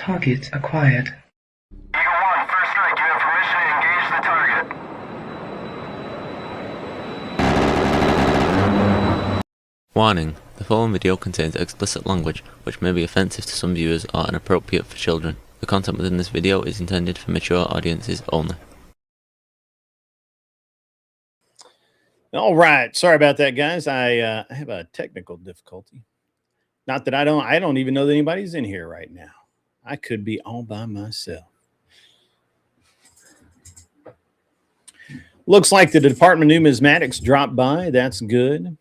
Target acquired. Eagle 1, first strike. You have permission to engage the target. Warning: the following video contains explicit language which may be offensive to some viewers or inappropriate for children. The content within this video is intended for mature audiences only. All right, sorry about that, guys. I have a technical difficulty. Not that I don't even know that anybody's in here right now. I could be all by myself. Looks like the Department of Numismatics dropped by. That's good.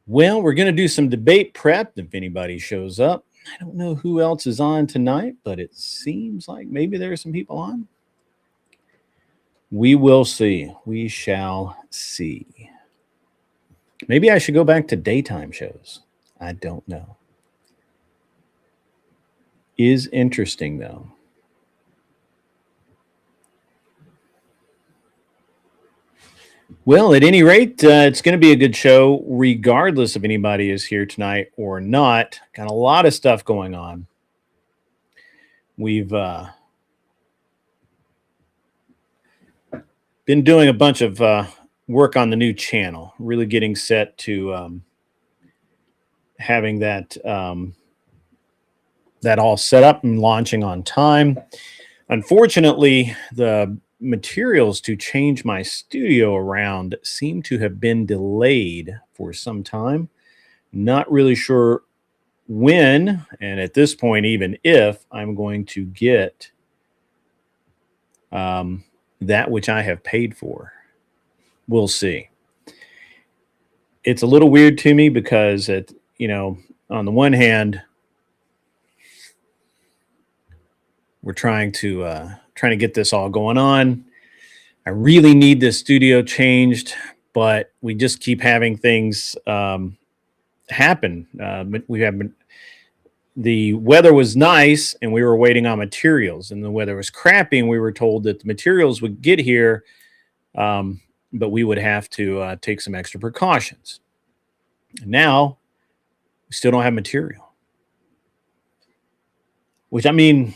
Well, we're going to do some debate prep if anybody shows up. I don't know who else is on tonight, but it seems like maybe there are some people on. We will see. We shall see. Maybe I should go back to daytime shows. I don't know. Is interesting, though. Well, at any rate, it's going to be a good show, regardless if anybody is here tonight or not. Got a lot of stuff going on. We've been doing a bunch of work on the new channel, really getting set to having that that all set up and launching on time. Unfortunately, the materials to change my studio around seem to have been delayed for some time. Not really sure when, and at this point, even if I'm going to get that which I have paid for. We'll see. It's a little weird to me because on the one hand, we're trying to get this all going on. I really need this studio changed, but we just keep having things happen. The weather was nice and we were waiting on materials, and the weather was crappy and we were told that the materials would get here, but we would have to take some extra precautions. And now we still don't have material, which I mean,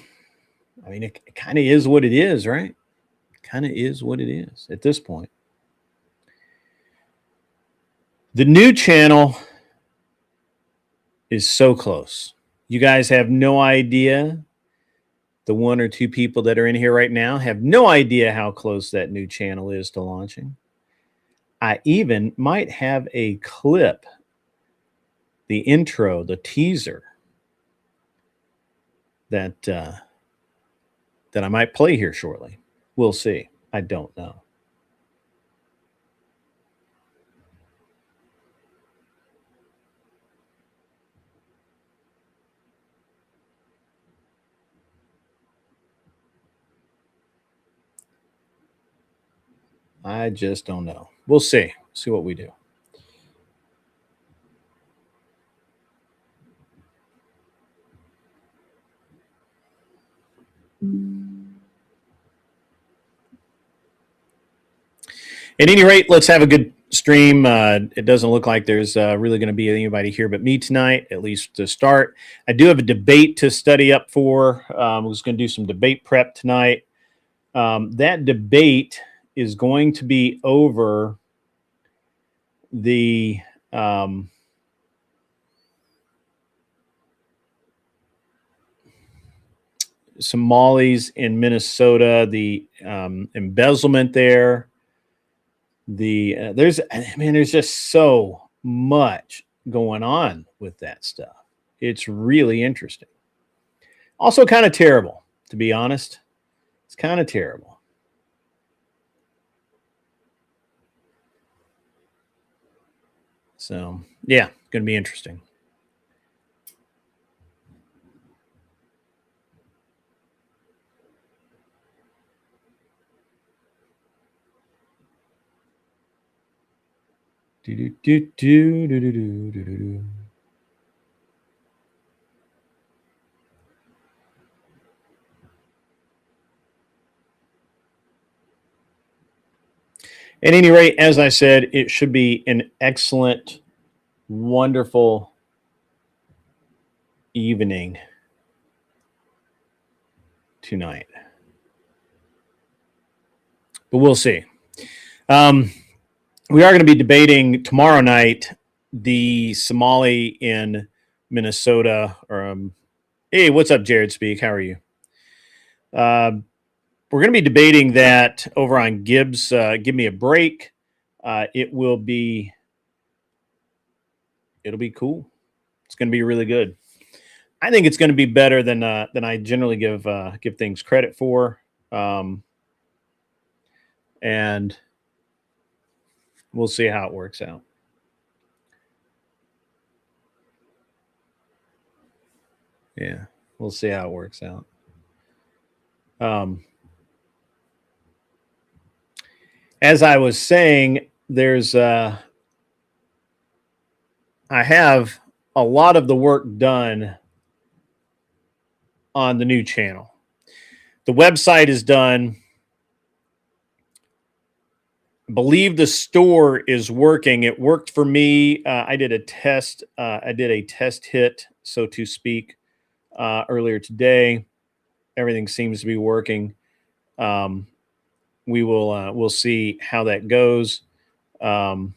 it kind of is what it is, right? Kind of is what it is at this point. The new channel is so close. You guys have no idea. The one or two people that are in here right now have no idea how close that new channel is to launching. I even might have a clip, the intro, the teaser that I might play here shortly. We'll see. I don't know. I just don't know. We'll see. See what we do. At any rate, let's have a good stream. It doesn't look like there's really going to be anybody here but me tonight, at least to start. I do have a debate to study up for. I was going to do some debate prep tonight. That debate is going to be over the Somalis in Minnesota, the embezzlement there. There's just so much going on with that stuff. It's really interesting. Also kind of terrible, to be honest. It's kind of terrible. So, yeah, going to be interesting. At any rate, as I said, it should be an excellent, wonderful evening tonight. But we'll see. We are going to be debating tomorrow night the Somali in Minnesota. Hey, what's up, Jared Speak? How are you? We're going to be debating that over on Gibbs. Give me a break. It'll be cool. It's going to be really good. I think it's going to be better than I generally give things credit for. And we'll see how it works out. Yeah, we'll see how it works out. As I was saying, I have a lot of the work done on the new channel. The website is done. I believe the store is working. It worked for me. I did a test. I did a test hit, so to speak, earlier today. Everything seems to be working. We'll see how that goes, and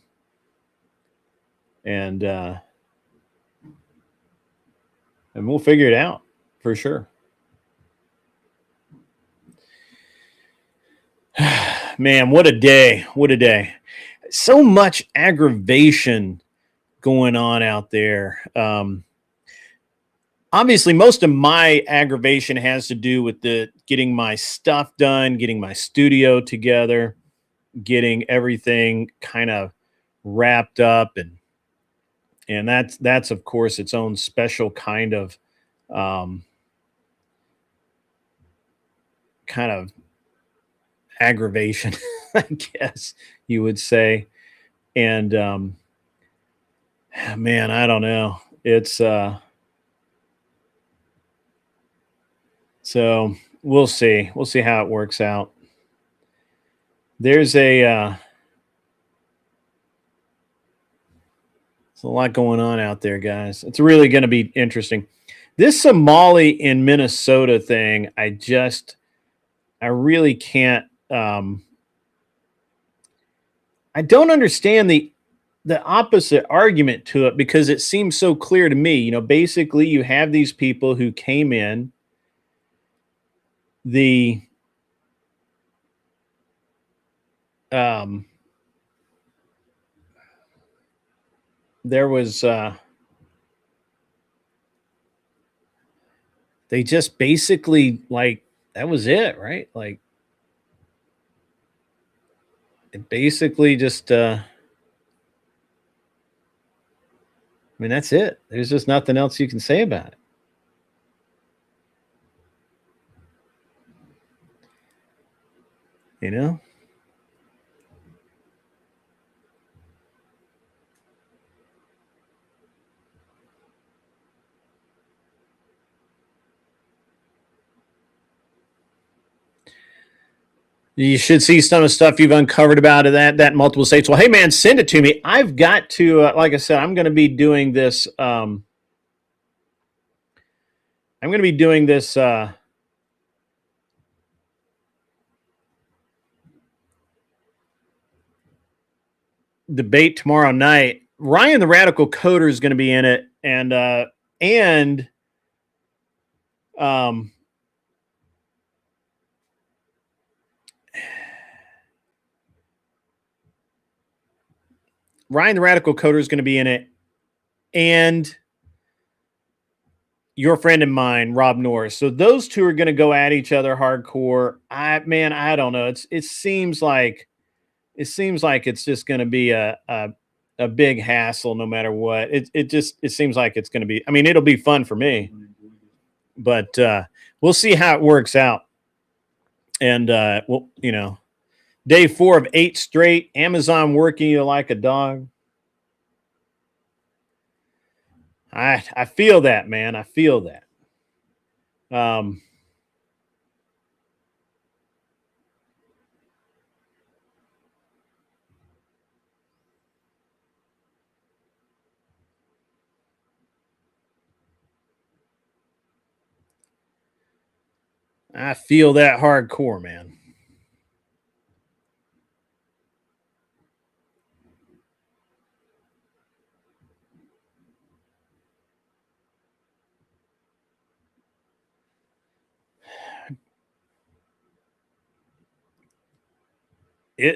we'll figure it out for sure. Man, what a day. What a day. So much aggravation going on out there. Obviously, most of my aggravation has to do with getting my stuff done, getting my studio together, getting everything kind of wrapped up, and that's of course its own special kind of aggravation, I guess you would say. And man, I don't know. It's so we'll see. We'll see how it works out. There's a lot going on out there, guys. It's really going to be interesting. This Somali in Minnesota thing, I really can't. I don't understand the opposite argument to it, because it seems so clear to me. You know, basically, you have these people who came in. There was they just basically, like, that was it, right? Like, it basically just I mean, that's it. There's just nothing else you can say about it. You know? You should see some of the stuff you've uncovered about that in multiple states. Well, hey, man, send it to me. I've got to, like I said, I'm going to be doing this. Debate tomorrow night. Ryan, the Radical Coder, is going to be in it, and Ryan, the Radical Coder, is going to be in it, and your friend and mine, Rob Norris. So those two are going to go at each other hardcore. I don't know. It seems like it's just going to be a big hassle no matter what. It seems like it's going to be. I mean, it'll be fun for me, but we'll see how it works out. And well, you know, day 4 of 8 straight. Amazon working you like a dog. I feel that, man. I feel that. I feel that hardcore, man.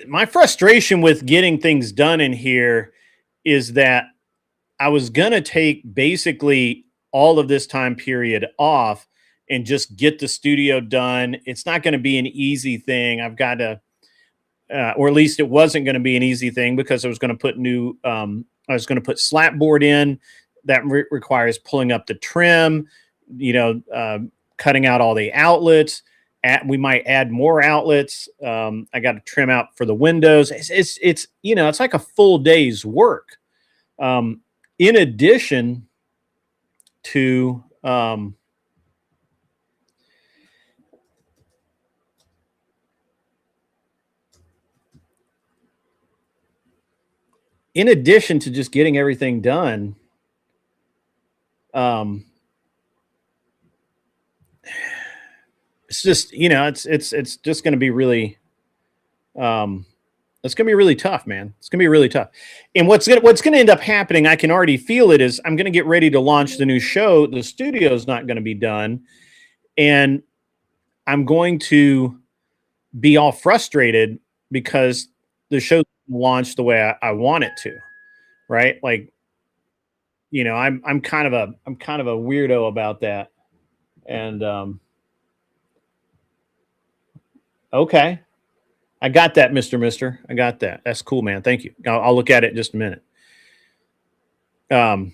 My frustration with getting things done in here is that I was going to take basically all of this time period off and just get the studio done. It's not going to be an easy thing. I've got to, or at least it wasn't going to be an easy thing because I was going to put I was going to put slat board in that requires pulling up the trim, cutting out all the outlets. We might add more outlets. I got to trim out for the windows. It's it's like a full day's work. In addition to just getting everything done, it's just it's just going to be really it's going to be really tough, man. It's going to be really tough. And what's going to end up happening, I can already feel it, is I'm going to get ready to launch the new show. The studio's not going to be done, and I'm going to be all frustrated because the show's launched the way I want it to, right? Like, I'm kind of a weirdo about that. And okay. I got that, Mr. Mister. I got that. That's cool, man. Thank you. I'll look at it in just a minute. But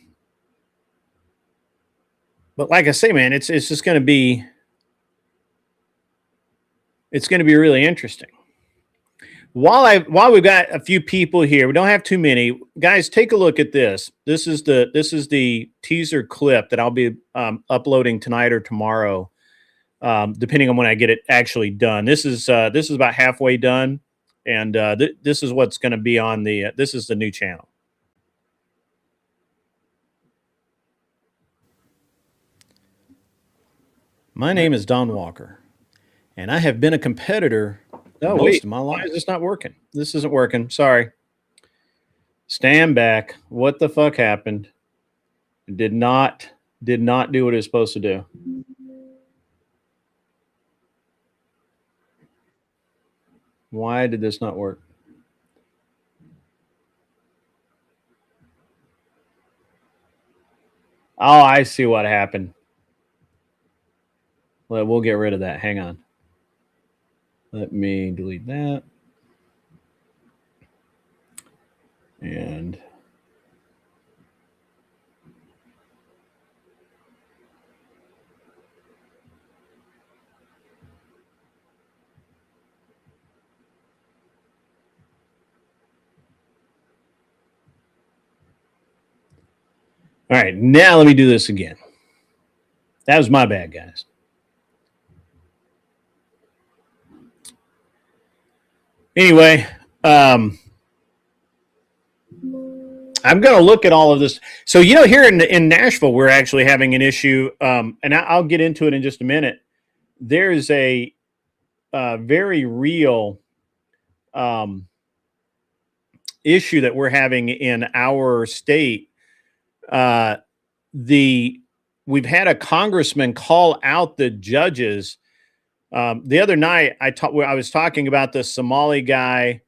like I say, man, it's just going to be, really interesting. While we've got a few people here, we don't have too many guys. Take a look at this. This is the teaser clip that I'll be uploading tonight or tomorrow. Depending on when I get it actually done. This is about halfway done, and this is what's going to be on the. This is the new channel. My name is Don Walker, and I have been a competitor most of my life. Why is this not working? This isn't working. Sorry. Stand back. What the fuck happened? Did not do what it was supposed to do. Why did this not work? Oh, I see what happened. Well, we'll get rid of that. Hang on. Let me delete that. And all right, now let me do this again. That was my bad, guys. Anyway, I'm going to look at all of this. So, here in Nashville, we're actually having an issue, and I'll get into it in just a minute. There's a very real issue that we're having in our state. We've had a congressman call out the judges. The other night, I was talking about the Somali guy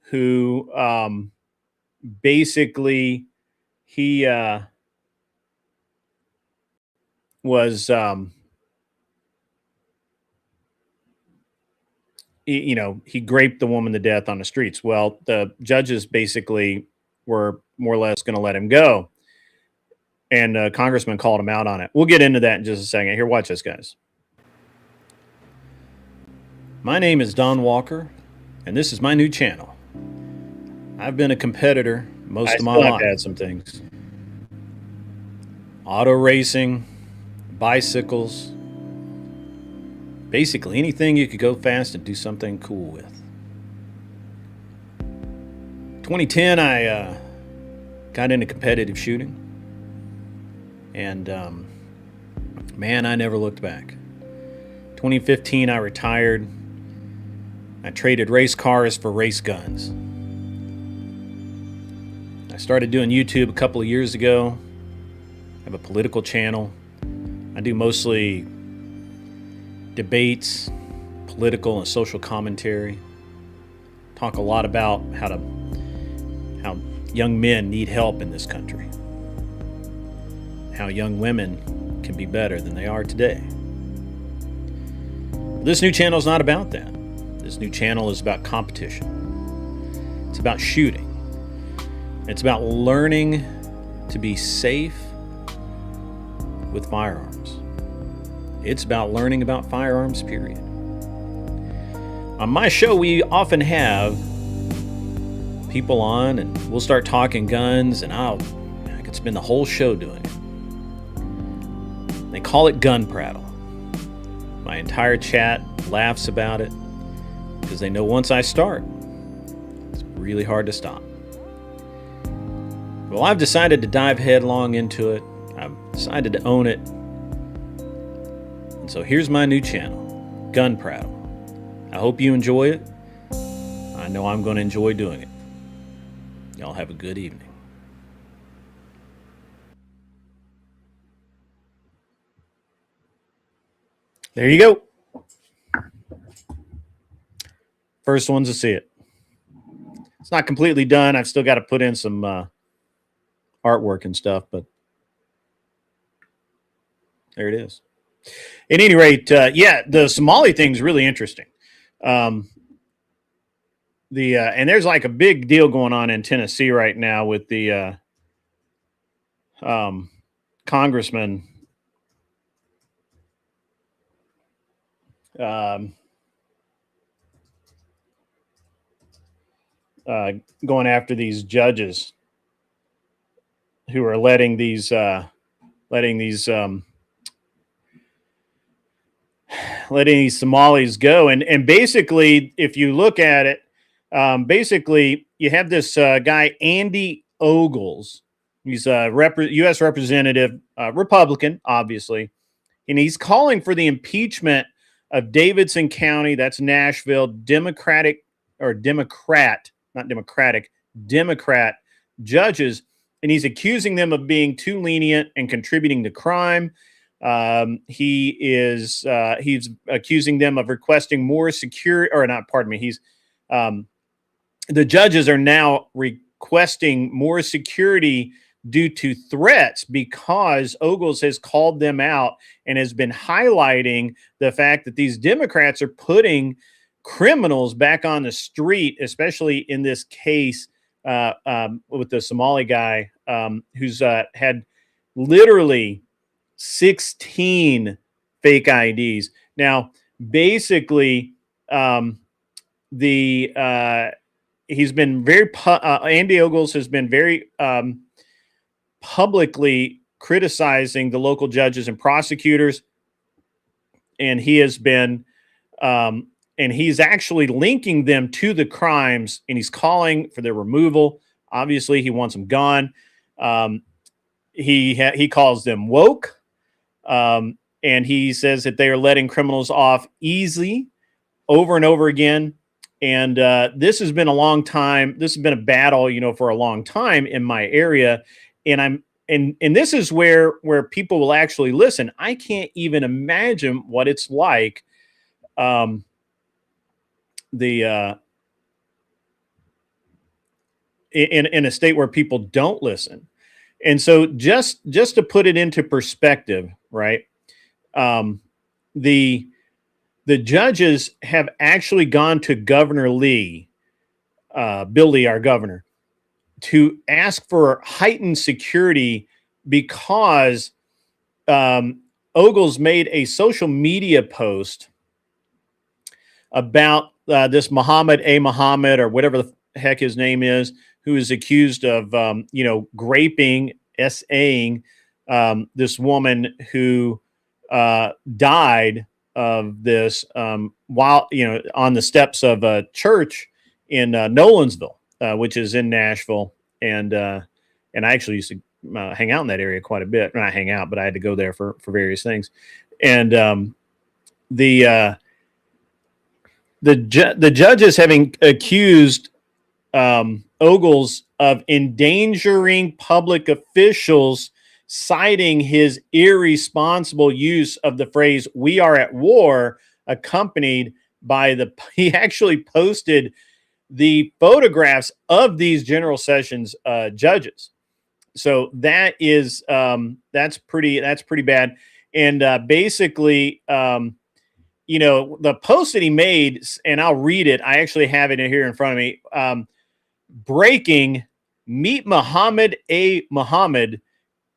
who basically he was he graped the woman to death on the streets. Well, the judges basically were more or less going to let him go. And a congressman called him out on it. We'll get into that in just a second. Here, watch this, guys. My name is Don Walker, and this is my new channel. I've been a competitor most of my life. I've had some things. Auto racing, bicycles, basically anything you could go fast and do something cool with. 2010, I got into competitive shooting, and man, I never looked back. 2015, I retired. I traded race cars for race guns. I started doing YouTube a couple of years ago. I have a political channel. I do mostly debates, political and social commentary. Talk a lot about how young men need help in this country. How young women can be better than they are today. This new channel is not about that. This new channel is about competition. It's about shooting. It's about learning to be safe with firearms. It's about learning about firearms, period. On my show, we often have people on and we'll start talking guns, and I could spend the whole show doing it. They call it gun prattle. My entire chat laughs about it because they know once I start, it's really hard to stop. Well, I've decided to dive headlong into it. I've decided to own it. And so here's my new channel, Gun Prattle. I hope you enjoy it. I know I'm going to enjoy doing it. Y'all have a good evening. There you go. First ones to see it. It's not completely done. I've still got to put in some artwork and stuff, but there it is. At any rate, yeah, the Somali thing's really interesting. And there's like a big deal going on in Tennessee right now with the congressman going after these judges who are letting these Somalis go. And basically, if you look at it, basically you have this guy, Andy Ogles. He's a U.S. representative, Republican, obviously. And he's calling for the impeachment of Davidson County, that's Nashville, Democrat judges. And he's accusing them of being too lenient and contributing to crime. He's accusing them of requesting more security, or not, pardon me. The judges are now requesting more security due to threats because Ogles has called them out and has been highlighting the fact that these Democrats are putting criminals back on the street, especially in this case with the Somali guy who's had literally 16 fake IDs. Now, basically, he's been very Andy Ogles has been very publicly criticizing the local judges and prosecutors, and he has been and he's actually linking them to the crimes, and he's calling for their removal. Obviously, he wants them gone. He calls them woke. And he says that they are letting criminals off easily over and over again. And this has been a long time. This has been a battle, for a long time in my area. And this is where people will actually listen. I can't even imagine what it's like in a state where people don't listen. And so just to put it into perspective, right? The judges have actually gone to Governor Lee, Bill Lee, our governor, to ask for heightened security because Ogles made a social media post about this Muhammad or whatever the heck his name is, who is accused of, graping, SAing this woman who died of this while, on the steps of a church in Nolensville, which is in Nashville. And I actually used to hang out in that area quite a bit. Not hang out, but I had to go there for various things. And the judges having accused Ogles of endangering public officials, citing his irresponsible use of the phrase "we are at war," accompanied by he actually posted the photographs of these General Sessions judges. So that is that's pretty bad. And basically, the post that he made, and I'll read it. I actually have it in here in front of me. Breaking, meet Muhammad A. Muhammad.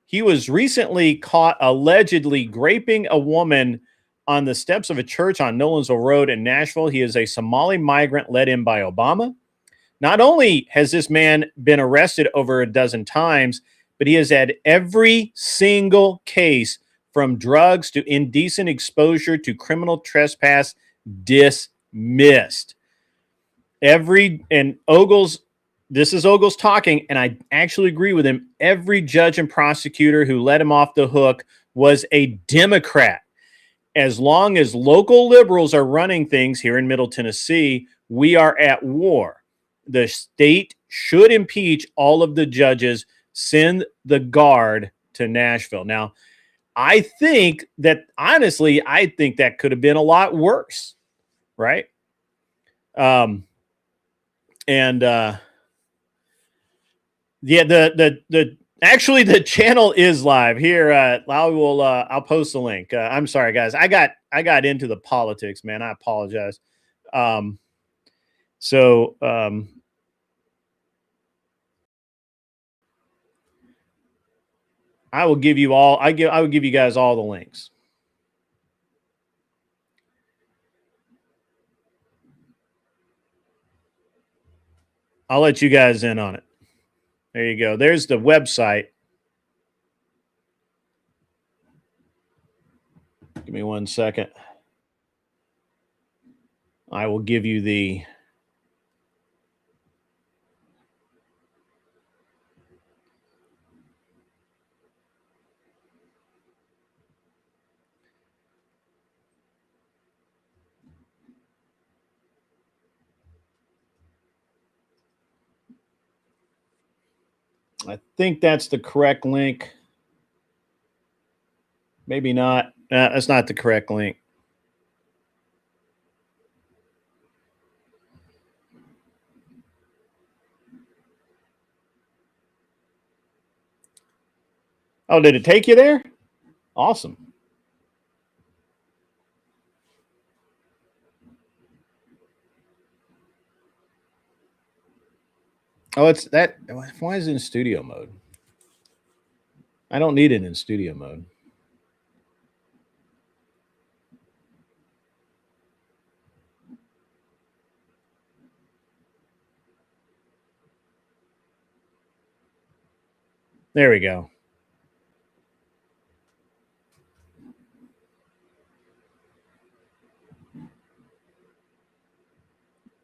He was recently caught allegedly raping a woman on the steps of a church on Nolensville Road in Nashville. He is a Somali migrant let in by Obama. Not only has this man been arrested over a dozen times, but he has had every single case from drugs to indecent exposure to criminal trespass dismissed. And Ogles, this is Ogles talking, and I actually agree with him. Every judge and prosecutor who let him off the hook was a Democrat. As long as local liberals are running things here in Middle Tennessee, we are at war. The state should impeach all of the judges, send the guard to Nashville. Now, I think that, honestly, that could have been a lot worse, right? Actually the channel is live here. I'll post the link. I'm sorry, guys. I got into the politics, man. I apologize. I will give you all. I will give you guys all the links. I'll let you guys in on it. There you go. There's the website. Give me 1 second. I will give you the. I think that's the correct link. Maybe not. That's not the correct link. Oh, did it take you there? Awesome. Oh, it's that. Why is it in studio mode? I don't need it in studio mode. There we go.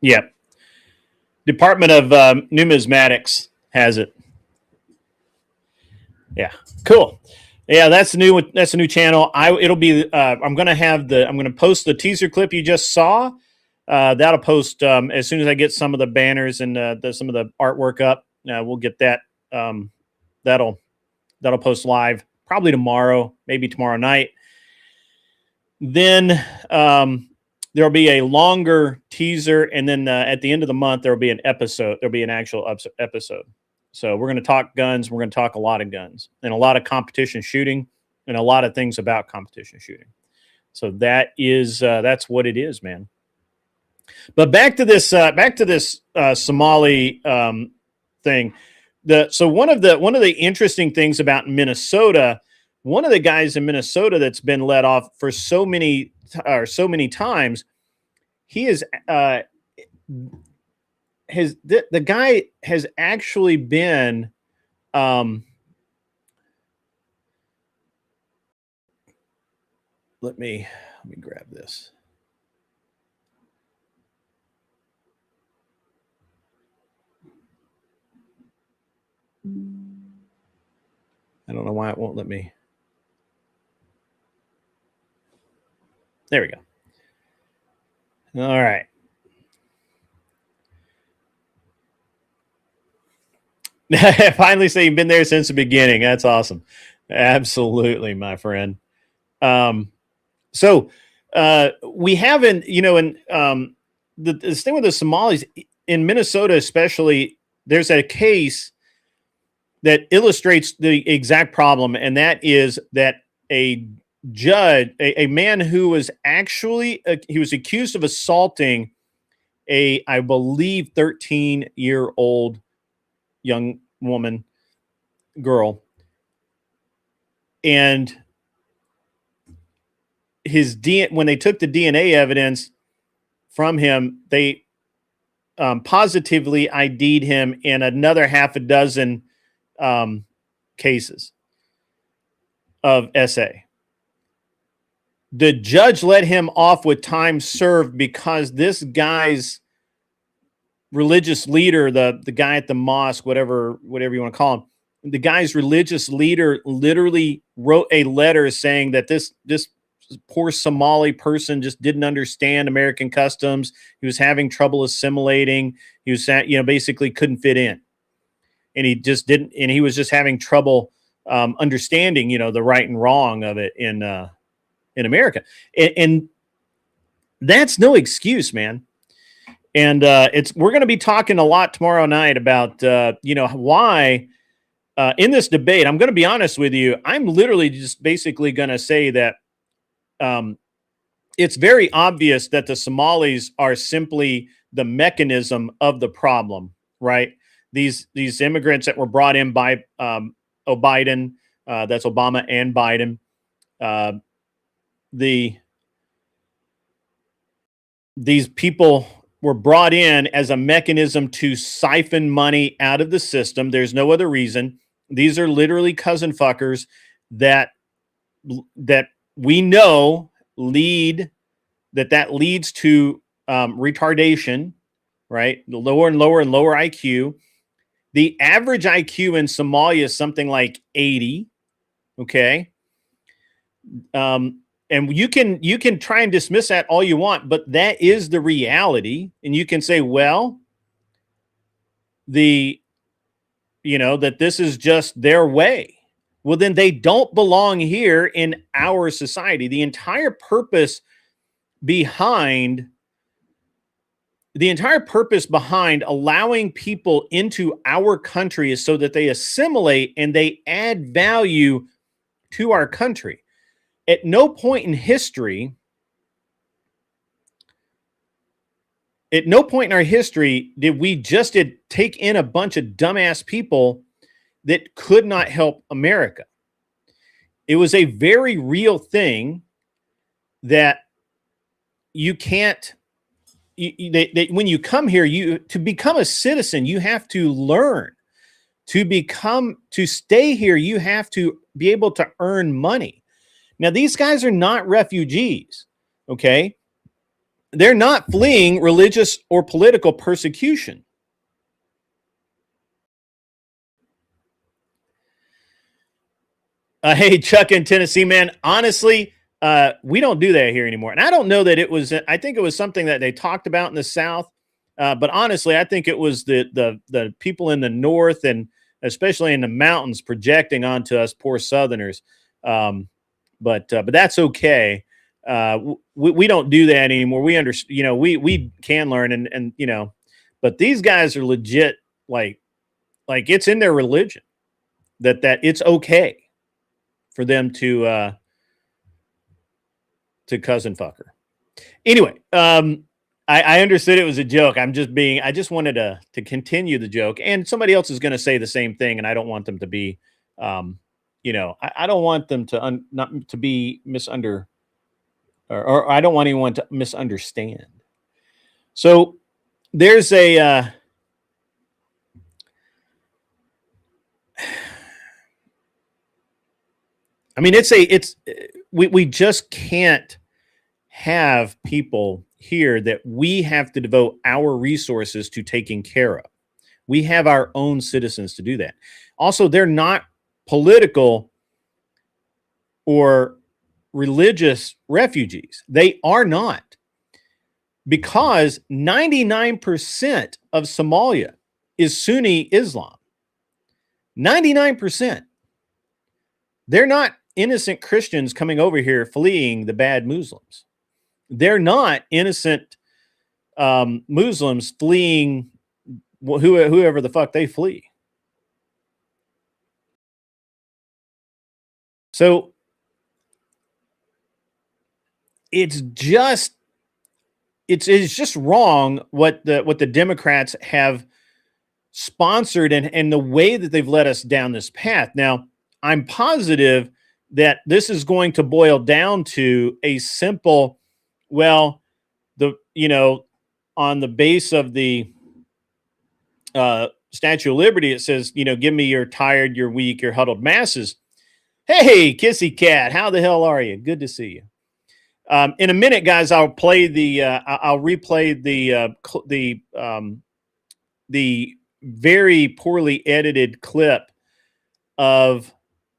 Yep. Department of Numismatics has it. Yeah, cool. Yeah, that's a new channel. It'll be. I'm gonna post the teaser clip you just saw. That'll post as soon as I get some of the banners and some of the artwork up. We'll get that. That'll post live probably tomorrow, maybe tomorrow night. Then there'll be a longer teaser, and then at the end of the month there'll be an episode. There'll be an actual episode. So we're going to talk guns. We're going to talk a lot of guns and a lot of competition shooting and a lot of things about competition shooting. So that's what it is, man. But back to this Somali thing. So one of the interesting things about Minnesota, one of the guys in Minnesota that's been let off for so many times, he is the guy has actually been let me grab this. I don't know why it won't let me. There we go. All right. Finally, say you've been there since the beginning. That's awesome. Absolutely, my friend. So we haven't, and this thing with the Somalis in Minnesota, especially, there's a case that illustrates the exact problem, and that is that a judge, a man who was actually he was accused of assaulting I believe, 13-year-old young woman, girl, and when they took the DNA evidence from him, they positively ID'd him in another half a dozen cases of SA. The judge let him off with time served because this guy's religious leader, the guy at the mosque, whatever you want to call him, the guy's religious leader literally wrote a letter saying that this poor Somali person just didn't understand American customs. He was having trouble assimilating. He was, basically couldn't fit in, and he just didn't. And he was just having trouble understanding, the right and wrong of it in America. And that's no excuse, man. And we're going to be talking a lot tomorrow night about why in this debate. I'm going to be honest with you. I'm literally just basically going to say that it's very obvious that the Somalis are simply the mechanism of the problem, right? These immigrants that were brought in by Biden, that's Obama and Biden. These people were brought in as a mechanism to siphon money out of the system. There's no other reason. These are literally cousin fuckers that we know leads to retardation, right? The lower and lower and lower IQ. The average IQ in Somalia is something like 80. Okay. And you can try and dismiss that all you want, but that is the reality. And you can say, well, that this is just their way. Well, then they don't belong here in our society. The entire purpose behind allowing people into our country is so that they assimilate and they add value to our country. At no point in our history did we just take in a bunch of dumbass people that could not help America. It was a very real thing that you can't. When you come here, to become a citizen, you have to learn. To stay here, you have to be able to earn money. Now, these guys are not refugees, okay? They're not fleeing religious or political persecution. Hey, Chuck in Tennessee, man, honestly, we don't do that here anymore. And I don't know that it was, I think it was something that they talked about in the South. But honestly, I think it was the people in the North and especially in the mountains projecting onto us poor Southerners. But that's okay. We don't do that anymore. We understand, we can learn and but these guys are legit, like it's in their religion that it's okay for them to cousin fucker. Anyway, I understood it was a joke. I just wanted to continue the joke, and somebody else is going to say the same thing, and I don't want them to be, I don't want them to not to be or I don't want anyone to misunderstand. So there's a, we just can't have people here that we have to devote our resources to taking care of. We have our own citizens to do that. Also, they're not political or religious refugees. They are not. because 99% of Somalia is Sunni Islam. 99%. They're not innocent Christians coming over here fleeing the bad Muslims. They're not innocent Muslims fleeing whoever the fuck they flee. So it's just wrong what the Democrats have sponsored and the way that they've led us down this path. Now, I'm positive that this is going to boil down to a simple, well, on the base of the Statue of Liberty, it says, give me your tired, your weak, your huddled masses. Hey, Kissy Cat, how the hell are you? Good to see you. In a minute, guys, I'll replay the very poorly edited clip of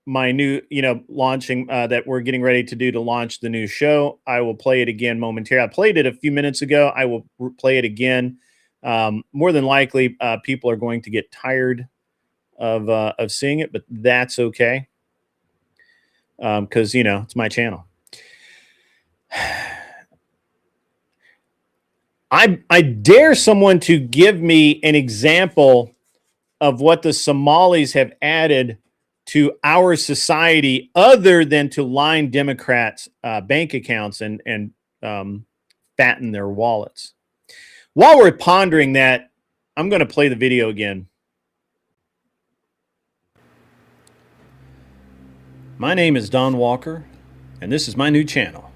my new, launching that we're getting ready to do to launch the new show. I will play it again momentarily. I played it a few minutes ago. I will play it again. More than likely, people are going to get tired of seeing it, but that's okay. Because it's my channel. I dare someone to give me an example of what the Somalis have added to our society other than to line Democrats' bank accounts and fatten their wallets. While we're pondering that, I'm going to play the video again. My name is Don Walker, and this is my new channel.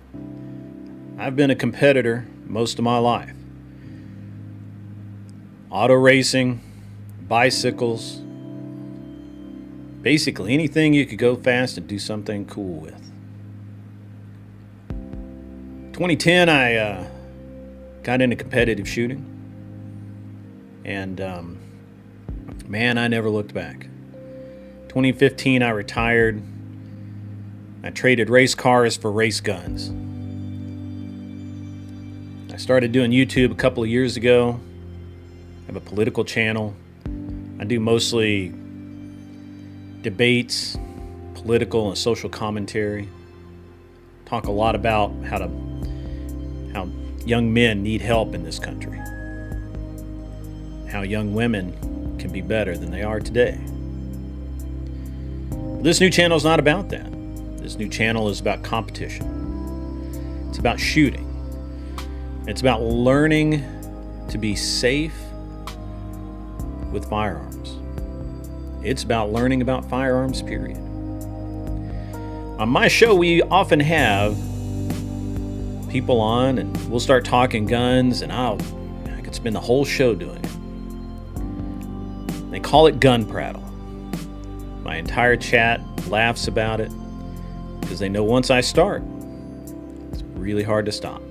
I've been a competitor most of my life. Auto racing, bicycles, basically anything you could go fast and do something cool with. 2010, I got into competitive shooting, and man, I never looked back. 2015, I retired. I traded race cars for race guns. I started doing YouTube a couple of years ago. I have a political channel. I do mostly debates, political and social commentary. Talk a lot about how young men need help in this country. How young women can be better than they are today. This new channel is not about that. This new channel is about competition. It's about shooting. It's about learning to be safe with firearms. It's about learning about firearms, period. On my show, we often have people on, and we'll start talking guns, and I could spend the whole show doing it. They call it gun prattle. My entire chat laughs about it because they know once I start, it's really hard to stop.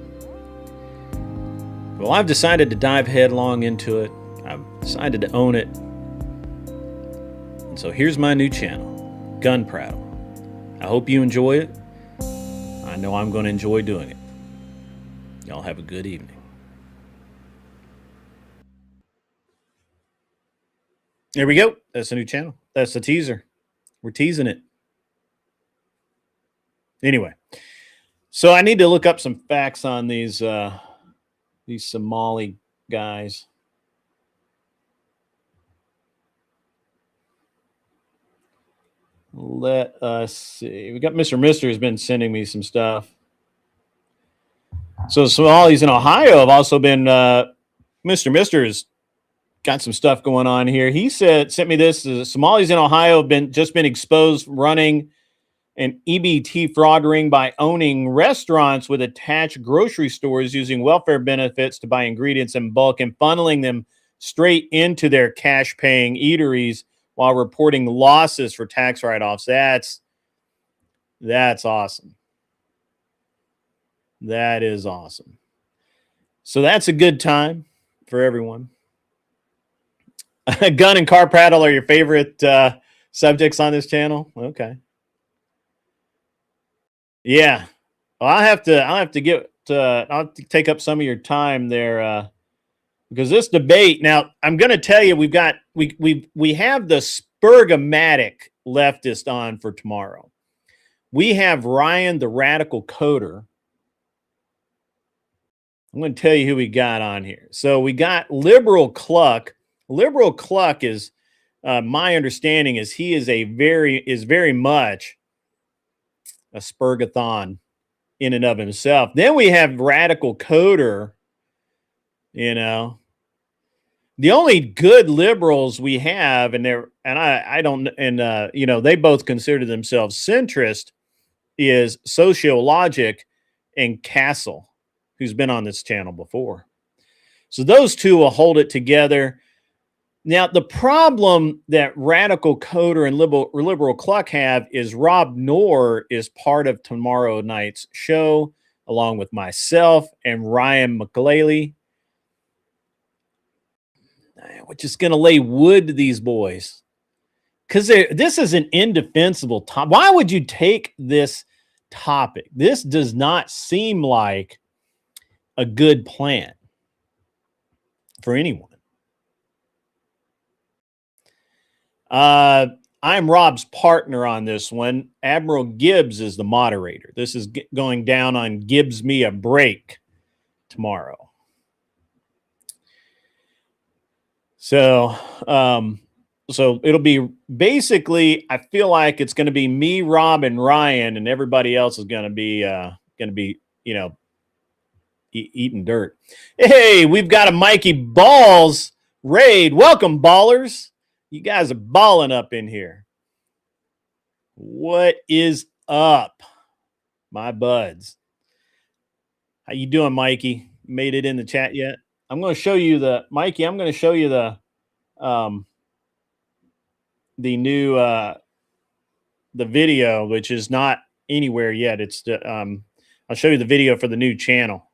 Well, I've decided to dive headlong into it. I've decided to own it. And so here's my new channel, Gun Prattle. I hope you enjoy it. I know I'm going to enjoy doing it. Y'all have a good evening. There we go. That's a new channel. That's the teaser. We're teasing it. Anyway, so I need to look up some facts on these Somali guys. Let us see. We got Mr. Mister has been sending me some stuff. So Somalis in Ohio have also been Mr. Mister's got some stuff going on here. He sent me this. Somalis in Ohio have just been exposed running an EBT fraud ring by owning restaurants with attached grocery stores using welfare benefits to buy ingredients in bulk and funneling them straight into their cash-paying eateries while reporting losses for tax write-offs. That's awesome. That is awesome. So that's a good time for everyone. Gun and car prattle are your favorite subjects on this channel? Okay. Yeah. Well, I'll have to take up some of your time there, because this debate. Now, I'm going to tell you, we have the spurgomatic leftist on for tomorrow. We have Ryan, the radical coder. I'm going to tell you who we got on here. So we got Liberal Cluck. Liberal Cluck is, my understanding is he is very much a spurgathon in and of himself. Then we have Radical Coder. You know, the only good liberals we have, and they both consider themselves centrist, is Sociologic and Castle, who's been on this channel before. So those two will hold it together. Now, the problem that Radical Coder and Liberal Cluck have is Rob Knorr is part of tomorrow night's show, along with myself and Ryan McGlaley. We're just going to lay wood to these boys, because this is an indefensible topic. Why would you take this topic? This does not seem like a good plan for anyone. I'm Rob's partner on this one. Admiral Gibbs is the moderator. This is going down on Gibbs Me a Break tomorrow. So it'll be basically, I feel like it's going to be me, Rob, and Ryan, and everybody else is going to be, eating dirt. Hey, we've got a Mikey Balls raid. Welcome, ballers. You guys are balling up in here. What is up, my buds? How you doing, Mikey? Made it in the chat yet? I'm going to show you the new the video, which is not anywhere yet. It's I'll show you the video for the new channel,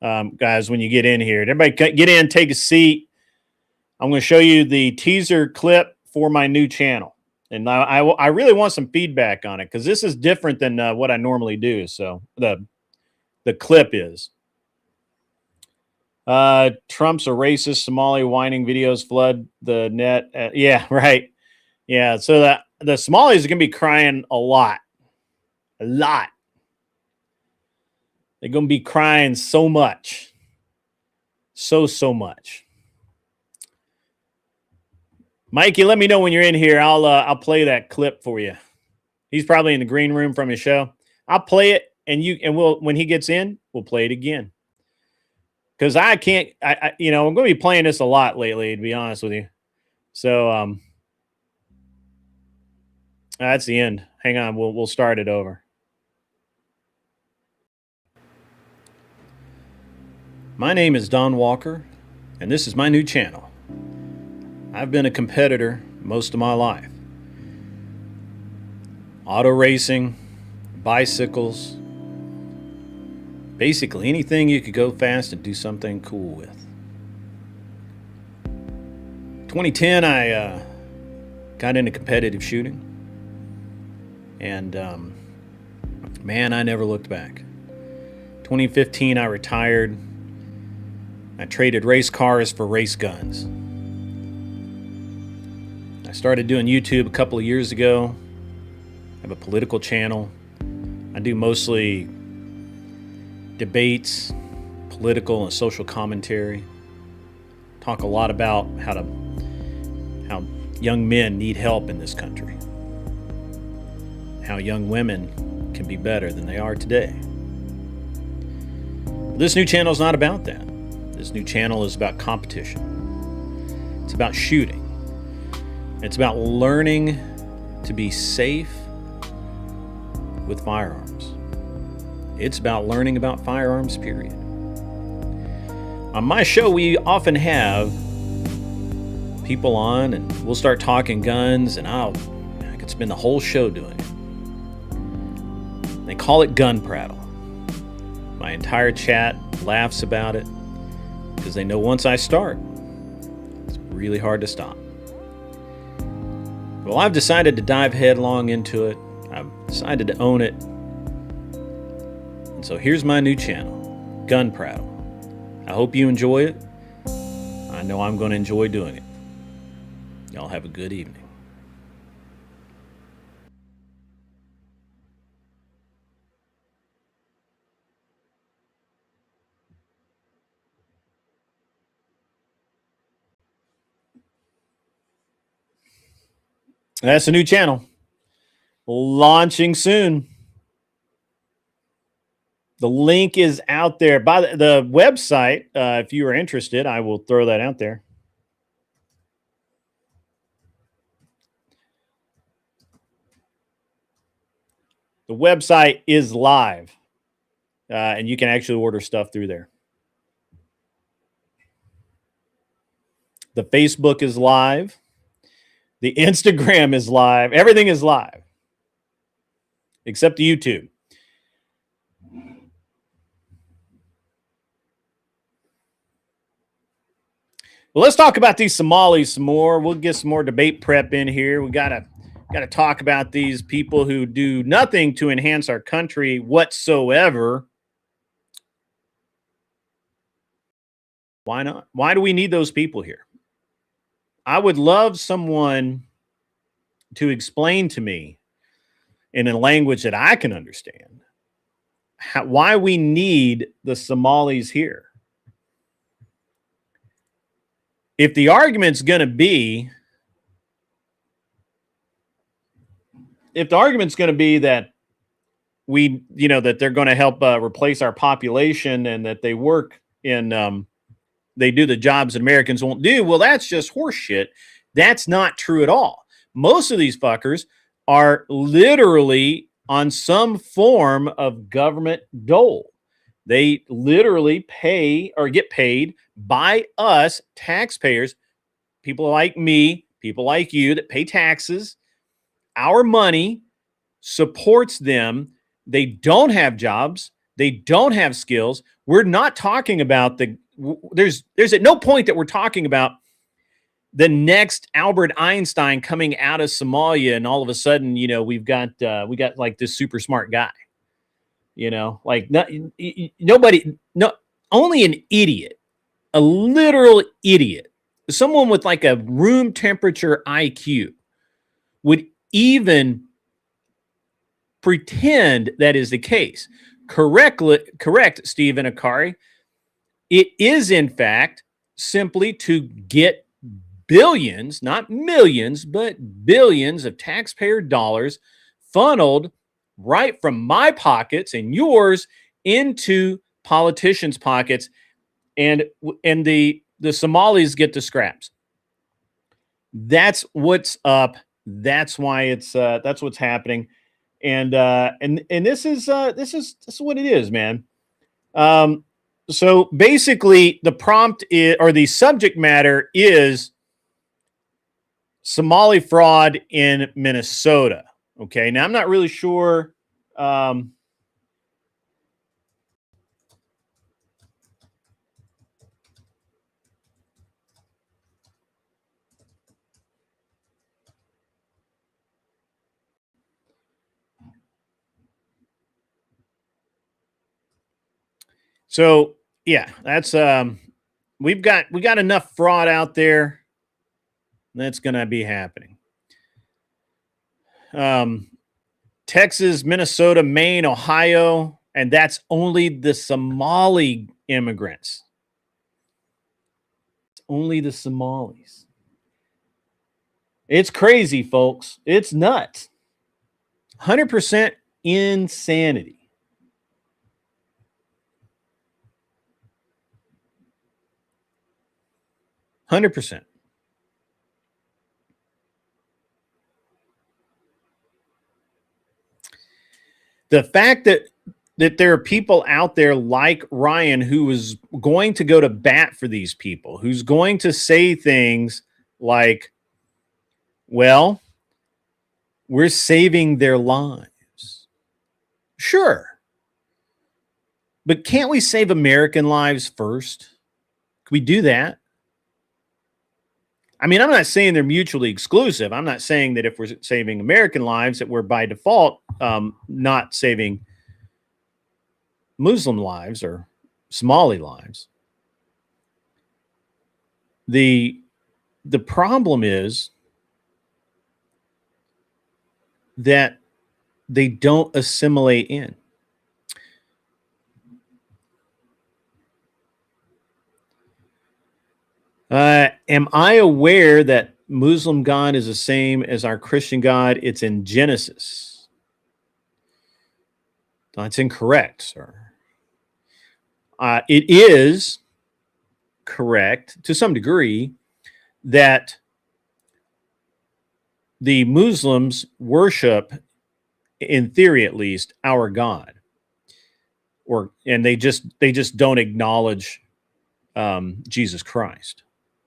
guys. When you get in here, everybody get in, take a seat. I'm going to show you the teaser clip for my new channel, and I really want some feedback on it, because this is different than what I normally do. So the clip is. Trump's a racist. Somali whining videos flood the net. Yeah, right. Yeah, so the Somalis are going to be crying a lot. They're going to be crying so much. So much. Mikey, let me know when you're in here. I'll play that clip for you. He's probably in the green room from his show. I'll play it, and when he gets in, we'll play it again. Because I'm going to be playing this a lot lately, to be honest with you. So that's the end. Hang on, we'll start it over. My name is Don Walker, and this is my new channel. I've been a competitor most of my life. Auto racing, bicycles, basically anything you could go fast and do something cool with. 2010, I got into competitive shooting, and man, I never looked back. 2015, I retired. I traded race cars for race guns. I started doing YouTube a couple of years ago. I have a political channel. I do mostly debates, political and social commentary. Talk a lot about how young men need help in this country. How young women can be better than they are today. But this new channel is not about that. This new channel is about competition. It's about shooting. It's about learning to be safe with firearms. It's about learning about firearms, period. On my show, we often have people on, and we'll start talking guns, and I could spend the whole show doing it. They call it gun prattle. My entire chat laughs about it, because they know once I start, it's really hard to stop. Well, I've decided to dive headlong into it. I've decided to own it. And so here's my new channel. gun prattle. I hope you enjoy it. I know I'm going to enjoy doing it. Y'all have a good evening. That's a new channel. Launching soon. The link is out there. By the website, if you are interested, I will throw that out there. The website is live, and you can actually order stuff through there. The Facebook is live. The Instagram is live. Everything is live, except the YouTube. Well, let's talk about these Somalis some more. We'll get some more debate prep in here. We gotta talk about these people who do nothing to enhance our country whatsoever. Why not? Why do we need those people here? I would love someone to explain to me in a language that I can understand why we need the Somalis here. If the argument's going to be, that we, that they're going to help replace our population and that they work in, they do the jobs that Americans won't do, well, that's just horseshit. That's not true at all. Most of these fuckers are literally on some form of government dole. They literally pay or get paid by us taxpayers, people like me, people like you that pay taxes. Our money supports them. They don't have jobs. They don't have skills. We're not talking about there's at no point that we're talking about the next Albert Einstein coming out of Somalia and all of a sudden, we got like this super smart guy. Only an idiot, a literal idiot, someone with like a room temperature IQ would even pretend that is the case. Correct, Stephen Akari. It is, in fact, simply to get billions, not millions, but billions of taxpayer dollars funneled right from my pockets and yours into politicians' pockets, and the Somalis get the scraps. That's what's up. That's why that's what's happening, and this is what it is, man. So basically, the prompt or the subject matter is Somali fraud in Minnesota. Okay, now I'm not really sure. So yeah, that's we got enough fraud out there. That's going to be happening. Texas, Minnesota, Maine, Ohio, and that's only the Somali immigrants. It's only the Somalis. It's crazy, folks. It's nuts. 100% insanity. %. The fact that there are people out there like Ryan who is going to go to bat for these people, who's going to say things like, well, we're saving their lives. Sure. But can't we save American lives first? Can we do that? I mean, I'm not saying they're mutually exclusive. I'm not saying that if we're saving American lives that we're by default not saving Muslim lives or Somali lives. The problem is that they don't assimilate in. Am I aware that Muslim God is the same as our Christian God? It's in Genesis. That's incorrect, sir. It is correct to some degree that the Muslims worship, in theory at least, our God, and they just don't acknowledge Jesus Christ,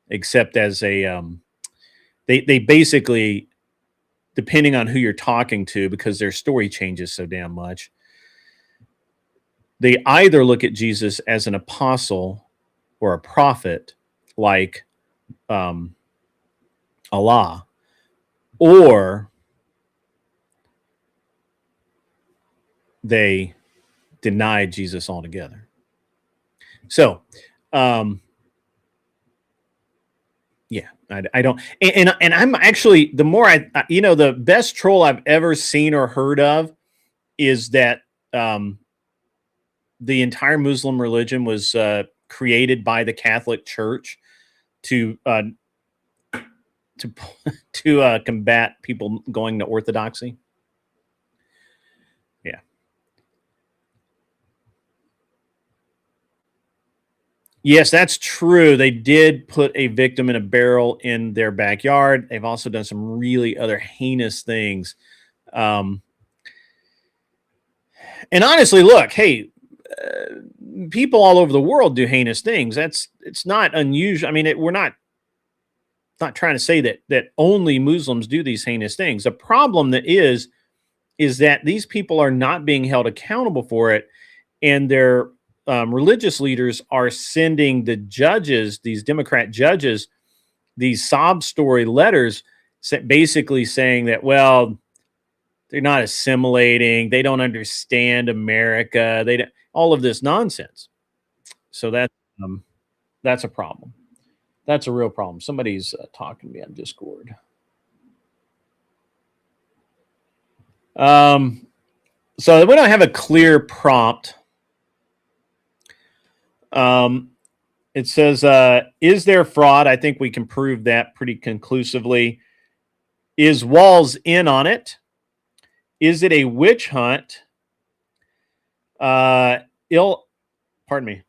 except as a they basically, depending on who you're talking to, because their story changes so damn much, they either look at Jesus as an apostle or a prophet like Allah, or they deny Jesus altogether. So, yeah, I don't, and I'm actually, the more the best troll I've ever seen or heard of is that the entire Muslim religion was created by the Catholic Church to combat people going to orthodoxy. Yeah. Yes, that's true. They did put a victim in a barrel in their backyard. They've also done some really other heinous things. And honestly, look, hey, people all over the world do heinous things. It's not unusual. I mean, we're not trying to say that only Muslims do these heinous things. The problem that is that these people are not being held accountable for it, and their religious leaders are sending the judges, these Democrat judges, these sob story letters, basically saying that, well, they're not assimilating, they don't understand America, they don't, all of this nonsense. So that's a problem. That's a real problem. Somebody's talking to me on Discord. So we don't have a clear prompt. It says, is there fraud? I think we can prove that pretty conclusively. Is Walls in on it? Is it a witch hunt? Pardon me.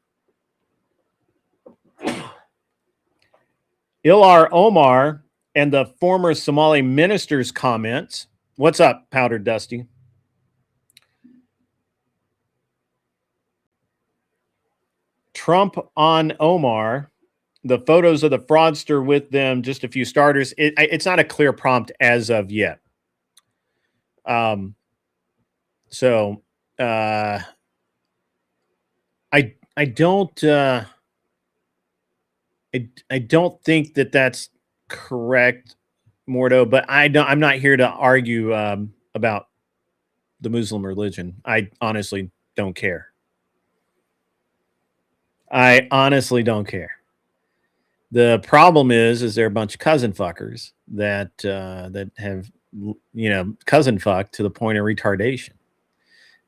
Ilar Omar and the former Somali minister's comments. What's up, Powder Dusty? Trump on Omar, the photos of the fraudster with them, just a few starters. It's not a clear prompt as of yet. So I don't I don't think that that's correct, Mordo, but I'm not here to argue about the Muslim religion. I honestly don't care. I honestly don't care. The problem is they're a bunch of cousin fuckers that have, cousin fucked to the point of retardation,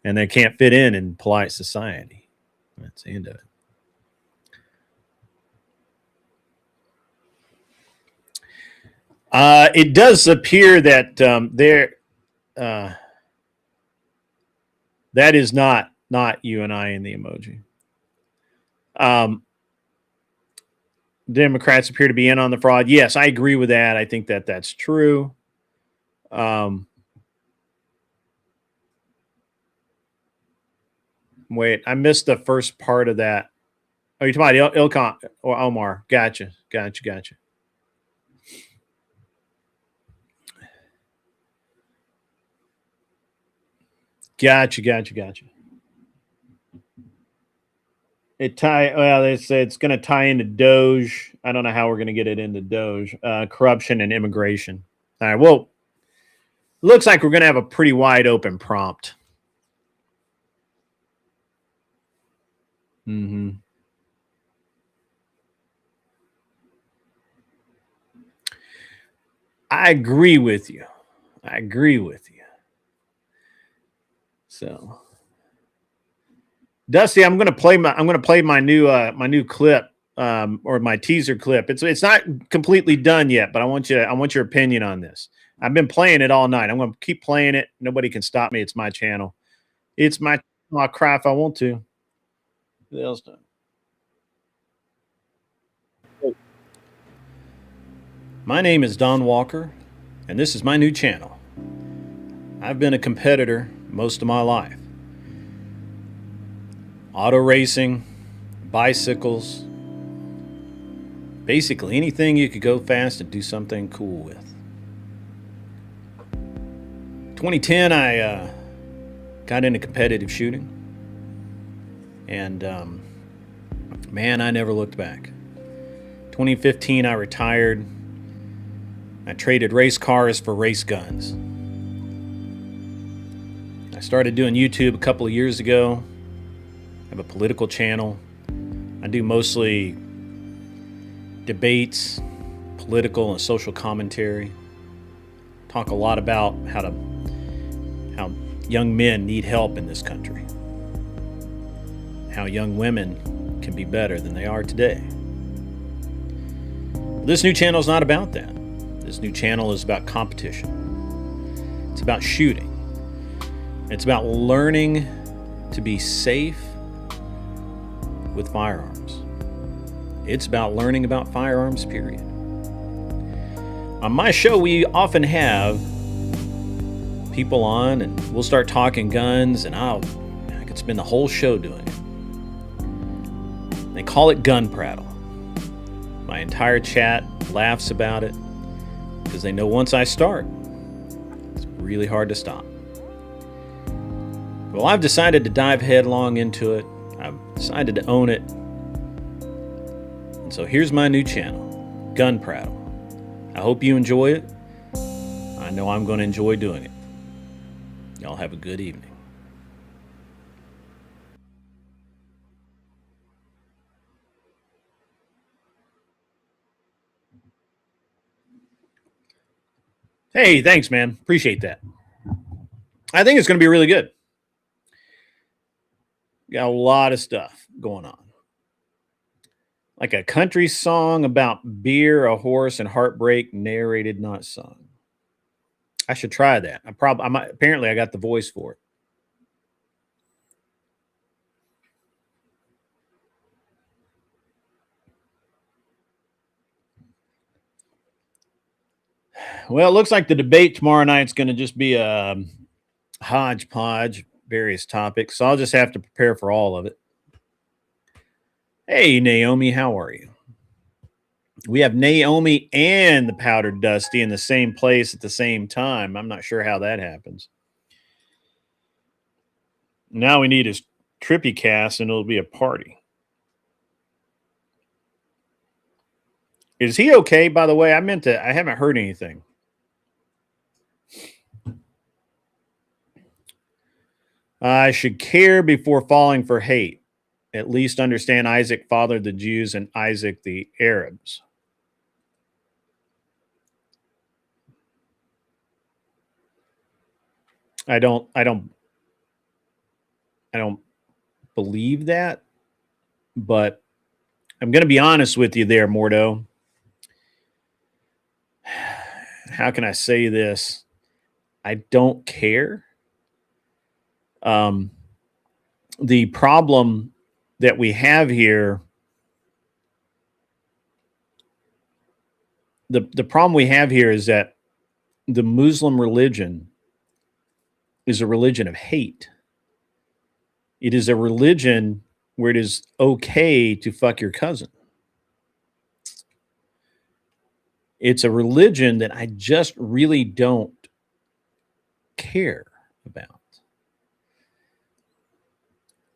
and they can't fit in polite society. That's the end of it. It does appear that that is not you and I in the emoji. Democrats appear to be in on the fraud. Yes, I agree with that. I think that that's true. Wait, I missed the first part of that. Oh, you're talking about Ilkan or Omar. Gotcha. Gotcha. It's going to tie into Doge. I don't know how we're going to get it into Doge. Corruption and immigration. All right. Well, looks like we're going to have a pretty wide open prompt. Mm-hmm. I agree with you. I agree with you. So, Dusty, I'm gonna play my new clip, or my teaser clip. It's not completely done yet, but I want your opinion on this. I've been playing it all night. I'm gonna keep playing it. Nobody can stop me. It's my channel. It's my I'll cry if I want to. What else done? My name is Don Walker, and this is my new channel. I've been a competitor most of my life. Auto racing, bicycles, basically anything you could go fast and do something cool with. 2010, I got into competitive shooting, and man, I never looked back. 2015, I retired. I traded race cars for race guns. I started doing YouTube a couple of years ago. I have a political channel. I do mostly debates, political and social commentary. Talk a lot about how young men need help in this country. How young women can be better than they are today. This new channel is not about that. This new channel is about competition. It's about shooting. It's about learning to be safe with firearms. It's about learning about firearms, period. On my show, we often have people on, and we'll start talking guns, and I could spend the whole show doing it. They call it gun prattle. My entire chat laughs about it because they know once I start, it's really hard to stop. Well, I've decided to dive headlong into it. I've decided to own it. And so here's my new channel, Gun Prattle. I hope you enjoy it. I know I'm going to enjoy doing it. Y'all have a good evening. Hey, thanks, man. Appreciate that. I think it's going to be really good. Got a lot of stuff going on. Like a country song about beer, a horse, and heartbreak, narrated, not sung. I should try that. Apparently I got the voice for it. Well, it looks like the debate tomorrow night is going to just be a hodgepodge, various topics. So I'll just have to prepare for all of it. Hey, Naomi, how are you? We have Naomi and the Powdered Dusty in the same place at the same time. I'm not sure how that happens. Now we need his Trippy cast, and it'll be a party. Is he okay, by the way? I haven't heard anything. I should care before falling for hate. At least understand Isaac fathered the Jews and Isaac the Arabs. I don't believe that, but I'm going to be honest with you there, Mordo. How can I say this? I don't care. The problem that we have here, the problem we have here is that the Muslim religion is a religion of hate. It is a religion where it is okay to fuck your cousin. It's a religion that I just really don't care about.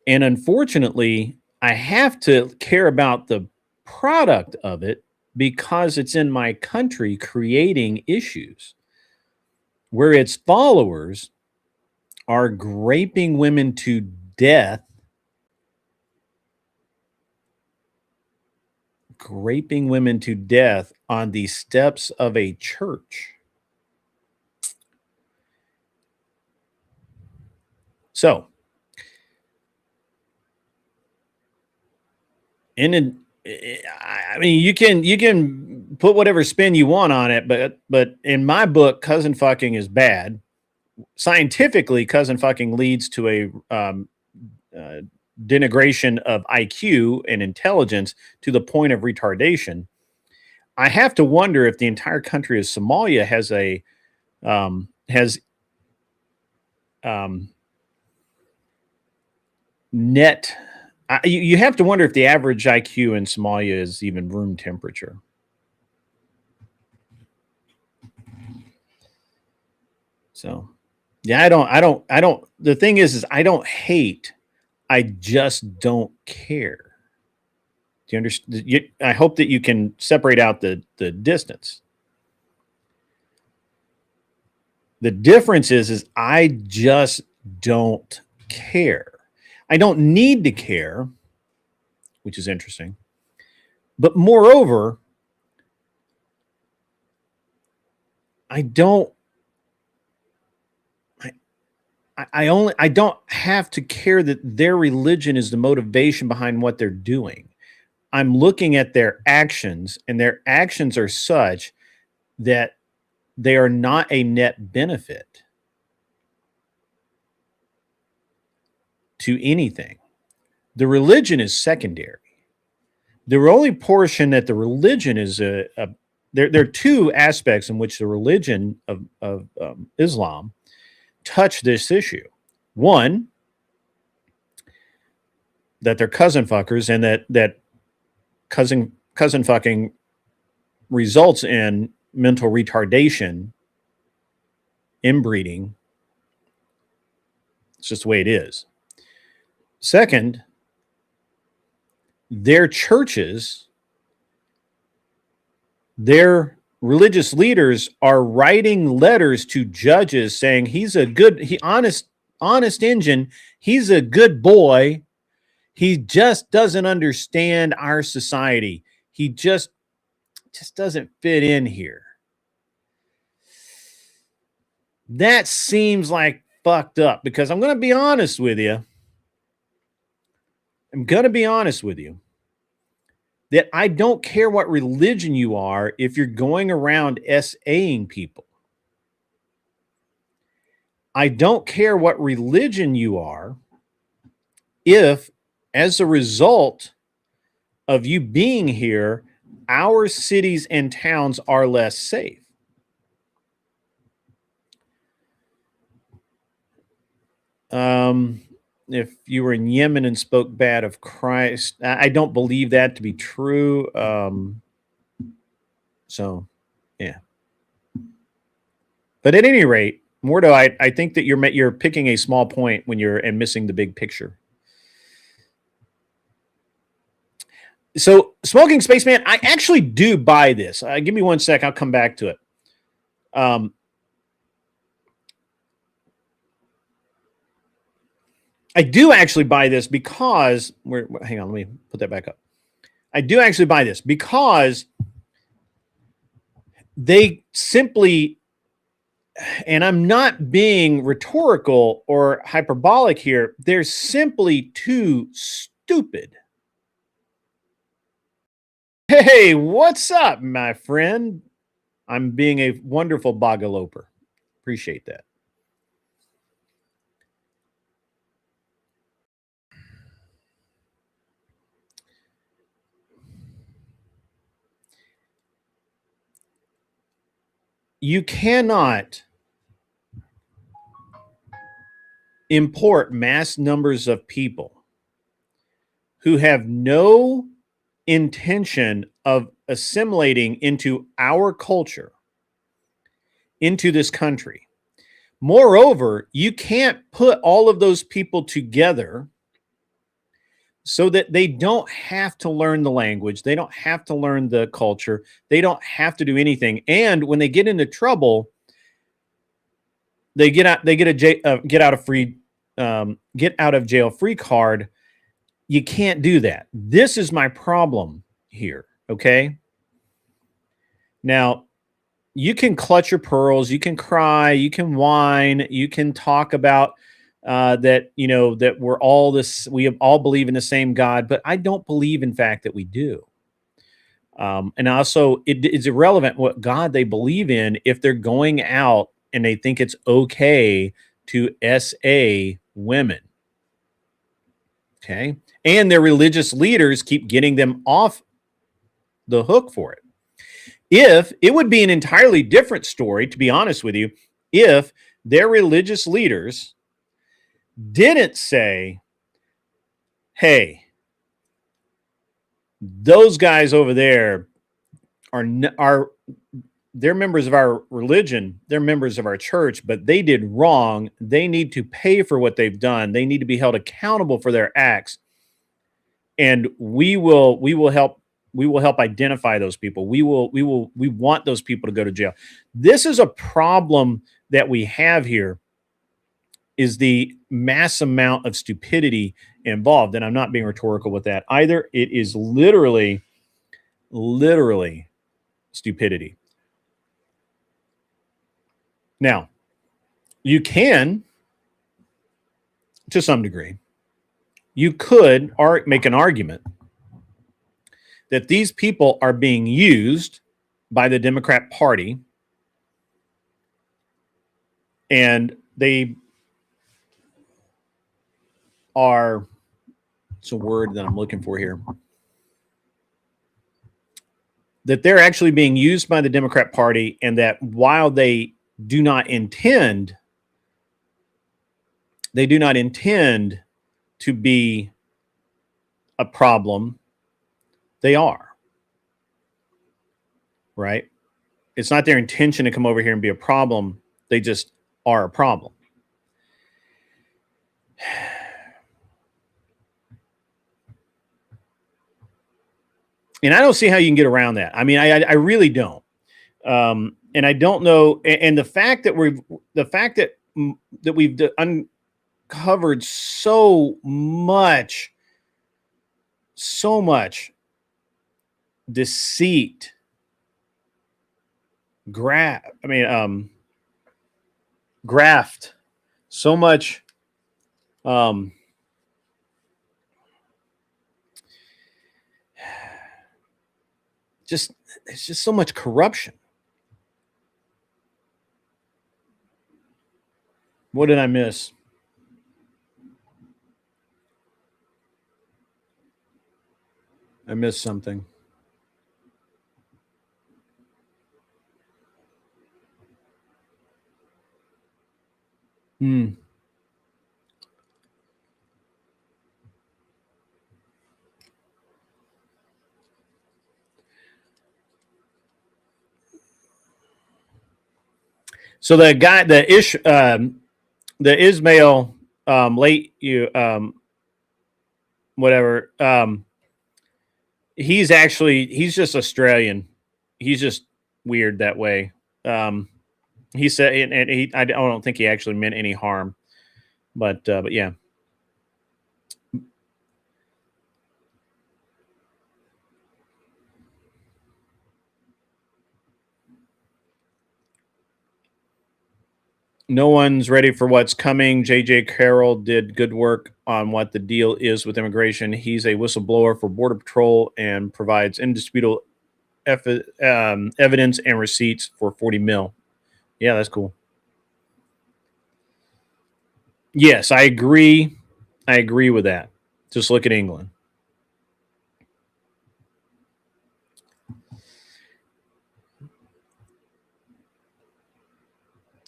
And unfortunately, I have to care about the product of it because it's in my country creating issues where its followers are raping women to death Raping women to death on the steps of a church. So, I mean, you can put whatever spin you want on it, but in my book, cousin fucking is bad. Scientifically, cousin fucking leads to a denigration of IQ and intelligence to the point of retardation. I have to wonder if the entire country of Somalia has net. You have to wonder if the average IQ in Somalia is even room temperature. So, yeah, I don't. The thing is I don't hate. I just don't care. Do you understand? I hope that you can separate out the distance. The difference is I just don't care. I don't need to care, which is interesting. But moreover, I don't have to care that their religion is the motivation behind what they're doing. I'm looking at their actions, and their actions are such that they are not a net benefit to anything. The religion is secondary. The only portion that the religion is there are two aspects in which the religion of Islam touch this issue. One, that they're cousin fuckers, and that cousin fucking results in mental retardation, inbreeding. It's just the way it is. Second, their churches, their religious leaders are writing letters to judges saying he's a good, honest engine. He's a good boy. He just doesn't understand our society. He just doesn't fit in here. That seems like fucked up, because I'm going to be honest with you. That I don't care what religion you are if you're going around SAing people. I don't care what religion you are if, as a result of you being here, our cities and towns are less safe. If you were in Yemen and spoke bad of Christ, I don't believe that to be true. So, yeah. But at any rate, Mordo, I think that you're picking a small point when you're missing the big picture. So, Smoking Spaceman, I actually do buy this. Give me 1 sec. I'll come back to it. I do actually buy this because hang on, let me put that back up. I do actually buy this because they simply, and I'm not being rhetorical or hyperbolic here, they're simply too stupid. Hey, what's up, my friend? I'm being a wonderful bogaloper. Appreciate that. You cannot import mass numbers of people who have no intention of assimilating into our culture, into this country. Moreover, you can't put all of those people together so that they don't have to learn the language. They don't have to learn the culture. They don't have to do anything. And when they get into trouble, they get out of jail free card. You can't do that. This is my problem here. Okay. Now, you can clutch your pearls, you can cry, you can whine, you can talk about that, that we all believe in the same God, but I don't believe, in fact, that we do. And also, it's irrelevant what God they believe in if they're going out and they think it's okay to SA women. Okay. And their religious leaders keep getting them off the hook for it. If it would be an entirely different story, to be honest with you, if their religious leaders didn't say, hey, those guys over there are they're members of our religion, they're members of our church, but they did wrong. They need to pay for what they've done. They need to be held accountable for their acts. And we will help identify those people. We want those people to go to jail. This is a problem that we have here, is the mass amount of stupidity involved. And I'm not being rhetorical with that either. It is literally stupidity. Now, you can, to some degree, you could make an argument that these people are being used by the Democrat Party, and they are, it's a word that I'm looking for here, that they're actually being used by the Democrat Party, and that while they do not intend to be a problem, they are. Right? It's not their intention to come over here and be a problem. They just are a problem. And I don't see how you can get around that. I mean, I really don't. And I don't know. And the fact that we've uncovered so much deceit, graft, so much it's just so much corruption. What did I miss? I missed something. So the guy, the Ismail, he's just Australian. He's just weird that way. He said, and I don't think he actually meant any harm, but yeah. No one's ready for what's coming. J.J. Carroll did good work on what the deal is with immigration. He's a whistleblower for Border Patrol and provides indisputable evidence and receipts for $40 million. Yeah, that's cool. Yes, I agree. I agree with that. Just look at England.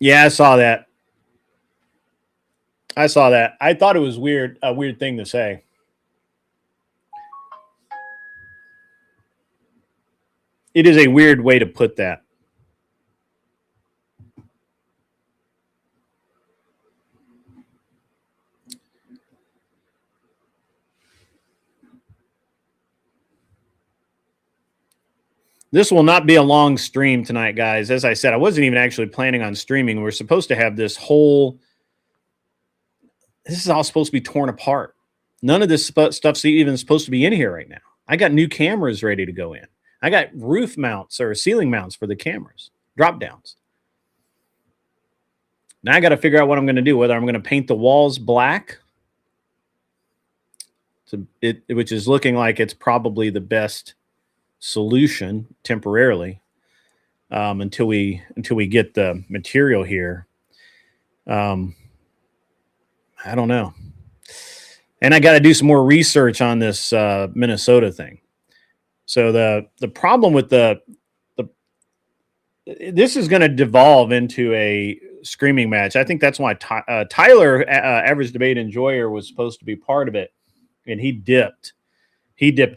Yeah, I saw that. I thought it was weird, a weird thing to say. It is a weird way to put that. This will not be a long stream tonight, guys. As I said, I wasn't even actually planning on streaming. We're supposed to have this is all supposed to be torn apart. None of this stuff's even supposed to be in here right now. I got new cameras ready to go in. I got roof mounts or ceiling mounts for the cameras, drop downs. Now I got to figure out what I'm going to do, whether I'm going to paint the walls black, which is looking like it's probably the best solution temporarily, until we get the material here. I don't know. And I got to do some more research on this Minnesota thing. So the problem with this is going to devolve into a screaming match. I think that's why Tyler, Average Debate Enjoyer, was supposed to be part of it, and he dipped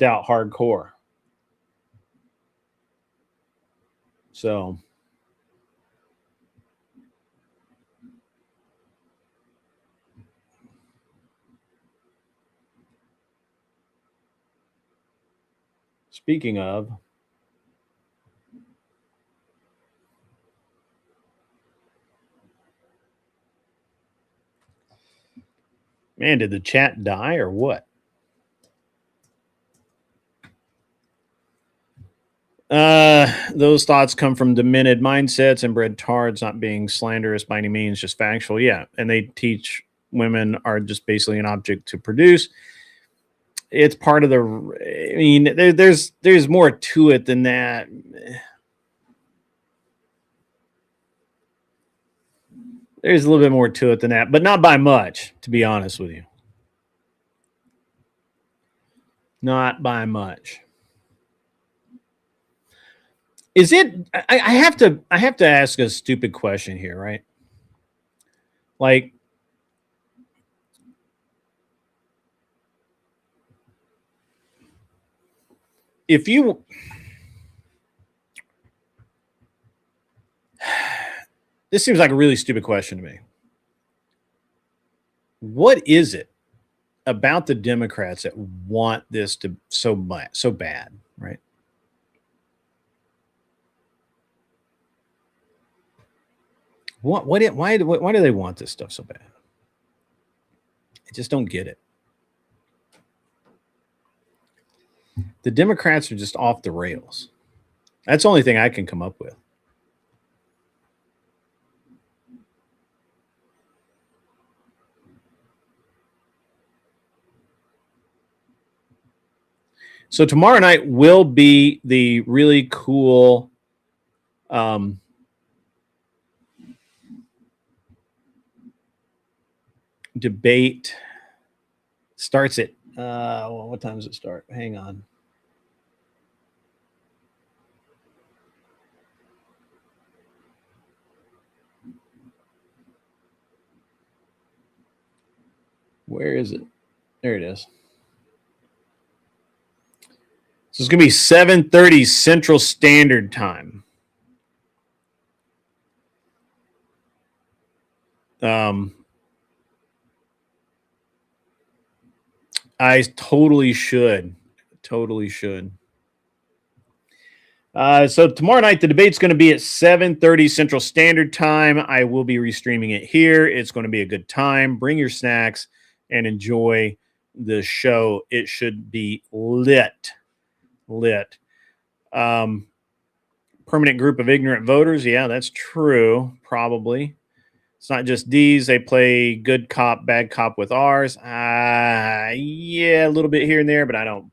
out hardcore. So speaking of, man, did the chat die or what? Those thoughts come from demented mindsets and bred tards, not being slanderous by any means, just factual. Yeah, and they teach women are just basically an object to produce. It's part of the. I mean, there's more to it than that. There's a little bit more to it than that, but not by much, to be honest with you. Not by much. Is it? I have to ask a stupid question here, right? Like, if you, this seems like a really stupid question to me. What is it about the Democrats that want this to so bad, right? Why do they want this stuff so bad? I just don't get it. The Democrats are just off the rails. That's the only thing I can come up with. So tomorrow night will be the really cool debate. Starts at what time does it start? Hang on. Where is it? There it is. So it's going to be 7:30 Central Standard Time. I totally should. So tomorrow night, the debate's going to be at 7:30 Central Standard Time. I will be restreaming it here. It's going to be a good time. Bring your snacks and enjoy the show. It should be lit. Permanent group of ignorant voters. Yeah, that's true. Probably. It's not just D's. They play good cop, bad cop with ours. Yeah, a little bit here and there, but I don't.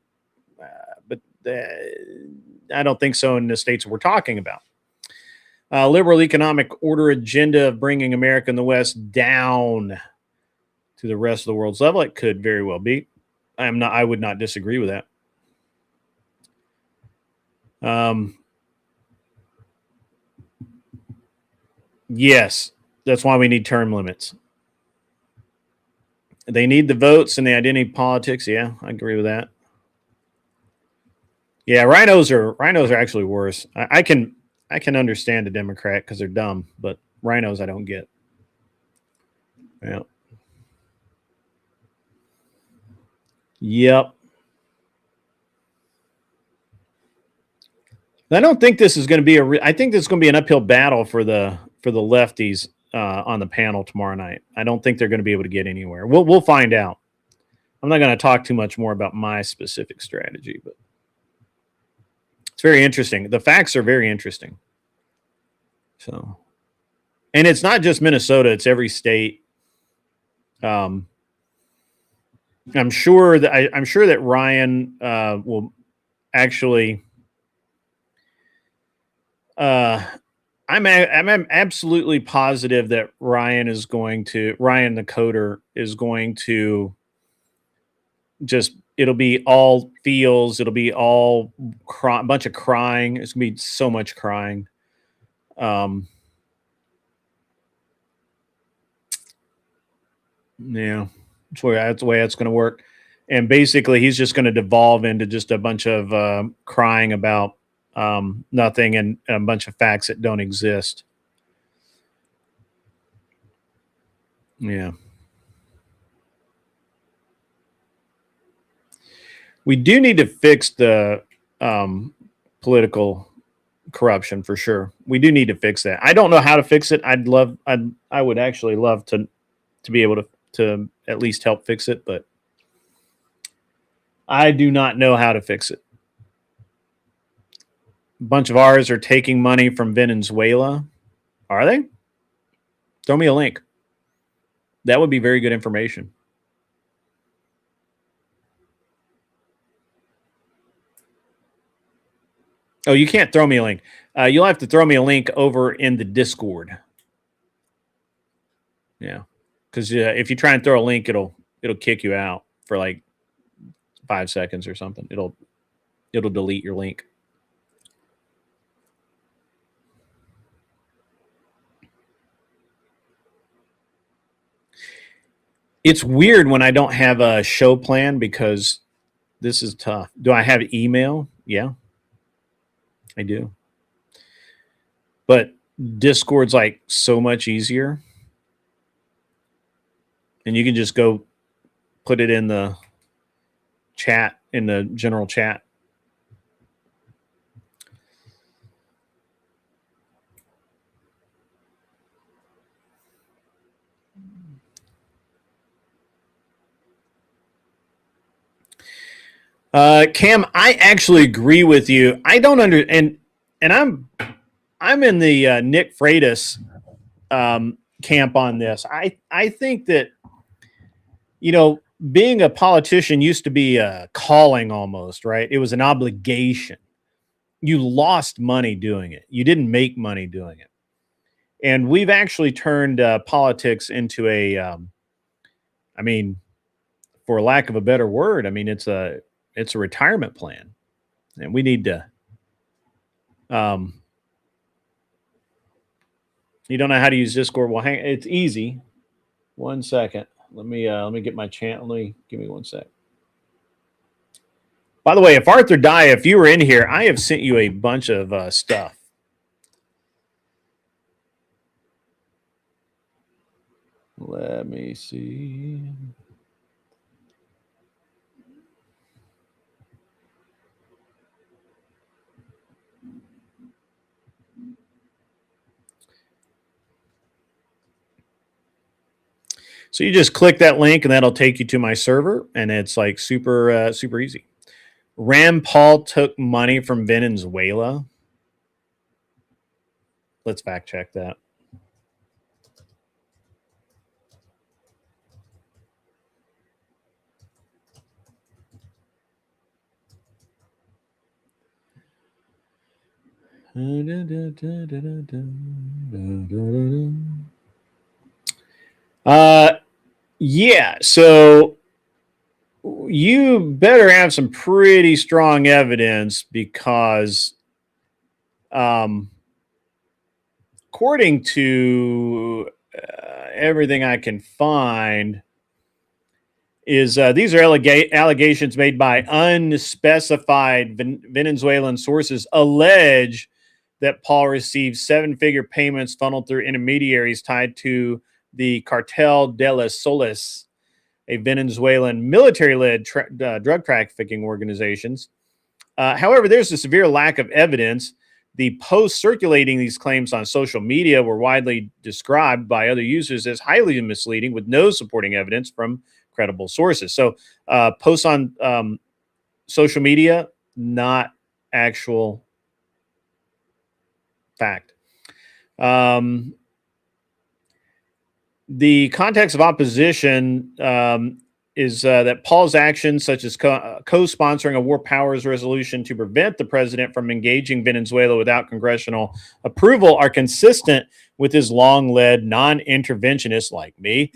I don't think so in the states we're talking about. Liberal economic order agenda of bringing America and the West down to the rest of the world's level. It could very well be. I would not disagree with that. Yes, that's why we need term limits. They need the votes and the identity politics. Yeah, I agree with that. Yeah, rhinos are actually worse. I can understand a Democrat because they're dumb, but rhinos I don't get. Yeah. Yep. I don't think this is going to be I think this is going to be an uphill battle for the lefties on the panel tomorrow night. I don't think they're going to be able to get anywhere. We'll find out. I'm not going to talk too much more about my specific strategy, but It's very interesting. The facts are very interesting. So, and it's not just Minnesota; it's every state. I'm sure that Ryan will actually. I'm absolutely positive that Ryan the coder is going to just, it'll be all feels, it'll be all bunch of crying. It's gonna be so much crying. Yeah, that's the way that's going to work. And basically, he's just going to devolve into just a bunch of crying about nothing and a bunch of facts that don't exist. Yeah. We do need to fix the political corruption for sure. We do need to fix that. I don't know how to fix it. I would actually love to be able to at least help fix it, but I do not know how to fix it. A bunch of ours are taking money from Venezuela. Are they? Throw me a link. That would be very good information. Oh, you can't throw me a link. You'll have to throw me a link over in the Discord. Yeah, because if you try and throw a link, it'll kick you out for like 5 seconds or something. It'll delete your link. It's weird when I don't have a show plan because this is tough. Do I have email? Yeah, I do. But Discord's like so much easier. And you can just go put it in the chat, in the general chat. Cam, I actually agree with you. I don't and I'm in the Nick Freitas camp on this. I think that, you know, being a politician used to be a calling almost, right? It was an obligation. You lost money doing it. You didn't make money doing it. And we've actually turned politics into a, I mean, for lack of a better word, I mean, it's a retirement plan. And we need to, you don't know how to use Discord? Well, it's easy. 1 second. Let me get my channel. Give me 1 sec. By the way, if Arthur Dye, if you were in here, I have sent you a bunch of stuff. Let me see. So you just click that link and that'll take you to my server, and it's like super easy. Rand Paul took money from Venezuela. Let's fact check that. Yeah, so you better have some pretty strong evidence because according to everything I can find, is these are allegations made by unspecified Venezuelan sources allege that Paul received 7-figure payments funneled through intermediaries tied to the Cartel de las Soles, a Venezuelan military-led drug trafficking organizations. However, there's a severe lack of evidence. The posts circulating these claims on social media were widely described by other users as highly misleading with no supporting evidence from credible sources. So posts on social media, not actual fact. The context of opposition is that Paul's actions, such as co-sponsoring a war powers resolution to prevent the president from engaging Venezuela without congressional approval, are consistent with his long-led non-interventionist, like me,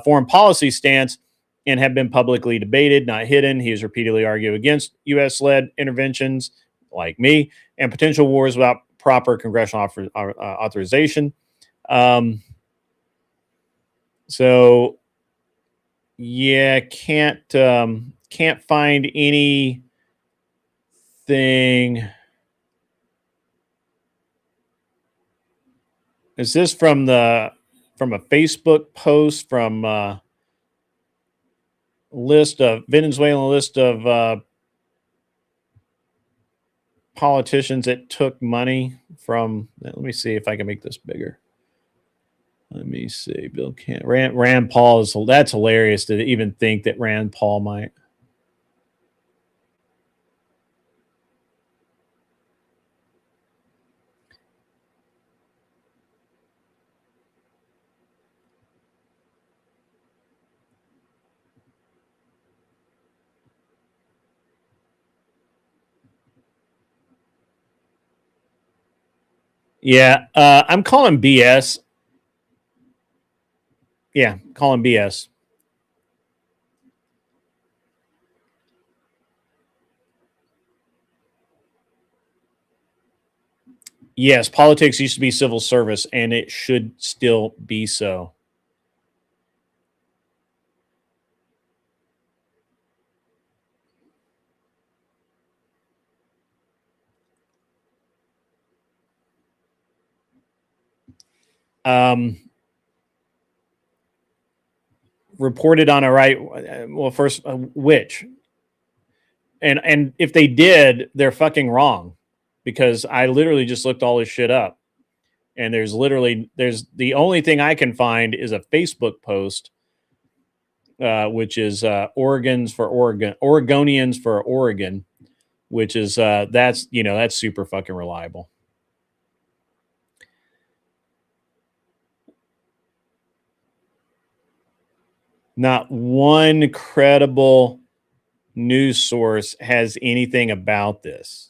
foreign policy stance, and have been publicly debated, not hidden. He has repeatedly argued against U.S.-led interventions, like me, and potential wars without proper congressional authorization. So, yeah, can't find anything. Is this from a Facebook post from Venezuelan list of politicians that took money from? Let me see if I can make this bigger. Let me see. Bill Can't Rand Paul is, that's hilarious to even think that Rand Paul might. Yeah, I'm calling BS. Yeah, calling BS. Yes, politics used to be civil service, and it should still be so. Reported on a right. Well, first, which, and if they did, they're fucking wrong, because I literally just looked all this shit up, and there's the only thing I can find is a Facebook post, which is Oregonians for Oregon, which is that's super fucking reliable. Not one credible news source has anything about this.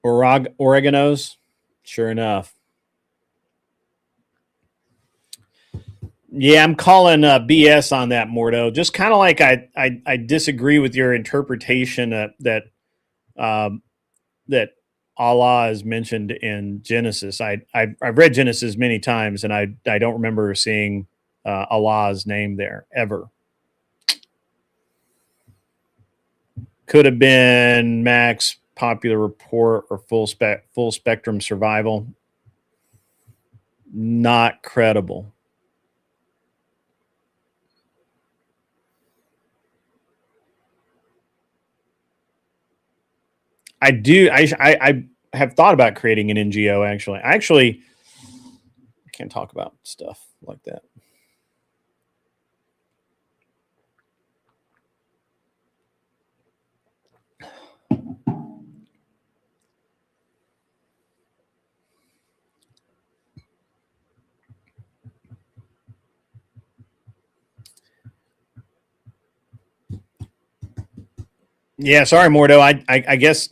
Oreganos, sure enough. Yeah, I'm calling BS on that, Mordo. Just kind of like I disagree with your interpretation that Allah is mentioned in Genesis. I've read Genesis many times, and I don't remember seeing Allah's name there ever. Could have been Max Popular Report or Full Spectrum Survival. Not credible. I have thought about creating an NGO. I can't talk about stuff like that. Yeah, sorry, Mordo. I guess,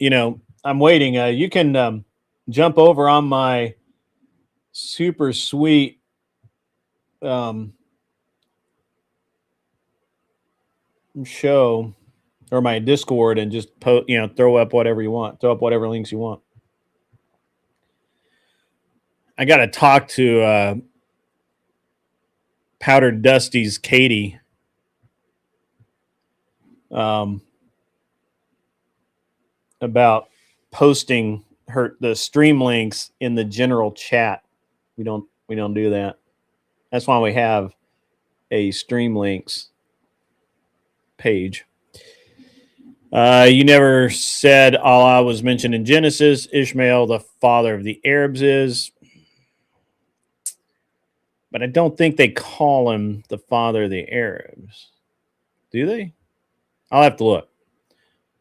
I'm waiting. You can jump over on my super sweet show or my Discord and just throw up whatever you want. Throw up whatever links you want. I got to talk to Powdered Dusty's Katie. about posting the stream links in the general chat. We don't do that. That's why we have a stream links page. You never said Allah was mentioned in Genesis. Ishmael, the father of the Arabs, is. But I don't think they call him the father of the Arabs. Do they? I'll have to look.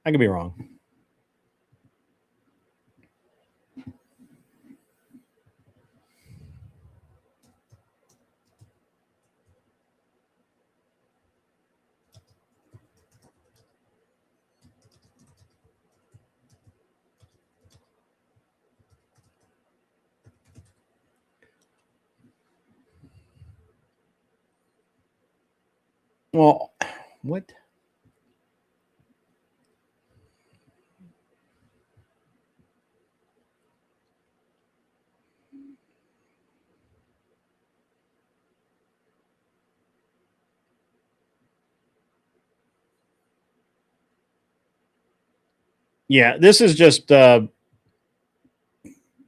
I could be wrong. Well, what? Yeah, this is just. I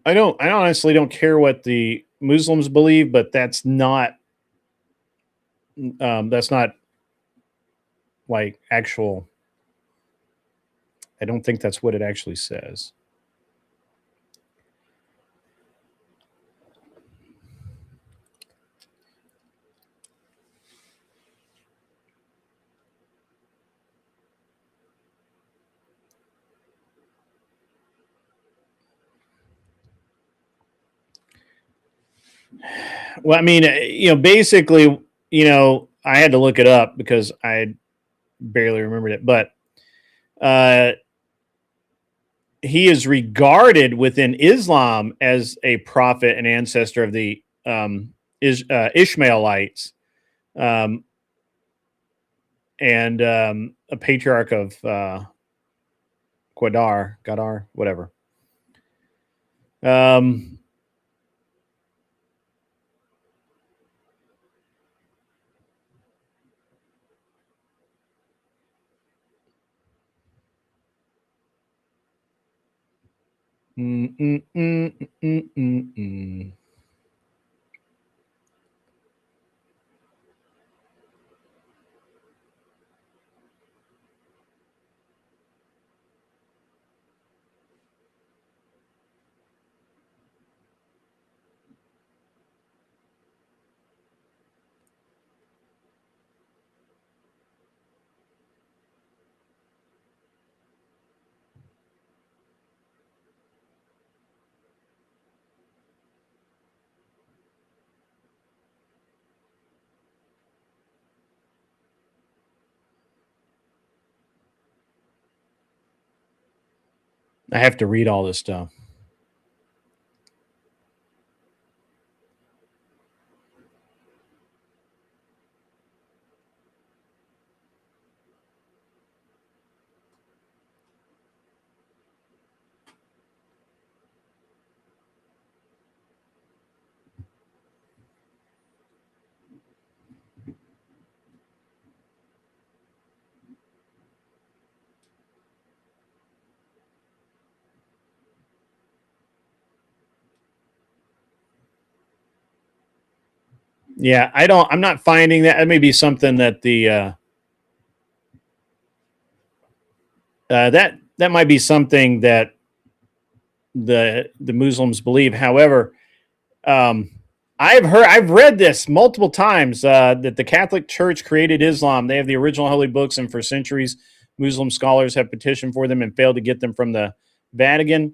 honestly don't care what the Muslims believe, but that's not. That's not like actual. I don't think that's what it actually says. Well, I mean, basically, I had to look it up because I barely remembered it, but he is regarded within Islam as a prophet and ancestor of the Ishmaelites, and a patriarch of Gadar, whatever. I have to read all this stuff. Yeah, I'm not finding that. That may be something that that might be something that the Muslims believe. However, I've read this multiple times, that the Catholic Church created Islam. They have the original holy books, and for centuries, Muslim scholars have petitioned for them and failed to get them from the Vatican.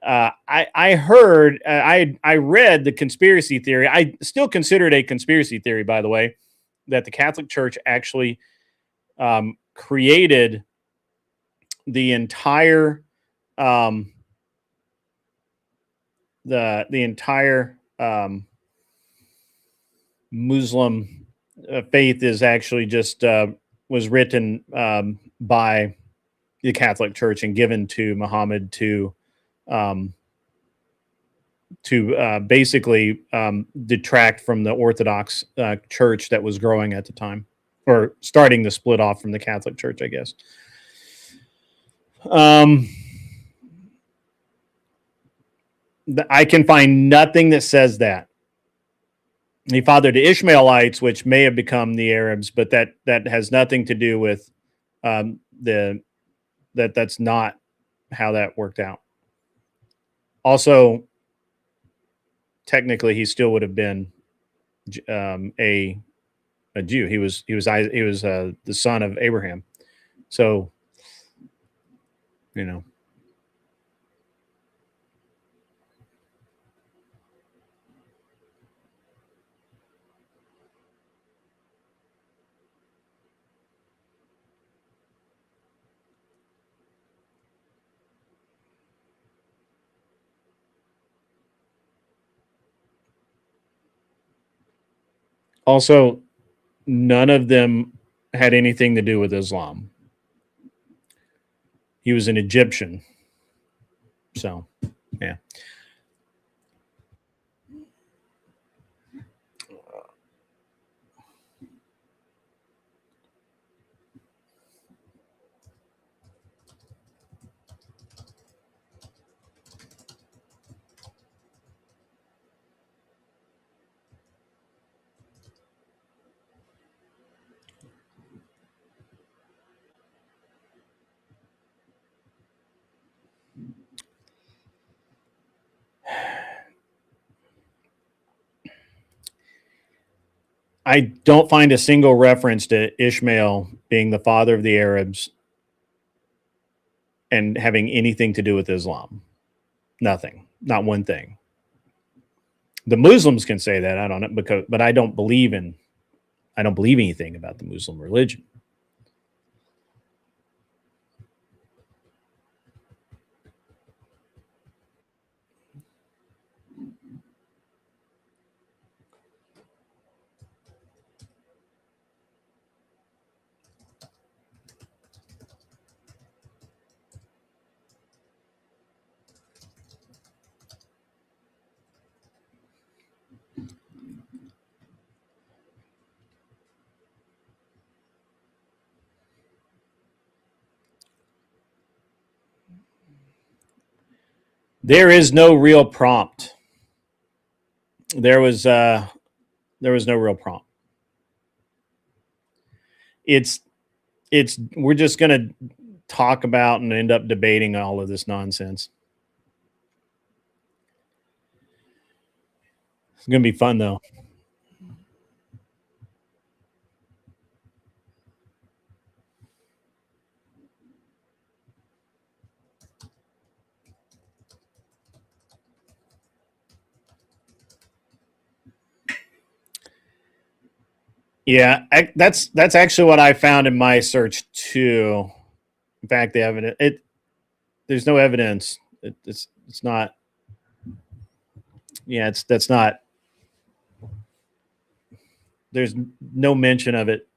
I heard, I read the conspiracy theory. I still consider it a conspiracy theory, by the way, that the Catholic Church actually created the entire the entire Muslim faith is actually just was written by the Catholic Church and given to Muhammad to basically detract from the Orthodox Church that was growing at the time, or starting to split off from the Catholic Church, I guess. I can find nothing that says that. He fathered the Ishmaelites, which may have become the Arabs, but that has nothing to do with that's not how that worked out. Also, technically, he still would have been a Jew. He was the son of Abraham. So, you know. Also, none of them had anything to do with Islam. He was an Egyptian. So, yeah. I don't find a single reference to Ishmael being the father of the Arabs and having anything to do with Islam. Nothing. Not one thing. The Muslims can say that. I don't know but I don't believe anything about the Muslim religion. There is no real prompt. There was no real prompt. It's we're just going to talk about and end up debating all of this nonsense. It's going to be fun though. Yeah, that's actually what I found in my search too. In fact, the evidence there's no evidence. It's not. Yeah, that's not. There's no mention of it.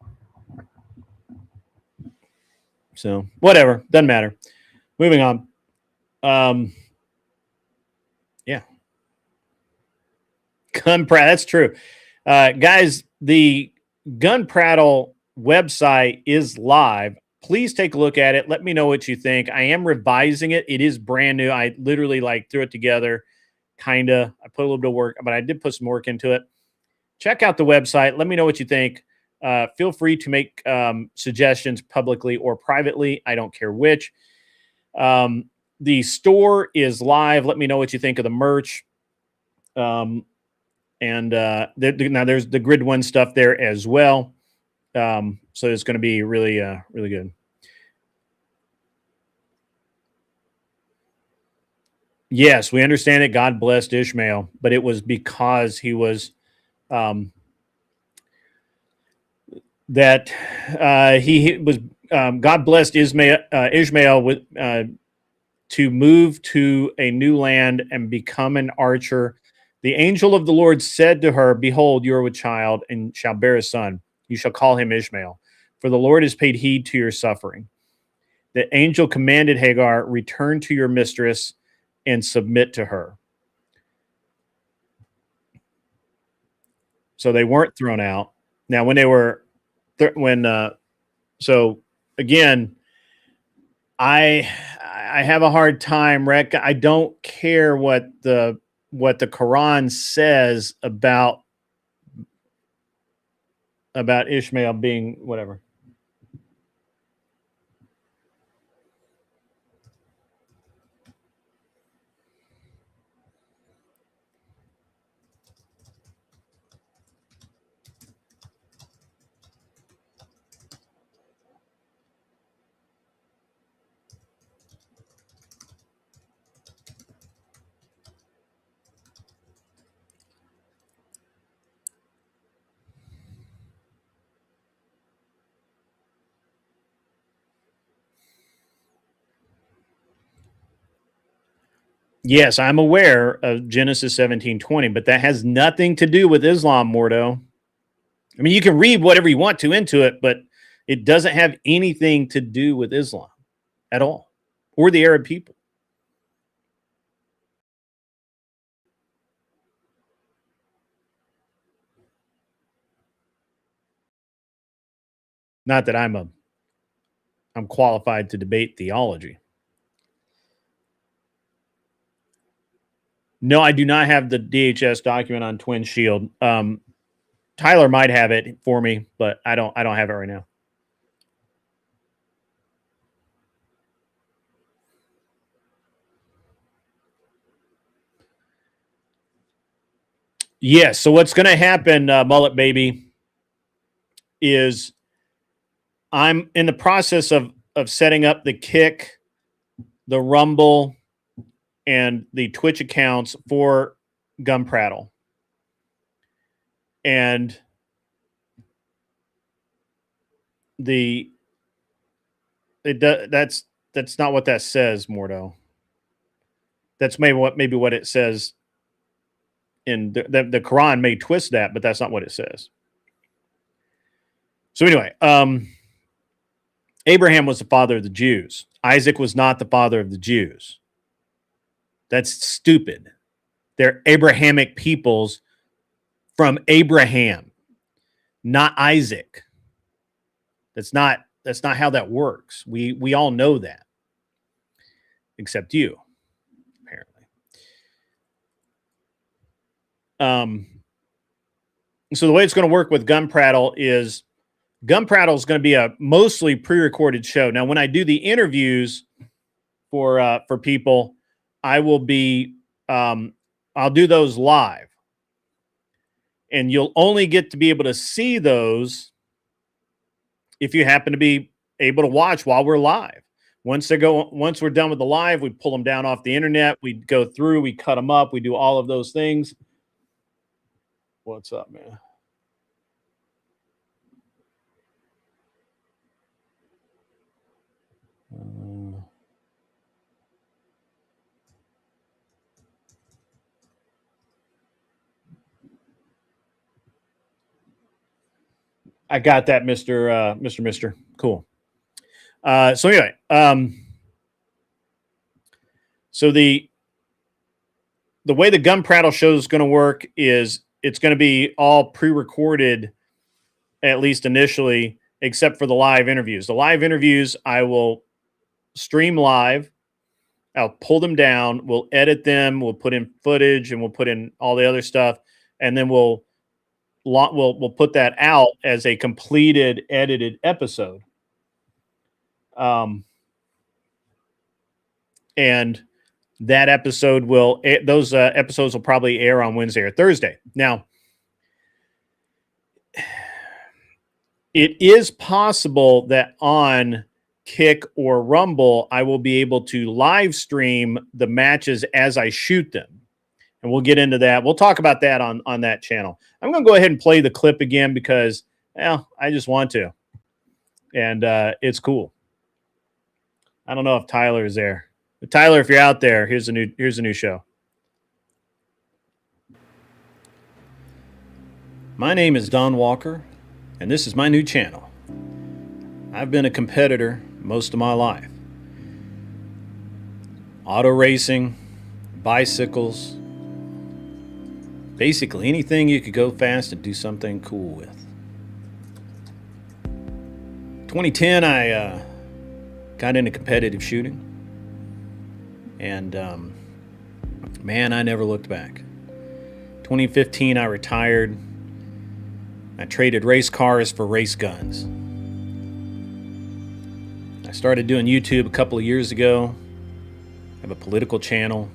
So whatever, doesn't matter. Moving on. Yeah, gun prattle. That's true, guys. The Gun Prattle website is live. Please take a look at it. Let me know what you think. I am revising it. It is brand new. I literally threw it together. Kinda. I put a little bit of work, but I did put some work into it. Check out the website. Let me know what you think. Feel free to make suggestions publicly or privately. I don't care which. The store is live. Let me know what you think of the merch. Now there's the Grid One stuff there as well. So it's going to be really, really good. Yes, we understand that God blessed Ishmael, but it was because he was he was God blessed Ishmael with to move to a new land and become an archer. The angel of the Lord said to her, "Behold, you are with child and shall bear a son. You shall call him Ishmael, for the Lord has paid heed to your suffering." The angel commanded Hagar, "Return to your mistress and submit to her." So they weren't thrown out. Now, when they were, so again, I have a hard time, Rick. I don't care what the Quran says about Ishmael being whatever. Yes, I'm aware of Genesis 17:20, but that has nothing to do with Islam, Mordo. I mean, you can read whatever you want to into it, but it doesn't have anything to do with Islam at all, or the Arab people. Not that I'm qualified to debate theology. No, I do not have the DHS document on Twin Shield. Tyler might have it for me, but I don't have it right now. Yes. So what's going to happen, Mullet Baby, is I'm in the process of setting up the Kick, the Rumble, and the Twitch accounts for Gum Prattle. And that's not what that says, Mordo. That's maybe what it says in the Quran may twist that, but that's not what it says. So anyway, Abraham was the father of the Jews. Isaac was not the father of the Jews. That's stupid. They're Abrahamic peoples from Abraham, not Isaac. That's not how that works. We all know that, except you, apparently. So the way it's going to work with Gun Prattle is Gun Prattle is going to be a mostly pre-recorded show. Now, when I do the interviews for people, I will be I'll do those live, and you'll only get to be able to see those if you happen to be able to watch while we're live. Once we're done with the live, we pull them down off the internet. We go through, we cut them up, we do all of those things. What's up, man? I got that, Mr. Cool. So anyway, so the way the Gun Prattle show is going to work is it's going to be all pre-recorded, at least initially, except for the live interviews. The live interviews I will stream live. I'll pull them down. We'll edit them. We'll put in footage, and we'll put in all the other stuff, and then we'll put that out as a completed edited episode. And that episode those episodes will probably air on Wednesday or Thursday. Now, it is possible that on Kick or Rumble, I will be able to live stream the matches as I shoot them. And we'll get into that. We'll talk about that on that channel. I'm going to go ahead and play the clip again because, well, I just want to. And it's cool. I don't know if Tyler is there. But Tyler, if you're out there, here's a new show. My name is Don Walker, and this is my new channel. I've been a competitor most of my life. Auto racing, bicycles, basically anything you could go fast and do something cool with. 2010, I got into competitive shooting, and man, I never looked back. 2015, I retired. I traded race cars for race guns. I started doing YouTube a couple of years ago. I have a political channel.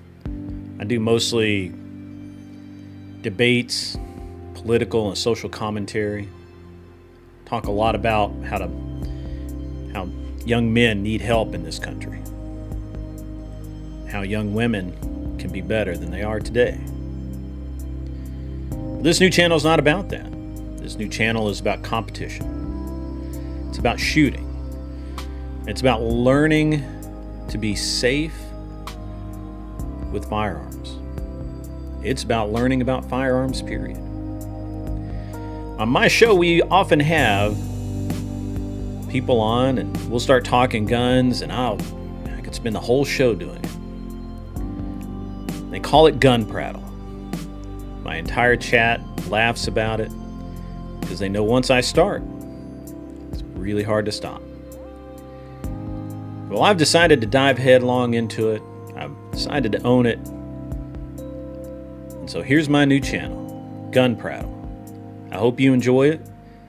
I do mostly debates, political and social commentary. Talk a lot about how young men need help in this country. How young women can be better than they are today. This new channel is not about that. This new channel is about competition. It's about shooting. It's about learning to be safe with firearms. It's about learning about firearms, period. On my show, we often have people on, and we'll start talking guns, and I could spend the whole show doing it. They call it gun prattle. My entire chat laughs about it because they know once I start, it's really hard to stop. Well, I've decided to dive headlong into it. I've decided to own it. And so here's my new channel, Gun Prattle. I hope you enjoy it.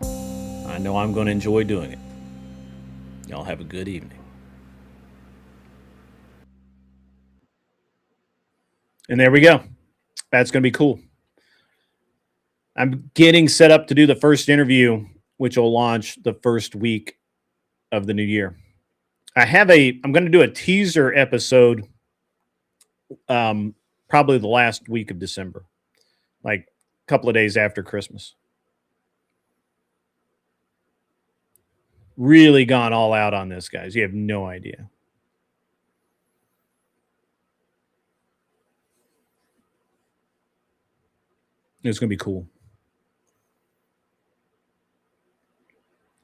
I know I'm going to enjoy doing it. Y'all have a good evening. And there we go. That's going to be cool. I'm getting set up to do the first interview, which will launch the first week of the new year. I'm going to do a teaser episode probably the last week of December, like a couple of days after Christmas. Really gone all out on this, guys. You have no idea. It's going to be cool.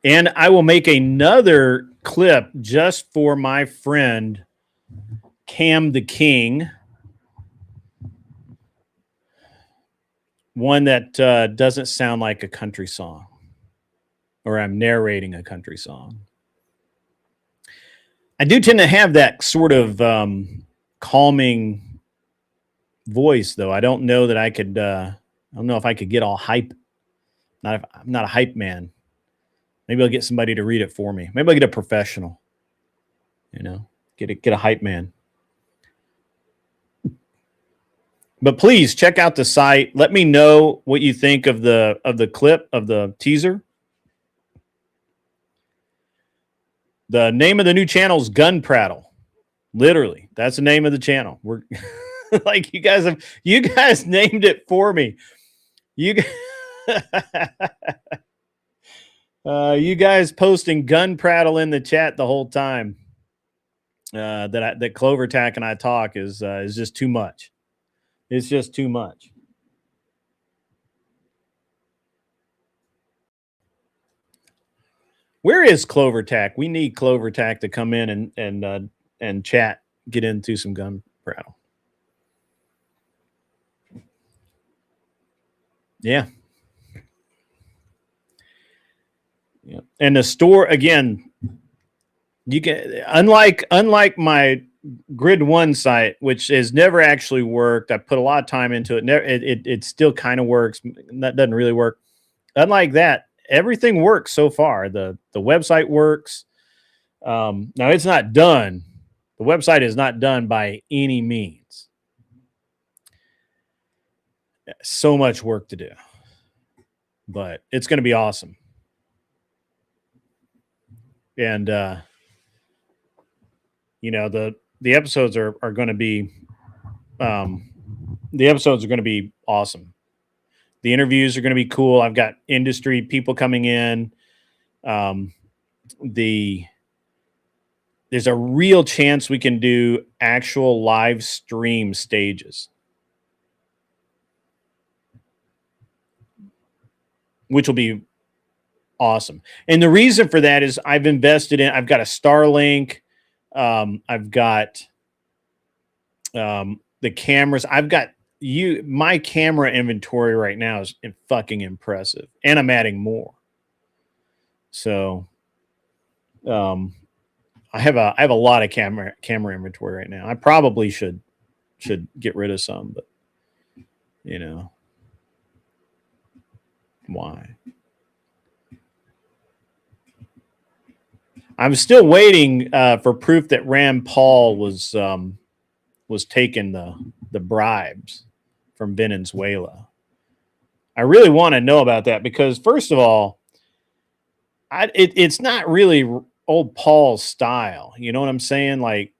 And I will make another clip just for my friend Cam the King. One that doesn't sound like a country song, or I'm narrating a country song. I do tend to have that sort of calming voice, though. I don't know that I could. I don't know if I could get all hype. I'm not a hype man. Maybe I'll get somebody to read it for me. Maybe I'll get a professional. You know, get a hype man. But please check out the site. Let me know what you think of the clip of the teaser. The name of the new channel is Gun Prattle. Literally, that's the name of the channel. We're like you guys named it for me. You guys posting Gun Prattle in the chat the whole time. That Clover Tack and I talk is just too much. It's just too much. Where is Clover Tack? We need Clover Tack to come in and chat, get into some gun prattle. Yeah. Yeah. And the store again, you can unlike my Grid One site, which has never actually worked. I put a lot of time into it. It still kind of works. That doesn't really work. Unlike that, everything works so far. The website works. Now it's not done. The website is not done by any means. So much work to do, but it's going to be awesome. And the episodes are going to be awesome. The interviews are going to be cool. I've got industry people coming in. There's a real chance we can do actual live stream stages, which will be awesome. And the reason for that is I've got a Starlink. I've got the cameras. My camera inventory right now is fucking impressive, and I'm adding more. So I have a lot of camera inventory right now. I probably should get rid of some, but you know, why? I'm still waiting for proof that Rand Paul was taking the bribes from Venezuela. I really want to know about that because, first of all, it's not really old Paul's style. You know what I'm saying? Like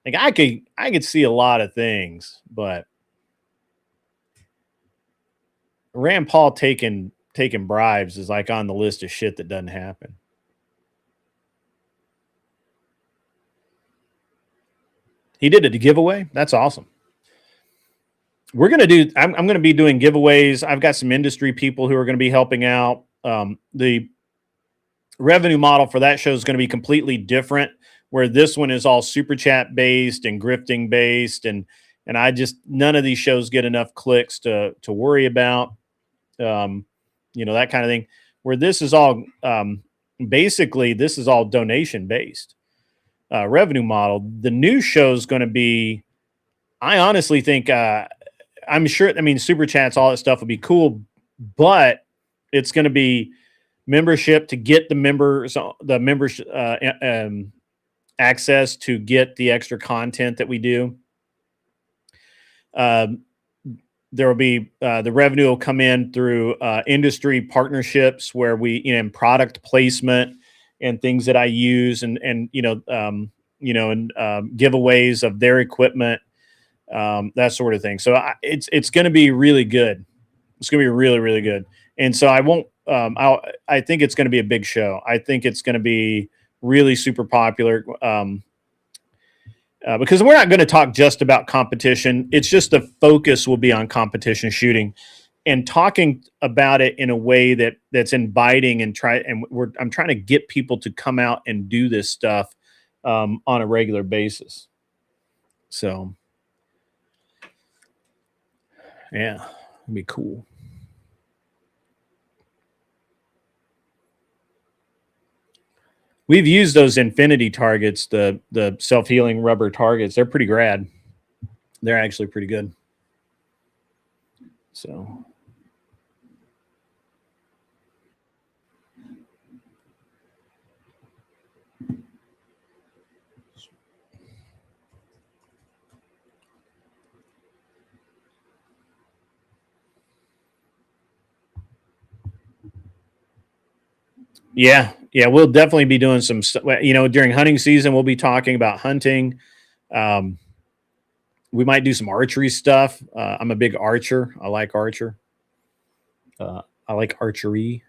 I could see a lot of things, but Rand Paul taking bribes is like on the list of shit that doesn't happen. He did it a giveaway. That's awesome. We're going to do, I'm going to be doing giveaways. I've got some industry people who are going to be helping out. The revenue model for that show is going to be completely different, where this one is all super chat based and grifting based. And I just, none of these shows get enough clicks to worry about, you know, that kind of thing, where this is all, basically this is all donation based, revenue model. The new show is going to be, I honestly think, I'm sure, I mean, super chats, all that stuff will be cool, but it's going to be membership to get the members access to get the extra content that we do. There will be the revenue will come in through industry partnerships where we, you know, and product placement and things that I use and giveaways of their equipment, that sort of thing. So it's going to be really good. It's going to be really, really good. And so I think it's going to be a big show. I think it's going to be really super popular. Because we're not going to talk just about competition. It's just the focus will be on competition shooting and talking about it in a way that's inviting and I'm trying to get people to come out and do this stuff on a regular basis. So yeah, it'd be cool. We've used those infinity targets, the self-healing rubber targets. They're pretty rad. They're actually pretty good. So yeah, we'll definitely be doing some stuff. You know, during hunting season, we'll be talking about hunting. We might do some archery stuff. I'm a big archer. I like archer. I like archery.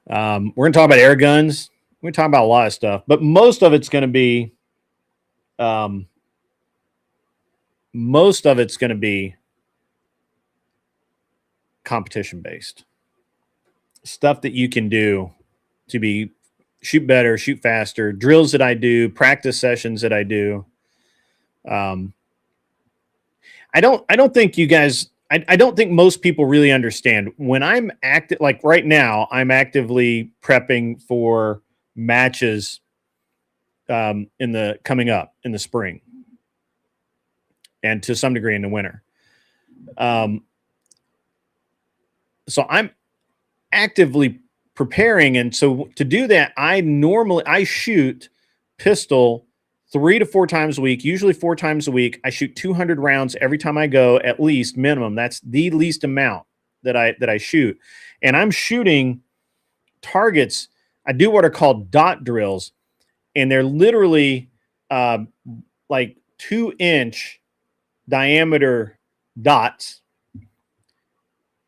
We're going to talk about air guns. We're going to talk about a lot of stuff, but most of it's going to be, competition based stuff that you can do to shoot better, shoot faster, drills that I do, practice sessions that I do. I don't think you guys, I don't think most people really understand when I'm active. Like right now, I'm actively prepping for matches coming up in the spring and to some degree in the winter. So I'm actively preparing. And so to do that, I shoot pistol 3 to 4 times a week, usually 4 times a week. I shoot 200 rounds every time I go, at least minimum. That's the least amount that I shoot. And I'm shooting targets. I do what are called dot drills, and they're literally like 2-inch diameter dots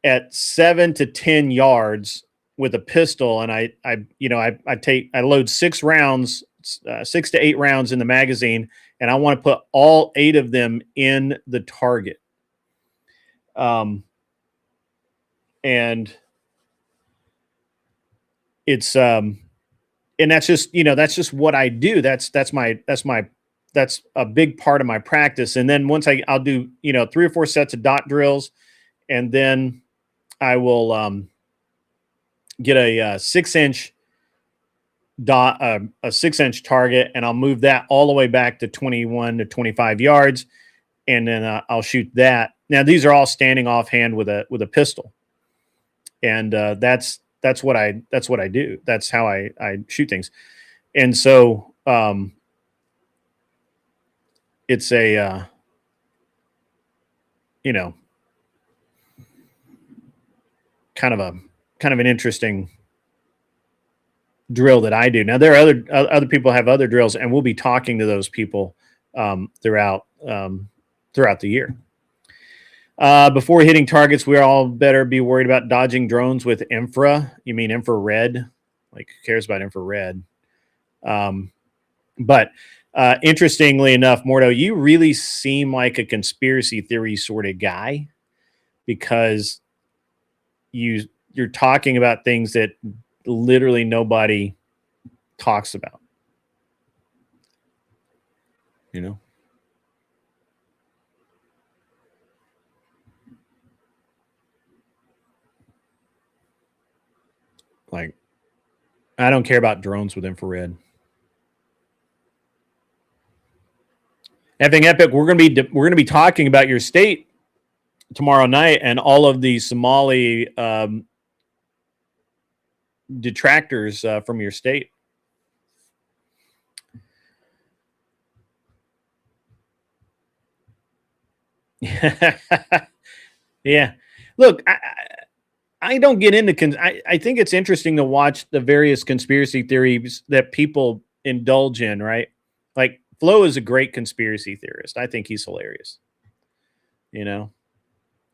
at 7 to 10 yards with a pistol. And I load 6 rounds, 6 to 8 rounds in the magazine, and I want to put all 8 of them in the target. And it's and that's just what I do. That's a big part of my practice. And then once I'll do 3 or 4 sets of dot drills, and then I will get a 6-inch a 6-inch target, and I'll move that all the way back to 21 to 25 yards, and then I'll shoot that. Now these are all standing offhand with a pistol, and that's what I do. That's how I shoot things, and so it's a you know, kind of an interesting drill that I do. Now there are other people have other drills, and we'll be talking to those people throughout the year. Before hitting targets, we all better be worried about dodging drones with infra. You mean infrared? Like, who cares about infrared? But interestingly enough, Mordo, you really seem like a conspiracy theory sort of guy, because you're talking about things that literally nobody talks about. You know? Like, I don't care about drones with infrared. Effing epic. We're gonna be talking about your state tomorrow night and all of the Somali detractors from your state. Yeah. Look, I don't get into I think it's interesting to watch the various conspiracy theories that people indulge in, right? Like, Flo is a great conspiracy theorist. I think he's hilarious. You know,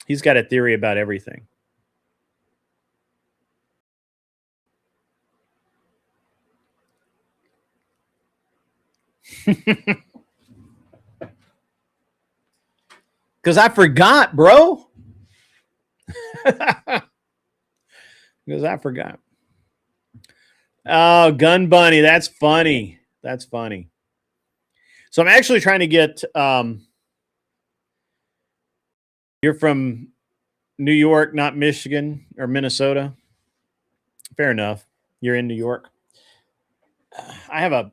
he's got a theory about everything. Because I forgot, bro. Because I forgot. Oh, Gun Bunny. That's funny. That's funny. So I'm actually trying to get you're from New York, not Michigan or Minnesota. Fair enough. You're in New York. I have a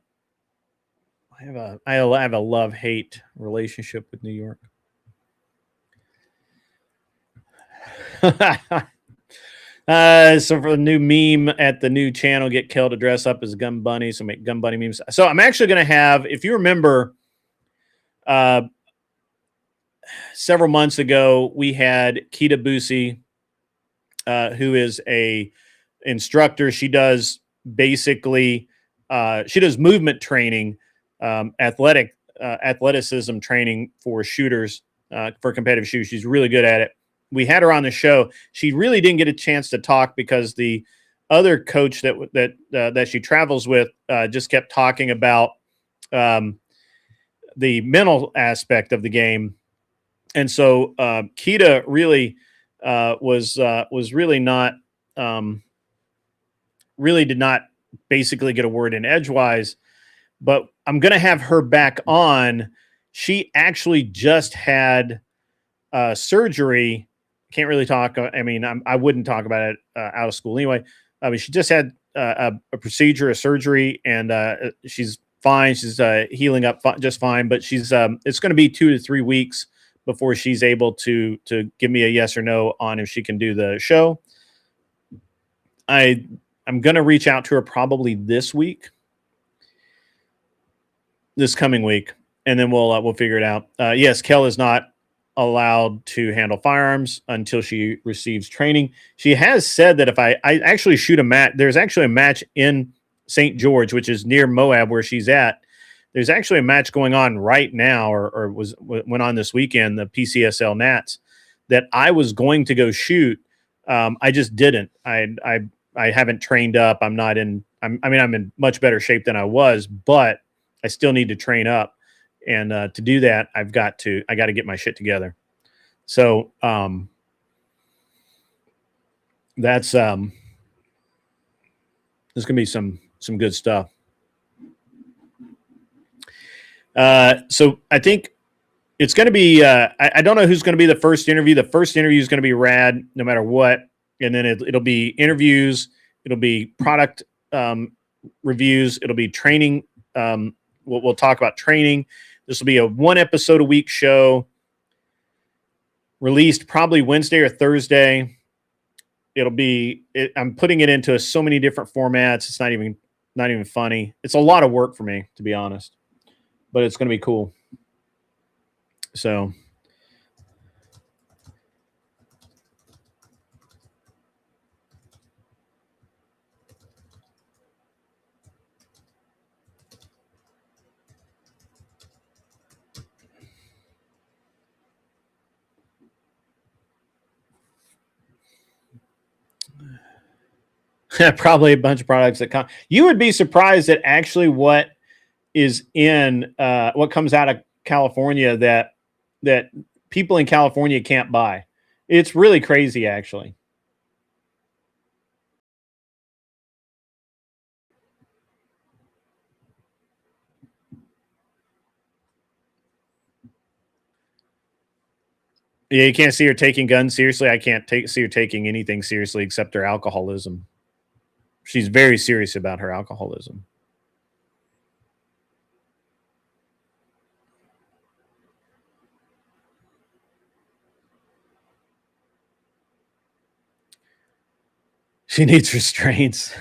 love-hate relationship with New York. So for the new meme at the new channel, get Kel to dress up as Gun Bunny, so make Gun Bunny memes. So I'm actually going to have, if you remember, several months ago, we had Kita Busi, who is a instructor. She does basically, she does movement training, athleticism training for shooters, for competitive shooters. She's really good at it. We had her on the show. She really didn't get a chance to talk because the other coach that she travels with just kept talking about the mental aspect of the game, and so Kita really was really not really did not basically get a word in edgewise. But I'm going to have her back on. She actually just had surgery. Can't really talk. I mean, I wouldn't talk about it out of school anyway. I mean, she just had a procedure, a surgery, and she's fine. She's healing up just fine. But she's it's going to be 2 to 3 weeks before she's able to give me a yes or no on if she can do the show. I'm going to reach out to her probably this coming week, and then we'll figure it out. Yes, Kel is not allowed to handle firearms until she receives training. She has said that if I actually shoot a match, there's actually a match in St. George, which is near Moab where she's at. There's actually a match going on right now, or went on this weekend, the PCSL Nats, that I was going to go shoot. I just didn't. I haven't trained up. I'm in much better shape than I was, but I still need to train up. And to do that, I got to get my shit together. So that's there's gonna be some good stuff. So I think it's gonna be. I don't know who's gonna be the first interview. The first interview is gonna be rad, no matter what. And then it'll be interviews. It'll be product reviews. It'll be training. We'll talk about training. This will be a 1 episode a week show, released probably Wednesday or Thursday. I'm putting it into so many different formats. It's not even funny. It's a lot of work for me, to be honest, but it's going to be cool. So probably a bunch of products that come. You would be surprised at actually what is in what comes out of California that people in California can't buy. It's really crazy, actually. Yeah, you can't see her taking guns seriously. I can't see her taking anything seriously except her alcoholism. She's very serious about her alcoholism. She needs restraints.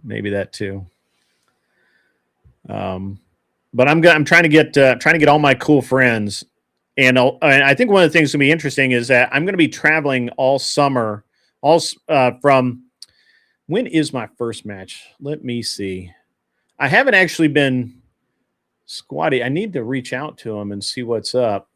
Maybe that too. But I'm trying to get all my cool friends, and I think one of the things that's going to be interesting is that I'm going to be traveling all summer. From when is my first match? Let me see. I haven't actually been squatty. I need to reach out to him and see what's up.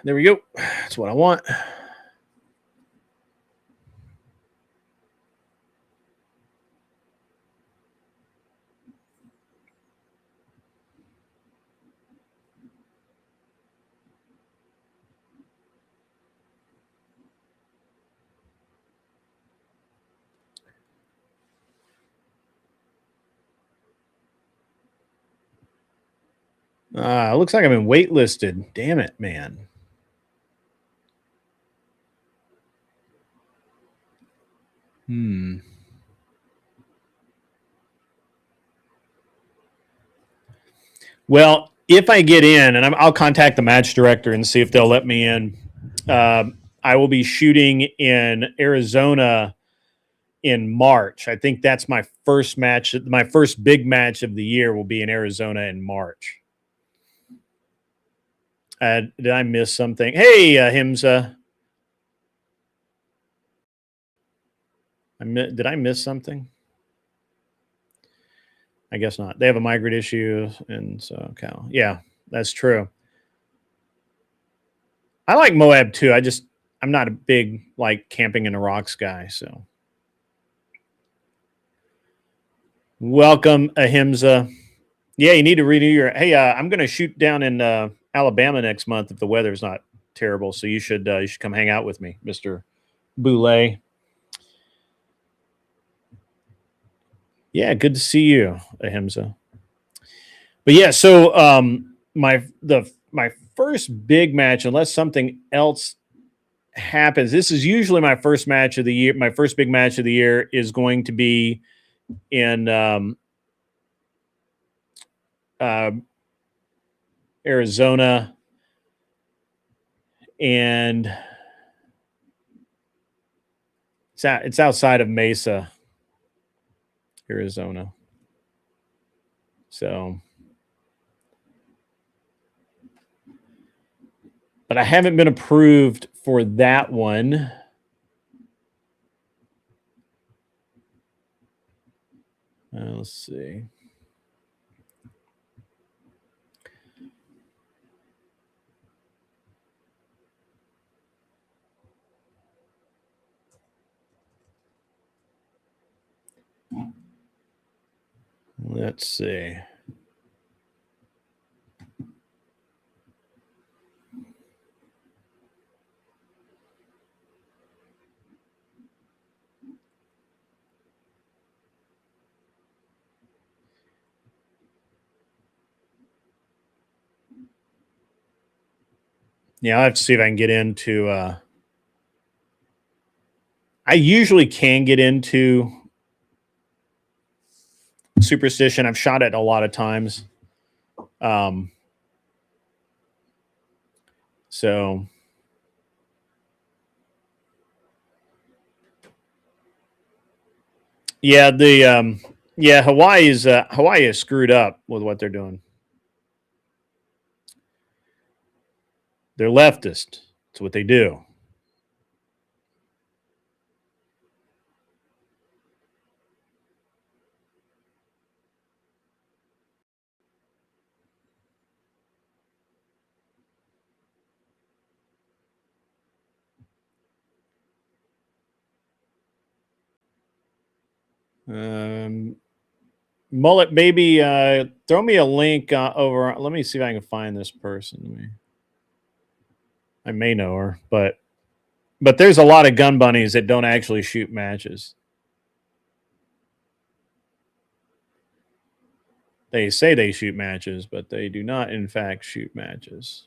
There we go. That's what I want. Looks like I've been waitlisted. Damn it, man. Well, if I get in, and I'll contact the match director and see if they'll let me in. I will be shooting in Arizona in March. I think that's my first match. My first big match of the year will be in Arizona in March. Did I miss something? Hey, Himza. Did I miss something? I guess not. They have a migrant issue, and so Cal. Yeah, that's true. I like Moab too. I'm not a big like camping in the rocks guy. So welcome, Ahimsa. Yeah, you need to renew your. Hey, I'm going to shoot down in Alabama next month if the weather's not terrible. So you should come hang out with me, Mister Boulay. Yeah, good to see you, Ahimsa. But yeah, so my first big match, unless something else happens, this is usually my first match of the year. My first big match of the year is going to be in Arizona, and it's outside of Mesa, Arizona. So, but I haven't been approved for that one. Let's see. Let's see. Yeah, I'll have to see if I can get into I usually can get into superstition. I've shot it a lot of times. So yeah, Hawaii is screwed up with what they're doing. They're leftist. That's what they do. Mullet baby, throw me a link over. Let me see if I can find this person. I may know her, but there's a lot of gun bunnies that don't actually shoot matches. They say they shoot matches, but they do not, in fact, shoot matches.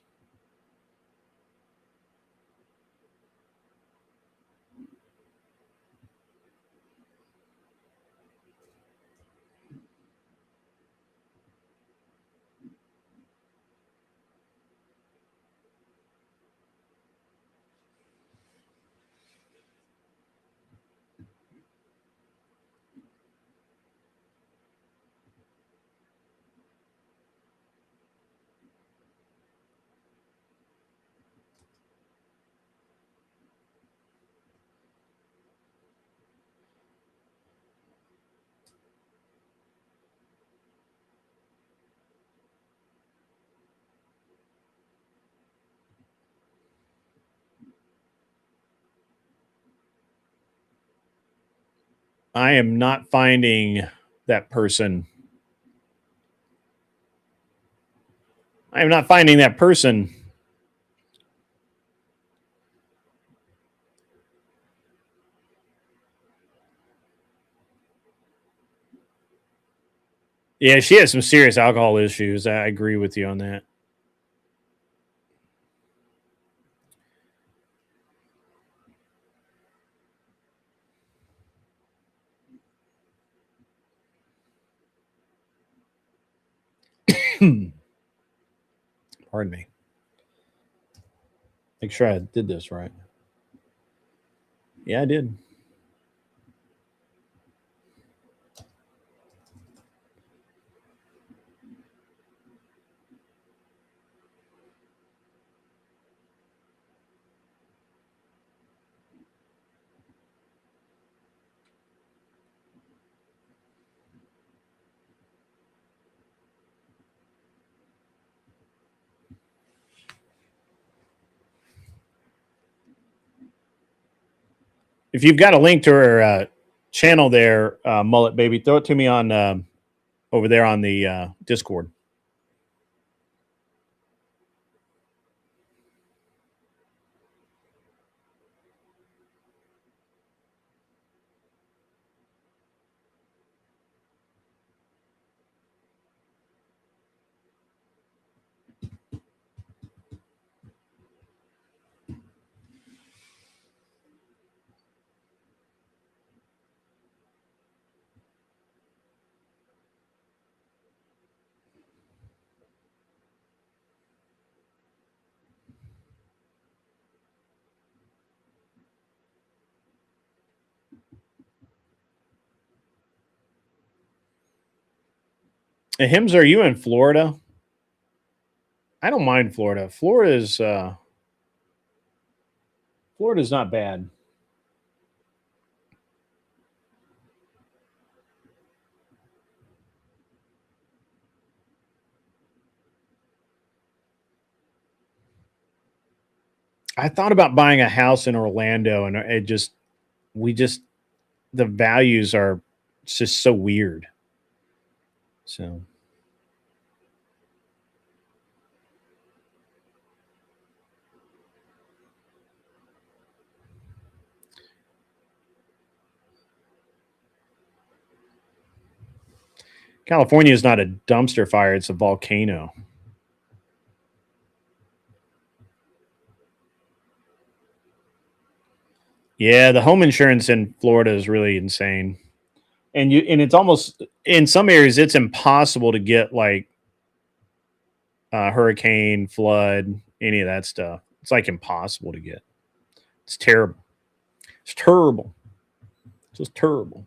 I am not finding that person. I am not finding that person. Yeah, she has some serious alcohol issues. I agree with you on that. Pardon me. Make sure I did this right. Yeah, I did. If you've got a link to her channel there, Mullet Baby, throw it to me on over there on the Discord. And Hims, are you in Florida? I don't mind Florida. Florida's not bad. I thought about buying a house in Orlando, and the values are just so weird. So California is not a dumpster fire, it's a volcano. Yeah, the home insurance in Florida is really insane. And it's almost, in some areas it's impossible to get like hurricane, flood, any of that stuff. It's like impossible to get. It's terrible. It's terrible. It's just terrible.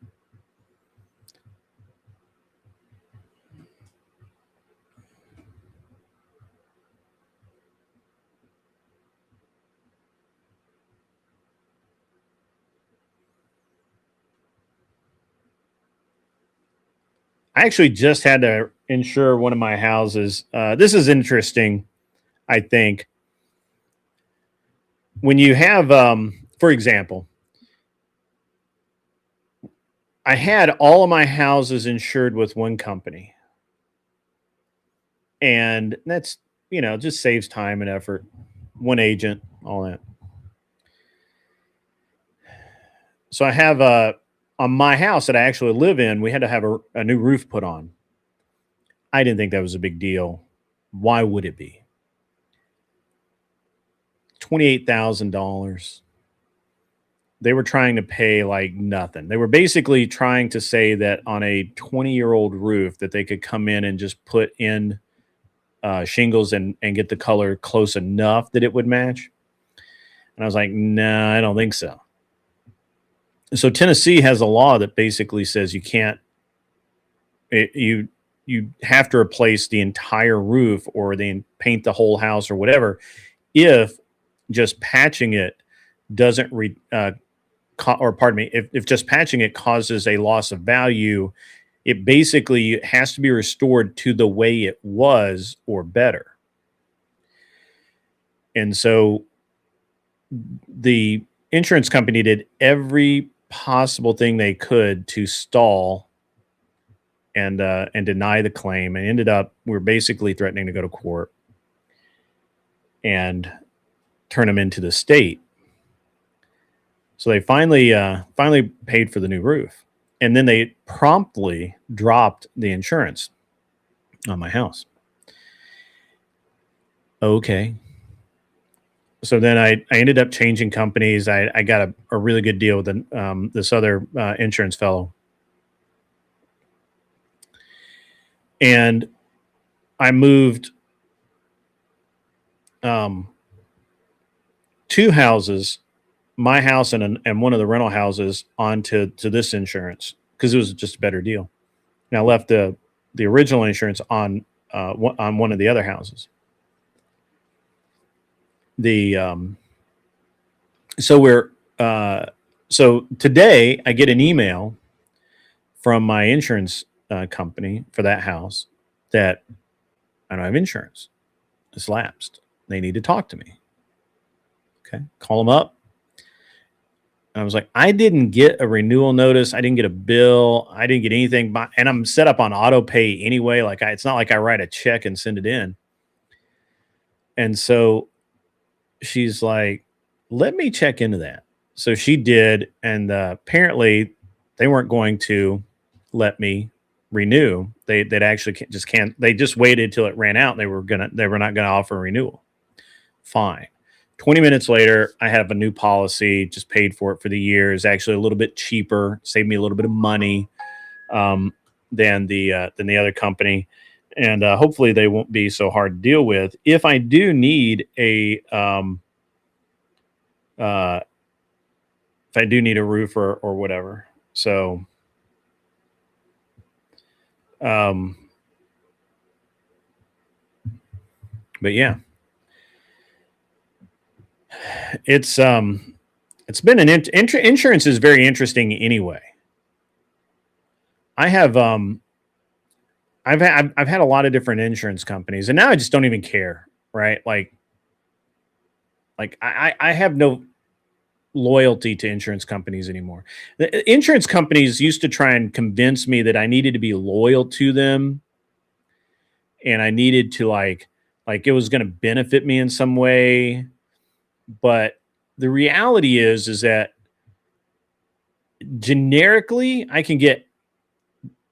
I actually just had to insure one of my houses. This is interesting, I think. When you have, for example, I had all of my houses insured with one company. And that's, just saves time and effort. One agent, all that. So I have on my house that I actually live in, we had to have a new roof put on. I didn't think that was a big deal. Why would it be? $28,000. They were trying to pay like nothing. They were basically trying to say that on a 20-year-old roof that they could come in and just put in shingles and get the color close enough that it would match. And I was like, no, I don't think so. So Tennessee has a law that basically says you can't, you have to replace the entire roof or paint the whole house or whatever if just patching it doesn't if just patching it causes a loss of value, it basically has to be restored to the way it was or better. And so the insurance company did every possible thing they could to stall and deny the claim, and ended up, we're basically threatening to go to court and turn them into the state. So they finally paid for the new roof, and then they promptly dropped the insurance on my house. Okay. So then I ended up changing companies. I got a really good deal with this other insurance fellow. And I moved 2 houses, my house and one of the rental houses, onto this insurance because it was just a better deal. And I left the original insurance on one of the other houses. So today I get an email from my insurance company for that house that I don't have insurance. It's lapsed. They need to talk to me. Okay. Call them up. And I was like, I didn't get a renewal notice. I didn't get a bill. I didn't get anything. And I'm set up on auto pay anyway. Like it's not like I write a check and send it in. And so she's like, let me check into that. So she did. And apparently they weren't going to let me renew. They'd actually they just waited till it ran out. They were not going to offer a renewal. Fine. 20 minutes later, I have a new policy, just paid for it for the year. It's actually a little bit cheaper, saved me a little bit of money than the other company. And hopefully they won't be so hard to deal with. If I do need a roof or whatever. So but yeah, it's been insurance is very interesting anyway. I have I've had a lot of different insurance companies, and now I just don't even care, right? Like I have no loyalty to insurance companies anymore. The insurance companies used to try and convince me that I needed to be loyal to them and I needed to like it was going to benefit me in some way. But the reality is that generically I can get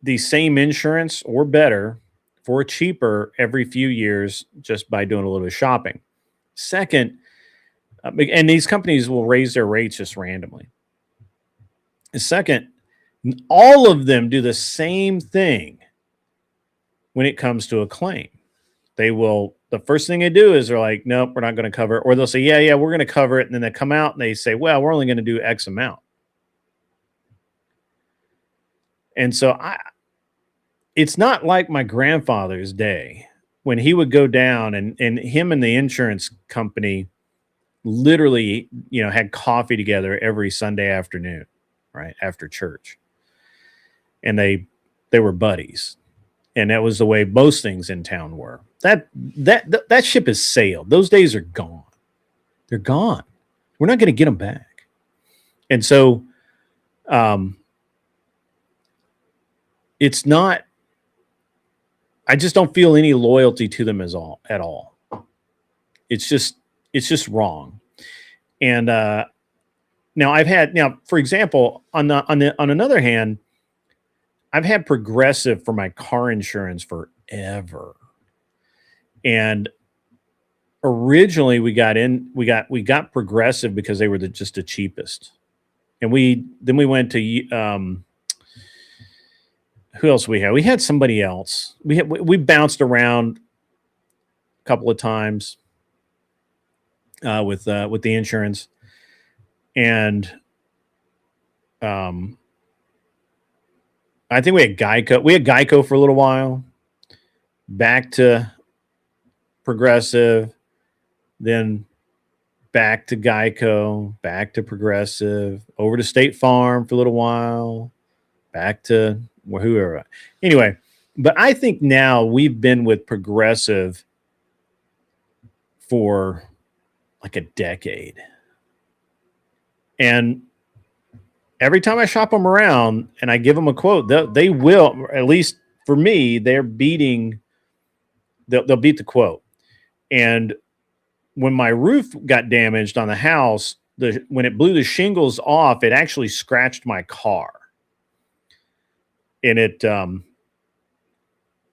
the same insurance or better for cheaper every few years just by doing a little bit of shopping. Second, and these companies will raise their rates just randomly. Second, all of them do the same thing when it comes to a claim. They will, the first thing they do is they're like, nope, we're not going to cover it. Or they'll say, yeah, we're going to cover it. And then they come out and they say, well, we're only going to do X amount. And so it's not like my grandfather's day when he would go down and him and the insurance company literally, had coffee together every Sunday afternoon, right after church. And they were buddies. And that was the way most things in town were. That ship has sailed. Those days are gone. They're gone. We're not going to get them back. And so, it's not. I just don't feel any loyalty to them at all. It's just wrong. And now, for example, on another hand, I've had Progressive for my car insurance forever. And originally we got Progressive because they were just the cheapest. And then we went to who else we had? We had somebody else. We bounced around a couple of times with the insurance. And I think we had Geico. We had Geico for a little while, back to Progressive, then back to Geico, back to Progressive, over to State Farm for a little while, back to whoever. Anyway, but I think now we've been with Progressive for like a decade. And every time I shop them around and I give them a quote, they will, at least for me, they'll beat the quote. And when my roof got damaged on the house, when it blew the shingles off, it actually scratched my car. And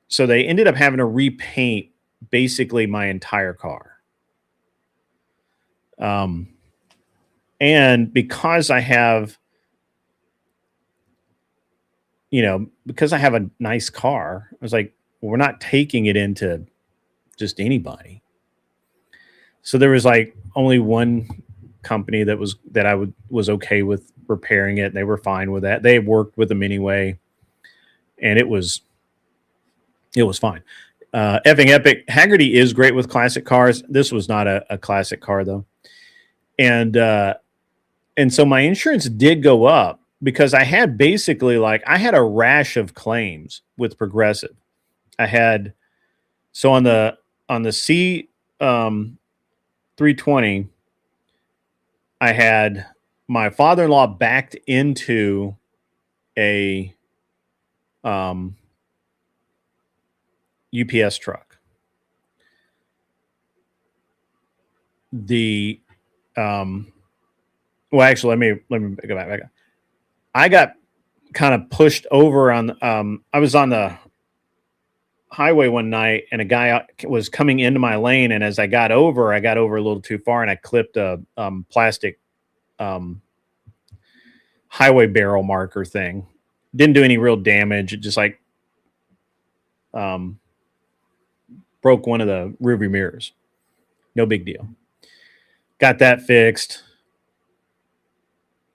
so they ended up having to repaint basically my entire car. And because I have, because I have a nice car, I was like, well, we're not taking it into just anybody. So there was like only one company that was okay with repairing it. And they were fine with that. They worked with them anyway. And it was fine. Effing epic. Haggerty is great with classic cars. This was not a classic car though. And so my insurance did go up because I had basically I had a rash of claims with Progressive. I had, so on the C 320, I had my father-in-law backed into a UPS truck. Well, actually, let me go back. I got kind of pushed over on. I was on the highway one night, and a guy was coming into my lane, and as I got over a little too far, and I clipped a plastic highway barrel marker thing. Didn't do any real damage. It just broke one of the rearview mirrors. No big deal. Got that fixed.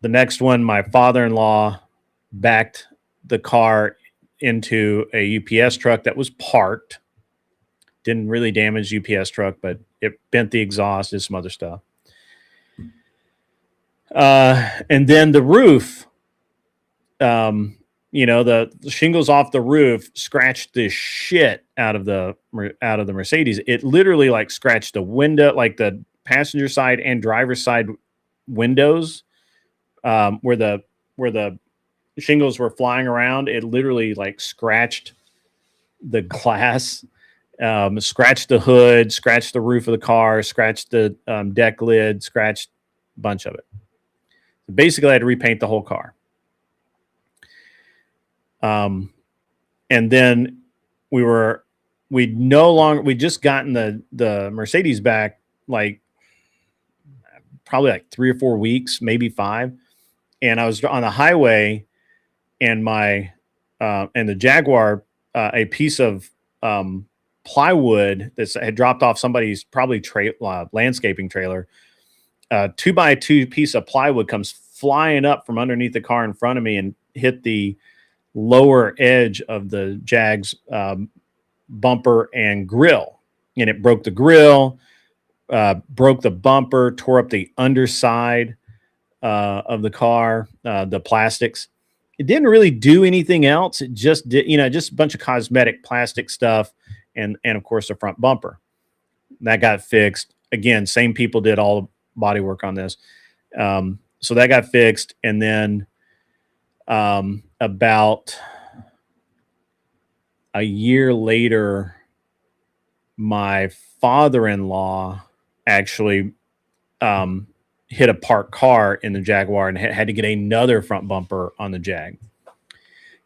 The next one, my father-in-law backed the car into a UPS truck that was parked. Didn't really damage UPS truck, but it bent the exhaust, did some other stuff. And then the roof, the shingles off the roof scratched the shit out of the Mercedes. It literally scratched the window, the passenger side and driver's side windows, where the shingles were flying around. It literally scratched the glass, Scratched the hood, scratched the roof of the car, scratched the deck lid, scratched a bunch of it. So basically, I had to repaint the whole car. And then we'd just gotten the Mercedes back like probably like 3 or 4 weeks, maybe 5. And I was on the highway, and and the Jaguar, a piece of plywood that had dropped off somebody's probably landscaping trailer. 2x2 piece of plywood comes flying up from underneath the car in front of me and hit the lower edge of the Jag's bumper and grill, and it broke the grill, broke the bumper, tore up the underside of the car, the plastics. It didn't really do anything else. It just did, just a bunch of cosmetic plastic stuff, and of course the front bumper that got fixed. Again, same people did all the body work on this, so that got fixed, and then about a year later, my father-in-law actually hit a parked car in the Jaguar and had to get another front bumper on the Jag.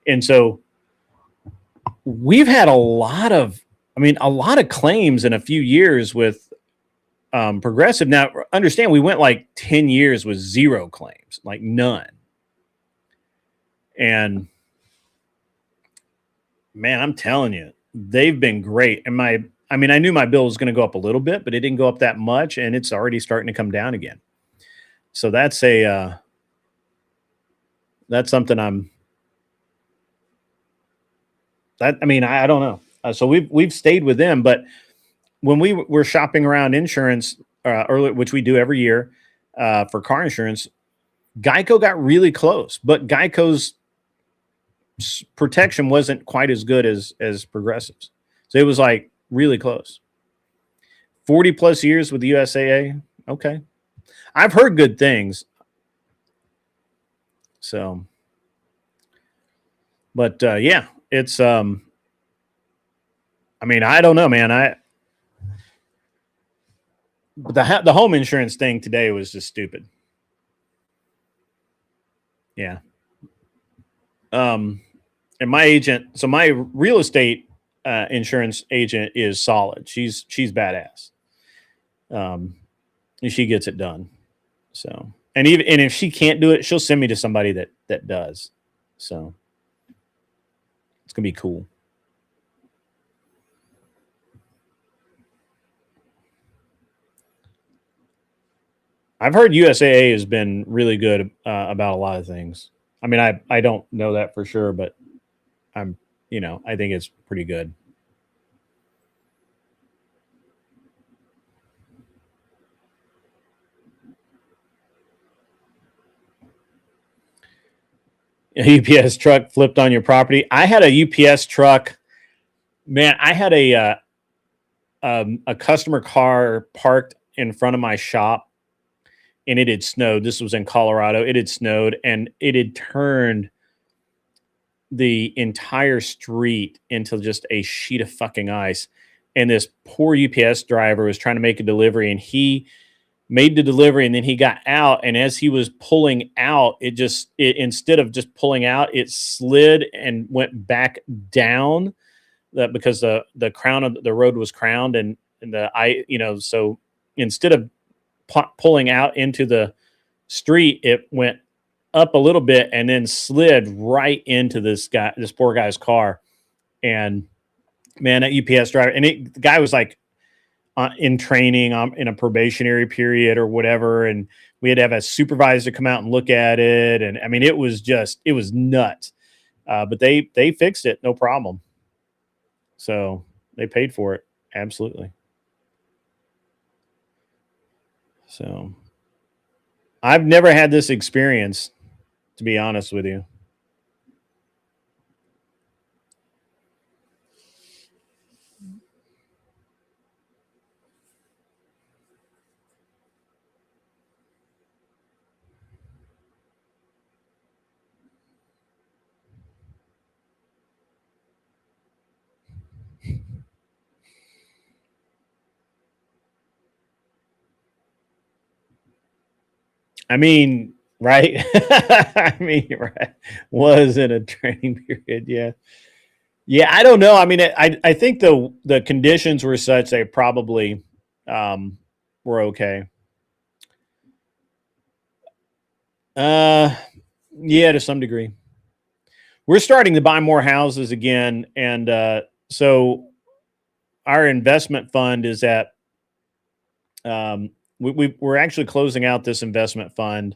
And so we've had a lot of claims in a few years with Progressive. Now, understand, we went like 10 years with 0 claims, like none. And man, I'm telling you, they've been great. And I knew my bill was going to go up a little bit, but it didn't go up that much, and it's already starting to come down again. So that's something I don't know. So we've stayed with them, but when we were shopping around insurance early, which we do every year for car insurance, Geico got really close, but Geico's protection wasn't quite as good as Progressive's. So it was like really close. 40 plus years with the USAA. Okay. I've heard good things. So, but yeah, it's I don't know, man. The home insurance thing today was just stupid. Yeah. And my agent, so my real estate insurance agent is solid. She's badass. And she gets it done. So, and if she can't do it, she'll send me to somebody that does. So it's gonna be cool. I've heard USAA has been really good about a lot of things. I don't know that for sure, but I think it's pretty good. A UPS truck flipped on your property. I had a UPS truck. Man, I had a customer car parked in front of my shop, and it had snowed. This was in Colorado. It had snowed, and it had turned the entire street into just a sheet of fucking ice. And this poor UPS driver was trying to make a delivery, and he made the delivery, and then he got out, and as he was pulling out, it instead of just pulling out, it slid and went back down, because the crown of the road was crowned, and so instead of pulling out into the street, it went up a little bit and then slid right into this poor guy's car. And man, that UPS driver, and the guy was like in training, in a probationary period or whatever, and we had to have a supervisor come out and look at it, and it was nuts. But they fixed it, no problem. So they paid for it, absolutely. So I've never had this experience, to be honest with you. I mean, right? I mean, right? Was in a training period, yeah. Yeah, I don't know. I mean, I think the conditions were such they probably were okay. Uh, yeah, to some degree. We're starting to buy more houses again, and so our investment fund is at. We're actually closing out this investment fund,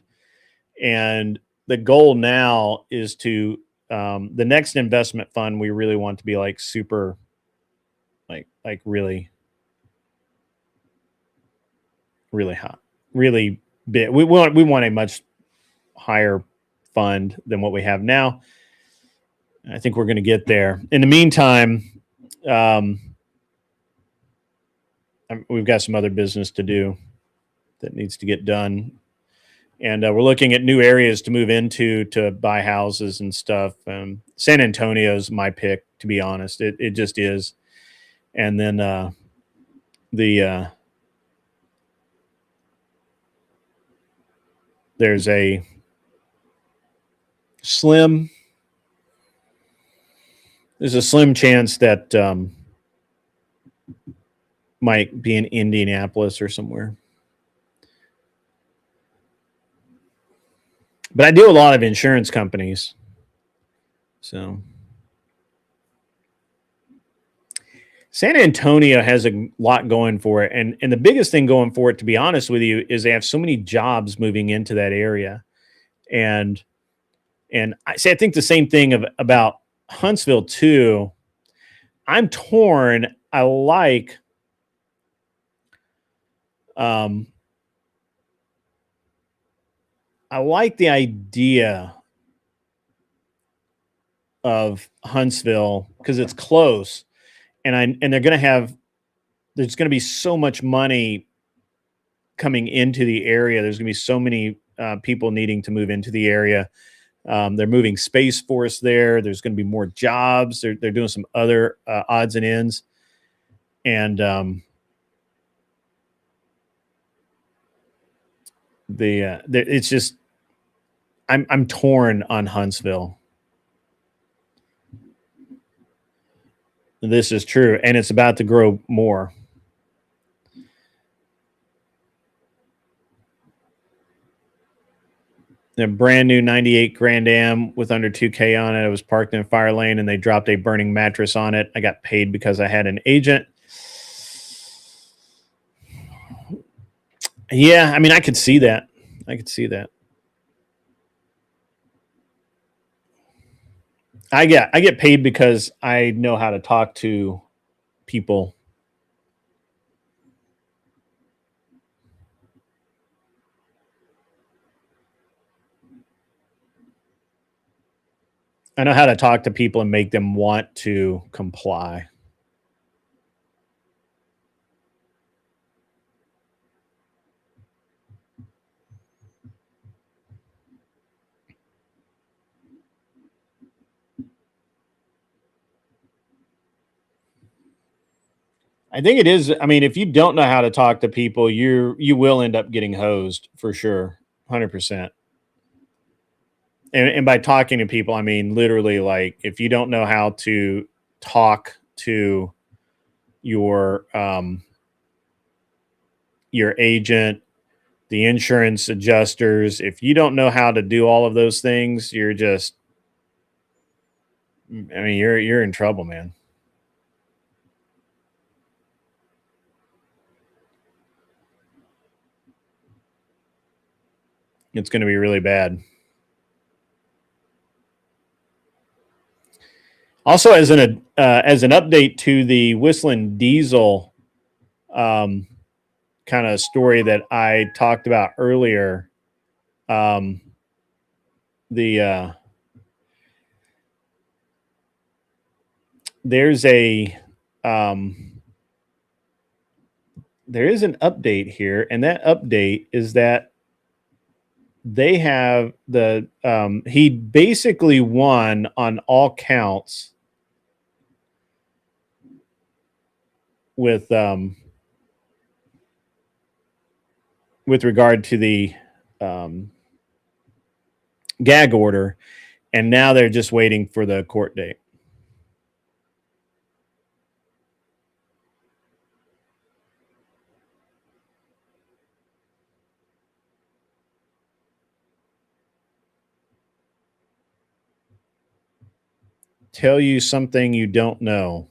and the goal now is to the next investment fund we really want to be like super, like really really hot, really big. We want a much higher fund than what we have now. I think we're going to get there. In the meantime, um, we've got some other business to do that needs to get done, and we're looking at new areas to move into to buy houses and stuff. San Antonio's my pick, to be honest. It just is. And then the there's a slim there's a slim chance that might be in Indianapolis or somewhere. But I do a lot of insurance companies. So San Antonio has a lot going for it. And the biggest thing going for it, to be honest with you, is they have so many jobs moving into that area. And I say I think the same thing about Huntsville too. I'm torn. Um I like the idea of Huntsville because it's close, and they're going to have there's going to be so much money coming into the area. There's going to be so many people needing to move into the area. They're moving Space Force there. There's going to be more jobs. They're doing some other odds and ends, and it's just I'm torn on Huntsville. This is true, and it's about to grow more. A brand new 98 Grand Am with under 2K on it. It was parked in a fire lane and they dropped a burning mattress on it. I got paid because I had an agent. Yeah, I mean, I could see that. I could see that. I get paid because I know how to talk to people. I know how to talk to people and make them want to comply. I think it is. I mean, if you don't know how to talk to people, you will end up getting hosed for sure, 100%. And by talking to people, I mean literally, like if you don't know how to talk to your agent, the insurance adjusters, if you don't know how to do all of those things, you're just, I mean, you're in trouble, man. It's going to be really bad. Also, as an update to the Whistling Diesel kind of story that I talked about earlier, um, the there's a there is an update here, and that update is that they have he basically won on all counts with regard to the gag order, and now they're just waiting for the court date. Tell you something you don't know.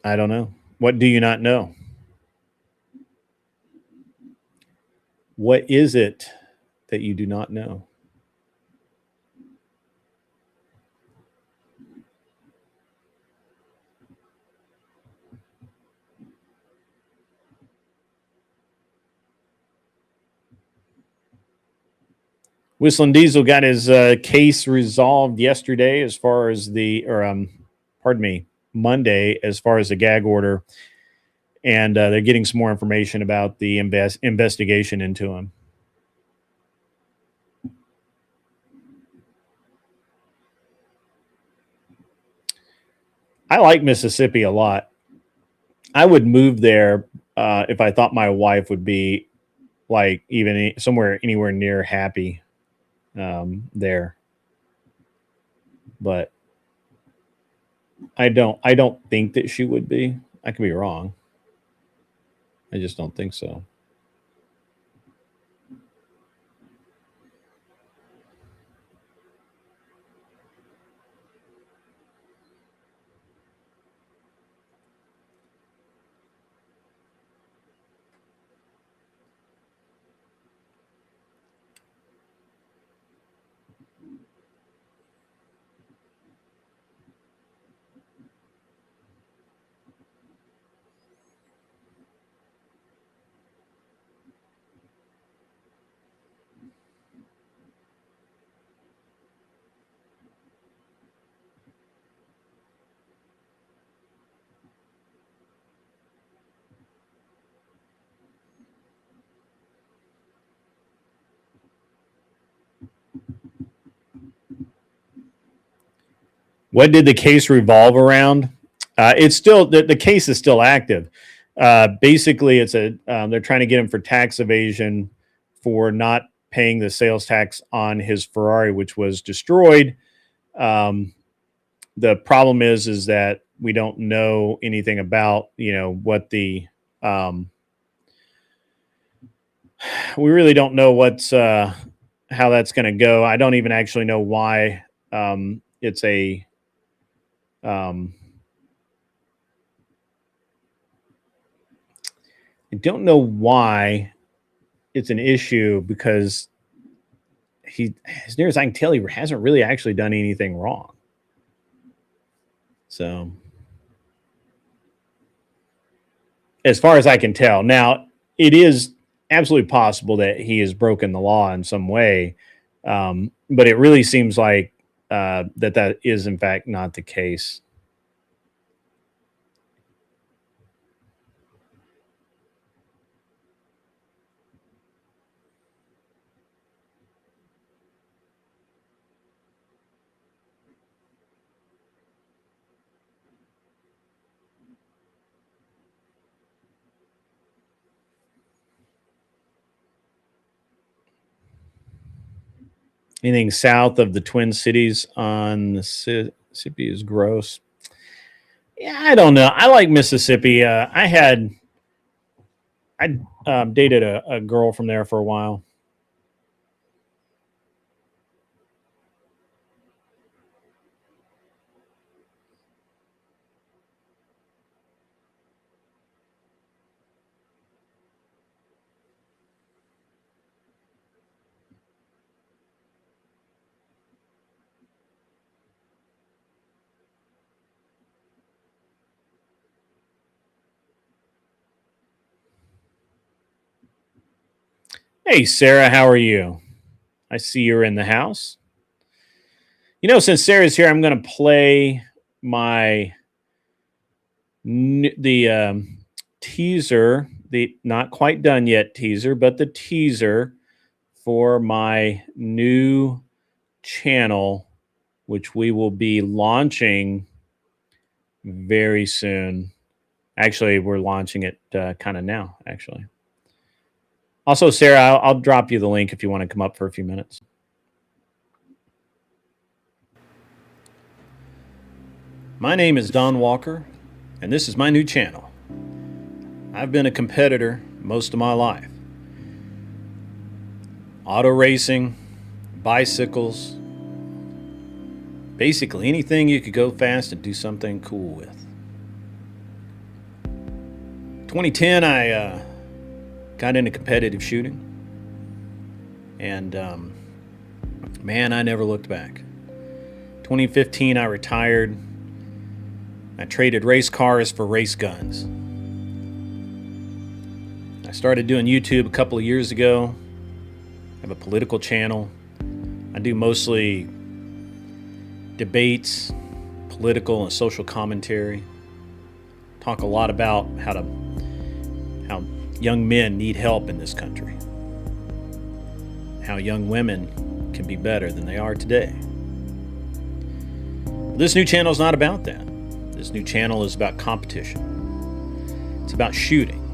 I don't know. What do you not know? What is it that you do not know? Whistling Diesel got his case resolved yesterday, as far as Monday, as far as the gag order, and they're getting some more information about the investigation into him. I like Mississippi a lot. I would move there if I thought my wife would be like even somewhere anywhere near happy there, but I don't think that she would be. I could be wrong. I just don't think so. What did the case revolve around? It's still the case is still active. Basically, it's they're trying to get him for tax evasion for not paying the sales tax on his Ferrari, which was destroyed. The problem is that we don't know anything about what the we really don't know what's how that's going to go. I don't even actually know why it's a I don't know why it's an issue, because he, as near as I can tell, he hasn't really actually done anything wrong. So, as far as I can tell, now it is absolutely possible that he has broken the law in some way, but it really seems like that is in fact not the case. Anything south of the Twin Cities on Mississippi is gross. Yeah, I don't know. I like Mississippi. I dated a girl from there for a while. Hey, Sarah, how are you? I see you're in the house. Since Sarah's here, I'm going to play my teaser, the not quite done yet teaser, but the teaser for my new channel, which we will be launching very soon. Actually, we're launching it kind of now, actually. Also, Sarah, I'll drop you the link if you want to come up for a few minutes. My name is Don Walker, and this is my new channel. I've been a competitor most of my life. Auto racing, bicycles, basically anything you could go fast and do something cool with. 2010, I got into competitive shooting, and man, I never looked back. 2015, I retired. I traded race cars for race guns. I started doing YouTube a couple of years ago. I have a political channel. I do mostly debates, political and social commentary. Talk a lot about how young men need help in this country. How young women can be better than they are today. This new channel is not about that. This new channel is about competition. It's about shooting.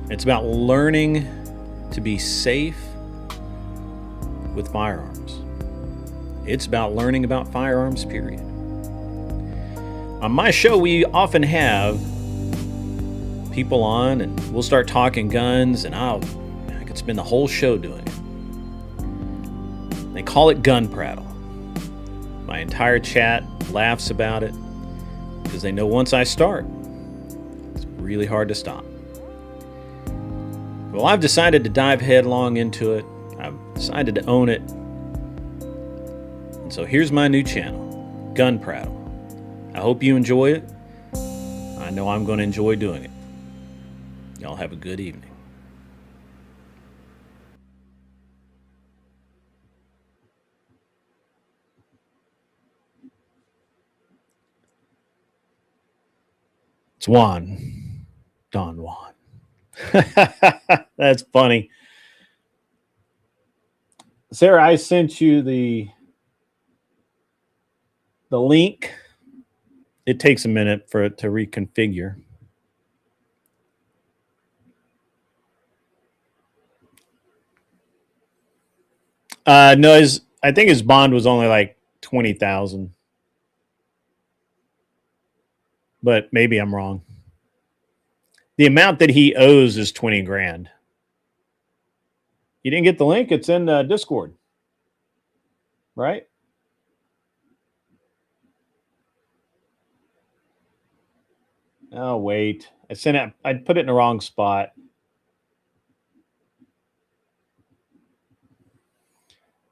It's about learning to be safe with firearms. It's about learning about firearms, period. On my show, we often have people on, and we'll start talking guns, and I could spend the whole show doing it. They call it gun prattle. My entire chat laughs about it because they know once I start, it's really hard to stop. Well, I've decided to dive headlong into it. I've decided to own it. And so here's my new channel, Gun Prattle. I hope you enjoy it. I know I'm going to enjoy doing it. Y'all have a good evening. It's Juan. Don Juan. That's funny. Sarah, I sent you the link. It takes a minute for it to reconfigure. No, I think his bond was only like 20,000. But maybe I'm wrong. The amount that he owes is 20 grand. You didn't get the link? It's in Discord. Right? Oh, wait. I put it in the wrong spot.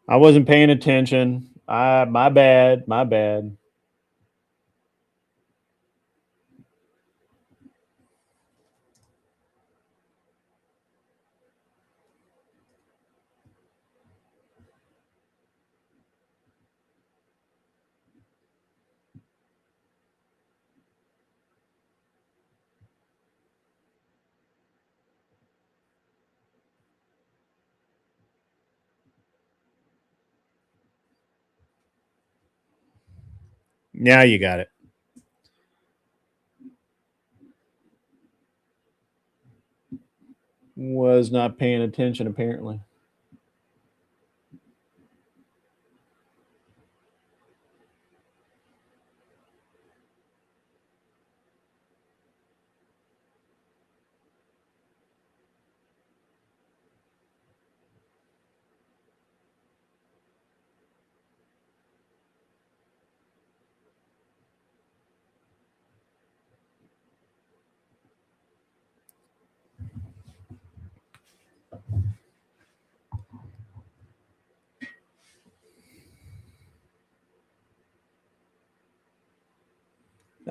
I wasn't paying attention. My bad. My bad. Now you got it. Was not paying attention, apparently.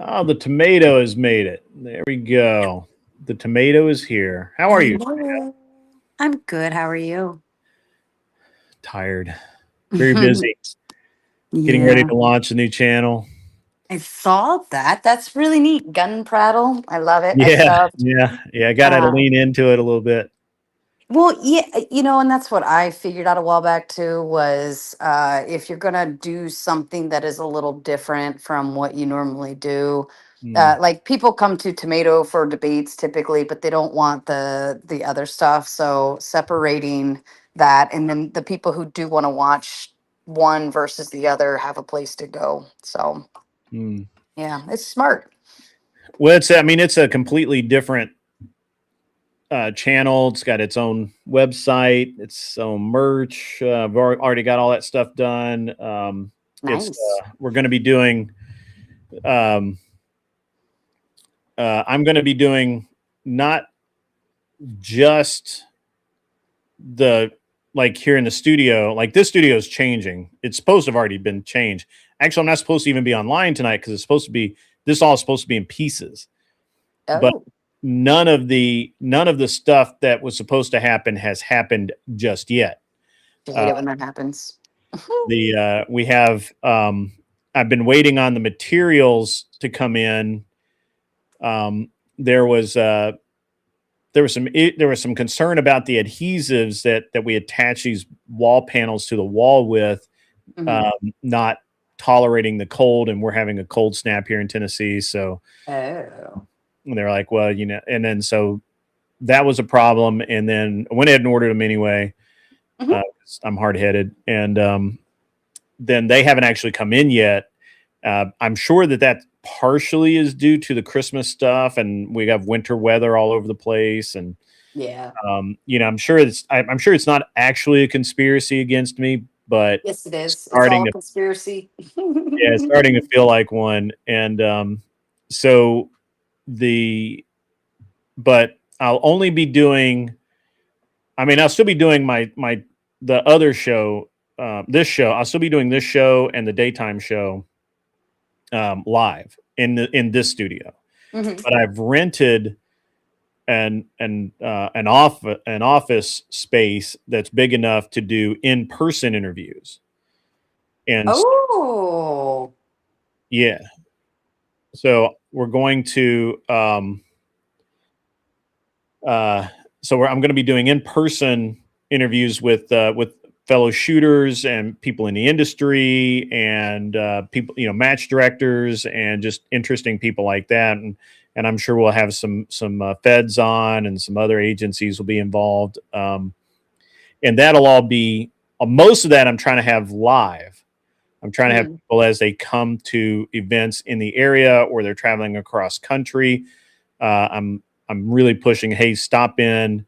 Oh, the tomato has made it. There we go. The tomato is here. How are you? Hello. I'm good. How are you? Tired. Very busy. Getting ready to launch a new channel. I saw that. That's really neat. Gun prattle. I love it. Yeah. I got to lean into it a little bit. Well, yeah, and that's what I figured out a while back too was if you're going to do something that is a little different from what you normally do, Mm, like people come to Tomato for debates typically, but they don't want the other stuff. So separating that, and then the people who do want to watch one versus the other have a place to go. So mm. yeah, it's smart. Well, it's a completely different channel. It's got its own website, its own merch. I've already got all that stuff done. It's Nice. we're going to be doing. Um, I'm going to be doing not just the like here in the studio. Like this studio is changing. It's supposed to have already been changed. Actually, I'm not supposed to even be online tonight because it's supposed to be. This all is supposed to be in pieces, but Oh, none of the stuff that was supposed to happen has happened just yet. I hate Uh, it when that happens. the we have I've been waiting on the materials to come in. Um, there was there was some concern about the adhesives that we attach these wall panels to the wall with, Mhm. not tolerating the cold, and we're having a cold snap here in Tennessee. So Oh. they're like, well, and then so that was a problem. And then I went ahead and ordered them anyway. Mhm. 'Cause I'm hard headed, and then they haven't actually come in yet. I'm sure that partially is due to the Christmas stuff, and we have winter weather all over the place, and Yeah. I'm sure it's not actually a conspiracy against me, but Yes, it it's is. It's starting all a to conspiracy. yeah, it's starting to feel like one. And so the but I'll only be doing. I mean, I'll still be doing the other show. This show, I'll still be doing this show and the daytime show live in this studio. Mhm. But I've rented an office space that's big enough to do in person interviews. And Oh. yeah, so we're going to I'm going to be doing in person interviews with fellow shooters and people in the industry and people, match directors and just interesting people like that. And I'm sure we'll have some feds on, and some other agencies will be involved. And that'll all be most of that I'm trying to have live. I'm trying to have Mhm. people as they come to events in the area or they're traveling across country. I'm really pushing. Hey, stop in,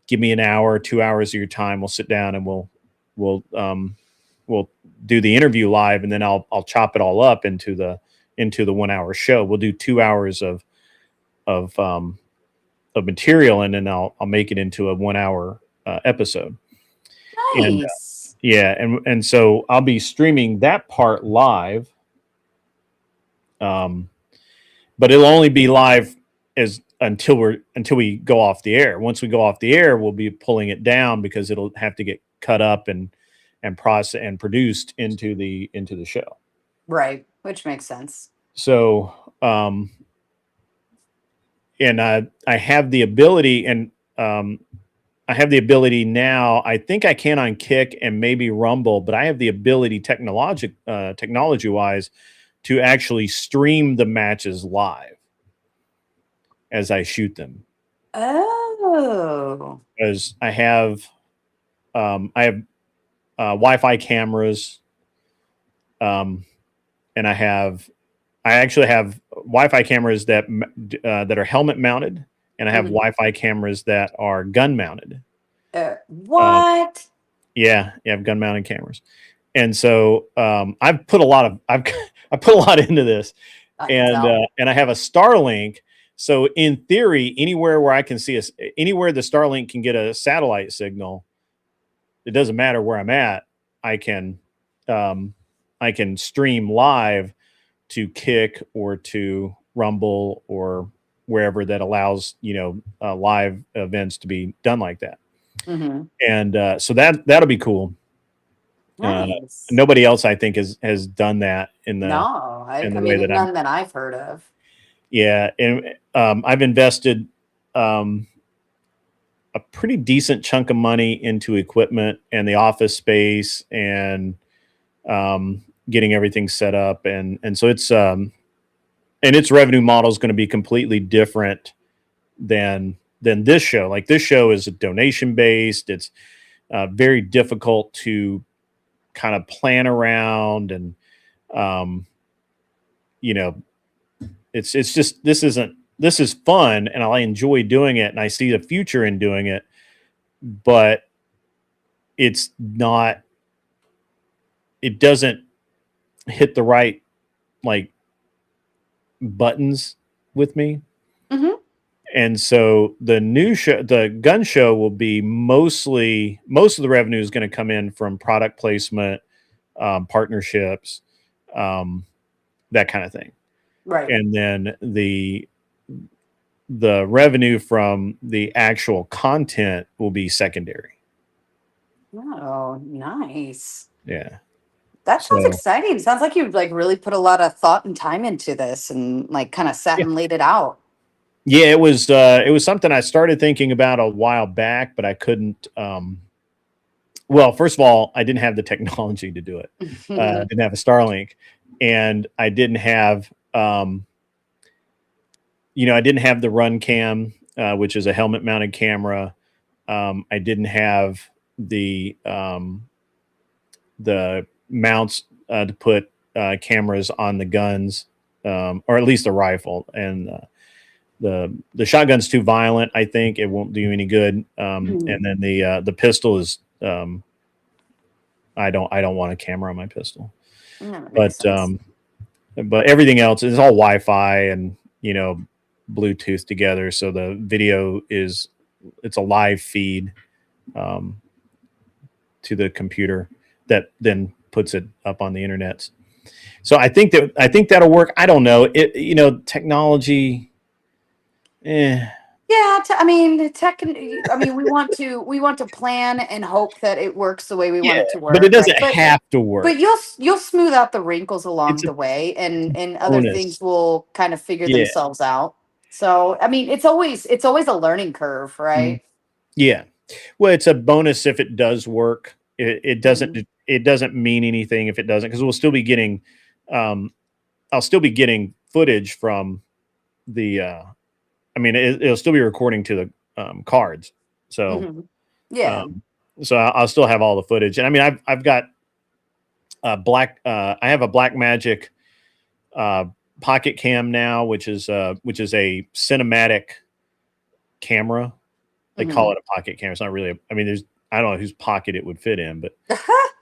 give me an hour, 2 hours of your time. We'll sit down and we'll we'll do the interview live, and then I'll chop it all up into the 1 hour show. We'll do 2 hours of of material, and then I'll make it into a 1 hour episode. And Nice. yeah, and so I'll be streaming that part live. Um, but it'll only be live as until we go off the air. Once we go off the air, we'll be pulling it down because it'll have to get cut up and processed and produced into the show. Right. Which makes sense. So and I have the ability, and I have the ability now. I think I can on Kick and maybe Rumble, but I have the ability technology wise to actually stream the matches live as I shoot them. Oh. Because I have Wi-Fi cameras, and I actually have Wi-Fi cameras that are helmet mounted, and I have Mhm. Wi-Fi cameras that are gun mounted. Um, What? yeah, I have gun mounted cameras, and so I've put a lot of I put a lot into this, I can tell. and I have a Starlink. So in theory, anywhere where I can see anywhere the Starlink can get a satellite signal, it doesn't matter where I'm at. I can um, I can stream live to Kick or to Rumble or wherever that allows live events to be done like that. Hmm. And so that'll be cool. Uh, Nice. Nobody else I think has done that No, in I the way mean that I'm. none that I've heard of. Yeah, and I've invested. Um, a pretty decent chunk of money into equipment and the office space and getting everything set up, and so it's and its revenue model is going to be completely different than this show. Like this show is donation based. It's very difficult to kind of plan around, and you know, it's just this is fun, and I enjoy doing it, and I see the future in doing it, but it's not. It doesn't hit the right like buttons with me. Mm-hmm. And so the new show, the gun show, will be most of the revenue is going to come in from product placement, partnerships, that kind of thing. Right. And then the revenue from the actual content will be secondary. Oh, nice. Yeah. That sounds So exciting. Sounds like you've like really put a lot of thought and time into this and like kind of sat yeah, and laid it out. yeah, it was something I started thinking about a while back, but I couldn't. Well, first of all, I didn't have the technology to do it. I didn't have a Starlink, and I didn't have, I didn't have the Run Cam, which is a helmet-mounted camera. I didn't have the mounts to put cameras on the guns, or at least the rifle. And the shotgun's too violent. I think it won't do any good. And then the pistol is. I don't want a camera on my pistol, That but makes sense. but everything else is all Wi-Fi and Bluetooth together. So the video it's a live feed to the computer that then puts it up on the internet. So I think that'll work. I don't know. Technology. Yeah, I mean, we want to plan and hope that it works the way we want Yeah, it to but it work, right? doesn't have to work. But you'll smooth out the wrinkles along It's the way, and other bonus. things will kind of figure Yeah. themselves out. So, I mean, it's always a learning curve, Mhm. right? Yeah. Well, it's a bonus if it does work. Mhm. It doesn't mean anything if it doesn't, because we'll still be getting I'll still be getting footage from the it'll still be recording to the cards. So Mhm. Yeah. um I'll still have all the footage. And I mean I've got I have a Black Magic pocket cam now, which is a cinematic camera. They call Mhm. it a pocket camera. It's not really. I don't know whose pocket it would fit in,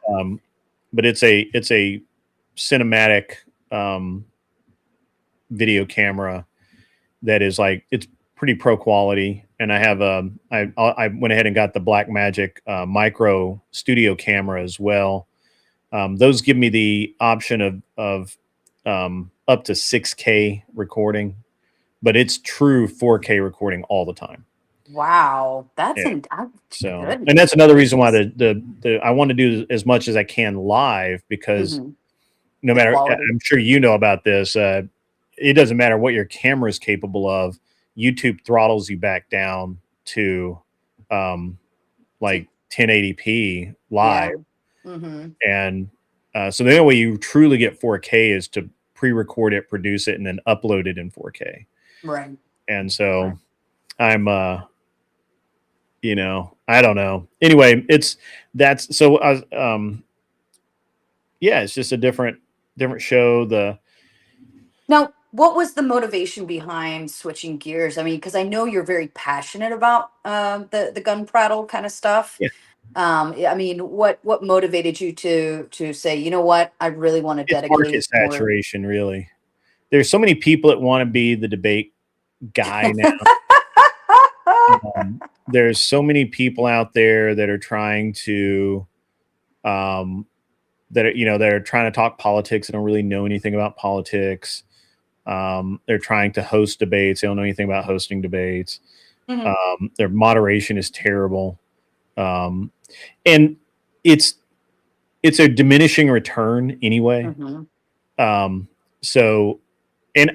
um, but it's a cinematic video camera that is like it's pretty pro quality. And I have I went ahead and got the Black Magic micro studio camera as well. Those give me the option of up to 6K recording, but it's true 4K recording all the time. Wow, Yeah. So, and goodness that's another reason why gracious. the I want to do as much as I can live, because Mhm. no The matter, quality. I'm sure you know about this. It doesn't matter what your camera is capable of. YouTube throttles you back down to like 1080p Yeah. live, Mhm. and so the only way you truly get 4K is to pre-record it, produce it, and then upload it in 4K. Right. And so Right. I'm I don't know. Anyway, that's so yeah, it's just a different show. Now, what was the motivation behind switching gears? I mean, because I know you're very passionate about the gun prattle kind of stuff. Yeah, I mean, what motivated you to say, you know what, I really want to it's market dedicate more. saturation, really. There's so many people that want to be the debate guy now. There's so many people out there that are trying to um, that are trying to talk politics. They don't really know anything about politics. They're trying to host debates. They don't know anything about hosting debates. Mhm. Their moderation is terrible, um, and it's a diminishing return anyway. Mhm. Um, so, and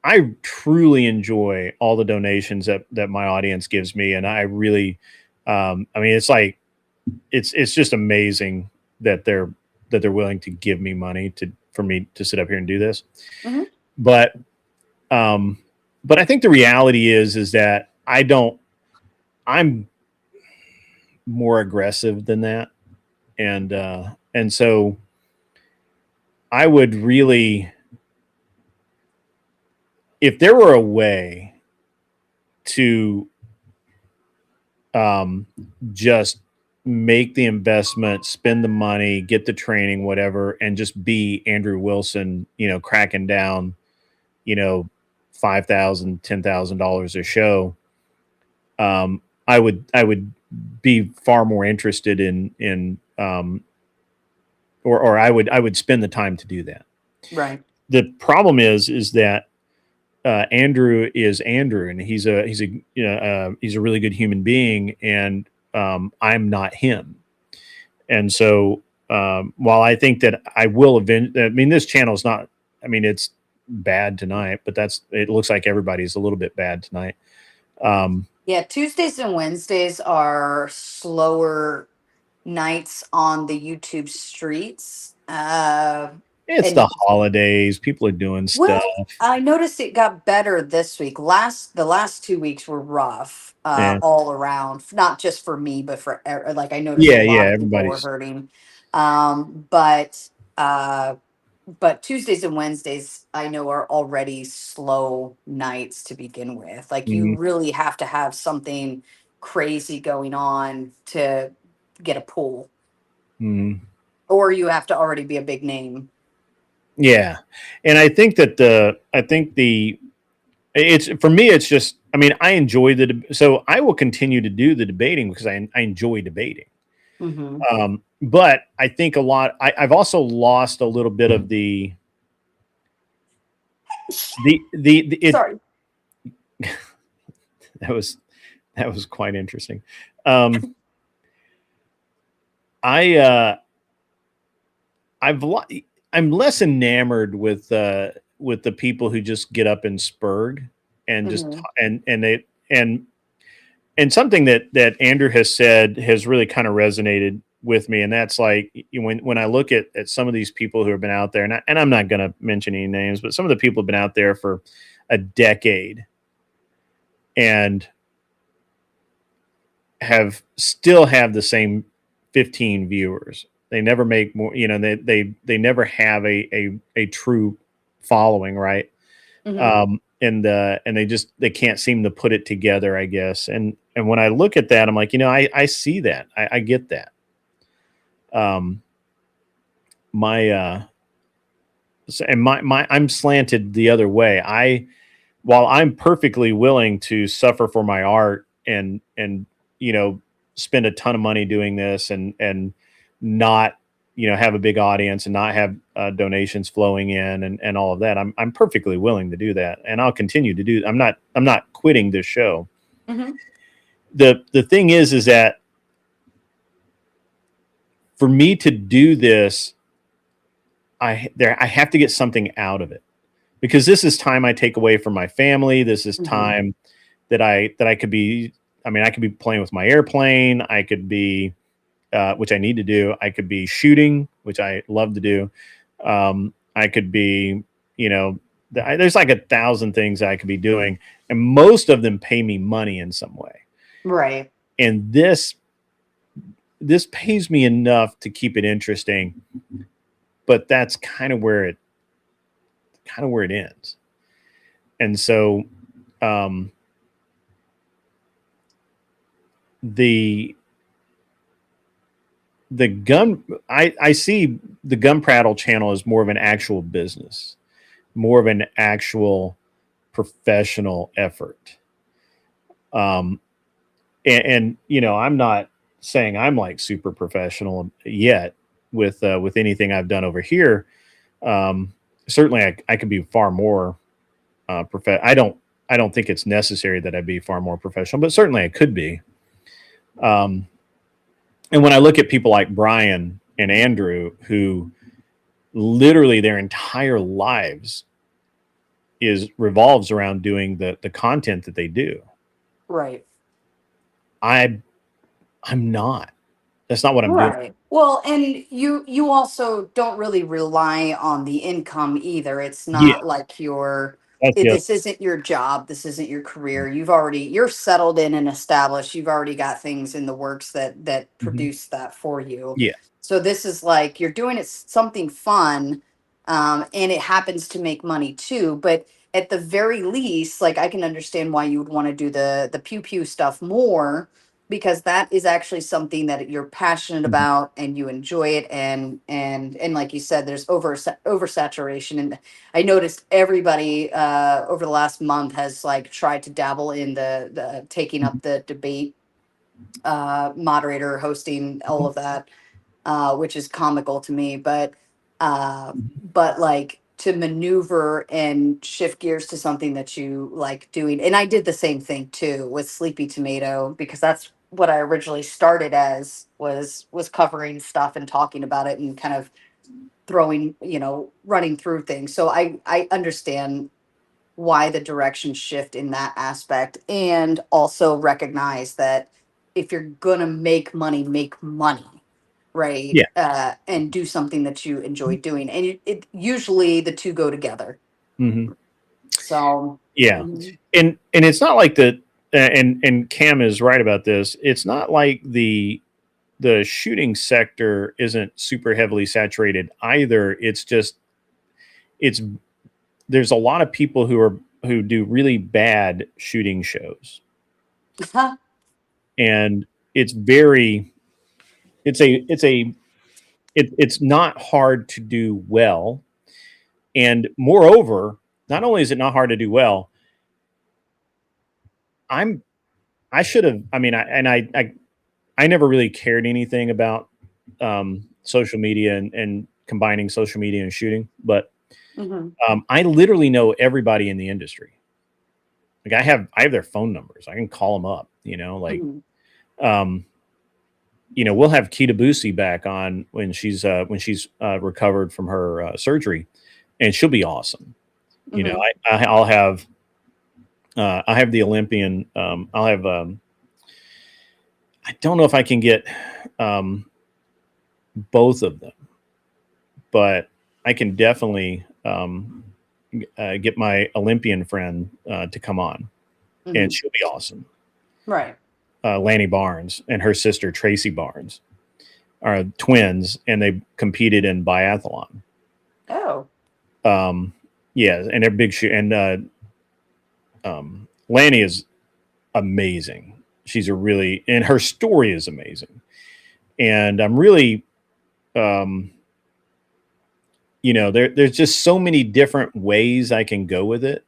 I truly enjoy all the donations that my audience gives me, and I really, I mean, it's like it's just amazing that they're willing to give me money for me to sit up here and do this. Mhm. But um, but I think the reality is that I'm more aggressive than that, and so I would really, if there were a way to um, just make the investment, spend the money, get the training, whatever, and just be Andrew Wilson, cracking down, you know, $5,000, $10,000 a show. I would be far more interested or I would spend the time to do that. Right. The problem is that Andrew is Andrew, and he's a really good human being, and I'm not him. And so, while I think that I will I mean, this channel is not. I mean, it's bad tonight, but it looks like everybody's a little bit bad tonight. Yeah, Tuesdays and Wednesdays are slower nights on the YouTube streets. It's the And holidays; people are doing well, stuff. I noticed it got better this week. The last 2 weeks were rough, Yeah, all around. Not just for me, but for like I noticed a yeah, lot yeah. of people were Everybody's. hurting. But Tuesdays and Wednesdays I know are already slow nights to begin with. Like you Mhm, really have to have something crazy going on to get a pull, mhm. or you have to already be a big name. Yeah, and I think that the it's for me. It's just. I mean, I enjoy so I will continue to do the debating because I enjoy debating. Hmm. But I think I've also lost a little bit of the it Sorry. that was that was quite interesting. Um, I I've I'm less enamored with the people who just get up and spurg and just Hmm. and something that Andrew has said has really kind of resonated with me, and that's like when I look at some of these people who have been out there, and I'm not going to mention any names, but some of the people have been out there for a decade and still have the same 15 viewers. They never make more, they never have a true following, right? Hmm. And they can't seem to put it together, I guess. And when I look at that, I'm like, I see that. I get that. Um, my and my I'm slanted the other way. While I'm perfectly willing to suffer for my art and you know spend a ton of money doing this and not have a big audience and not have donations flowing in and all of that, I'm perfectly willing to do that, and I'll continue to do. I'm not quitting this show. Hmm. The thing is that for me to do this, I have to get something out of it, because this is time I take away from my family. This is Hmm. time that I could be. I mean, I could be playing with my airplane. I could be, which I need to do. I could be shooting, which I love to do. I could be, there's like 1,000 things I could be doing, and most of them pay me money in some way. Right. And this pays me enough to keep it interesting, but that's kind of where it ends. And so, um, the the gun I see the gun prattle channel as more of an actual business, more of an actual professional effort. Um, and I'm not saying I'm like super professional yet with anything I've done over here. Um, Certainly, I could be far more I don't think it's necessary that I be far more professional, but certainly I could be. Um, and when I look at people like Brian and Andrew, who literally their entire lives revolves around doing the content that they do. Right. I'm not. That's not what I'm doing. Right. Well, and you also don't really rely on the income either. It's Yeah, not like that's the other. this isn't your job, this isn't your career. You're settled in and established. You've already got things in the works that Mhm. produce that for you. Yeah. So this is like you're doing it something fun, and it happens to make money too. But at the very least, like I can understand why you would want to do the pew pew stuff more, because that is actually something that you're passionate Mhm. about and you enjoy it, and like you said, there's oversaturation. And I noticed everybody over the last month has like tried to dabble in the taking up the debate, moderator hosting, all of that, which is comical to me. But like to maneuver and shift gears to something that you like doing. And I did the same thing too with Sleepy Tomato, because that's what I originally started as, was covering stuff and talking about it and kind of throwing, running through things. So I understand why the direction shift in that aspect, and also recognize that if you're gonna make money, right? Yeah. And do something that you enjoy doing, and it usually the two go together. Hmm. So Yeah. mhm. And it's not like the and Cam is right about this. It's not like the shooting sector isn't super heavily saturated either. It's just it's there's a lot of people who do really bad shooting shows, and it's very it's not hard to do well. And moreover, not only is it not hard to do well, I'm I should have. I mean, I never really cared anything about social media and combining social media and shooting, but Mhm, I literally know everybody in the industry. Like I have their phone numbers. I can call them up. mhm, Um, we'll have Kita Boosie back on when she's recovered from her surgery, and she'll be awesome. mhm. I'll have the Olympian. I'll have. I don't know if I can get um, both of them, but I can definitely get my Olympian friend to come on, and Mhm. she'll be awesome. Right. Lanny Barnes and her sister Tracy Barnes are twins, and they competed in biathlon. Oh. Um, yeah, and they're big shoe. And Lanny is amazing. And her story is amazing. And I'm really, um, there's just so many different ways I can go with it.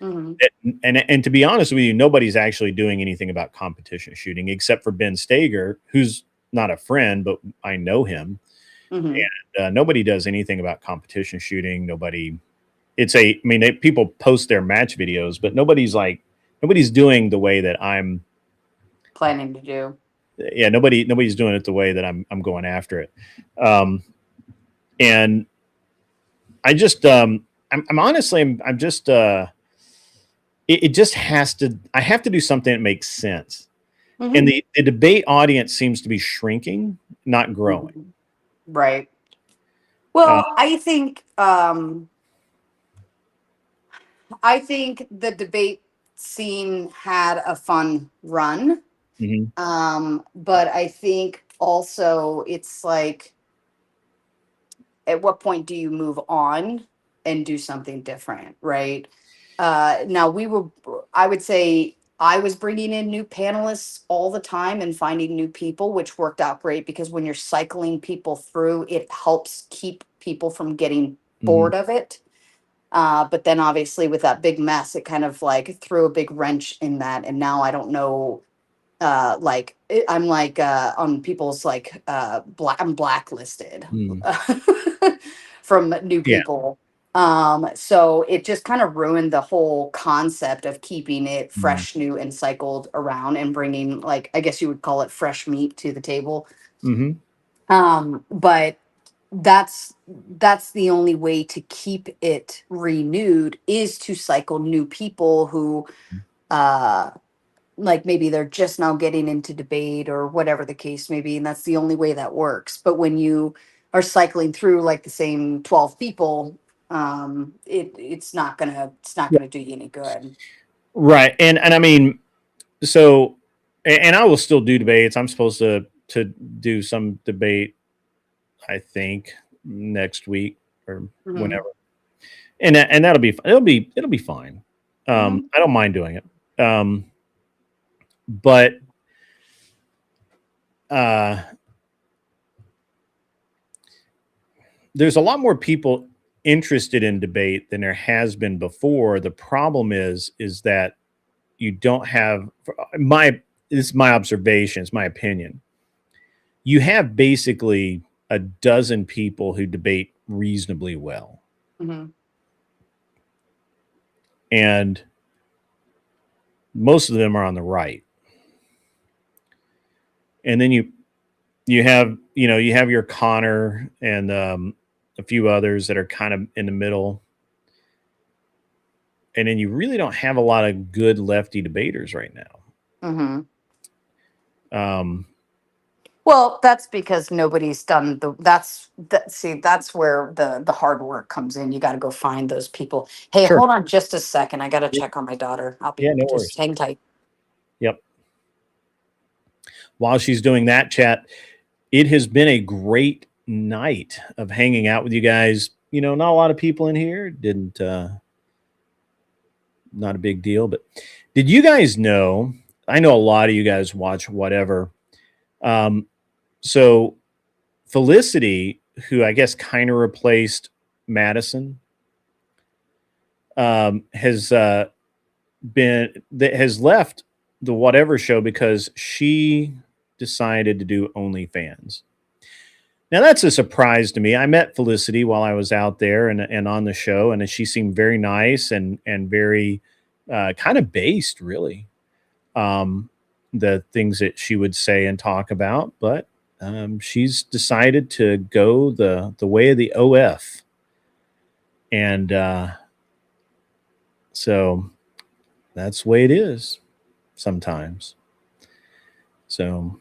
Mhm, And to be honest with you, nobody's actually doing anything about competition shooting except for Ben Stager, who's not a friend, but I know him. mhm. And nobody does anything about competition shooting. Nobody. I mean, people post their match videos, but nobody's doing the way that I'm. Planning to do. Yeah, nobody's doing it the way that I'm going after it. Um, and I just, I'm honestly, I'm just, it just has to, I have to do something that makes sense. And Mhm, the debate audience seems to be shrinking, not growing. mhm. Right. Uh, Well, I think the debate scene had a fun run. mhm, But I think also it's like, at what point do you move on and do something different, right? Now I would say I was bringing in new panelists all the time and finding new people, which worked out great, because when you're cycling people through, it helps keep people from getting mhm, bored of it. But then obviously with that big mess, it kind of like threw a big wrench in that. And now I don't know, I'm like on people's like I'm blacklisted mhm. from new Yeah. people. So it just kind of ruined the whole concept of keeping it Mhm, fresh, new, and cycled around, and bringing, like, I guess you would call it fresh meat to the table. mhm. But that's the only way to keep it renewed, is to cycle new people who uh like maybe they're just now getting into debate or whatever the case may be, and that's the only way that works. But when you are cycling through like the same 12 people, it's not gonna do you any good. Right. And I mean, so, and I will still do debates. I'm supposed to do some debate, I think, next week or Hmm. whenever. And that'll be it'll be fine. Hmm. I don't mind doing it. But uh there's a lot more people interested in debate than there has been before. The problem is that you don't have my this is my observation, it's my opinion. You have basically a dozen people who debate reasonably well. Hmm. And most of them are on the right. And then you have your Connor and a few others that are kind of in the middle. And then you really don't have a lot of good lefty debaters right now. Hmm. Um, Well, that's because nobody's done that's where the hard work comes in. You got to go find those people. Hey, sure. hold on just a second. I got to check on my daughter. I'll Yeah, be, no just worries. hang tight. Yep. While she's doing that, chat, it has been a great night of hanging out with you guys. Not a lot of people in here. Didn't Not a big deal, but did you guys know? I know a lot of you guys watch whatever. Um, so Felicity, who I guess kind of replaced Madison, has has left the whatever show because she decided to do OnlyFans. Now that's a surprise to me. I met Felicity while I was out there and on the show, and she seemed very nice and very kind of based, really. Um, the things that she would say and talk about, but she's decided to go the way of the OF, and so that's the way it is sometimes. So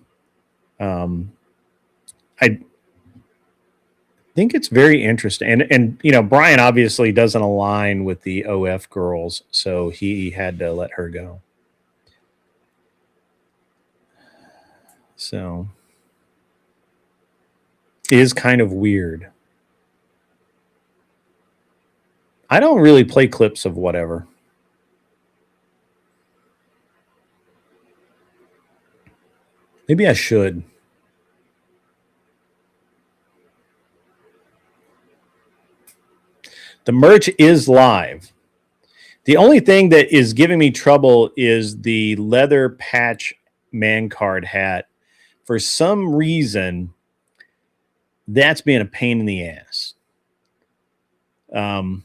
um, I think it's very interesting, and Brian obviously doesn't align with the OF girls, so he had to let her go. So it is kind of weird. I don't really play clips of whatever. Maybe I should. The merch is live. The only thing that is giving me trouble is the leather patch man card hat. For some reason, that's being a pain in the ass. Um,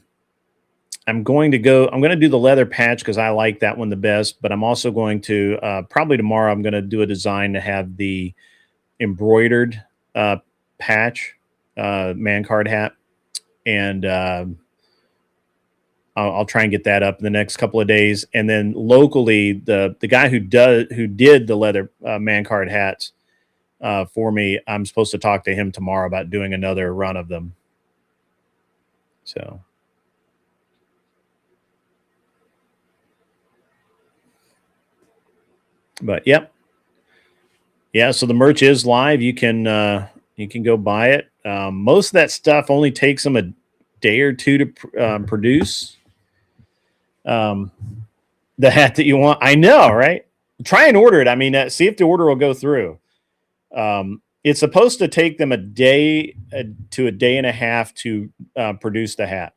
I'm going to do the leather patch because I like that one the best, but I'm also going to, probably tomorrow, I'm going to do a design to have the embroidered patch man card hat. And I'll try and get that up in the next couple of days. And then locally, the guy who did the leather man card hats for me, I'm supposed to talk to him tomorrow about doing another run of them. So, but yep, yeah. So the merch is live. You can go buy it. Most of that stuff only takes them a day or two to produce. Um, the hat that you want, I know, right? Try and order it. I mean, see if the order will go through. It's supposed to take them a day to a day and a half to produce the hat.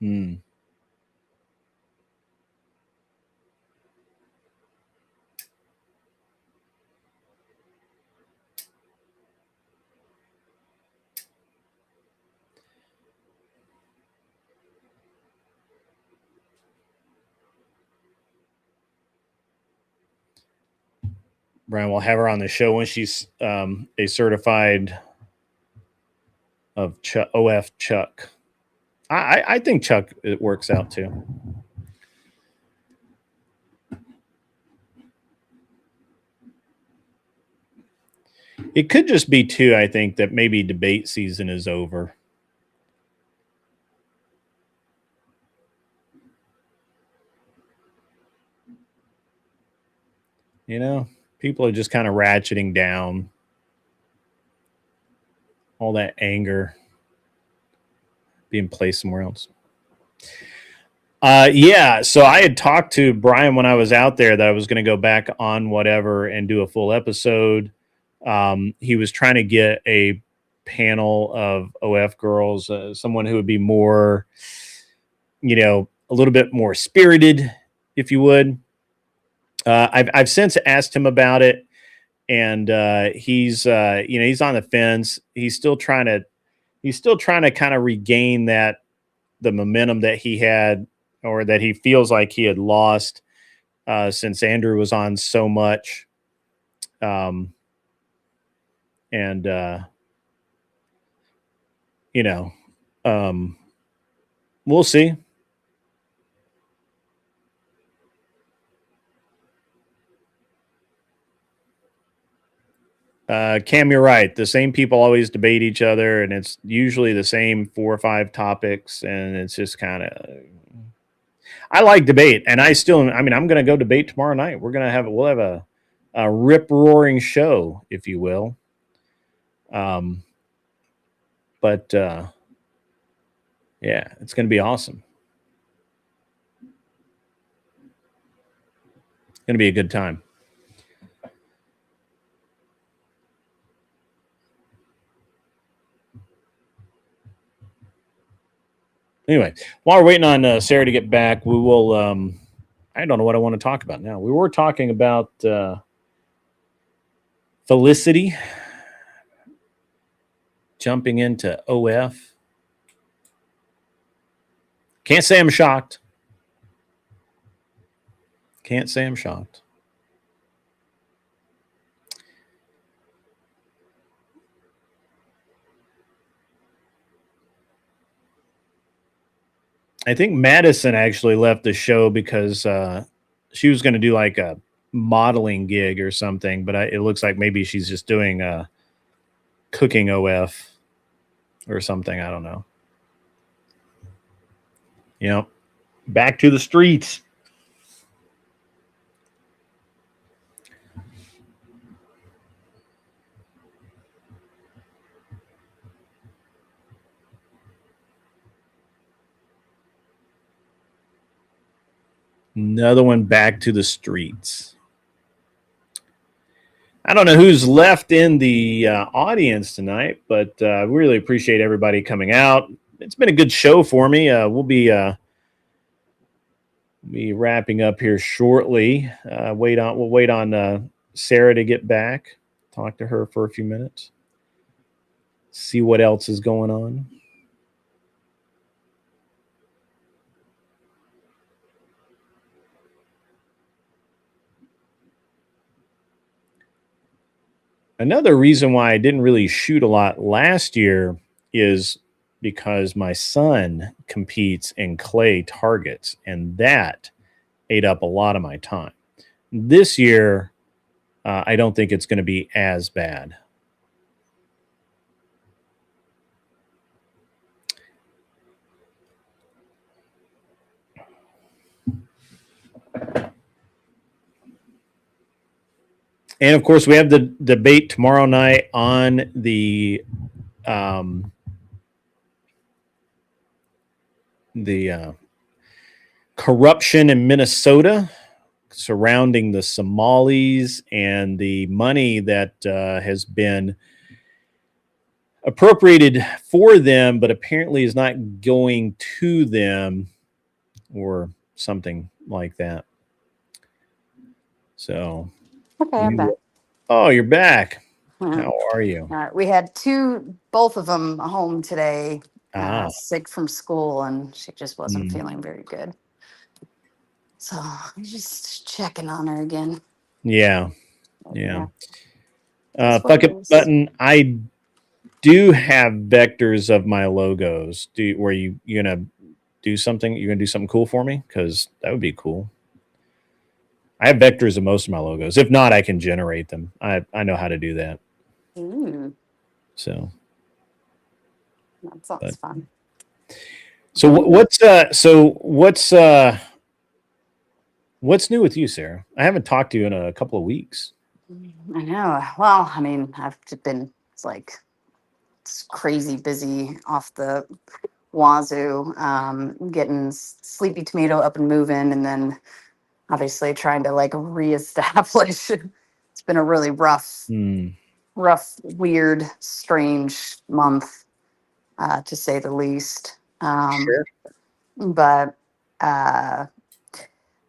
Hmm. Brian, we'll have her on the show when she's a certified of OF Chuck. I think Chuck, it works out too. It could just be too, I think, that maybe debate season is over. You know, people are just kind of ratcheting down all that anger being placed somewhere else. Yeah, so I had talked to Brian when I was out there that I was going to go back on whatever and do a full episode. He was trying to get a panel of OF girls, someone who would be more, you know, a little bit more spirited, if you would. I've since asked him about it, and he's you know, he's on the fence. He's still trying to kind of regain that the momentum that he had, or that he feels like he had lost since Andrew was on so much. And you know, we'll see. Cam, you're right. The same people always debate each other, and it's usually the same 4 or 5 topics, and it's just kind of. I like debate, and I mean, I'm going to go debate tomorrow night. We'll have a rip roaring show, if you will. But yeah, it's going to be awesome. It's going to be a good time. Anyway, while we're waiting on Sarah to get back, we will. I don't know what I want to talk about now. We were talking about Felicity jumping into OF. Can't say I'm shocked. Can't say I'm shocked. I think Madison actually left the show because she was going to do like a modeling gig or something, but it looks like maybe she's just doing a cooking OF or something. I don't know. You know, back to the streets. Another one back to the streets. I don't know who's left in the audience tonight, but we really appreciate everybody coming out. It's been a good show for me. We'll be wrapping up here shortly. We'll wait on Sarah to get back. Talk to her for a few minutes. See what else is going on. Another reason why I didn't really shoot a lot last year is because my son competes in clay targets, and that ate up a lot of my time. This year, I don't think it's going to be as bad. And of course, we have the debate tomorrow night on the corruption in Minnesota surrounding the Somalis and the money that has been appropriated for them, but apparently is not going to them, or something like that. So, Okay, I'm back. Oh, you're back. Yeah. How are you? All right, we had both of them home today, Ah. sick from school, and she just wasn't Mm. feeling very good. So I'm just checking on her again. Yeah. Yeah. That's what Fuck it it is. button. I do have vectors of my logos. Where you gonna do something? You're gonna do something cool for me? Because that would be cool. I have vectors of most of my logos. If not, I can generate them. I know how to do that. So, That sounds but fun. so what's new with you, Sarah? I haven't talked to you in a couple of weeks. I know. Well, I mean, I've just been it's crazy busy off the wazoo, getting Sleepy Tomato up and moving, and then obviously trying to like reestablish. It's been a really rough, weird, strange month, to say the least. Sure. But uh,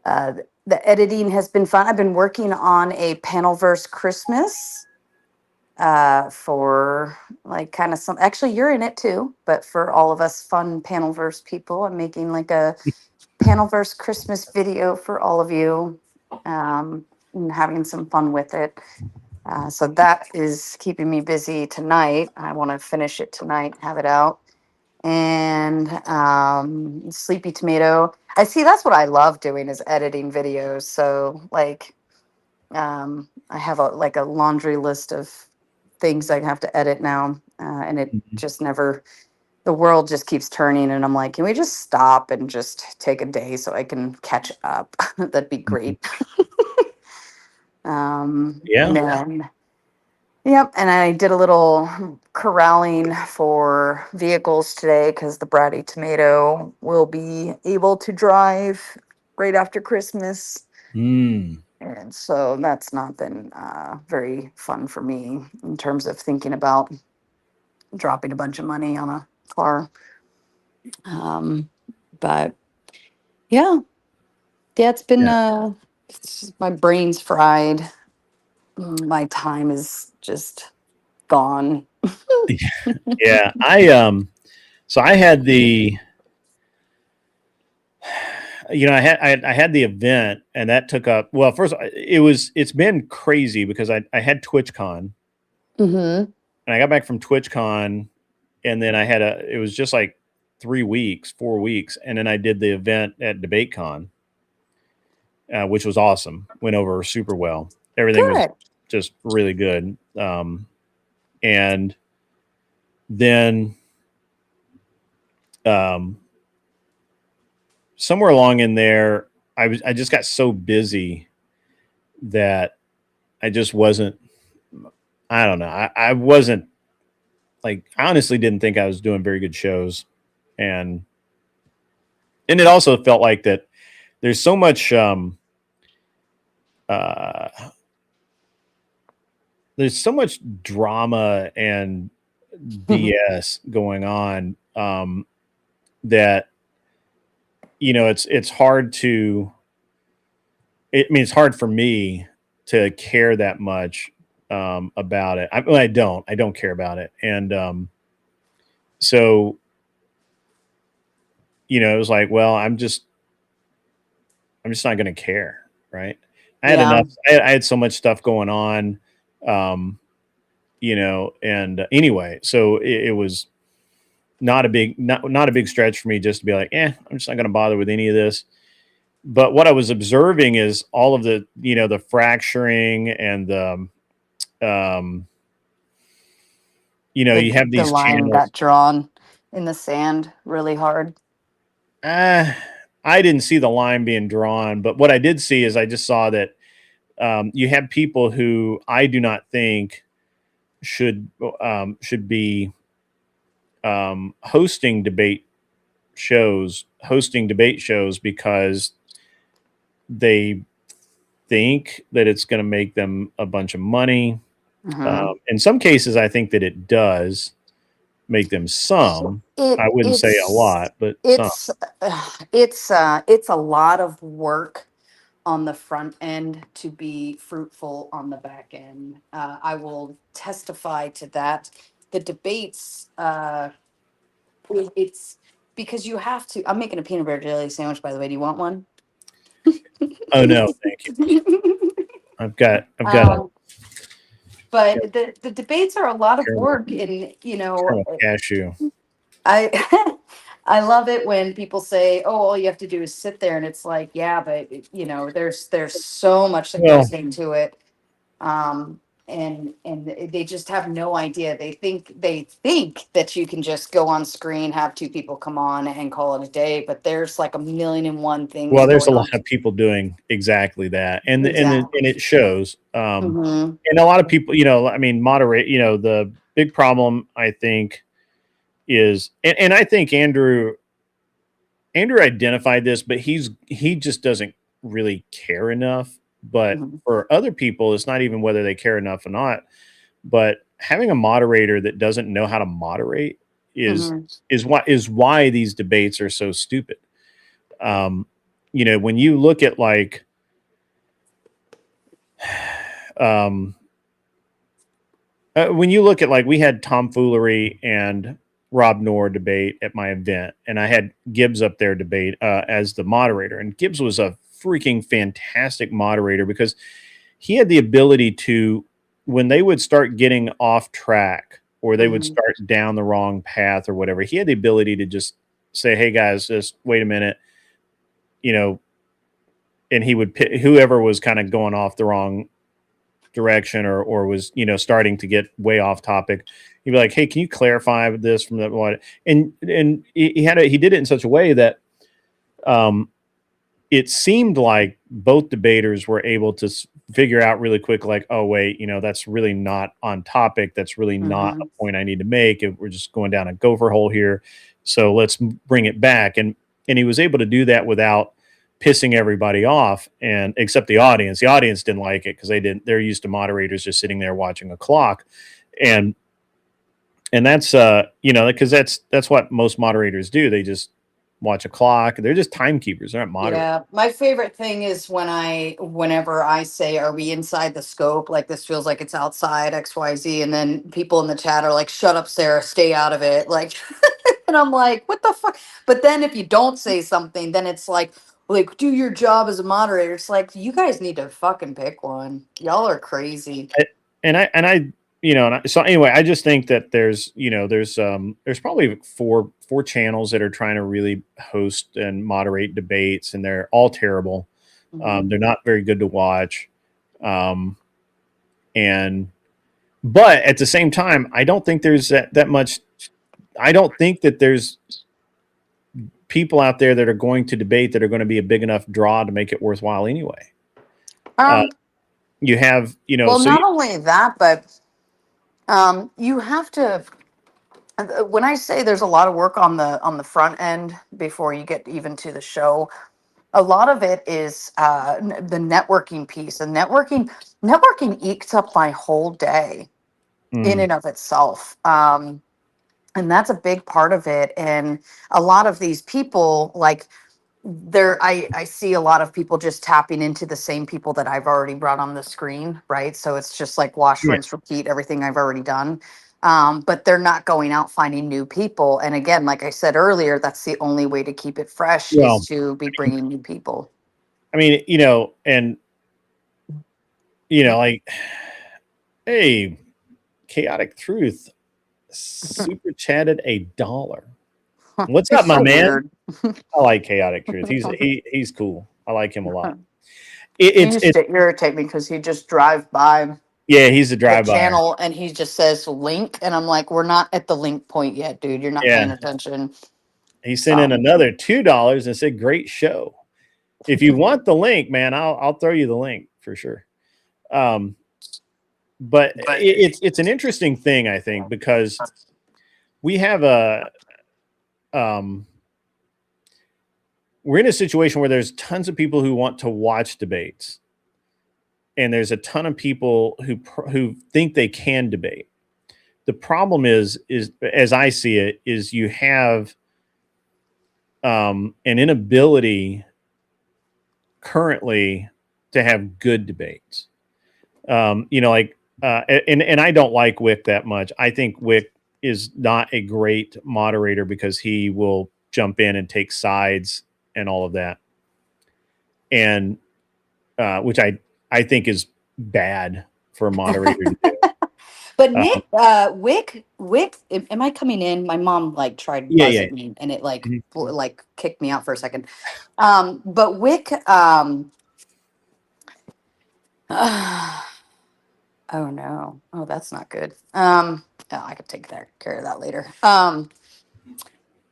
uh, the editing has been fun. I've been working on a Panelverse Christmas for like kind of some. Actually, you're in it too, but for all of us fun Panelverse people, I'm making like a Panelverse Christmas video for all of you, and having some fun with it. So that is keeping me busy tonight. I want to finish it tonight, have it out. And Sleepy Tomato. I see that's what I love doing is editing videos. So like I have a laundry list of things I have to edit now. And it Mhm. just never the world just keeps turning and I'm like, can we just stop and just take a day so I can catch up? That'd be Mhm. great. And Yeah. then yep, and I did a little corralling for vehicles today because the Bratty Tomato will be able to drive right after Christmas. Mm. And so that's not been very fun for me in terms of thinking about dropping a bunch of money on a car. But yeah, it's been, Yeah. my brain's fried. My time is just gone. Yeah. So I had the I had the event and that took up well first it's been crazy because I had TwitchCon Mm-hmm. and I got back from TwitchCon and then I had it was just like 3 weeks 4 weeks and then I did the event at DebateCon, which was awesome, went over super well, everything was Good. just really good, and then um, somewhere along in there I just got so busy that I just wasn't, I don't know. I wasn't like, I honestly didn't think I was doing very good shows. And, and it also felt like that there's so much, uh, there's so much drama and BS going on, that, it's hard to, it's hard for me to care that much, about it. I don't care about it. And, so it was like, well, I'm just not going to care, right? I had Yeah. enough. I had so much stuff going on, um, and anyway, so it was not a big stretch for me just to be like, I'm just not going to bother with any of this. But what I was observing is all of the, the fracturing and the, um, you have The these line channels. got drawn in the sand really hard. Uh, I didn't see the line being drawn, but what I did see is I just saw that, you have people who I do not think should be, hosting debate shows because they think that it's going to make them a bunch of money. Hmm. In some cases, I think that it does make them some. I wouldn't say a It's lot, but some. it's it's a lot of work on the front end to be fruitful on the back end. I will testify to that. The debates, it's because you have to. I'm making a peanut butter jelly sandwich, by the way. Do you want one? Oh no, thank you. I've got um, But the debates are a lot of Caramel, work, and caramel cashew. I I love it when people say, "Oh, all you have to do is sit there," and it's like, yeah, but there's so much that Well, goes into it, um, and they just have no idea. They think that you can just go on screen, have two people come on, and call it a day, but there's like a million and one things well, there's a going lot on. of people doing exactly that, and Exactly. it shows. Hmm. And a lot of people, I mean, moderate. The big problem I think is, and I think Andrew identified this, but he just doesn't really care enough. But Hmm. for other people, it's not even whether they care enough or not. But having a moderator that doesn't know how to moderate is Hmm. why these debates are so stupid. Um, when you look at um, like we had tomfoolery and Rob Noor debate at my event, and I had Gibbs up there debate as the moderator, and Gibbs was a freaking fantastic moderator because he had the ability to, when they would start getting off track or they would Hmm. start down the wrong path or whatever, he had the ability to just say, "Hey guys, just wait a minute," you know, and he would pick whoever was kind of going off the wrong direction or was starting to get way off topic. He'd be like, "Hey, can you clarify this from the what?" And he did it in such a way that um, it seemed like both debaters were able to figure out really quick, like, "Oh wait, that's really not on topic. That's really not a Hmm. point I need to make. If we're just going down a gopher hole here, so let's bring it back." And he was able to do that without pissing everybody off, and except the audience. The audience didn't like it because they're used to moderators just sitting there watching a clock, and that's because that's what most moderators do. They just watch a clock. They're just timekeepers. They're not moderators. Yeah, my favorite thing is whenever I say, "Are we inside the scope? Like this feels like it's outside XYZ," and then people in the chat are like, "Shut up, Sarah, stay out of it." Like, and I'm like, "What the fuck?" But then if you don't say something, then it's like do your job as a moderator. It's like you guys need to fucking pick one. Y'all are crazy. I- and I so anyway, I just think that there's probably four channels that are trying to really host and moderate debates, and they're all terrible. Hmm. They're not very good to watch. um and But at the same time, I don't think there's that much. I don't think that there's people out there that are going to debate that are going to be a big enough draw to make it worthwhile anyway. uh Um, you have well, so you, not only that, but you have to. When I say there's a lot of work on the front end before you get even to the show, a lot of it is the networking piece, and networking ekes up my whole day in mm, and of itself. And that's a big part of it. And a lot of these people, like I see a lot of people just tapping into the same people that I've already brought on the screen, right? So it's just like wash, yeah. rinse, repeat everything I've already done. But they're not going out finding new people. And again, like I said earlier, that's the only way to keep it fresh is Well, to be bringing new people. I mean, and like, hey, chaotic truth super chatted $1. What's You're up, my so man? weird. I like chaotic truth. He's cool. I like him a lot. He It's used to irritate me because he'd just drive by yeah, he's a the drive-by. channel and he just says link. And I'm like, we're not at the link point yet, dude. You're not Yeah, paying attention. he sent in So, another $2 and said, "Great show. If you want the link, man, I'll throw you the link for sure." Um, but it's an interesting thing, I think, because we have um, we're in a situation where there's tons of people who want to watch debates, and there's a ton of people who think they can debate. The problem is as I see it, is you have an inability currently to have good debates. Like and I don't like Wick that much. I think Wick is not a great moderator because he will jump in and take sides and all of that, and which I think is bad for a moderator to do. But Nick, Wick, am I coming in? My mom like tried Yeah, yeah. buzzing me, and it like Mhm. like kicked me out for a second. But Wick, oh no, oh that's not good. Oh, I could take care of that later.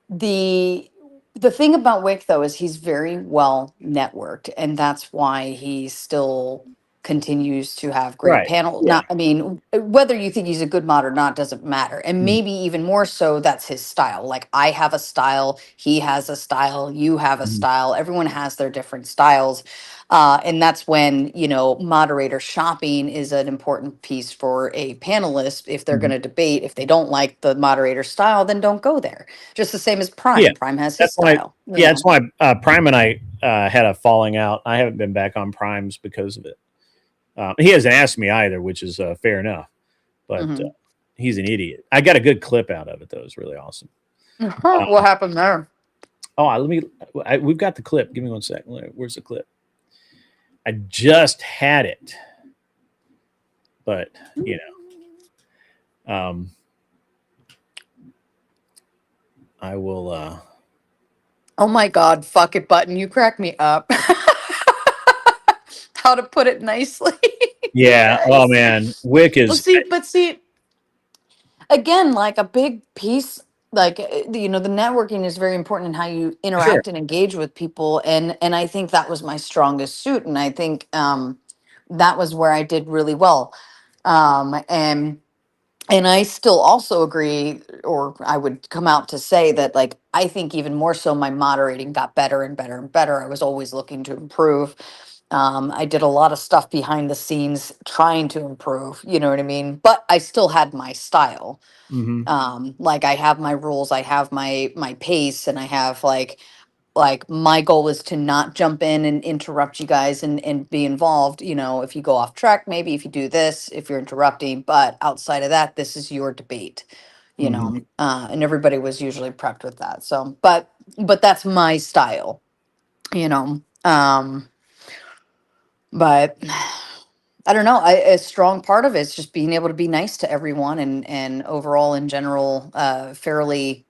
The the thing about Wick though is he's very well networked, and that's why he still continues to have great Right. panel. Yeah. Not, I mean, whether you think he's a good mod or not doesn't matter. And Mhm. maybe even more so, that's his style. Like I have a style, he has a style, you have a Mhm. style. Everyone has their different styles. And that's when, moderator shopping is an important piece for a panelist. If they're going Mhm. to debate, if they don't like the moderator style, then don't go there. Just the same as Yeah. Prime. Prime has his That's why. style, Yeah, that's why Prime and I had a falling out. I haven't been back on Primes because of it. He hasn't asked me either, which is fair enough. But Mhm. he's an idiot. I got a good clip out of it though. It's really awesome. What happened there? Oh, we've got the clip. Give me 1 second. Where's the clip? I just had it, but I will. Oh my God, fuck it button. You crack me up. How to put it nicely. Yeah. Oh Yes. man, Wick Well, is. see, again, like a big piece, like the networking is very important in how you Sure. interact and engage with people, and I think that was my strongest suit, and I think that was where I did really well, and I still also agree, or I would come out to say that, like, I think even more so, my moderating got better and better and better. I was always looking to improve. I did a lot of stuff behind the scenes trying to improve, you know what I mean? But I still had my style. Mm-hmm. Like I have my rules, I have my pace, and I have like my goal is to not jump in and interrupt you guys and be involved. If you go off track, maybe if you do this, if you're interrupting, but outside of that, this is your debate, Mm-hmm. and everybody was usually prepped with that. So, but that's my style, you know. But I don't know. A strong part of it is just being able to be nice to everyone, and overall in general, fairly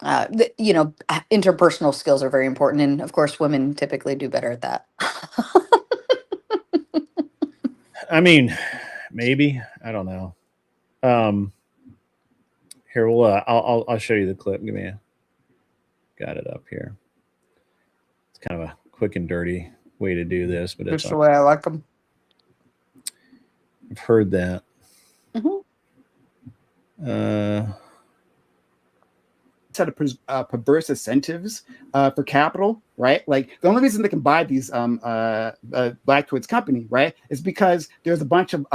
interpersonal skills are very important, and of course women typically do better at that. I mean, maybe I don't know. Um, Here, I'll show you the clip. Got it up here. It's kind of a quick and dirty way to do this, but it's Just the way I like them. I've heard that. Hmm. Uh, Set of perverse incentives for capital, right? Like the only reason they can buy these Blackwood's company, right, is because there's a bunch of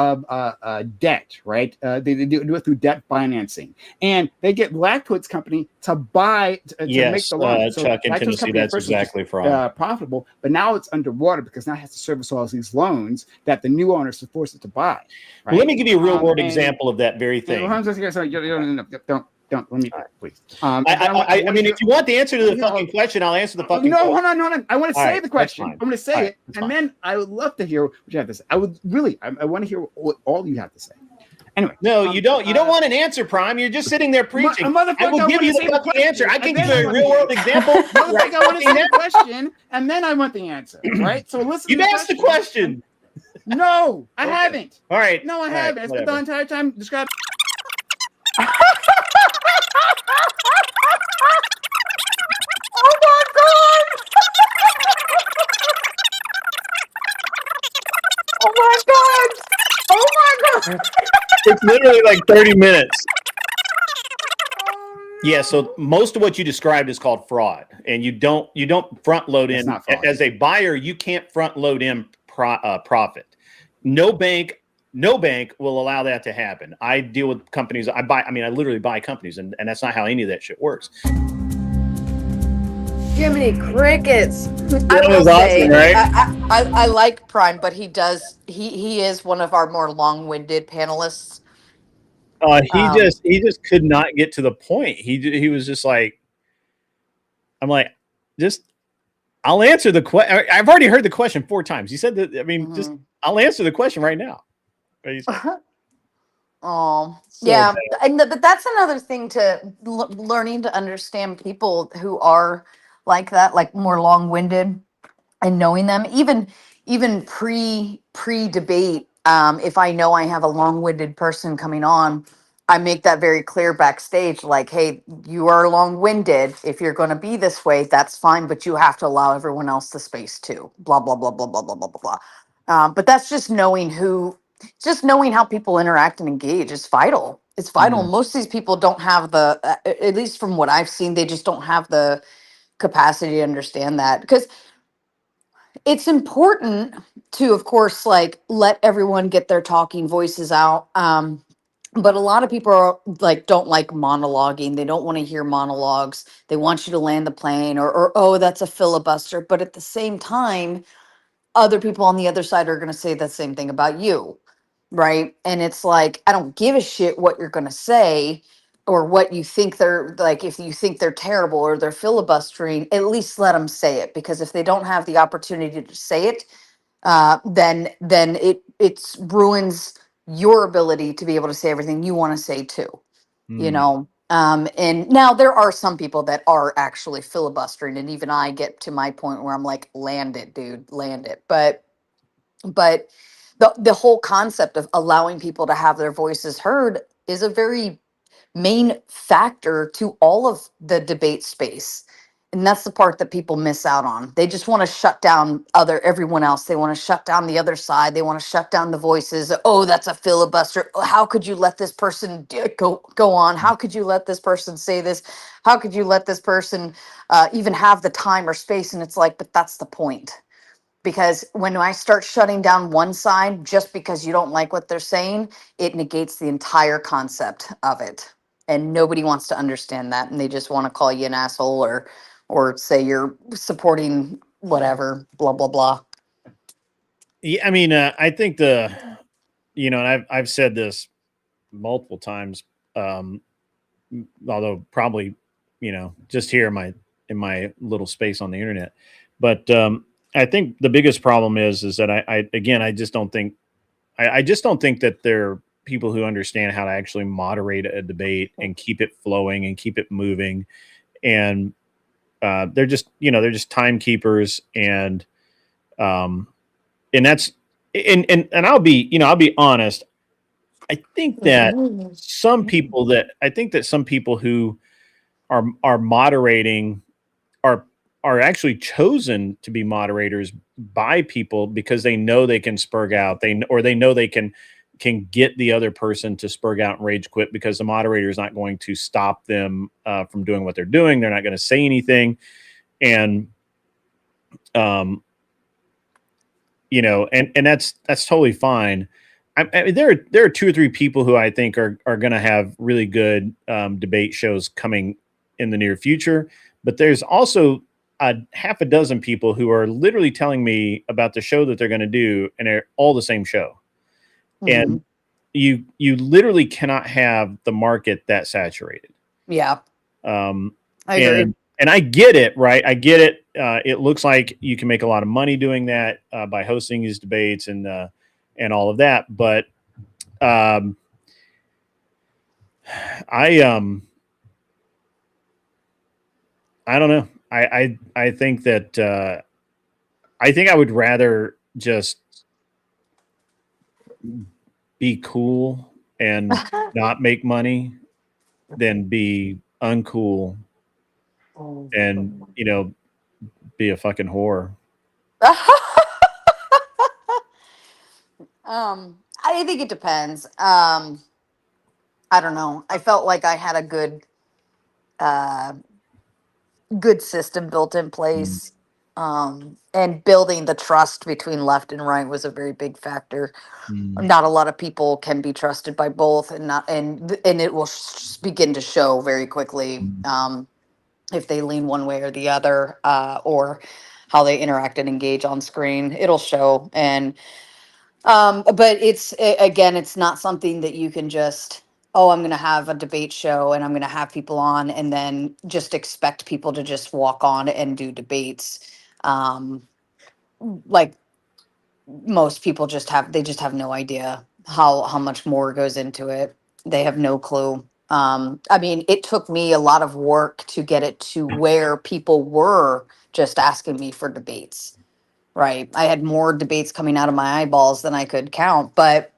debt, right? They do it through debt financing, and they get Blackwood's company to buy to make the loan. So Chuck in Blackwood's Tennessee, company at that's first was just, exactly fraud. profitable, but now it's underwater because now it has to service all these loans that the new owners are forced to buy. Right? Well, let me give you a real world example of that very thing. Don't let me please. I mean, if you want the answer to the fucking question, I'll answer the fucking no, question. hold on. I want to say the question. I'm going to say it, and fine. then I would love to hear what you have to say. I would really, I want to hear what all you have to say. Anyway, no, you don't. You don't want an answer, Prime. You're just sitting there preaching. I will give you the fucking answer. I can give you a real world example. I want to say the question, and then I want the answer. Right? So listen. You've asked the question. No, I haven't. All right. No, I haven't. I spent the entire time describing. Oh my God! Oh my God! Oh my God! It's literally like 30 minutes. Yeah, so most of what you described is called fraud, and you don't front load in as a buyer. You can't front load in profit. No bank will allow that to happen. I deal with companies. I literally buy companies, and that's not how any of that shit works. Jiminy crickets! That was awesome, right? I like Prime, but he is one of our more long-winded panelists. He just could not get to the point. He was just like, I'm like, I'll answer the question. I've already heard the question 4 times. He said that. I mean, just I'll answer the question right now. Oh, So yeah. And but that's another thing to learning to understand people who are like that, like more long-winded, and knowing them even pre debate. If I know I have a long-winded person coming on, I make that very clear backstage, like, hey, you are long-winded. If you're going to be this way, that's fine, but you have to allow everyone else the space too, blah blah blah blah blah blah blah blah blah. But that's just knowing how people interact and engage is vital. It's vital. mm, Most of these people don't have the at least from what I've seen, they just don't have the capacity to understand that, because it's important to, of course, like, let everyone get their talking voices out. But a lot of people are like, don't like monologuing. They don't want to hear monologues. They want you to land the plane, or oh, that's a filibuster. But at the same time, other people on the other side are going to say the same thing about you, right? And it's like, I don't give a shit what you're going to say, or what you think they're like. If you think they're terrible or they're filibustering, at least let them say it, because if they don't have the opportunity to say it, then it's ruins your ability to be able to say everything you want to say too, you mm. know. And now there are some people that are actually filibustering, and even I get to my point where I'm like, land it, dude, land it. But the whole concept of allowing people to have their voices heard is a very main factor to all of the debate space. And that's the part that people miss out on. They just want to shut down everyone else. They want to shut down the other side. They want to shut down the voices. Oh, that's a filibuster. Oh, how could you let this person go on? How could you let this person say this? How could you let this person even have the time or space? And it's like, but that's the point. Because when I start shutting down one side just because you don't like what they're saying, it negates the entire concept of it. And nobody wants to understand that, and they just want to call you an asshole, or say you're supporting whatever, blah blah blah. Yeah, I mean, I think and I've said this multiple times, um, although probably, just here in my little space on the internet. But I think the biggest problem is that I again, I just don't think that there are people who understand how to actually moderate a debate and keep it flowing and keep it moving. And they're just timekeepers, um, and that's and I'll be honest. I think that I think that some people who are moderating are actually chosen to be moderators by people because they know they can spurg out. They know they can get the other person to spurg out and rage quit, because the moderator is not going to stop them from doing what they're doing. They're not going to say anything, and um, and that's totally fine. I mean, there are two or three people who I think are going to have really good debate shows coming in the near future, but there's also a half a dozen people who are literally telling me about the show that they're going to do, and they're all the same show. Mhm. And you literally cannot have the market that saturated. Yeah, Um, I agree. and I get it, right? I get it. It looks like you can make a lot of money doing that by hosting these debates and all of that. But um, I I don't know. I think that I think I would rather just be cool and not make money than be uncool and be a fucking whore. I think it depends. I don't know. I felt like I had a uh, good system built in Mm, place. And building the trust between left and right was a very big factor. mm, Not a lot of people can be trusted by both, and not and it will begin to show very quickly, mm, if they lean one way or the other, or how they interact and engage on screen. It'll show. And but again, it's not something that you can just, oh, I'm going to have a debate show and I'm going to have people on, and then just expect people to just walk on and do debates. Um, like, most people just have no idea how much more goes into it. They have no clue. I mean, it took me a lot of work to get it to where people were just asking me for debates. Right. I had more debates coming out of my eyeballs than I could count, but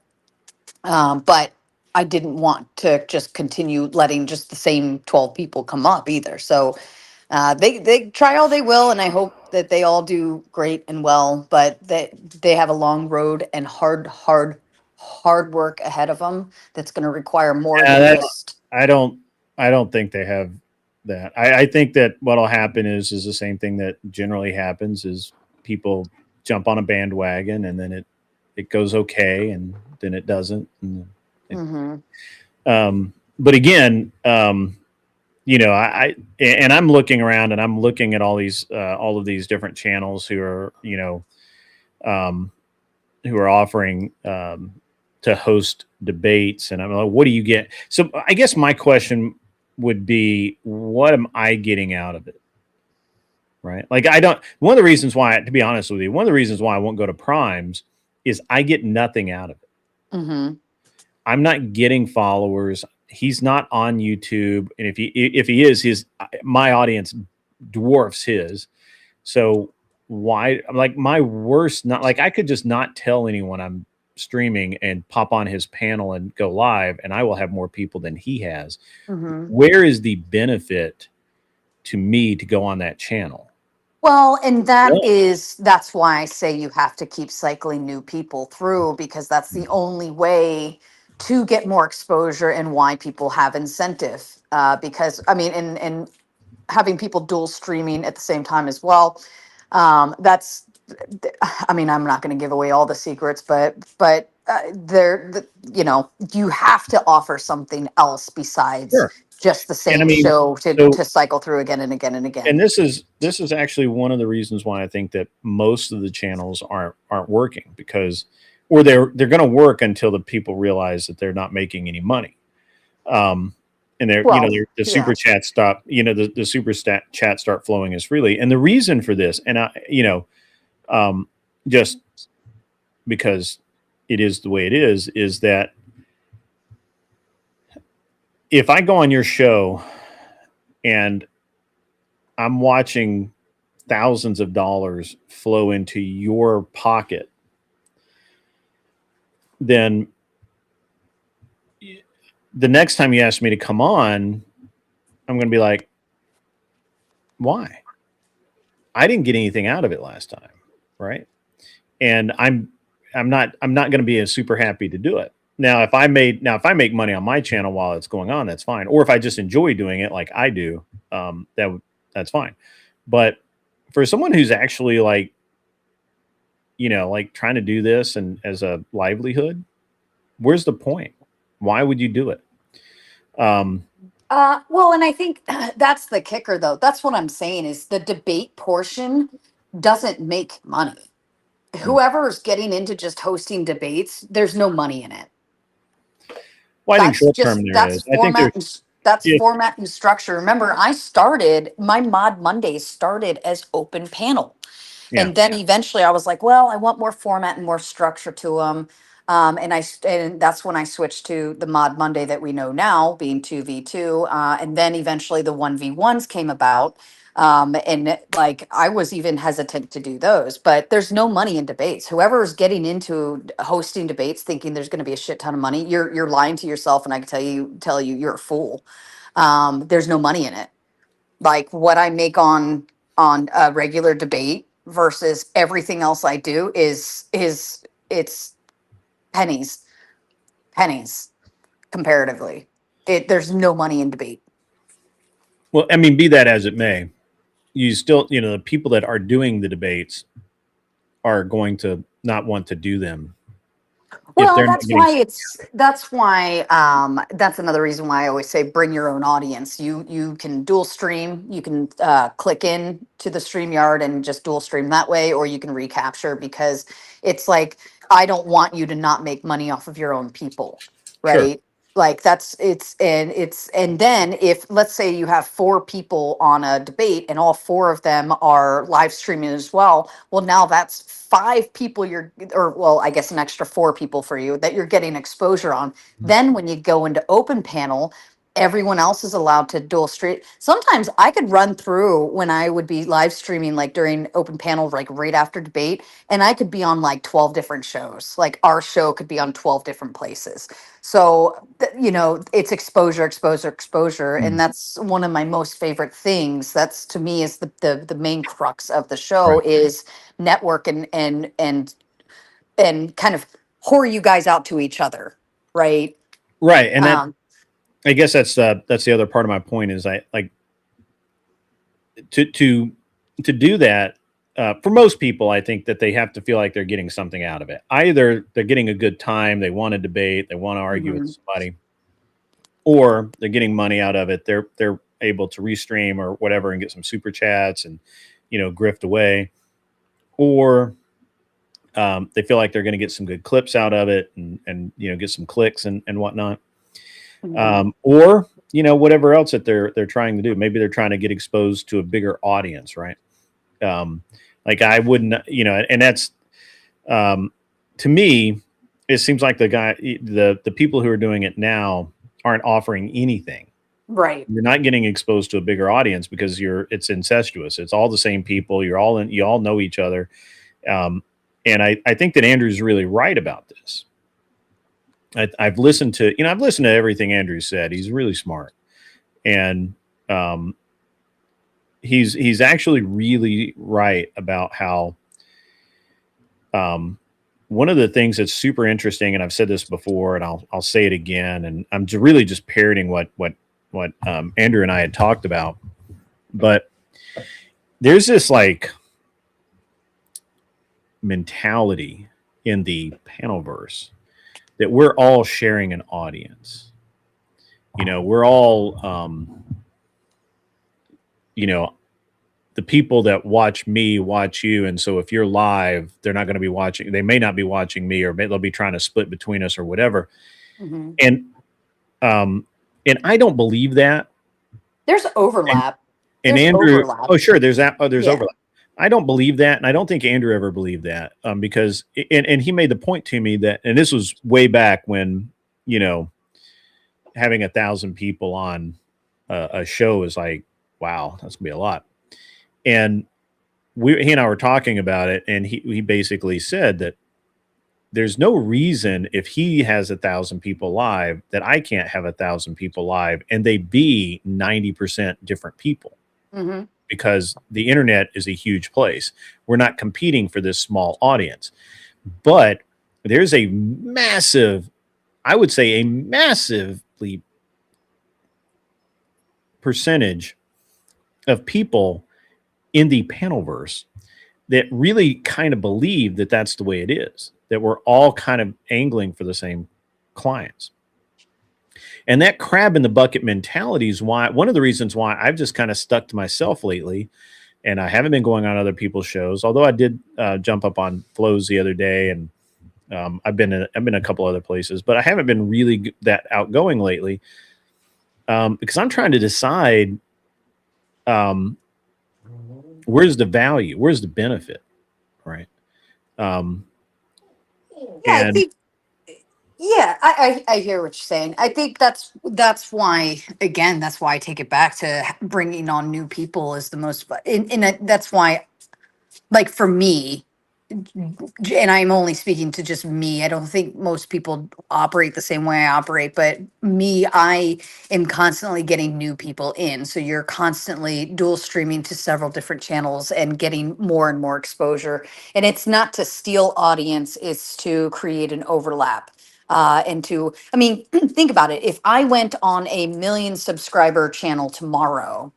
I didn't want to just continue letting just the same 12 people come up either. So they try all they will, and I hope that they all do great and well. But they have a long road and hard work ahead of them. That's going to require more Yeah, than just. I don't think they have that. I think that what'll happen is the same thing that generally happens is people jump on a bandwagon and then it goes okay and then it doesn't. And Mhm. but again, you know, and I'm looking around and I'm looking at all of these different channels who are, you know, who are offering to host debates, and I'm like, what do you get? So I guess my question would be, what am I getting out of it? Right? Like I don't. One of the reasons why, to be honest with you, one of the reasons why I won't go to primes is I get nothing out of it. Mhm. I'm not getting followers. He's not on YouTube, and if he is, his my audience dwarfs his. So why? I'm like my worst. Not like I could just not tell anyone I'm streaming and pop on his panel and go live, and I will have more people than he has. Mhm. Where is the benefit to me to go on that channel? Well, and Yeah. that's why I say you have to keep cycling new people through, because that's the only way to get more exposure and why people have incentive. Because I mean, and having people dual streaming at the same time as well. That's, I mean, I'm not going to give away all the secrets, but you know, you have to offer something else besides Sure. just the And I same mean, show so to cycle through again and again and and again. this is actually one of the reasons why I think that most of the channels aren't working because, or they're going to work until the people realize that they're not making any money. And they're you know Well, the yeah. super chats stop, you know, the super chat start flowing as freely, and the reason for this, and I you know just because it is the way it is that if I go on your show and I'm watching thousands of dollars flow into your pocket, then the next time you ask me to come on, I'm going to be like, why? I didn't get anything out of it last time, right? And I'm not going to be as super happy to do it. Now, if I make money on my channel while it's going on, that's fine. Or if I just enjoy doing it like I do, that's fine. But for someone who's actually like, you know, like trying to do this and as a livelihood, where's the point? Why would you do it? Um, Well, and I think that's the kicker, though. That's what I'm saying is the debate portion doesn't make money. Whoever's getting into just hosting debates, there's no money in it. well, I think That's short term just there that's is. I think format there's and that's yeah, format and structure. Remember, I started my Mod Mondays started as open panel. yeah, And then eventually I was like, well, I want more format and more structure to them. And that's when I switched to the Mod Monday that we know now, being 2v2. And then eventually the 1v1s came about. Like I was even hesitant to do those, but there's no money in debates. Whoever is getting into hosting debates thinking there's going to be a shit ton of money, you're lying to yourself, and I can tell you you're a fool. There's no money in it. Like what I make on a regular debate versus everything else I do is it's pennies, pennies comparatively. There's no money in debate. well, I mean, be that as it may, you still, you know, the people that are doing the debates are going to not want to do them if Well, they're not getting. that's another reason why I always say bring your own audience. You can dual stream, you can click in to the StreamYard and just dual stream that way, or you can recapture, because it's like I don't want you to not make money off of your own people, Sure. right? Like and then if let's say you have four people on a debate and all four of them are live streaming as well, now that's five people or well, I guess an extra four people for you that you're getting exposure on. Then when you go into open panel, everyone else is allowed to dual stream. Sometimes I could run through when I would be live streaming, like during open panel, like right after debate, and I could be on like 12 different shows. Like our show could be on 12 different places. So, it's exposure, exposure, exposure. And Mm. that's one of my most favorite things. That's to me is the main crux of the show Right. is network and kind of whore you guys out to each other. Right. Right. And that, Um, I guess that's the other part of my point is I like to do that. For most people, I think that they have to feel like they're getting something out of it. Either they're getting a good time, they want to debate, they want to argue with mhm. somebody, or they're getting money out of it. They're able to restream or whatever and get some super chats and grift away, or they feel like they're going to get some good clips out of it and get some clicks and whatnot, Mhm. or whatever else that they're trying to do. Maybe they're trying to get exposed to a bigger audience, right? Like I wouldn't, and that's to me, it seems like the people who are doing it now aren't offering anything. Right. You're not getting exposed to a bigger audience because it's incestuous. It's all the same people. You all know each other. And I think that Andrew's really right about this. I've listened to everything Andrew said. He's really smart. And he's actually really right about how one of the things that's super interesting, and I've said this before, and I'll say it again, and I'm really just parroting what Andrew and I had talked about, but there's this like mentality in the panelverse that we're all sharing an audience. We're all the people that watch me watch you, and so if you're live, they're not going to be watching. They may not be watching me, or they'll be trying to split between us or whatever. Mhm. And I don't believe that. There's overlap. And There's Andrew, overlap. oh sure, there's Yeah. overlap. I don't believe that, and I don't think Andrew ever believed that, because and he made the point to me that, and this was way back when having 1,000 people on a show is like, wow, that's gonna be a lot. And he and I were talking about it, and he basically said that there's no reason if he has 1,000 people live that I can't have 1,000 people live and they be 90% different people, Hmm. because the internet is a huge place. We're not competing for this small audience, but there's a massive, I would say a massively percentage of people in the panelverse that really kind of believe that that's the way it is, that we're all kind of angling for the same clients. And that crab in the bucket mentality is one of the reasons why I've just kind of stuck to myself lately. And I haven't been going on other people's shows, although I did jump up on Flows the other day, and I've been a couple other places, but I haven't been really that outgoing lately, because I'm trying to decide where's the value, where's the benefit, right? Yeah, I And think. Yeah, I hear what you're saying. I think that's why, again, that's why I take it back to bringing on new people is the most. That's why, like for me, and I'm only speaking to just me. I don't think most people operate the same way I operate, but me, I am constantly getting new people in. So you're constantly dual streaming to several different channels and getting more and more exposure. And it's not to steal audience, it's to create an overlap. I mean, think about it. If I went on a million subscriber channel tomorrow,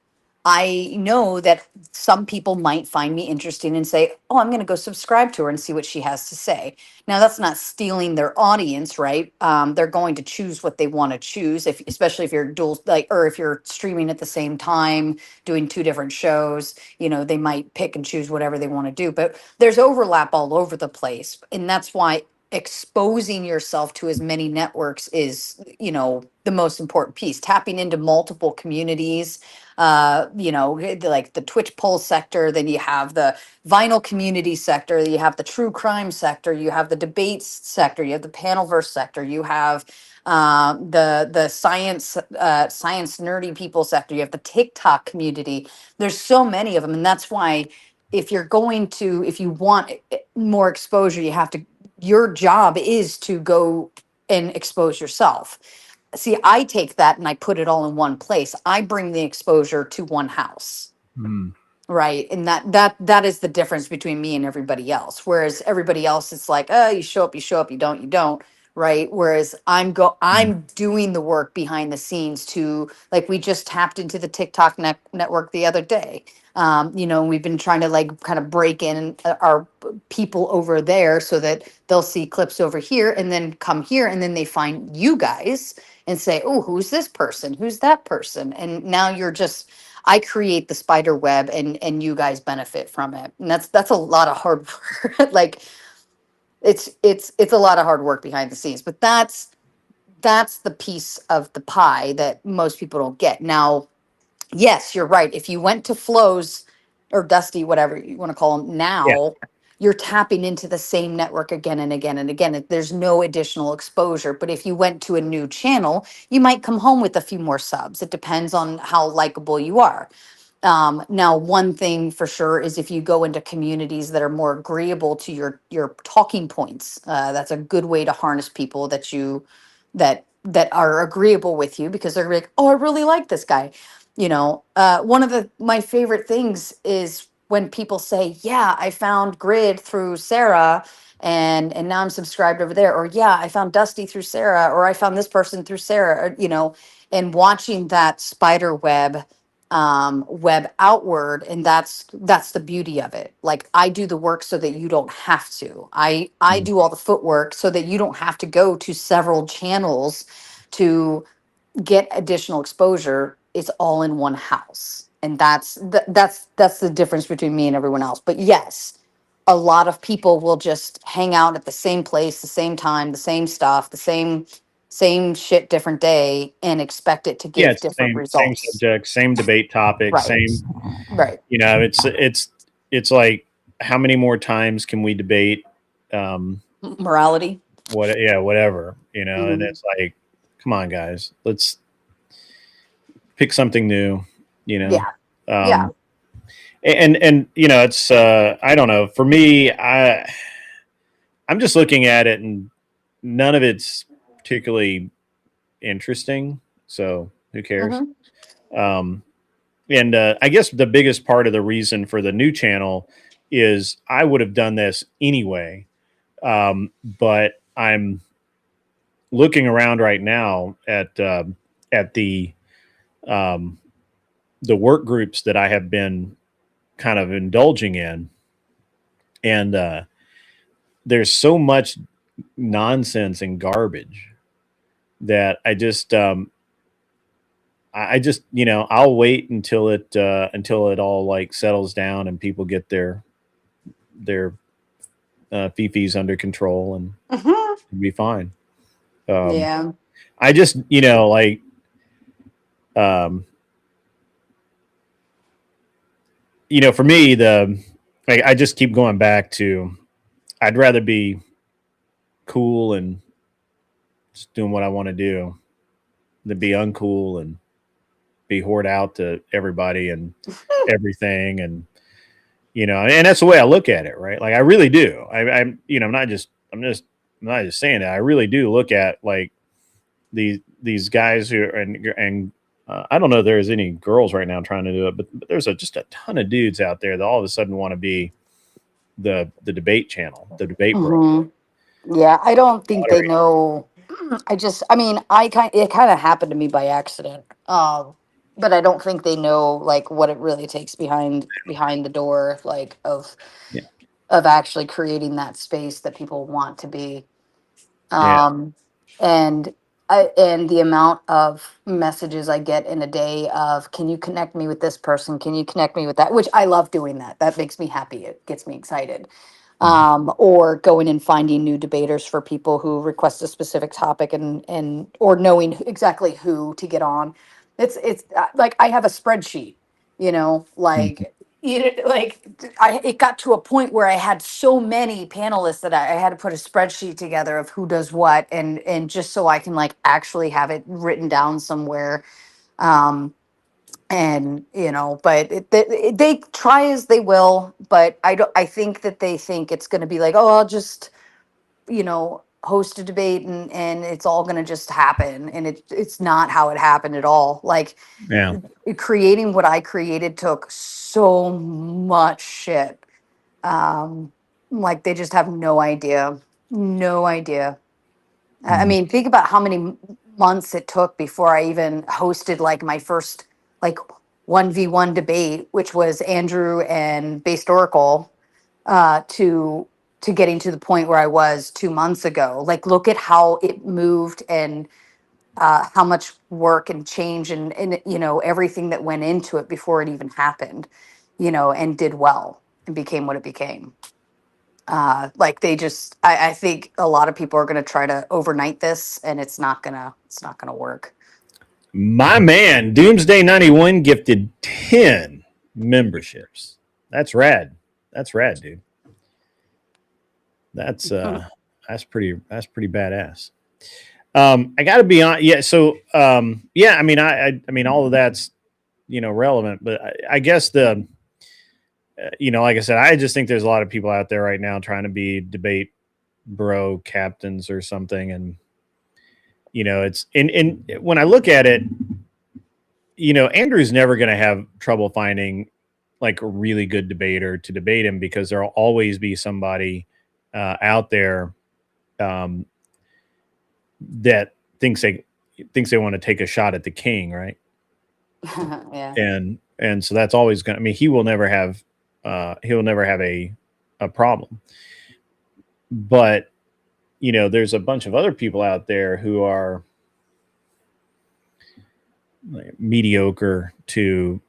I know that some people might find me interesting and say, "Oh, I'm going to go subscribe to her and see what she has to say." Now, that's not stealing their audience, right? They're going to choose what they want to choose, especially if you're dual, like, or if you're streaming at the same time, doing two different shows. They might pick and choose whatever they want to do. But there's overlap all over the place, and that's why. exposing yourself to as many networks is, you know, the most important piece. Tapping into multiple communities, you know, like the Twitch poll sector, then you have the vinyl community sector, you have the true crime sector, you have the debates sector, you have the panelverse sector, you have the science nerdy people sector, you have the TikTok community. There's so many of them, and that's why if you're going to, if you want more exposure, you have to, your job is to go and expose yourself. See, I take that and I put it all in one place. I bring the exposure to one house. Mm. Right. And that is the difference between me and everybody else. Whereas everybody else, it's like, oh, you show up, you don't, you don't. Right. Whereas I'm doing the work behind the scenes to, like, we just tapped into the TikTok network the other day. You know, we've been trying to like kind of break in our people over there so that they'll see clips over here and then come here and then they find you guys and say, oh, who's this person? Who's that person? And now you're just, I create the spider web and you guys benefit from it. And that's a lot of hard work. Like it's a lot of hard work behind the scenes, but that's the piece of the pie that most people don't get. Now, yes, you're right. If you went to Flo's or Dusty, whatever you want to call them Yeah. now, you're tapping into the same network again and again and again. There's no additional exposure. But if you went to a new channel, you might come home with a few more subs. It depends on how likable you are. Now, one thing for sure is if you go into communities that are more agreeable to your talking points, that's a good way to harness people that are agreeable with you because they're like, oh, I really like this guy. You know, one of my favorite things is when people say, yeah, I found Grid through Sarah and now I'm subscribed over there, or yeah, I found Dusty through Sarah, or I found this person through Sarah, or, you know, and watching that spider web outward, and that's the beauty of it. Like, I do the work so that you don't have to. I Mm. do all the footwork so that you don't have to go to several channels to get additional exposure. It's all in one house, and that's the difference between me and everyone else. But yes, a lot of people will just hang out at the same place, the same time, the same stuff, the same shit, different day, and expect it to Yeah, give it's the different same results. subject, same debate topic, Right. same. Right. You know, it's like, how many more times can we debate? Morality. Yeah, whatever. You know, and Mhm. it's like, come on, guys, let's pick something new. You know, Yeah. Yeah. um, and you know, it's I don't know. For me, I'm just looking at it, and none of it's particularly interesting. So who cares? Hmm. Um, and I guess the biggest part of the reason for the new channel is I would have done this anyway, but I'm looking around right now at um, the work groups that I have been kind of indulging in, and there's so much nonsense and garbage that I just, you know, I'll wait until it all like settles down and people get their fifis under control, and Hmm. it'll be fine. Um, Yeah. I just, you know, like, um, you know, for me, like, I just keep going back to, I'd rather be cool and just doing what I want to do than be uncool and be whored out to everybody and everything. And, you know, and that's the way I look at it, right? Like, I really do. I'm, you know, I'm not just saying that. I really do look at like these guys who are, and I don't know if there's any girls right now trying to do it, but there's just a ton of dudes out there that all of a sudden want to be the debate channel, the debate bro. Hmm. Yeah. I don't think they Moderate. know. I mean, it kind of happened to me by accident. But I don't think they know like what it really takes behind the door, like Yeah, of actually creating that space that people want to be. yeah, um and and the amount of messages I get in a day of, can you connect me with this person, can you connect me with that, which I love doing. That makes me happy, it gets me excited. or going and finding new debaters for people who request a specific topic, and or knowing exactly who to get on. It's like I have a spreadsheet, like it got to a point where I had so many panelists that I had to put a spreadsheet together of who does what, and just so I can like actually have it written down somewhere. Um, and but they try as they will, but I think that they think it's going to be like, oh, I'll just host a debate, and it's all going to just happen, and it's not how it happened at all. Like, Yeah. creating what I created took so much shit. Like, they just have no idea. No idea. I mean, think about how many months it took before I even hosted like my first like 1v1 debate, which was Andrew and Based Oracle, to getting to the point where I was 2 months ago. Like, look at how it moved, and how much work and change, and everything that went into it before it even happened, and did well and became what it became. Like, I think a lot of people are going to try to overnight this, and it's not gonna work. My man, Doomsday 91 gifted 10 memberships. That's rad. That's rad, dude. That's pretty badass. I got to be on. Yeah. So, yeah, I mean, all of that's, relevant, but I guess like I said, I just think there's a lot of people out there right now trying to be debate bro captains or something. And, it's, and when I look at it, Andrew's never going to have trouble finding like a really good debater to debate him, because there'll always be somebody out there that thinks they want to take a shot at the king, right? Yeah. And so that's always going to, I mean, he'll never have a problem. But there's a bunch of other people out there who are like mediocre to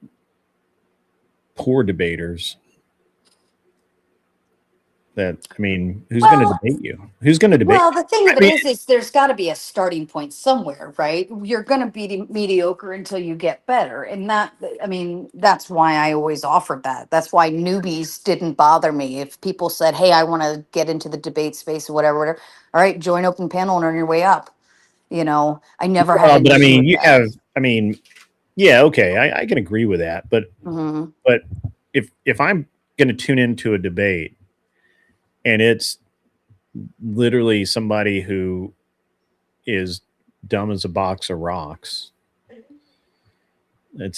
poor debaters. That, I mean, who's going to debate you? Who's going to debate? Well, the thing of it is there's got to be a starting point somewhere, right? You're going to be mediocre until you get better. And that's why I always offered that. That's why newbies didn't bother me. If people said, hey, I want to get into the debate space or whatever, all right, join open panel and earn your way up. I never had an But I issue mean, with that. Yeah, okay, I can agree with that. But Mhm. but if I'm going to tune into a debate and it's literally somebody who is dumb as a box of rocks, I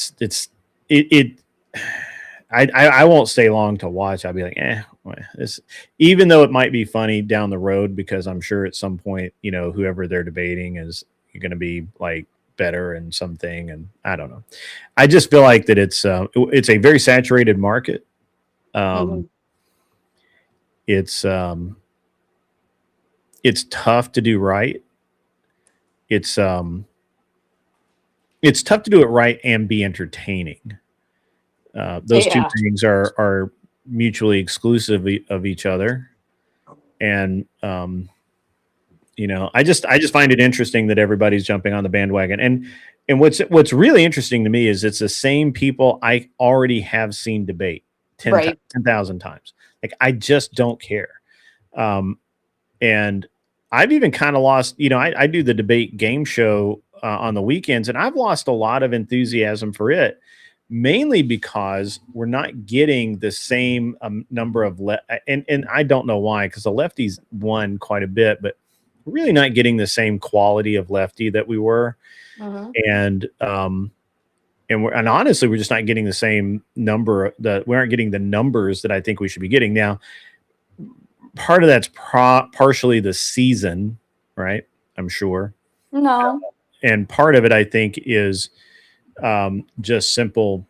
won't stay long to watch. I'll be like, this, even though it might be funny down the road, because I'm sure at some point, whoever they're debating is going to be like better in something. And I don't know. I just feel like that it's a very saturated market. It's tough to do right. It's tough to do it right and be entertaining. Those two things are mutually exclusive of each other. And I just find it interesting that everybody's jumping on the bandwagon. And what's really interesting to me is it's the same people I already have seen debate 10,000 times. Like, I just don't care. And I've even kind of lost, I do the debate game show on the weekends, and I've lost a lot of enthusiasm for it, mainly because we're not getting the same number of and I don't know why, because the lefties won quite a bit, but we're really not getting the same quality of lefty that we were. And honestly, we're just not getting the same number, we aren't getting the numbers that I think we should be getting. Now, part of that's partially the season, right? I'm sure. No. And part of it, I think, is just simple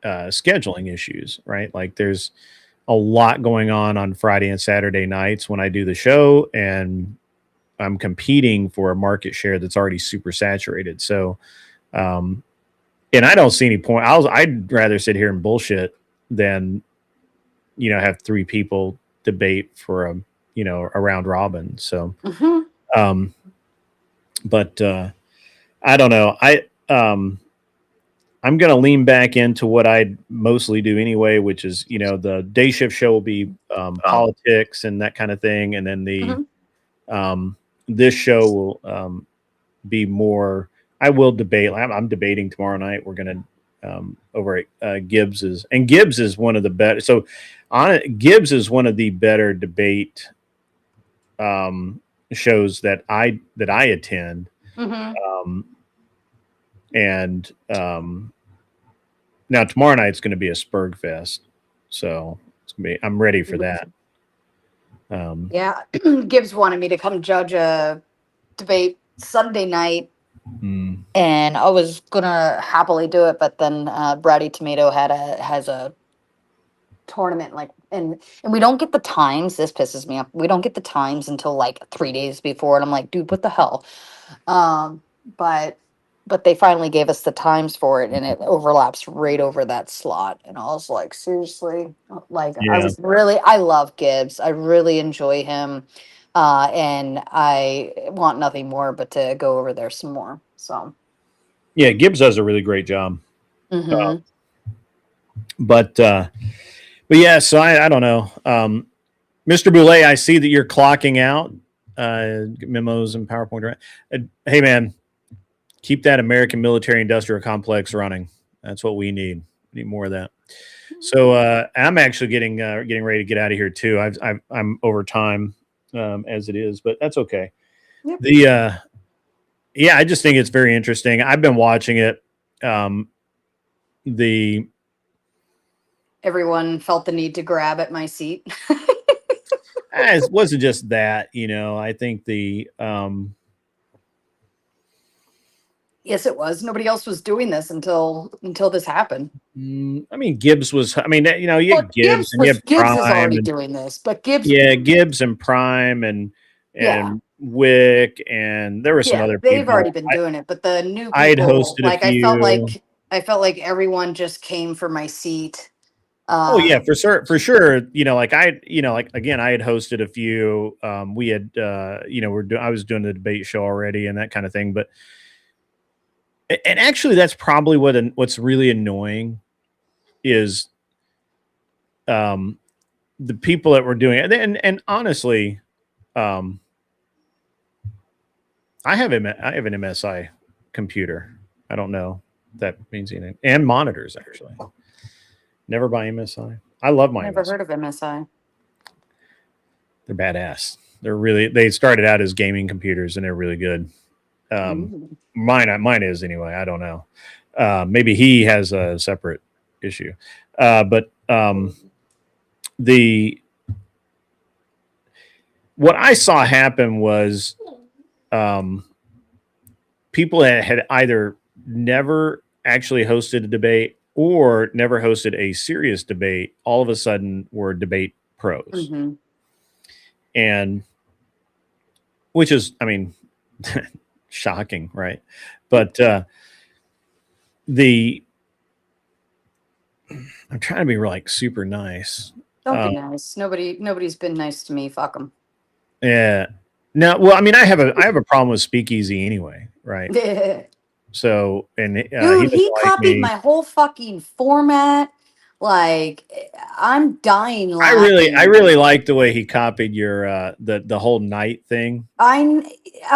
scheduling issues, right? Like, there's a lot going on Friday and Saturday nights when I do the show, and I'm competing for a market share that's already super saturated. So, and I don't see any point. I'd rather sit here and bullshit than have 3 people debate for a round robin. So, Mhm. but I don't know. I'm going to lean back into what I mostly do anyway, which is, the day shift show will be politics and that kind of thing. And then Mhm. this show will be more, I will debate. I'm debating tomorrow night. We're going to, over at Gibbs's, and Gibbs is one of the better. So on it, Gibbs is one of the better debate shows that I attend. Mhm. And now tomorrow night's going to be a Spurg Fest, so I'm ready for that. Yeah, Gibbs wanted me to come judge a debate Sunday night, and I was gonna happily do it, but then Bratty Tomato has a tournament, like, and we don't get the times. This pisses me off. We don't get the times until like 3 days before, and I'm like, dude, what the hell? Um, but they finally gave us the times for it, and it overlaps right over that slot. And I was like, seriously, like, Yeah, I love Gibbs. I really enjoy him, and I want nothing more but to go over there some more. So, yeah, Gibbs does a really great job. hmm But yeah, so I don't know, Mr. Boulay. I see that you're clocking out memos and PowerPoint. Hey, man, keep that American military industrial complex running. That's what we need. We need more of that. So I'm actually getting ready to get out of here too. I'm over time as it is, but that's okay. Yep. Yeah, I just think it's very interesting. I've been watching it. The Everyone felt the need to grab at my seat. it wasn't just that, I think Yes, it was. Nobody else was doing this until this happened. I mean, Gibbs was. I mean, you Well, have Gibbs and you have Gibbs is Prime, already and doing this, but Gibbs, yeah, Gibbs and Prime yeah, and Wick, and there were some yeah, other they've already people. been doing it. But the new I had people, hosted a like, few. I felt like everyone just came for my seat. Oh yeah, Uh, for sure. Like again, I had hosted a few. We had, I was doing the debate show already and that kind of thing. But and actually, that's probably what's really annoying is, the people that were doing it. And honestly, I have an MSI computer. I don't know if that means anything, and monitors actually. Never buy MSI. I love my never MSI. heard of MSI. They're badass. They started out as gaming computers and they're really good. Mm. Mine is anyway. I don't know. Maybe he has a separate issue. But what I saw happen was, people had either never actually hosted a debate or never hosted a serious debate. All of a sudden were debate pros. Mm-hmm. And which is, I mean, shocking, right? But I'm trying to be like super nice. Don't be nice. Nobody's been nice to me. Fuck them. Yeah. No, well, I mean, I have a problem with Speakeasy anyway, right? So, and he Dude, he doesn't like copied me. my whole fucking format. Like, I'm dying I laughing. really like the way he copied your the whole night thing. I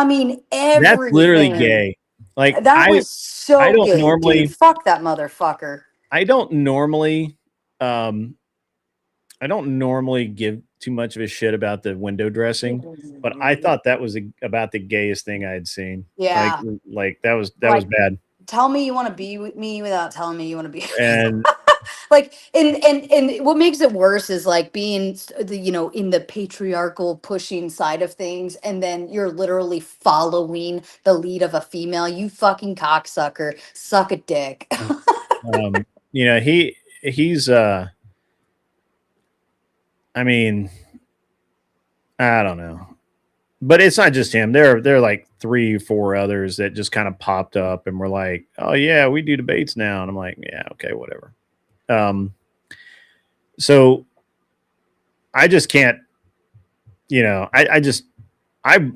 mean, That's literally everything. gay. Like That was I so don't gay, dude. normally Fuck that motherfucker. I don't normally um I don't normally give too much of a shit about the window dressing, but I thought that was about the gayest thing I had seen. Yeah. Like that was Like, bad. tell me you want to be with me without telling me you want to be. And Like, and what makes it worse is like being in the patriarchal pushing side of things, and then you're literally following the lead of a female. You fucking cocksucker, suck a dick. he's I mean, I don't know. But it's not just him. There are like 3 or 4 others that just kind of popped up and were like, "Oh yeah, we do debates now." And I'm like, "Yeah, okay, whatever." So I just can't, I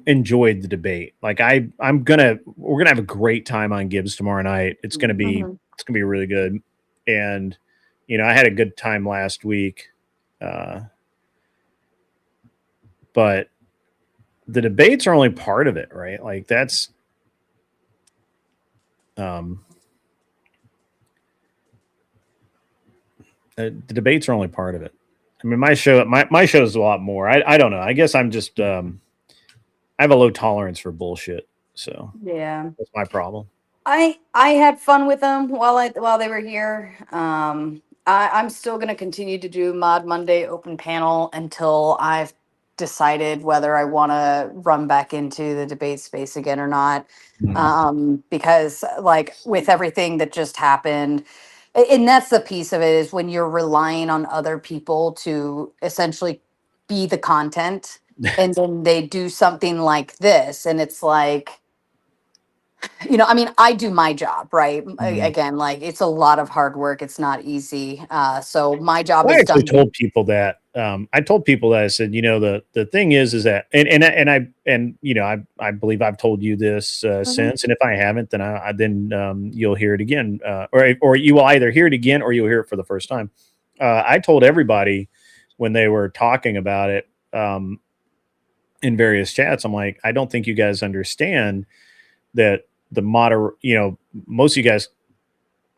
enjoyed the debate. Like we're gonna have a great time on Gibbs tomorrow night. It's gonna be really good. And I had a good time last week, but the debates are only part of it, right? Like that's, the debates are only part of it. I mean, my show is a lot more. I don't know. I guess I'm just, I have a low tolerance for bullshit. So Yeah. that's my problem. I had fun with them while they were here. I'm still gonna continue to do Mod Monday open panel until I've decided whether I want to run back into the debate space again or not. Because like with everything that just happened, and that's the piece of it, is when you're relying on other people to essentially be the content, and then they do something like this, and it's like, I mean, I do my job, right? Again, like it's a lot of hard work. It's not easy. So my job Well, I is actually done. told people that. I told people that I said, the thing is that, I believe I've told you this since, and if I haven't, then you'll hear it again, or you will either hear it again or you'll hear it for the first time. I told everybody when they were talking about it in various chats, I'm like, I don't think you guys understand that most of you guys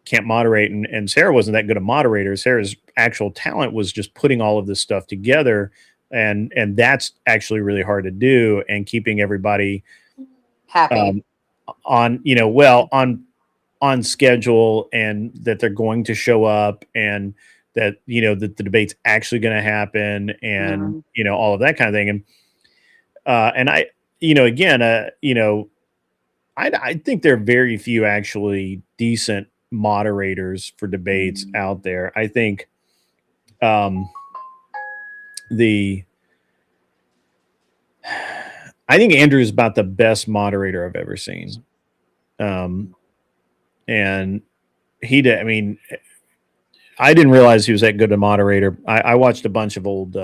can't moderate, and Sarah wasn't that good a moderator. Sarah's actual talent was just putting all of this stuff together, and that's actually really hard to do, and keeping everybody Happy. on on schedule, and that they're going to show up, and that that the debate's actually going to happen, and all of that kind of thing. And I again I think there are very few actually decent moderators for debates out there. I think Andrew is about the best moderator I've ever seen. And he did. I mean, I didn't realize he was that good a moderator. I watched a bunch of old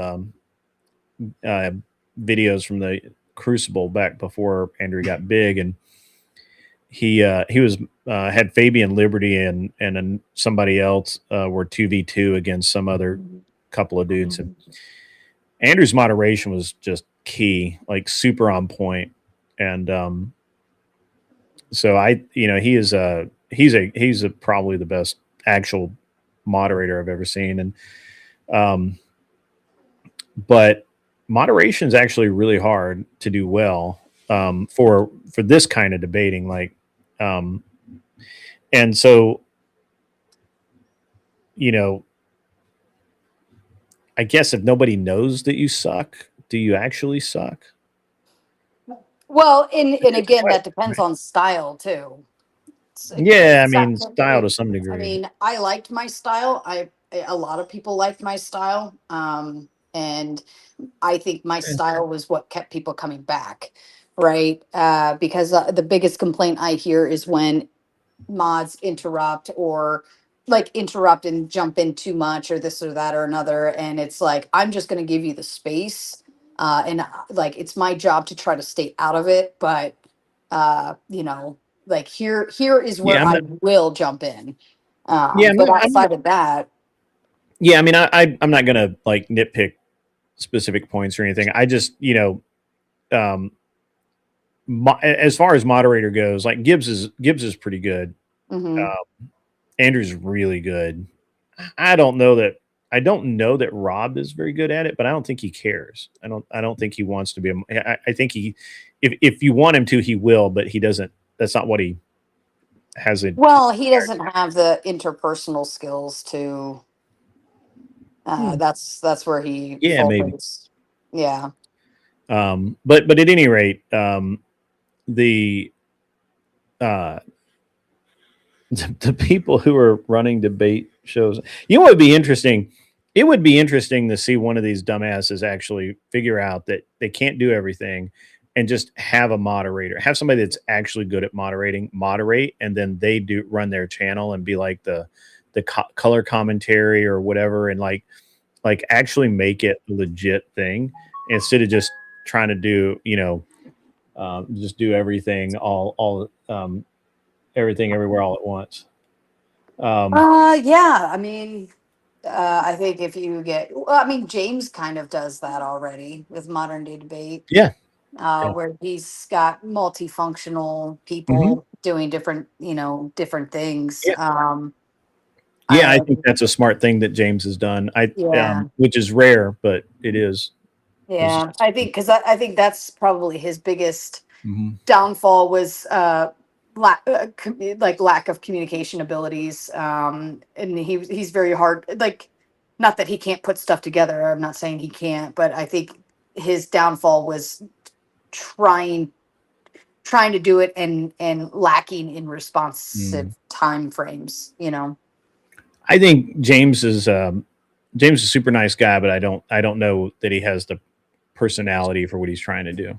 videos from the Crucible back before Andrew got big, and he was had Fabian Liberty and somebody else were 2v2 against some other couple of dudes, and Andrew's moderation was just key, like super on point. And so he's probably the best actual moderator I've ever seen. And but moderation is actually really hard to do well for this kind of debating, like and so I guess if nobody knows that you suck, do you actually suck? Well, and again, that depends on style too. Yeah, I mean, style to some degree. I mean, I liked my style. A lot of people liked my style, and I think my style was what kept people coming back, right? Because the biggest complaint I hear is when mods interrupt, or like interrupt and jump in too much, or this or that or another, and it's like, I'm just going to give you the space, and like it's my job to try to stay out of it, but like here is where I will jump in, but outside of that, I mean, I'm not gonna like nitpick specific points or anything. I just as far as moderator goes, like Gibbs is pretty good. Andrew's really good. I don't know that Rob is very good at it, but I don't think he cares. I don't think he wants to be. I think if you want him to, he will, but he doesn't. That's not what he has. He doesn't have the interpersonal skills to. That's where he falters. Maybe. Yeah. But at any rate, the people who are running debate shows, what would be interesting? It would be interesting to see one of these dumbasses actually figure out that they can't do everything, and just have a moderator, have somebody that's actually good at moderate, and then they run their channel and be like the color commentary or whatever, and like Like actually make it a legit thing instead of just trying to do, just do everything everything everywhere all at once. Yeah. I mean, I think if you get, well, I mean, James kind of does that already with modern day debate, Yeah. Yeah. where he's got multifunctional Mhm. people doing different, different things. Yeah. Yeah, I I, think that's a smart thing that James has done. yeah, Which is rare, but it is. It's yeah. I think because I think that's probably his biggest Mhm. downfall was lack of communication abilities, and he's very hard, like, not that he can't put stuff together, I'm not saying he can't, but I think his downfall was trying trying to do it and lacking in Mm. responsive time frames, I think James is a super nice guy, but I don't know that he has the personality for what he's trying to do.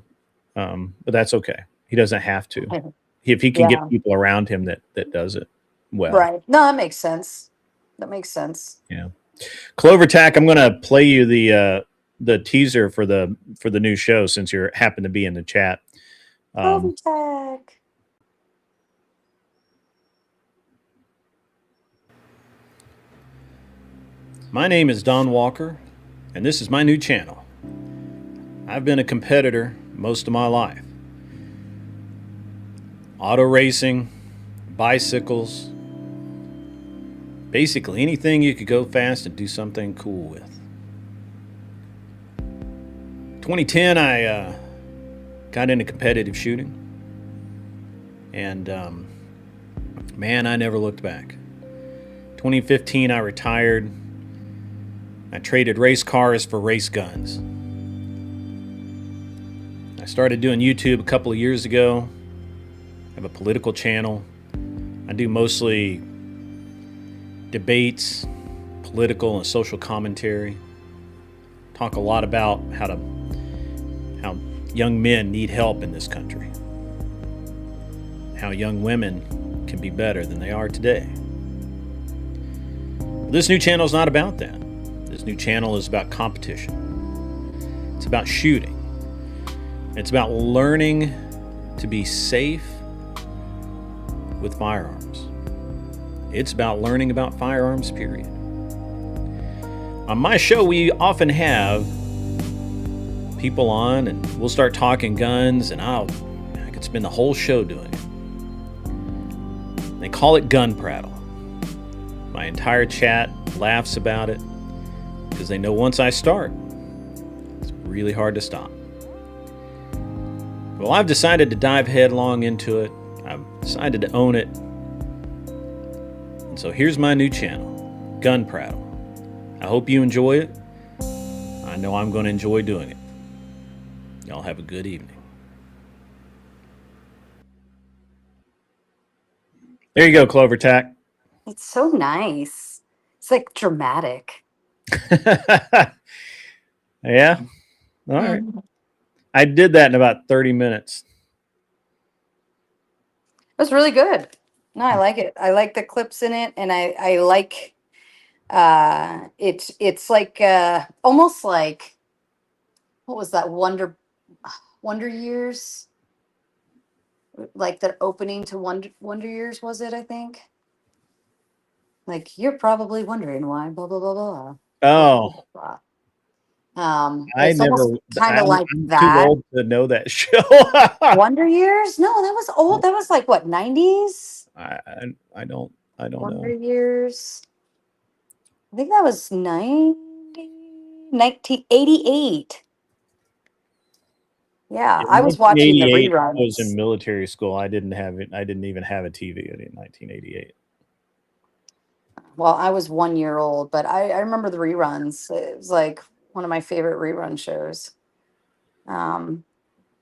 But that's okay. He doesn't have to. If he can get Yeah, people around him that does it well. right. No, that makes sense. That makes sense. Yeah. Clover Tack, I'm going to play you the teaser for the new show since you happen to be in the chat. Tech. My name is Don Walker, and this is my new channel. I've been a competitor most of my life. Auto racing, bicycles, basically anything you could go fast and do something cool with. 2010, I got into competitive shooting, and man, I never looked back. 2015, I retired. I traded race cars for race guns. I started doing YouTube a couple of years ago. I have a political channel. I do mostly debates, political and social commentary. Talk a lot about how young men need help in this country. How young women can be better than they are today. But this new channel is not about that. This new channel is about competition. It's about shooting. It's about learning to be safe with firearms. It's about learning about firearms, period. On my show, we often have people on, and we'll start talking guns, and I could spend the whole show doing it. They call it gun prattle. My entire chat laughs about it because they know once I start, it's really hard to stop. Well, I've decided to dive headlong into it. I've decided to own it. And so here's my new channel, Gun Prattle. I hope you enjoy it. I know I'm going to enjoy doing it. Y'all have a good evening. There you go, Clover Tack. It's so nice. It's like dramatic. Yeah? All right. Mhm. I did that in about 30 minutes. It was really good. No, I like it. I like the clips in it, and I like it's like almost like, what was that, Wonder Years, like the opening to Wonder Years, was it, I think? Like, you're probably wondering why blah blah blah blah Oh, blah blah. I It's never, almost kind of like I'm too that. old to know that show. Wonder Years? No, that was old. That was like what, 90s? I, I don't Wonder know. Years. I think that was 1988. Yeah, In I was watching the 1988, I was in reruns. military school. I didn't have it. I didn't even have a TV in 1988. Well, I was 1 year old, but I remember the reruns. It was like one of my favorite rerun shows. Um,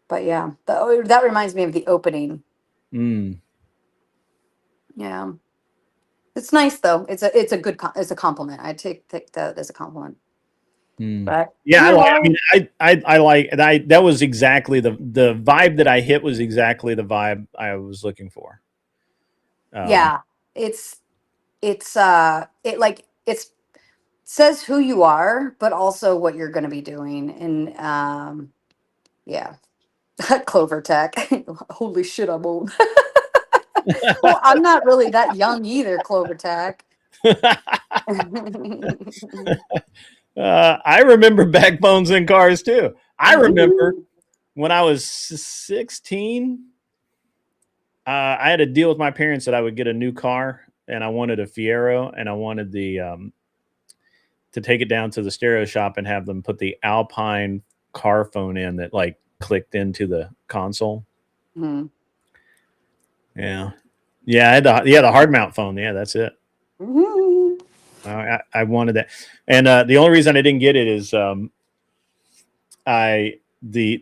but yeah, that reminds me of the opening. Mm. Yeah, it's nice though. It's a good it's a compliment. I take that as a compliment. Mm. But Yeah, yeah, well, I like, and that was exactly the vibe that I hit was exactly the vibe I was looking for. yeah, it's it like it's says who you are, but also what you're going to be doing. And yeah, Clover Tech. Holy shit, I'm old. Well, I'm not really that young either, Clover Tech. I remember backbones in cars too. I remember when I was 16, I had a deal with my parents that I would get a new car, and I wanted a Fiero, and I wanted the to take it down to the stereo shop and have them put the Alpine car phone in that like clicked into the console. Mhm. Yeah, yeah, I had the hard mount phone. Yeah, that's it. Mhm. I wanted that, and the only reason I didn't get it is I the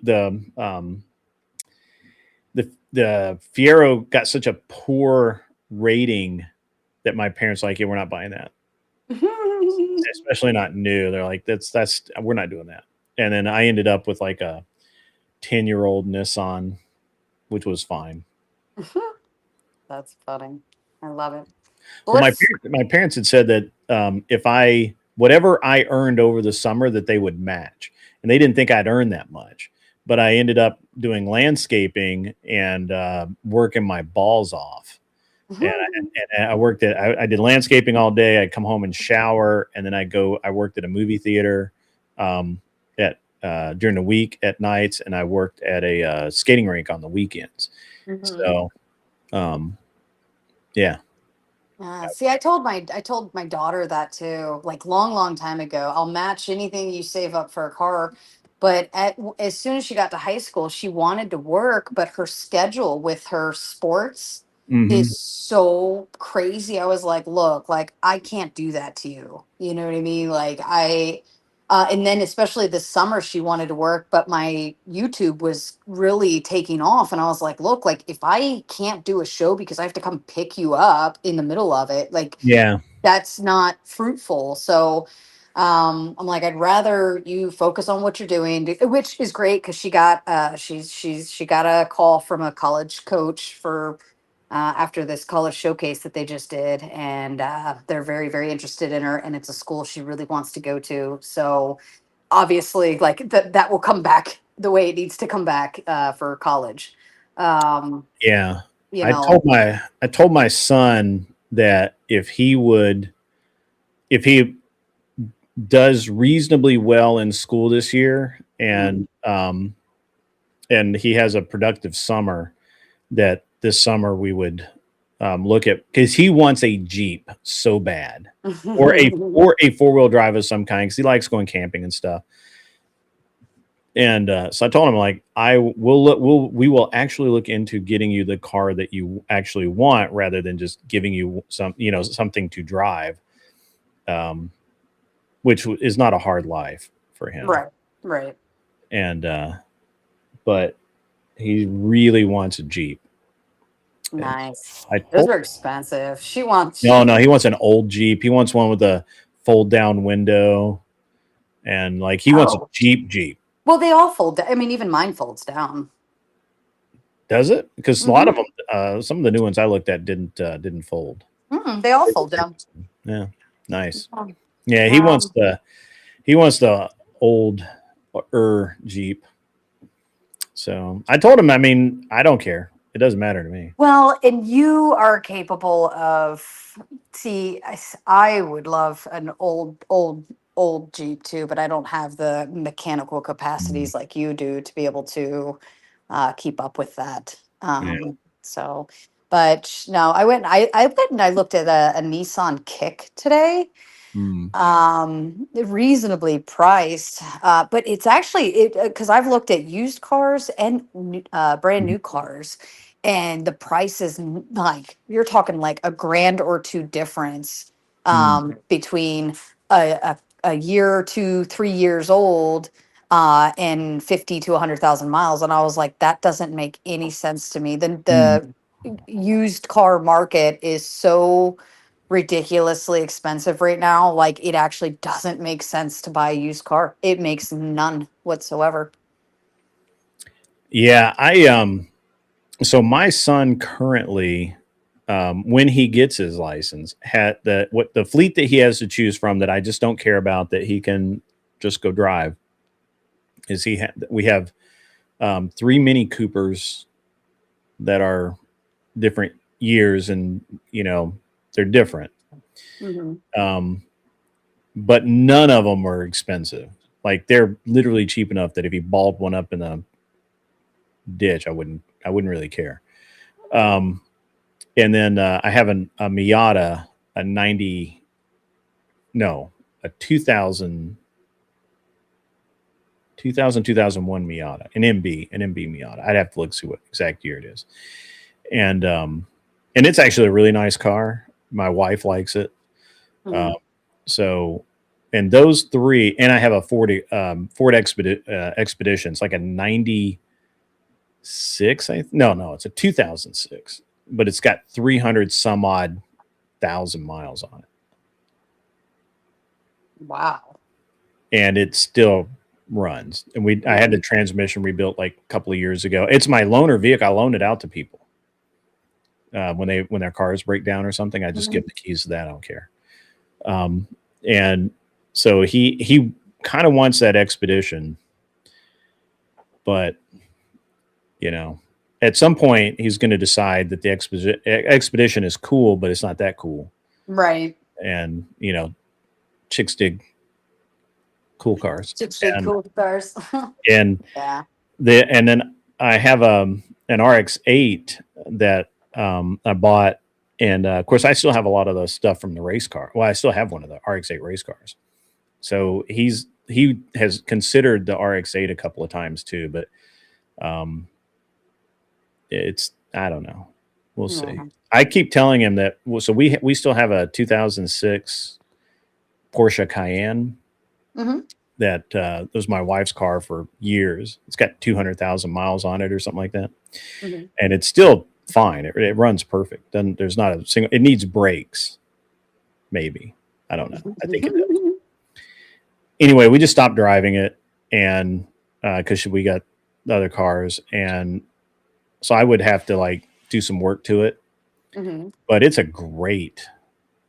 Fiero got such a poor rating that my parents like, yeah, we're not buying that, especially not new. They're like, that's we're not doing that. And then I ended up with like a 10-year-old Nissan, which was fine. That's funny. I love it. Well, Let's. my parents had said that if I whatever I earned over the summer that they would match, and they didn't think I'd earn that much, but I ended up doing landscaping and working my balls off. And I worked at I did landscaping all day. I'd come home and shower, and then I worked at a movie theater at during the week at nights, and I worked at a skating rink on the weekends. So yeah. See, I told my daughter that too, like long time ago. I'll match anything you save up for a car. But as soon as she got to high school, she wanted to work, but her schedule with her sports Mm-hmm. is so crazy. I was like, look, like I can't do that to you. You know what I mean? Like and then especially this summer, she wanted to work, but my YouTube was really taking off. And I was like, look, like if I can't do a show because I have to come pick you up in the middle of it, like Yeah. that's not fruitful. So I'm like, I'd rather you focus on what you're doing, which is great because she got a call from a college coach for after this college showcase that they just did, and they're very interested in her, and it's a school she really wants to go to. So obviously, like that will come back the way it needs to come back for college. Um, Yeah. you I know, told my son that if he does reasonably well in school this year and he has a productive summer, that this summer we would look at, because he wants a Jeep so bad, or a 4-wheel drive of some kind, because he likes going camping and stuff. And so I told him, like, we will actually look into getting you the car that you actually want, rather than just giving you something to drive, which is not a hard life for him. right. And but he really wants a Jeep. And Nice. I Those told are expensive. She wants. no, he wants an old Jeep. He wants one with a fold down window, and like he wants a Oh, Jeep. well, they all fold down. I mean, even mine folds down. Does it? Because a lot of Hmm. them, some of the new ones I looked at didn't fold. They all fold down. Yeah, nice. Um, Yeah, he wants the old Jeep. So I told him, I mean, I don't care. It doesn't matter to me. well, and you are capable of. See, I would love an old Jeep too, but I don't have the mechanical Mm, capacities like you do to be able to keep up with that. yeah. So, but no, I went and I looked at a Nissan Kick today, Mm, reasonably priced, but it's actually it because I've looked at used cars and brand new cars, and the price is like you're talking like a grand or two difference mm, between a year or two, 3 years old, and 50 to 100,000 miles. And I was like, that doesn't make any sense to me. Then mm. the used car market is so ridiculously expensive right now. Like it actually doesn't make sense to buy a used car. It makes none whatsoever. Yeah, so my son currently when he gets his license, had the fleet that he has to choose from that I just don't care about, that he can just go drive, is we have 3 Mini Coopers that are different years, and they're different. But none of them are expensive. Like, they're literally cheap enough that if he balled one up in the ditch, I wouldn't really care. And then I have a Miata, a 2000 2001 Miata, an MB Miata. I'd have to look, see what exact year it is. And it's actually a really nice car. My wife likes it. So, and those 3, and I have a Ford Expedition. It's like a 96. No, it's a 2006, but it's got 300 some odd thousand miles on it. Wow. And it still runs. And I had the transmission rebuilt like a couple of years ago. It's my loaner vehicle. I loan it out to people. When their cars break down or something, I just give the keys to that. I don't care. And so he kind of wants that Expedition, but at some point he's going to decide that the Expedition is cool, but it's not that cool. Right. And chicks dig cool cars. Chicks dig cool cars. And yeah. And then I have an RX-8 that I bought, and of course I still have a lot of the stuff from the race car. Well, I still have one of the RX-8 race cars. So he has considered the RX-8 a couple of times too, but I don't know. We'll see. I keep telling him that. So we still have a 2006 Porsche Cayenne that was my wife's car for years. It's got 200,000 miles on it or something like that, and it's still fine. It runs perfect. Then there's not a single. It needs brakes, maybe. I don't know. I think it does. Anyway, we just stopped driving it, and because we got the other cars, and so I would have to do some work to it. But it's a great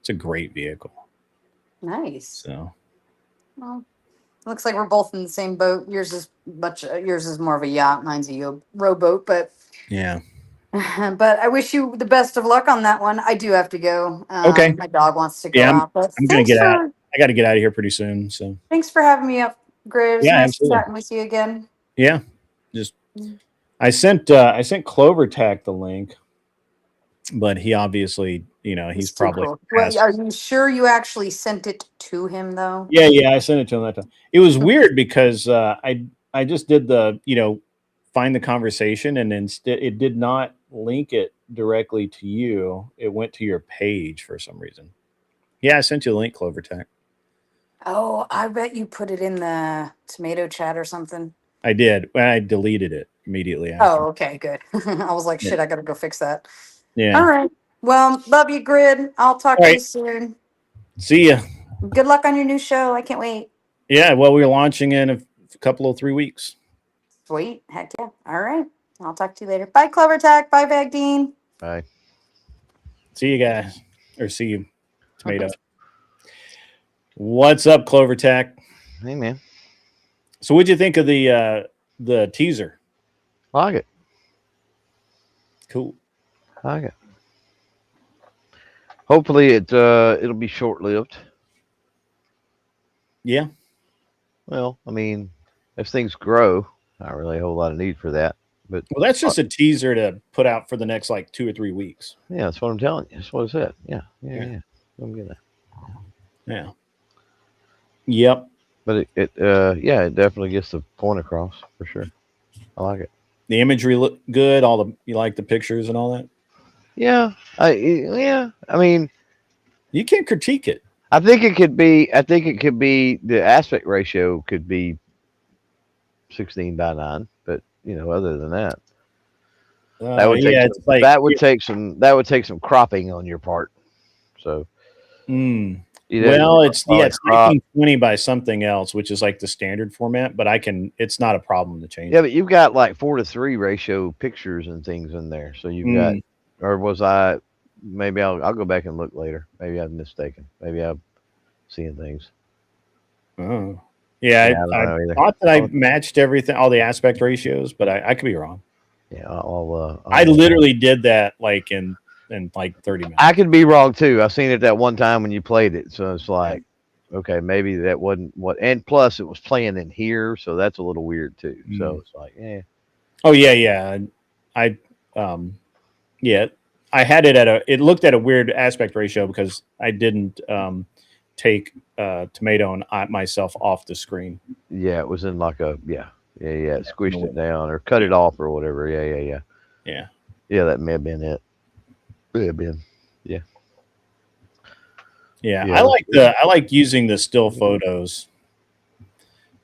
vehicle. Nice. So, well, looks like we're both in the same boat. Yours is more of a yacht. Mine's a rowboat, but yeah. But I wish you the best of luck on that one. I do have to go. Okay. My dog wants to go out. But I'm gonna get out. I got to get out of here pretty soon. So thanks for having me up, Grid. It was nice absolutely. chatting with you again. Yeah. I sent Clover Tack the link, but he obviously, he's probably. Cool. Well, are you sure you actually sent it to him though? Yeah, I sent it to him that time. It was weird because I just did the find the conversation, and instead it did not link it directly to you. It went to your page for some reason. Yeah, I sent you a link, Clover Tack. Oh, I bet you put it in the tomato chat or something. I did. I deleted it immediately after. Oh, okay, good. I was like, shit, I gotta go fix that. Yeah. All right. Well, love you, Grid. I'll talk to you soon. See ya. Good luck on your new show. I can't wait. Yeah, well, we're launching in a couple of 3 weeks. Sweet. Heck yeah. All right. I'll talk to you later. Bye, Clover Tack. Bye, Vagdean. Bye. See you guys. Or see you, Tomato. What's up, Clover Tack? Hey, man. So what'd you think of the teaser? I like it. Cool. I like it. Hopefully it'll be short-lived. Yeah. Well, I mean, if things grow, not really a whole lot of need for that. But well, that's just a teaser to put out for the next 2 or 3 weeks. Yeah, that's what I'm telling you. That's what I said. Yeah. I'm getting that. Yeah. Yep. But it definitely gets the point across for sure. I like it. The imagery look good. You like the pictures and all that. Yeah. I mean, you can't critique it. I think it could be the aspect ratio could be 16:9, but other than that, that would take some cropping on your part. So, well, it's 1920 by something else, which is like the standard format, but it's not a problem to change. Yeah, but you've got 4:3 ratio pictures and things in there. So you've got, or was I maybe I'll go back and look later. Maybe I'm mistaken. Maybe I'm seeing things. Oh. Yeah, Yeah, I don't know either. thought that I matched everything, all the aspect ratios, but I could be wrong. Yeah, I literally did that like in like 30 minutes. I could be wrong too. I've seen it that one time when you played it, so it's like, okay, maybe that wasn't what. And plus, it was playing in here, so that's a little weird too. So it's like, Oh yeah. Yeah, I had it it looked at a weird aspect ratio because I didn't take Tomato and myself off the screen. Yeah, it was in like a it squished it down or cut it off or whatever. Yeah. That may have been it. May have been. Yeah. I like using the still photos.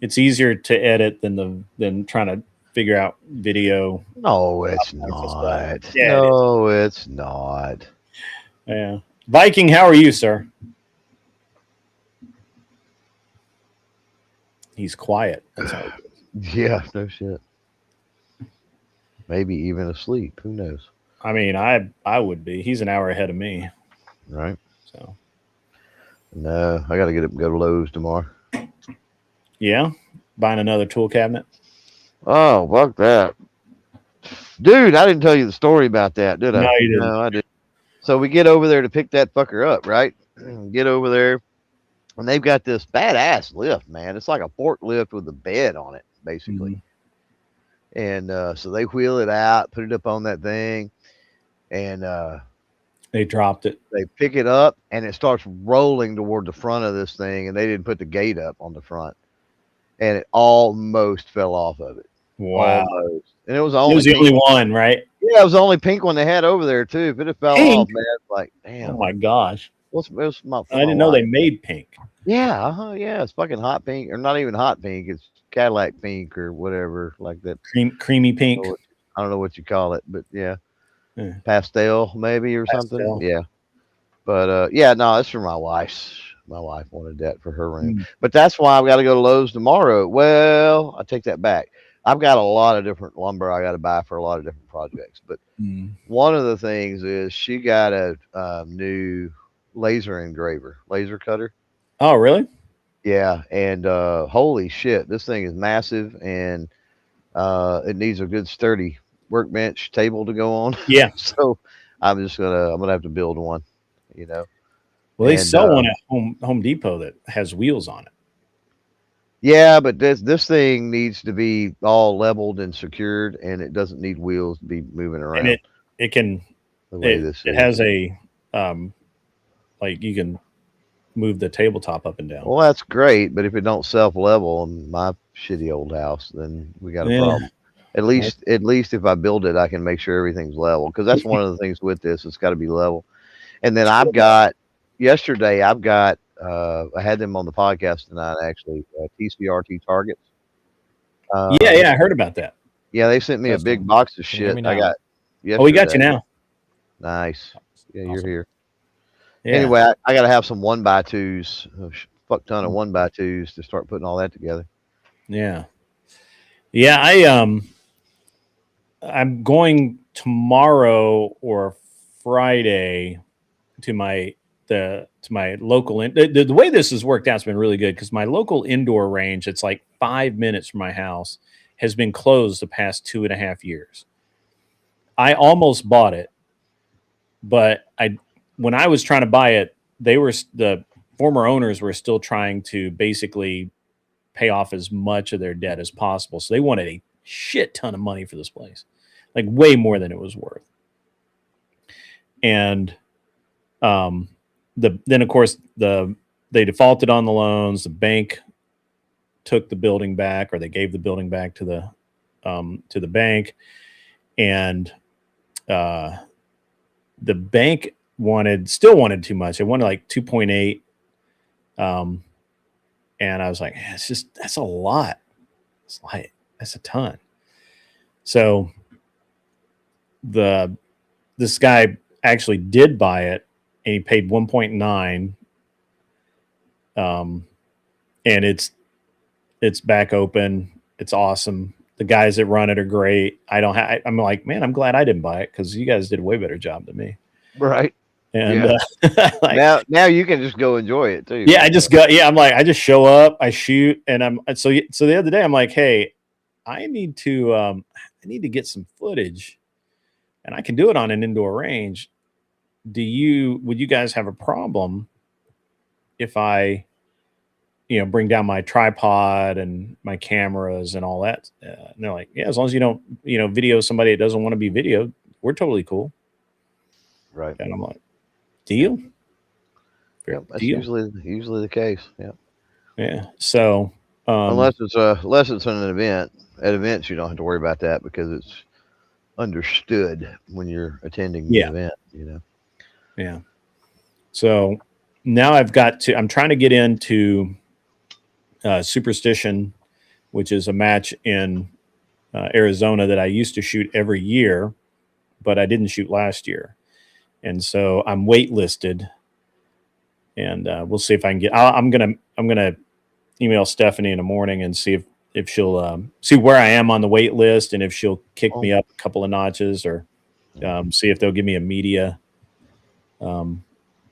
It's easier to edit than trying to figure out video. No, it's not. Yeah, no, it's not. Yeah. Viking, how are you, sir? He's quiet. That's how it is. Yeah, no shit. Maybe even asleep. Who knows? I mean, I would be. He's an hour ahead of me. Right. So. No, I got to get up and go to Lowe's tomorrow. Yeah? Buying another tool cabinet? Oh, fuck that. Dude, I didn't tell you the story about that, did I? No, you didn't. No, I didn't. So we get over there to pick that fucker up, right? Get over there, and they've got this badass lift, man. It's like a forklift with a bed on it, basically. Mm-hmm. And so they wheel it out, put it up on that thing, and they dropped it. They pick it up, and it starts rolling toward the front of this thing, and they didn't put the gate up on the front. And it almost fell off of it. Wow. Almost. And it was the only one, right? Yeah, it was the only pink one they had over there, too. If it had fell off, man, like, damn. Oh, my gosh. I didn't know they made pink. Yeah, yeah. It's fucking hot pink. Or not even hot pink. It's Cadillac pink or whatever, like that. Creamy pink. I don't know what you call it, but yeah. Pastel, maybe, or something. Yeah. But, no, it's for my wife's. My wife wanted that for her room. But that's why I've got to go to Lowe's tomorrow. Well, I take that back. I've got a lot of different lumber I got to buy for a lot of different projects. But one of the things is she got a new laser engraver, laser cutter. Oh, really? Yeah. And holy shit, this thing is massive, and it needs a good sturdy workbench table to go on. Yeah. So I'm gonna have to build one, Well, they sell one at Home Depot that has wheels on it. Yeah, but this thing needs to be all leveled and secured, and it doesn't need wheels to be moving around. And it can. It has a like you can move the tabletop up and down. Well, that's great, but if it don't self-level in my shitty old house, then we got a problem. At least if I build it, I can make sure everything's level, because that's one of the things with this. It's got to be level. And then yesterday I had them on the podcast tonight, actually, TCRT targets. I heard about that. Yeah, they sent me a big box of shit. I got yesterday. Oh, we got you now. Nice. Yeah, awesome. You're here. Yeah. Anyway, I got to have some 1x2s, a fuck ton of 1x2s to start putting all that together. Yeah. Yeah, I'm going tomorrow or Friday to my local the way this has worked out has been really good, because my local indoor range, it's like 5 minutes from my house, has been closed the past 2.5 years. I almost bought it, but when I was trying to buy it, the former owners were still trying to basically pay off as much of their debt as possible. So they wanted a shit ton of money for this place, like way more than it was worth. And then of course they defaulted on the loans. The bank took the building back, or they gave the building back to the bank, and the bank still wanted too much. It wanted like 2.8. And I was like, that's a lot. That's a ton. So this guy actually did buy it, and he paid 1.9. And it's back open. It's awesome. The guys that run it are great. I'm like, man, I'm glad I didn't buy it, because you guys did a way better job than me. Right. And like, now you can just go enjoy it too. Yeah, I just go. Yeah, I'm like, I just show up, I shoot, and so the other day I'm like, hey, I need to get some footage, and I can do it on an indoor range. Would you guys have a problem if I, bring down my tripod and my cameras and all that? And they're like, yeah, as long as you don't, video somebody that doesn't want to be videoed, we're totally cool. Right. And I'm like, deal. Yep, that's usually the case. Yeah. Yeah. So unless it's an event. At events, you don't have to worry about that because it's understood when you're attending the event. Yeah. So now I'm trying to get into Superstition, which is a match in Arizona that I used to shoot every year, but I didn't shoot last year. And so I'm waitlisted, and we'll see if I can get. I'm gonna email Stephanie in the morning and see if she'll see where I am on the wait list, and if she'll kick me up a couple of notches, or see if they'll give me a media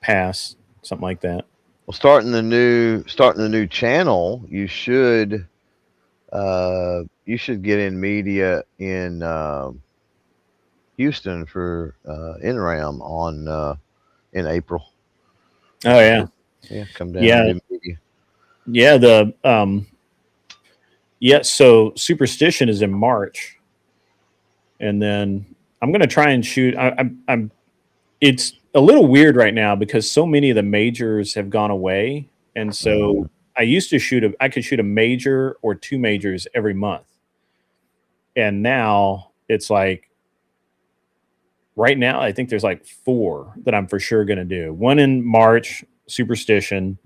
pass, something like that. Well, starting the new channel, you should get in media in Houston for NRAM in April. Oh yeah, come down. So Superstition is in March, and then I'm gonna try and shoot. I'm. It's a little weird right now because so many of the majors have gone away, and so I used to I could shoot a major or two majors every month, and now it's like, right now I think there's like 4 that I'm for sure going to do. One in March, Superstition.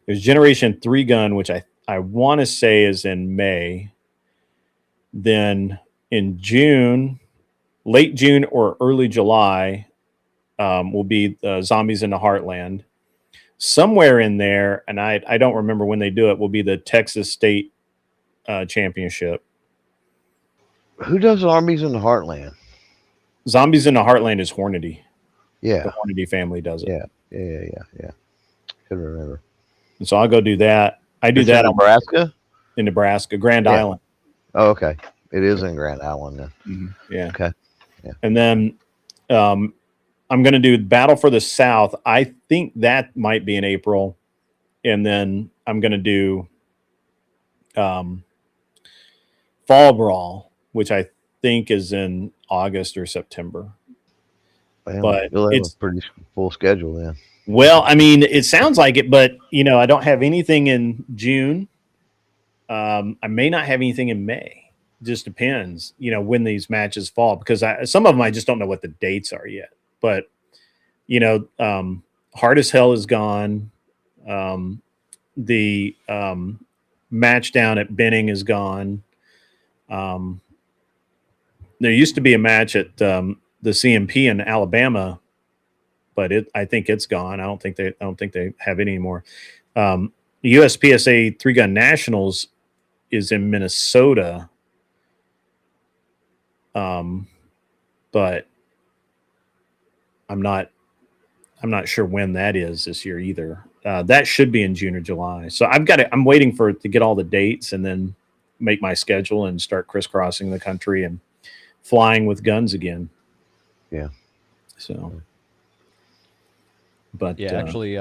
There's Generation 3 Gun, which I want to say is in May. Then in June, late June or early July, will be Zombies in the Heartland. Somewhere in there, and I don't remember when they do it, will be the Texas State Championship. Who does Zombies in the Heartland? Zombies in the Heartland is Hornady. Yeah. The Hornady family does it. Yeah. Could remember. And so I'll go do that. I do that in Nebraska? In Nebraska, Grand Island. Oh, okay. It is in Grand Island then. Mm-hmm. Yeah. Okay. Yeah. And then I'm going to do Battle for the South. I think that might be in April. And then I'm going to do Fall Brawl, which I think is in August or September. Well, but you'll have a pretty full schedule then. Well, I mean, it sounds like it, but I don't have anything in June. I may not have anything in May. Just depends, when these matches fall, because some of them I just don't know what the dates are yet. But Hard as Hell is gone. The match down at Benning is gone. There used to be a match at the CMP in Alabama, but I think it's gone. I don't think they have it anymore. The USPSA 3 Gun Nationals is in Minnesota. But I'm not sure when that is this year either. That should be in June or July. So I'm waiting to get all the dates and then make my schedule and start crisscrossing the country and flying with guns again. Yeah. So, but yeah, actually,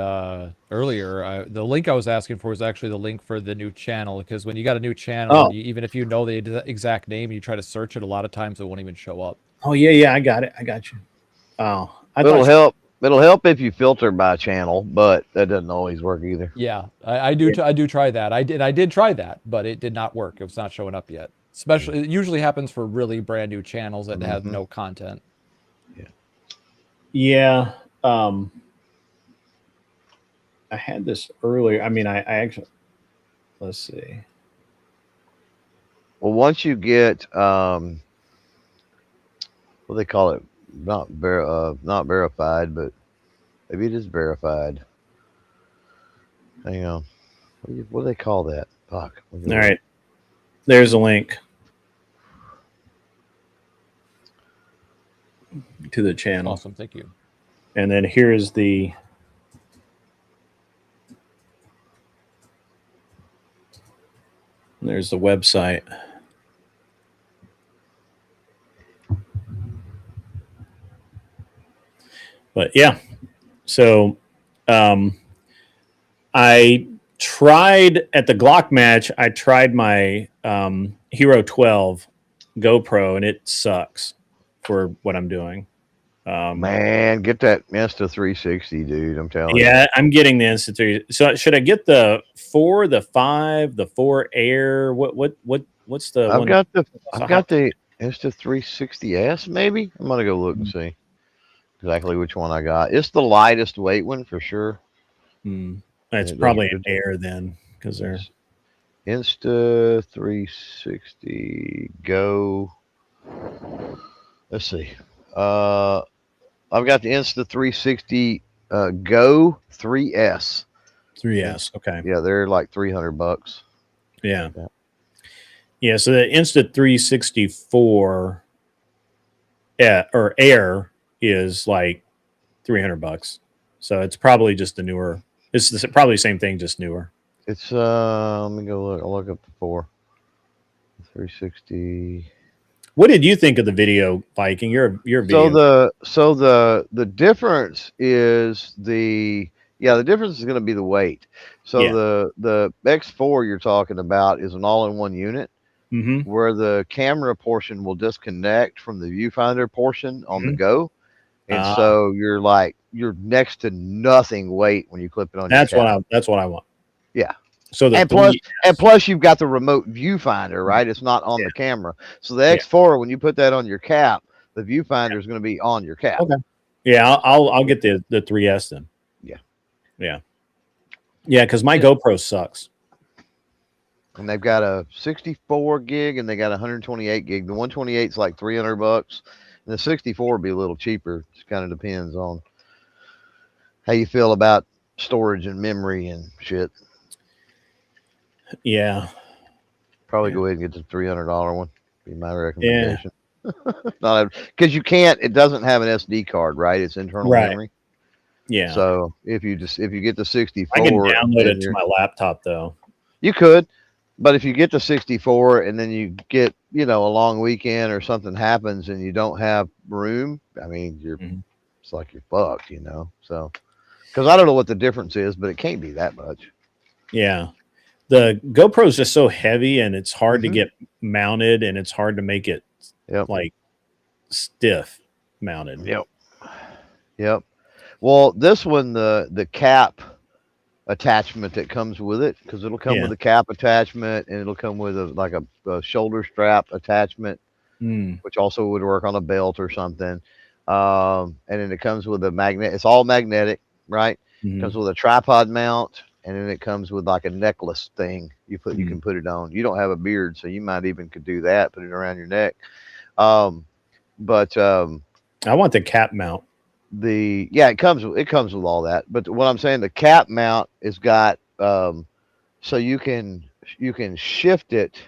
earlier the link I was asking for was actually the link for the new channel, because when you got a new channel, even if you know the exact name, you try to search it, a lot of times it won't even show up. Oh yeah, I got it. I got you. Oh, it'll help. It'll help if you filter by channel, but that doesn't always work either. Yeah, I do try that. I did try that, but it did not work. It was not showing up yet. Especially, it usually happens for really brand new channels that have no content. Yeah. I had this earlier. I mean, I actually, let's see. Well, once you get, what do they call it? Not verified, but maybe it is verified. Hang on. What do they call that? Fuck. All right. There's a link to the channel. Awesome. Thank you. And then here's there's the website. But yeah, so I tried at the Glock match. I tried my Hero 12 GoPro, and it sucks for what I'm doing. Man, get that Insta 360, dude. I'm telling you. Yeah, I'm getting the Insta 3. So should I get the 4, the 5, the 4 Air? What's the I've one? got the Insta 360S. Maybe I'm gonna go look and see exactly which one I got. It's the lightest weight one for sure. It's probably an Air then, because they're Insta 360 Go. Let's see. I've got the Insta 360 Go 3S. 3S. Okay. Yeah, they're like $300. Yeah. So the Insta 364 or Air is like $300. So it's probably just the newer. It's probably the same thing, just newer. It's let me go look. I'll look up the 360. What did you think of the video, Viking? Your video. So the difference is the difference is going to be the weight. So the X4 you're talking about is an all-in-one unit, where the camera portion will disconnect from the viewfinder portion on the Go, and so you're next to nothing weight when you clip it on. That's what I want. Yeah. So plus you've got the remote viewfinder, right? It's not on the camera. So the X4, when you put that on your cap, the viewfinder is going to be on your cap. Okay. Yeah, I'll get the 3S then. Yeah. Because my GoPro sucks. And they've got a 64 gig and they got a 128 gig. The 128 is like $300, and the 64 would be a little cheaper. It kind of depends on how you feel about storage and memory and shit. Yeah. Probably go ahead and get the $300 one. Be my recommendation. Not because you can't. It doesn't have an SD card, right? It's internal memory. Yeah. So if you get the 64, I can download it to my laptop though. You could, but if you get the 64 and then you get a long weekend or something happens and you don't have room, I mean it's like you're fucked, So because I don't know what the difference is, but it can't be that much. Yeah. The GoPro is just so heavy and it's hard to get mounted, and it's hard to make it like stiff mounted. Yep. Well, this one, the cap attachment that comes with it, because it'll come with a cap attachment and it'll come with a shoulder strap attachment, which also would work on a belt or something. And then it comes with a magnet. It's all magnetic, right? Comes with a tripod mount. And then it comes with like a necklace thing you can put it on. You don't have a beard, so you might even could do that, put it around your neck. But I want the cap mount. It comes with all that. But what I'm saying, the cap mount is got so you can shift it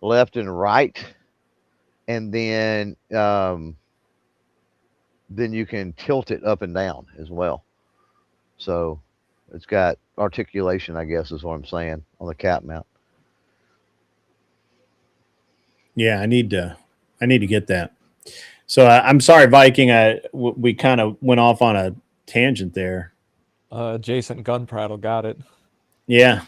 left and right, and then you can tilt it up and down as well. So it's got articulation, I guess, is what I'm saying, on the cap mount. Yeah, I need to get that. So I'm sorry, Viking. We kind of went off on a tangent there. Jason Gunprattle got it. Yeah.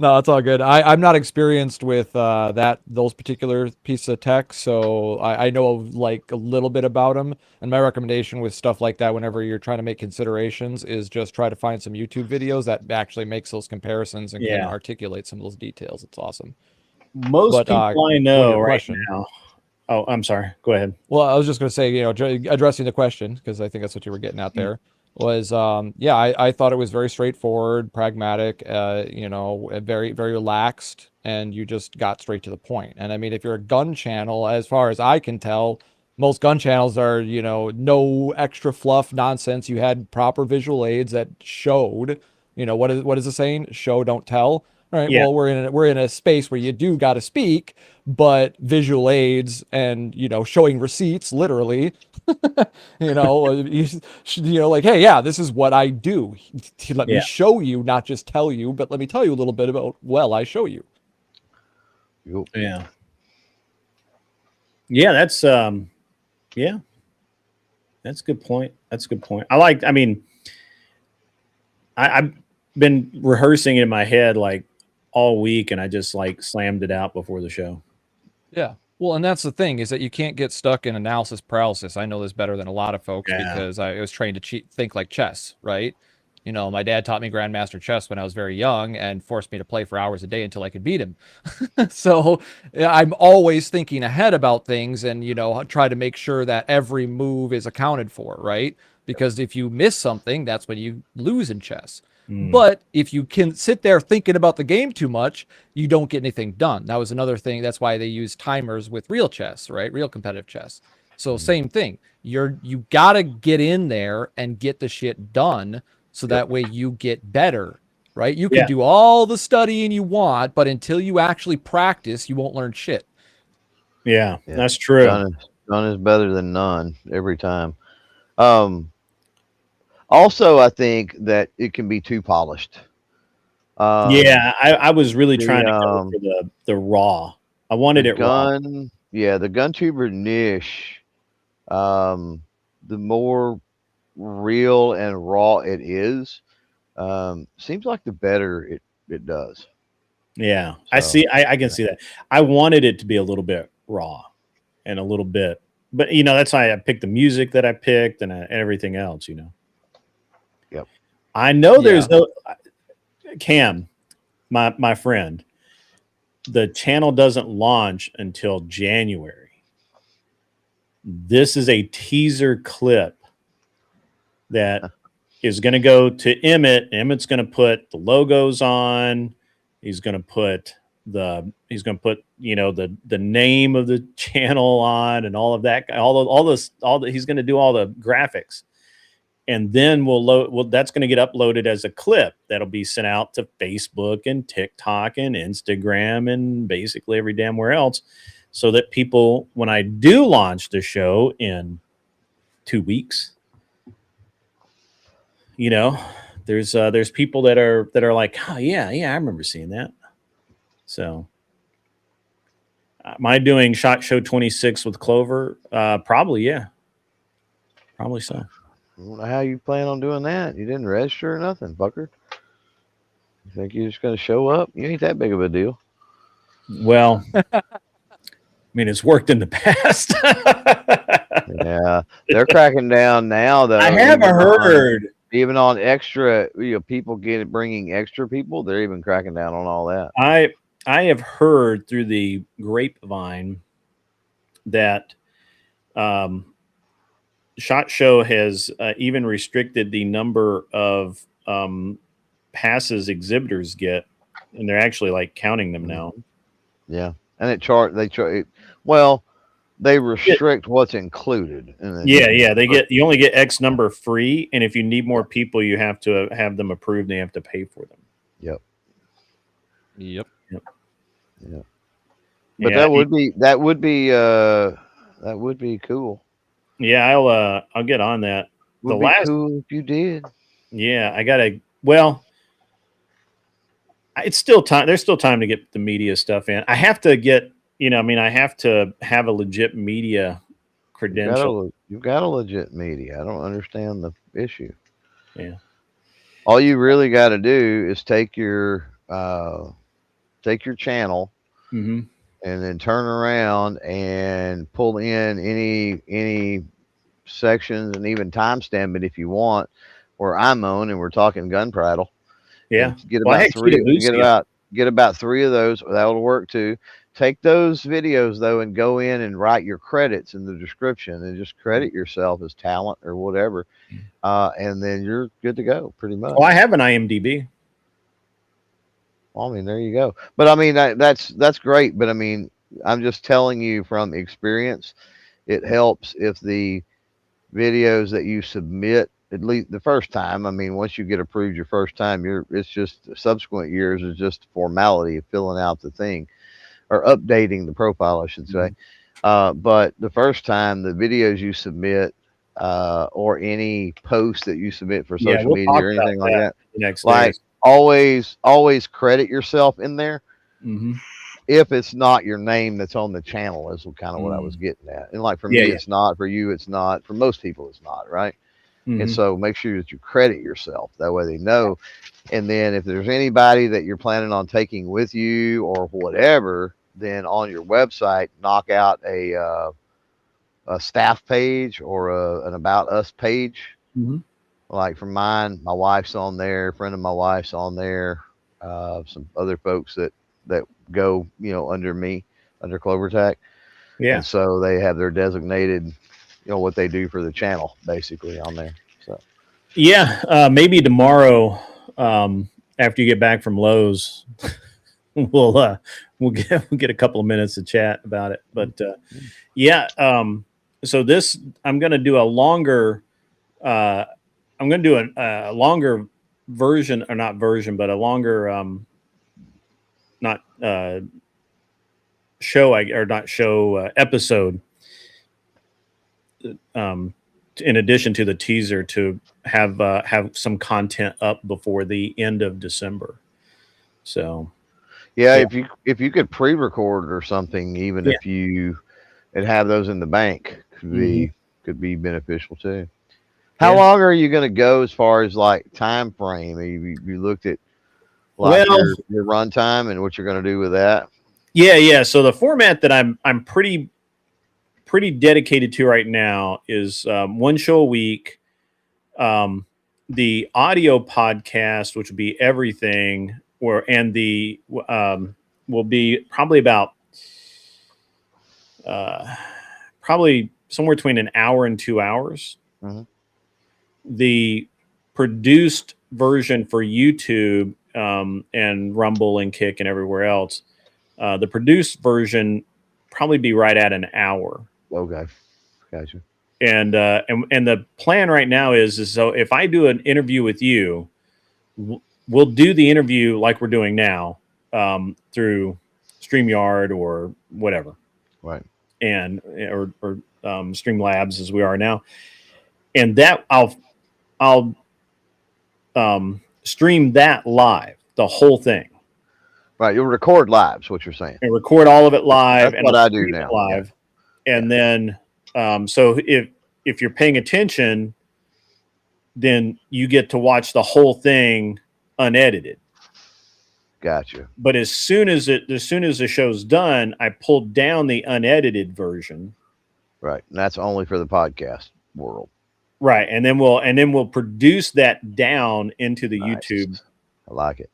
No, it's all good. I'm not experienced with those particular pieces of tech, so I know like a little bit about them. And my recommendation with stuff like that, whenever you're trying to make considerations, is just try to find some YouTube videos that actually makes those comparisons and can articulate some of those details. It's awesome. Most people I know right now. Oh, I'm sorry. Go ahead. Well, I was just going to say, addressing the question, because I think that's what you were getting at there. Was I thought it was very straightforward, pragmatic, very, very relaxed, and you just got straight to the point. And I mean, if you're a gun channel, as far as I can tell, most gun channels are, no extra fluff nonsense. You had proper visual aids that showed, what is the saying? Show, don't tell. Right. Yeah. Well, we're in a space where you do got to speak, but visual aids and showing receipts literally, like, hey, yeah, this is what I do. Let me Yeah. show you, not just tell you, but let me tell you a little bit about. Well, I show you. Yeah. Yeah. That's yeah. That's a good point. That's a good point. I mean, I've been rehearsing in my head like all week, and I just like slammed it out before the show. Yeah. Well, and that's the thing is that you can't get stuck in analysis paralysis. I know this better than a lot of folks because I was trained to think like chess, right? My dad taught me Grandmaster chess when I was very young and forced me to play for hours a day until I could beat him. So I'm always thinking ahead about things and, try to make sure that every move is accounted for, right? Because if you miss something, that's when you lose in chess. But if you can sit there thinking about the game too much, you don't get anything done. That was another thing. That's why they use timers with real chess, right? Real competitive chess. So same thing. You gotta get in there and get the shit done so that way you get better, right? You can do all the studying you want, but until you actually practice, you won't learn shit. Yeah. That's true. Done is better than none every time. Also, I think that it can be too polished. Yeah, I was really trying to go for the raw. I wanted it raw. Yeah, the gun tuber niche, the more real and raw it is, seems like the better it does. Yeah, so, I can see that. I wanted it to be a little bit raw and a little bit, but that's why I picked the music that I picked and everything else. Yep. I know there's no Cam, my friend. The channel doesn't launch until January. This is a teaser clip that is going to go to Emmett. Emmett's going to put the logos on. He's going to put the name of the channel on and all of that. He's going to do all the graphics. And then that's going to get uploaded as a clip that'll be sent out to Facebook and TikTok and Instagram and basically every damn where else, so that people, when I do launch the show in 2 weeks, there's people that are like, oh yeah, I remember seeing that. So, am I doing Shot Show 26 with Clover? Probably, yeah, probably so. I don't know how you plan on doing that. You didn't register or nothing, fucker. You think you're just going to show up? You ain't that big of a deal. Well, I mean, it's worked in the past. Yeah, they're cracking down now, though. I haven't heard. Even on extra, people bringing extra people. They're even cracking down on all that. I have heard through the grapevine that SHOT Show has even restricted the number of passes exhibitors get, and they're actually like counting them now. Yeah, and they restrict what's included. You only get X number free, and if you need more people, you have to have them approved. And you have to pay for them. Yep. But that would be cool. Yeah, I'll get on that. Would be cool if you did. Yeah, I gotta. Well, it's still time. There's still time to get the media stuff in. I have to get. I have to have a legit media credential. You've got a legit media. I don't understand the issue. Yeah. All you really got to do is take your channel mm-hmm. and then turn around and pull in any sections and even timestamp it if you want, where I'm on and we're talking gun prattle. Yeah. Get about three of those. That'll work too. Take those videos though and go in and write your credits in the description and just credit yourself as talent or whatever. And then you're good to go pretty much. Well, I have an IMDb. Well, I mean, there you go. But I mean, that's great. But I mean, I'm just telling you from experience, it helps if the videos that you submit at least the first time. I mean, once you get approved your first time, it's just subsequent years is just formality of filling out the thing or updating the profile, I should say. But the first time, the videos you submit or any post that you submit for Yeah, social we'll media talk or about anything like that that, the next like days. always credit yourself in there. Mm-hmm. If it's not your name that's on the channel, is kind of what I was Mm. getting at. And like for Yeah, me, yeah. it's not. For you, it's not. For most people, it's not. Right. And Mm-hmm. so make sure that you credit yourself. That way they know. And then if there's anybody that you're planning on taking with you or whatever, then on your website, knock out a staff page or an about us page. Mm-hmm. Like for mine, my wife's on there, a friend of my wife's on there, some other folks that go, under me, under CloverTac. Yeah. And so they have their designated, what they do for the channel basically on there. So Yeah, maybe tomorrow, after you get back from Lowe's, we'll get a couple of minutes to chat about it. But yeah, so this I'm going to do a longer. I'm going to do a longer version, or not version, but a longer not show, or not show, episode. In addition to the teaser, to have some content up before the end of December. So yeah, yeah. if you could pre-record or something, even Yeah. if you and have those in the bank, Mhm. could be beneficial too. How Yeah. long are you going to go as far as like time frame? Have you looked at like Well, your run time and what you're going to do with that? yeah. So the format that I'm pretty dedicated to right now is one show a week. The audio podcast, which will be everything, and the will be probably about probably somewhere between an hour and 2 hours. Mm-hmm. The produced version for YouTube, and Rumble and Kick and everywhere else, the produced version probably be right at an hour. Okay, gotcha. And the plan right now is so if I do an interview with you, we'll do the interview like we're doing now, through StreamYard or whatever, Right. and or Streamlabs as we are now, and that I'll stream that live, the whole thing, Right. You'll record live. Is what you're saying. and record all of it live. That's And what I'll I do stream it now. live, and then so if you're paying attention, then you get to watch the whole thing unedited. Gotcha. But as soon as the show's done, I pulled down the unedited version. Right. And that's only for the podcast world. Right. And then we'll produce that down into the Nice. YouTube. I like it.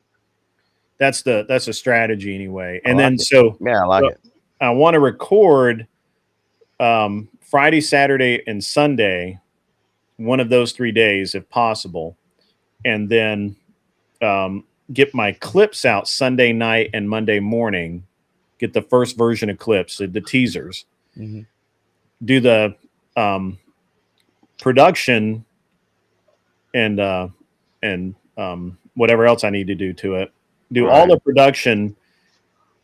That's a strategy anyway. And I like then it. so Yeah, I like it. I want to record Friday, Saturday, and Sunday, one of those 3 days if possible, and then get my clips out Sunday night and Monday morning. Get the first version of clips, the teasers. Mm-hmm. Do the production and whatever else I need to do to it. Do all the production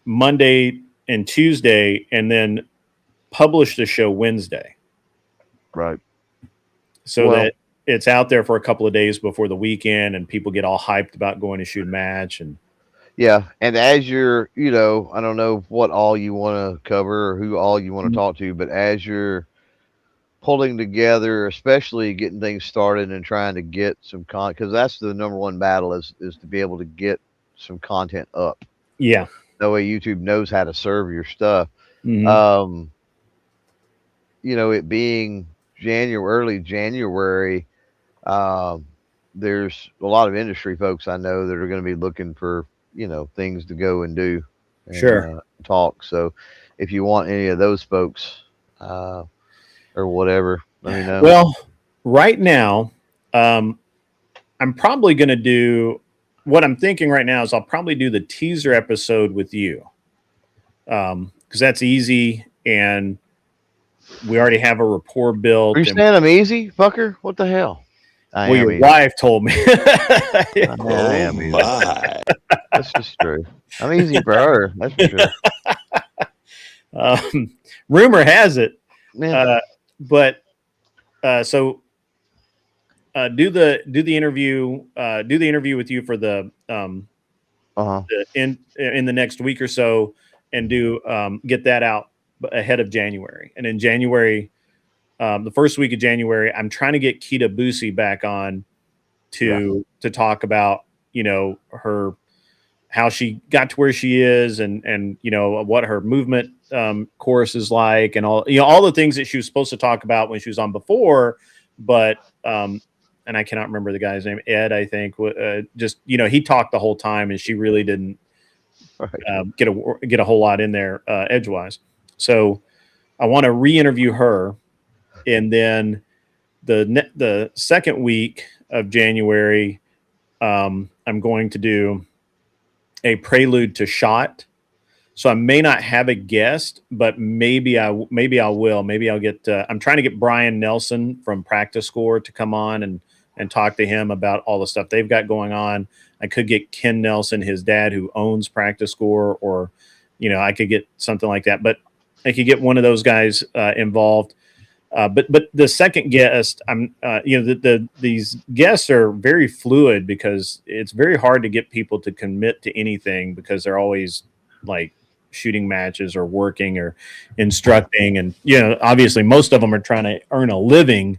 Monday and Tuesday, and then publish the show Wednesday. Right. So that it's out there for a couple of days before the weekend, and people get all hyped about going to shoot a match. And yeah, and as you're, I don't know what all you want to cover or who all you want to talk to, but as you're pulling together, especially getting things started and trying to get some content, because that's the number one battle is to be able to get some content up. Yeah. That way YouTube knows how to serve your stuff. Mm-hmm. It being early January, there's a lot of industry folks I know that are going to be looking for, things to go and do. And, sure. Talk. So if you want any of those folks, or whatever, let me know. Well, right now, I'm probably going to do what I'm thinking right now is I'll probably do the teaser episode with you. Because that's easy, and we already have a rapport built. Are you saying I'm easy, fucker? What the hell? I Well, am your easy. wife told me. I am easy. That's just true. I'm easy for her. That's for sure. Rumor has it, Yeah. but so do the interview with you for the Uh-huh. in the next week or so, and do get that out ahead of January. And in January, the first week of January, I'm trying to get Kita Boosie back on to talk about, you know, her, how she got to where she is, and you know what her movement course is like, and all, you know, all the things that she was supposed to talk about when she was on before, but and I cannot remember the guy's name, Ed, I think, just, you know, he talked the whole time, and she really didn't Right. get a whole lot in there edgewise. So I want to re-interview her, and then the second week of January, I'm going to do a prelude to Shot. So I may not have a guest, but maybe I will. Maybe I'll get. I'm trying to get Brian Nelson from Practice Score to come on and talk to him about all the stuff they've got going on. I could get Ken Nelson, his dad, who owns Practice Score, or, you know, I could get something like that. But I could get one of those guys involved. But the second guest, I'm you know, these guests are very fluid, because it's very hard to get people to commit to anything, because they're always like shooting matches or working or instructing, and, you know, obviously most of them are trying to earn a living,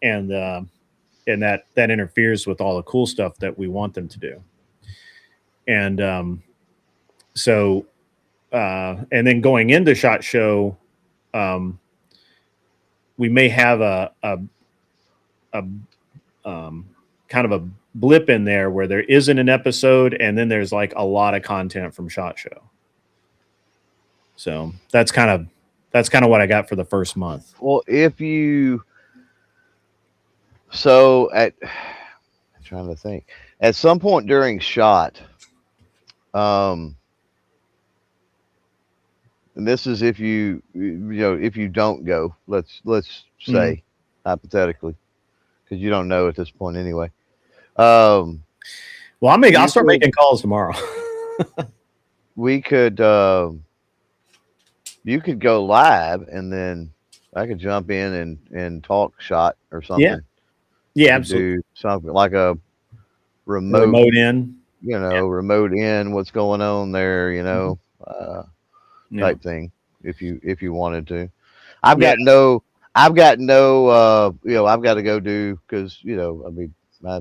and that interferes with all the cool stuff that we want them to do. And so and then going into SHOT Show, we may have a kind of a blip in there where there isn't an episode, and then there's like a lot of content from SHOT Show. So that's kind of what I got for the first month. Well, if you so at I'm trying to think, at some point during Shot, and this is if you know, if you don't go, let's say hypothetically, because you don't know at this point anyway. Well, I'll start making calls tomorrow. We could you could go live, and then I could jump in and talk Shot or something. Yeah, absolutely. Do something like a remote in, you know, remote in, what's going on there, you know, type thing, if you wanted to. I've got no you know, I've got to go do, because, you know, I mean,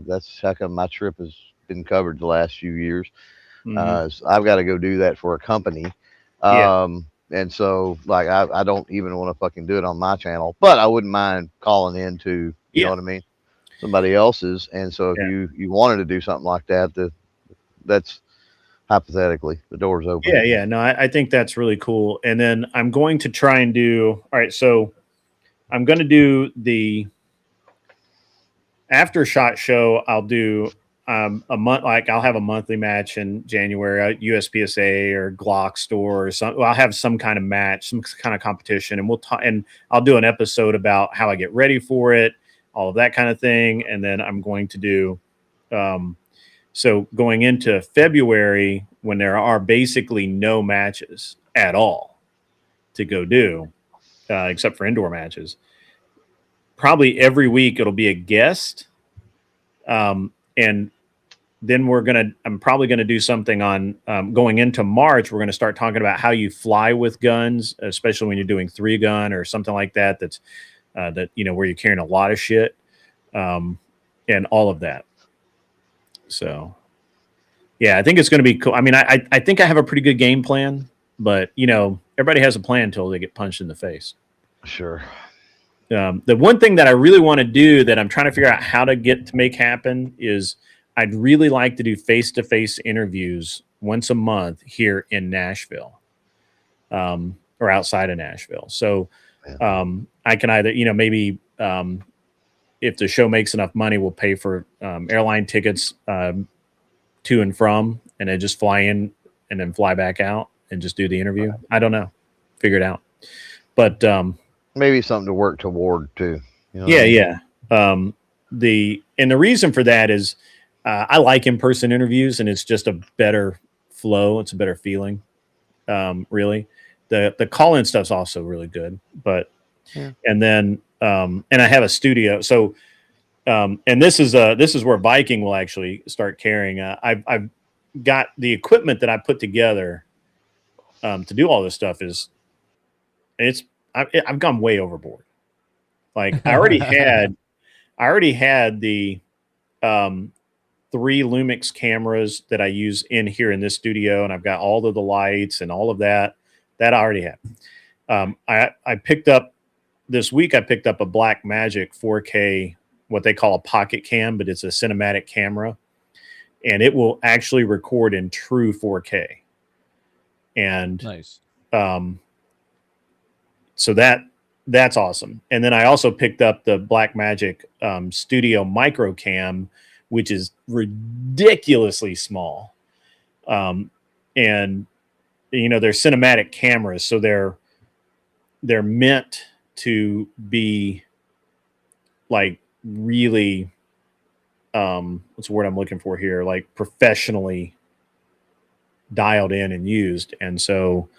that's how come my trip has been covered the last few years. So I've got to go do that for a company. And so, like, I don't even want to fucking do it on my channel, but I wouldn't mind calling into, you know what I mean, somebody else's. And so if you wanted to do something like that, that's hypothetically, the door's open. Yeah. No, I think that's really cool. And then I'm going to try and do, all right, so I'm going to do the after SHOT Show. I'll do a month, like I'll have a monthly match in January, USPSA or Glock store or something. Well, I'll have some kind of match, some kind of competition, and we'll talk, and I'll do an episode about how I get ready for it, all of that kind of thing. And then I'm going to do, so going into February, when there are basically no matches at all to go do, except for indoor matches, probably every week it'll be a guest. And then I'm probably going to do something on going into March. We're going to start talking about how you fly with guns, especially when you're doing 3-gun or something like that. That's that, you know, where you're carrying a lot of shit, and all of that. So, yeah, I think it's going to be cool. I mean, I think I have a pretty good game plan, but, you know, everybody has a plan until they get punched in the face. Sure. The one thing that I really want to do, that I'm trying to figure out how to make happen, is I'd really like to do face-to-face interviews once a month here in Nashville, or outside of Nashville. So I can either, you know, maybe if the show makes enough money, we'll pay for airline tickets to and from, and then just fly in and then fly back out and just do the interview. I don't know. Figure it out. But maybe something to work toward too. You know yeah. the reason for that is I like in-person interviews, and it's just a better flow. It's a better feeling. Really, the call-in stuff's also really good, but and then and I have a studio, so and this is where Viking will actually start carrying. I've got the equipment that I put together to do all this stuff I've gone way overboard. Like I already had the 3 Lumix cameras that I use in here in this studio, and I've got all of the lights and all of that I already had. I picked up this week. I picked up a Blackmagic 4K, what they call a pocket cam, but it's a cinematic camera, and it will actually record in true 4K. And nice. So that's awesome. And then I also picked up the Blackmagic Studio Micro Cam, which is ridiculously small. And you know, they're cinematic cameras, so they're meant to be like really what's the word I'm looking for here? Like professionally dialed in and used. And so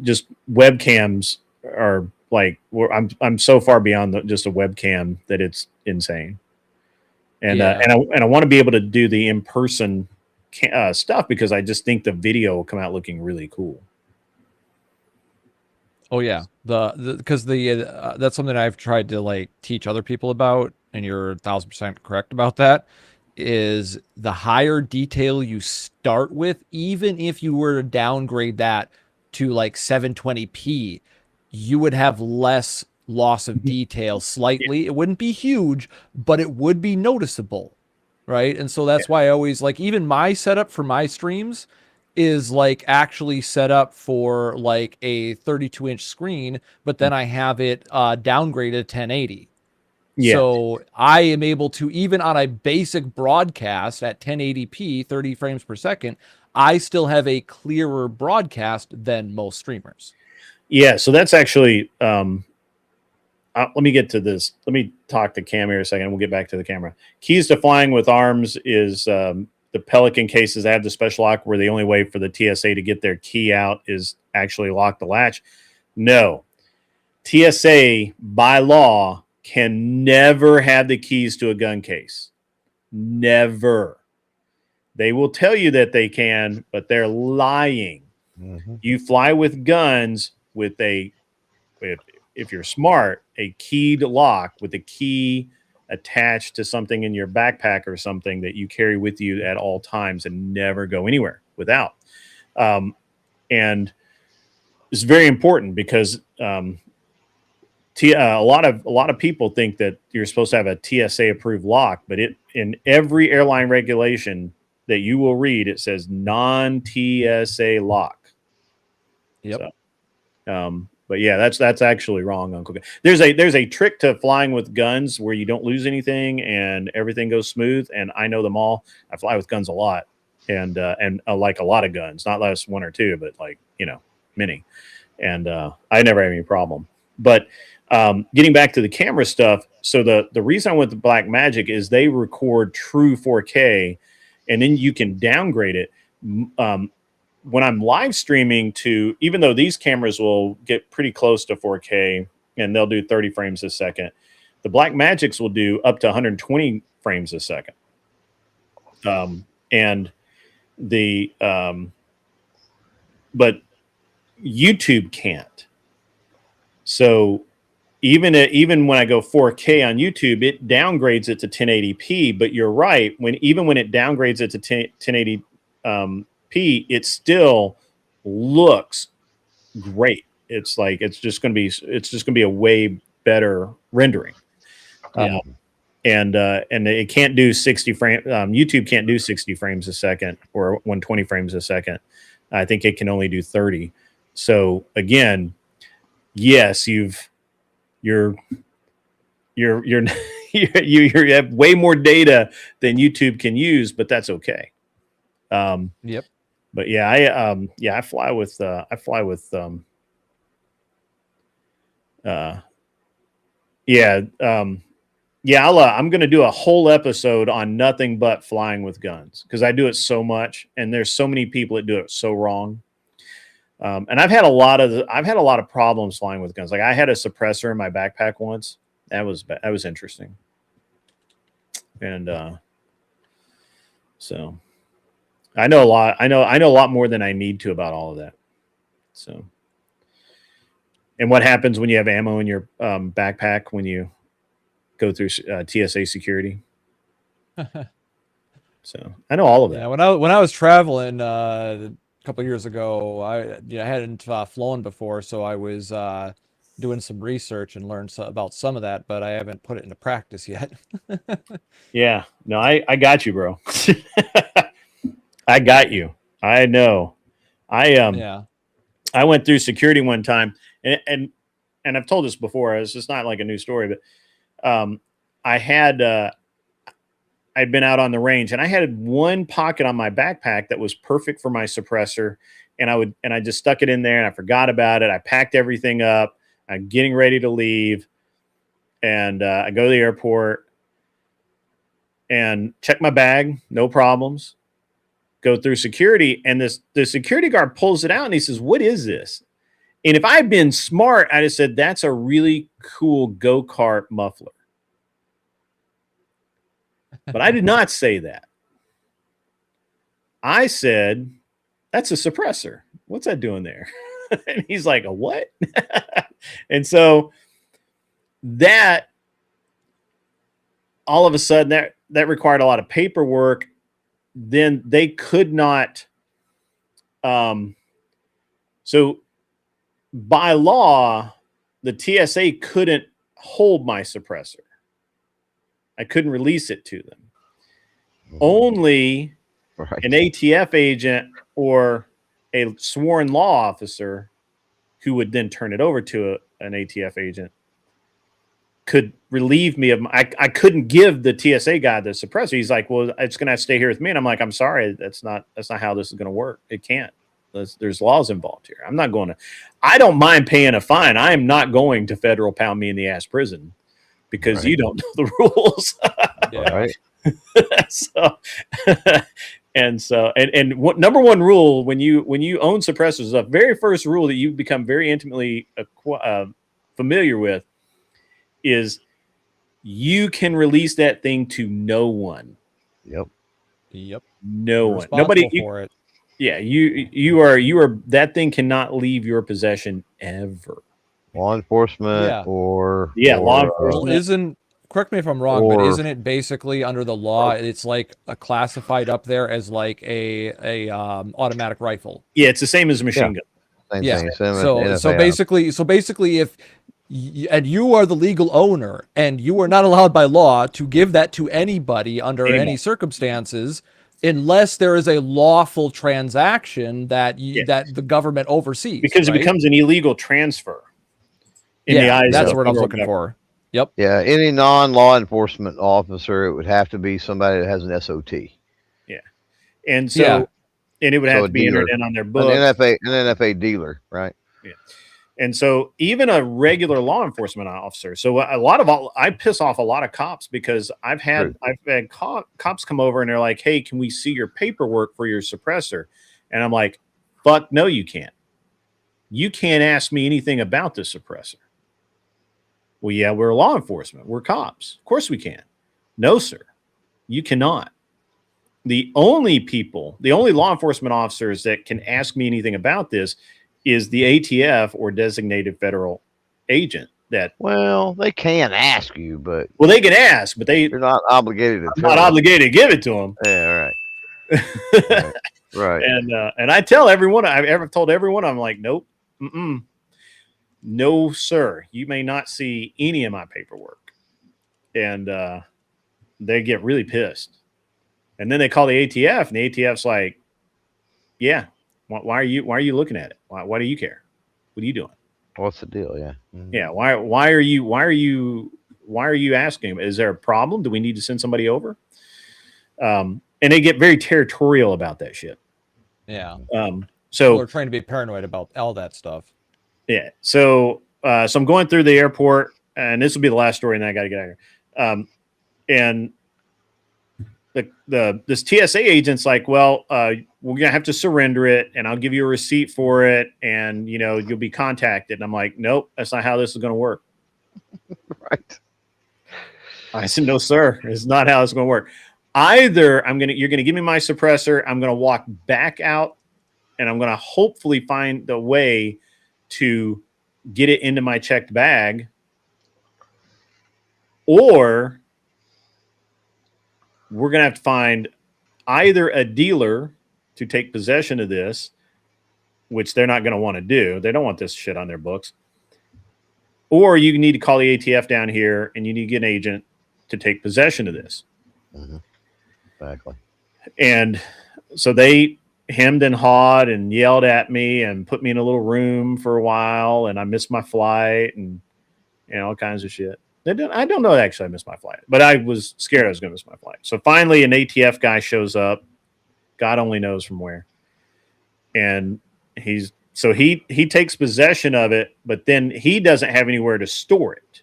just webcams are like, I'm so far beyond just a webcam that it's insane. And I want to be able to do the in-person stuff, because I just think the video will come out looking really cool. Oh yeah, because that's something I've tried to like teach other people about, and you're 1000% correct about that. Is the higher detail you start with, even if you were to downgrade that to like 720p, you would have less loss of detail slightly. It wouldn't be huge, but it would be noticeable, right? And so that's why I always like, even my setup for my streams is like actually set up for like a 32-inch screen, but then I have it downgraded to 1080. Yeah. So I am able to, even on a basic broadcast at 1080p, 30 frames per second, I still have a clearer broadcast than most streamers. Yeah, so that's actually let me get to this. Let me talk to Cam here a second. We'll get back to the camera. Keys to flying with arms is the Pelican cases have the special lock where the only way for the TSA to get their key out is actually lock the latch. No. TSA, by law, can never have the keys to a gun case. Never. They will tell you that they can, but they're lying. Mm-hmm. You fly with guns with if you're smart, a keyed lock with a key attached to something in your backpack or something that you carry with you at all times and never go anywhere without. And it's very important because a lot of people think that you're supposed to have a TSA approved lock, but in every airline regulation that you will read, it says non-TSA lock. Yep. So, but yeah, that's actually wrong, Uncle. There's a trick to flying with guns where you don't lose anything and everything goes smooth. And I know them all. I fly with guns a lot, and like a lot of guns, not less 1 or 2, but like, you know, many. And I never have any problem. But getting back to the camera stuff, so the reason I went to Blackmagic is they record true 4K, and then you can downgrade it. When I'm live streaming to, even though these cameras will get pretty close to 4K and they'll do 30 frames a second, the Blackmagics will do up to 120 frames a second. And the but YouTube can't. So even when I go 4K on YouTube, it downgrades it to 1080p. But you're right, even when it downgrades it to 1080p, it still looks great. It's like it's just going to be a way better rendering. Yeah. And it can't do 60 frames. YouTube can't do 60 frames a second or 120 frames a second. I think it can only do 30. So again, yes, you have way more data than YouTube can use, but that's okay. Yep. But yeah, I fly with Yeah, I'm going to do a whole episode on nothing but flying with guns because I do it so much, and there's so many people that do it so wrong. And I've had a lot of problems flying with guns. Like I had a suppressor in my backpack once. That was interesting. And so I know a lot. I know a lot more than I need to about all of that. So, and what happens when you have ammo in your backpack when you go through TSA security? So I know all of that. Yeah, when I was traveling a couple of years ago, I hadn't flown before, so I was doing some research and learned about some of that, but I haven't put it into practice yet. Yeah, no, I got you, bro. I got you. I know. Yeah. I went through security one time, and I've told this before. It's just not like a new story, but I had I'd been out on the range, and I had one pocket on my backpack that was perfect for my suppressor, and I just stuck it in there, and I forgot about it. I packed everything up. I'm getting ready to leave, and I go to the airport and check my bag, no problems. Go through security, and the security guard pulls it out, and he says, "What is this?" And if I'd been smart, I'd have said, "That's a really cool go-kart muffler." But I did not say that. I said, "That's a suppressor. What's that doing there?" And he's like, "A what?" And so that all of a sudden that required a lot of paperwork. Then they could not. So by law, the TSA couldn't hold my suppressor. I couldn't release it to them. Only an ATF agent or a sworn law officer who would then turn it over to an ATF agent could relieve me of I couldn't give the TSA guy the suppressor. He's like, "Well, it's going to have to stay here with me." And I'm like, "I'm sorry. That's not how this is going to work. It can't. There's laws involved here. I'm not going to, I don't mind paying a fine. I am not going to federal pound me in the ass prison because you don't know the rules." Yeah. Right. And what number one rule when you own suppressors, the very first rule that you become very intimately familiar with is you can release that thing to no one. Yep. No one. Nobody for it. Yeah, you are that thing cannot leave your possession ever. Law enforcement law enforcement. Correct me if I'm wrong, but isn't it basically under the law? It's like a classified up there as like a automatic rifle. Yeah, it's the same as a machine gun. Same thing. So basically, if and you are the legal owner, and you are not allowed by law to give that to anybody under any circumstances, unless there is a lawful transaction that that the government oversees. Because it becomes an illegal transfer. In the eyes that's of what I was looking for. Yep. Yeah, any non-law enforcement officer, it would have to be somebody that has an SOT. Yeah, and so and it would have to be entered in on their book. An NFA dealer, right? Yeah, and so even a regular law enforcement officer. So I piss off a lot of cops because I've had cops come over and they're like, "Hey, can we see your paperwork for your suppressor?" And I'm like, "Fuck no, you can't. You can't ask me anything about this suppressor." "Well, yeah, we're law enforcement. We're cops. Of course we can." "No, sir, you cannot. The only law enforcement officers that can ask me anything about this is the ATF or designated federal agent." Well, they can ask you, but they can ask, but you're not obligated to. Not obligated to give it to them. Yeah, right. Right. And I tell everyone I've ever told everyone, I'm like, "Nope, no, sir. You may not see any of my paperwork." And they get really pissed. And then they call the ATF, and the ATF's like, "Yeah, why are you looking at it? Why do you care? What are you doing? What's the deal?" Yeah. Mm-hmm. Yeah. Why are you asking? Is there a problem? Do we need to send somebody over? And they get very territorial about that shit. Yeah. So we're trying to be paranoid about all that stuff. Yeah. So I'm going through the airport, and this will be the last story, and then I got to get out of And this TSA agent's like, well, we're gonna have to surrender it, and I'll give you a receipt for it, and you'll be contacted. And I'm like, nope, that's not how this is gonna work. Right. I said, no, sir, it's not how it's gonna work. Either you're gonna give me my suppressor, I'm gonna walk back out, and I'm gonna hopefully find a way to get it into my checked bag, or we're going to have to find either a dealer to take possession of this, which they're not going to want to do. They don't want this shit on their books. Or you need to call the ATF down here, and you need to get an agent to take possession of this. Mm-hmm. Exactly. And so they hemmed and hawed and yelled at me and put me in a little room for a while, and I missed my flight and all kinds of shit. I don't know, actually I missed my flight, but I was scared I was going to miss my flight. So finally an ATF guy shows up, God only knows from where. And he takes possession of it, but then he doesn't have anywhere to store it,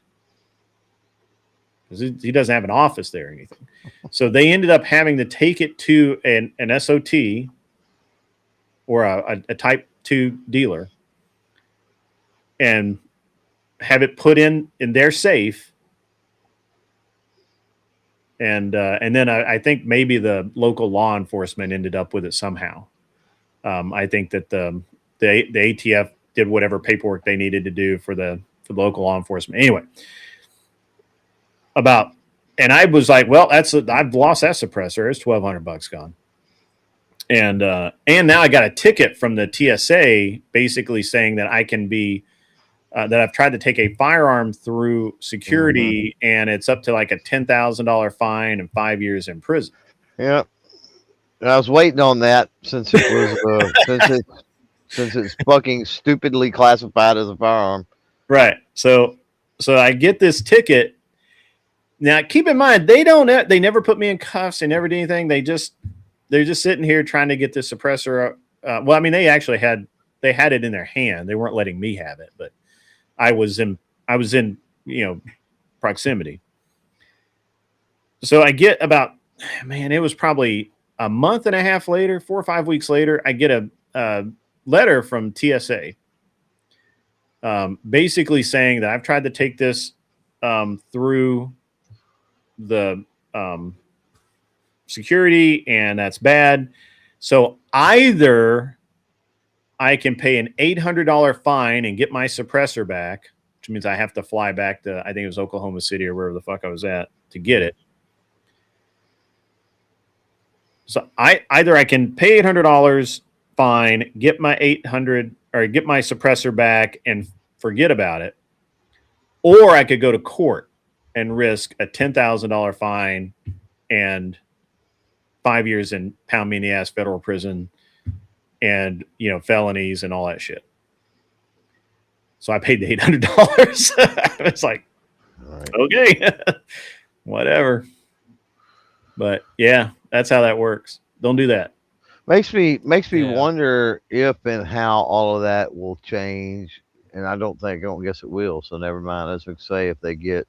because he doesn't have an office there or anything. So they ended up having to take it to an SOT or a type 2 dealer and have it put in their safe. And then I think maybe the local law enforcement ended up with it somehow. I think that the ATF did whatever paperwork they needed to do for the local law enforcement. Anyway, and I was like, well, I've lost that suppressor. It's $1,200 gone. And now I got a ticket from the TSA basically saying that I can be that I've tried to take a firearm through security, and it's up to like a $10,000 fine and 5 years in prison. Yeah, and I was waiting on that since it was since it's fucking stupidly classified as a firearm. Right. So I get this ticket. Now keep in mind they never put me in cuffs. They never did anything. They're just sitting here trying to get this suppressor. Well, I mean they had it in their hand. They weren't letting me have it, but I was in proximity. So I get it was probably a month and a half later, 4 or 5 weeks later, I get a letter from TSA, basically saying that I've tried to take this through the security, and that's bad. So either I can pay an $800 fine and get my suppressor back, which means I have to fly back to, I think it was Oklahoma City or wherever the fuck I was at to get it. So either I can pay $800 fine, get my get my suppressor back and forget about it, or I could go to court and risk a $10,000 fine and 5 years in pound me in the ass federal prison and felonies and all that shit. So I paid the $800. It's like, right. Okay, whatever. But yeah, that's how that works. Don't do that. Makes me wonder if and how all of that will change. And I don't guess it will. So never mind. As we say, if they get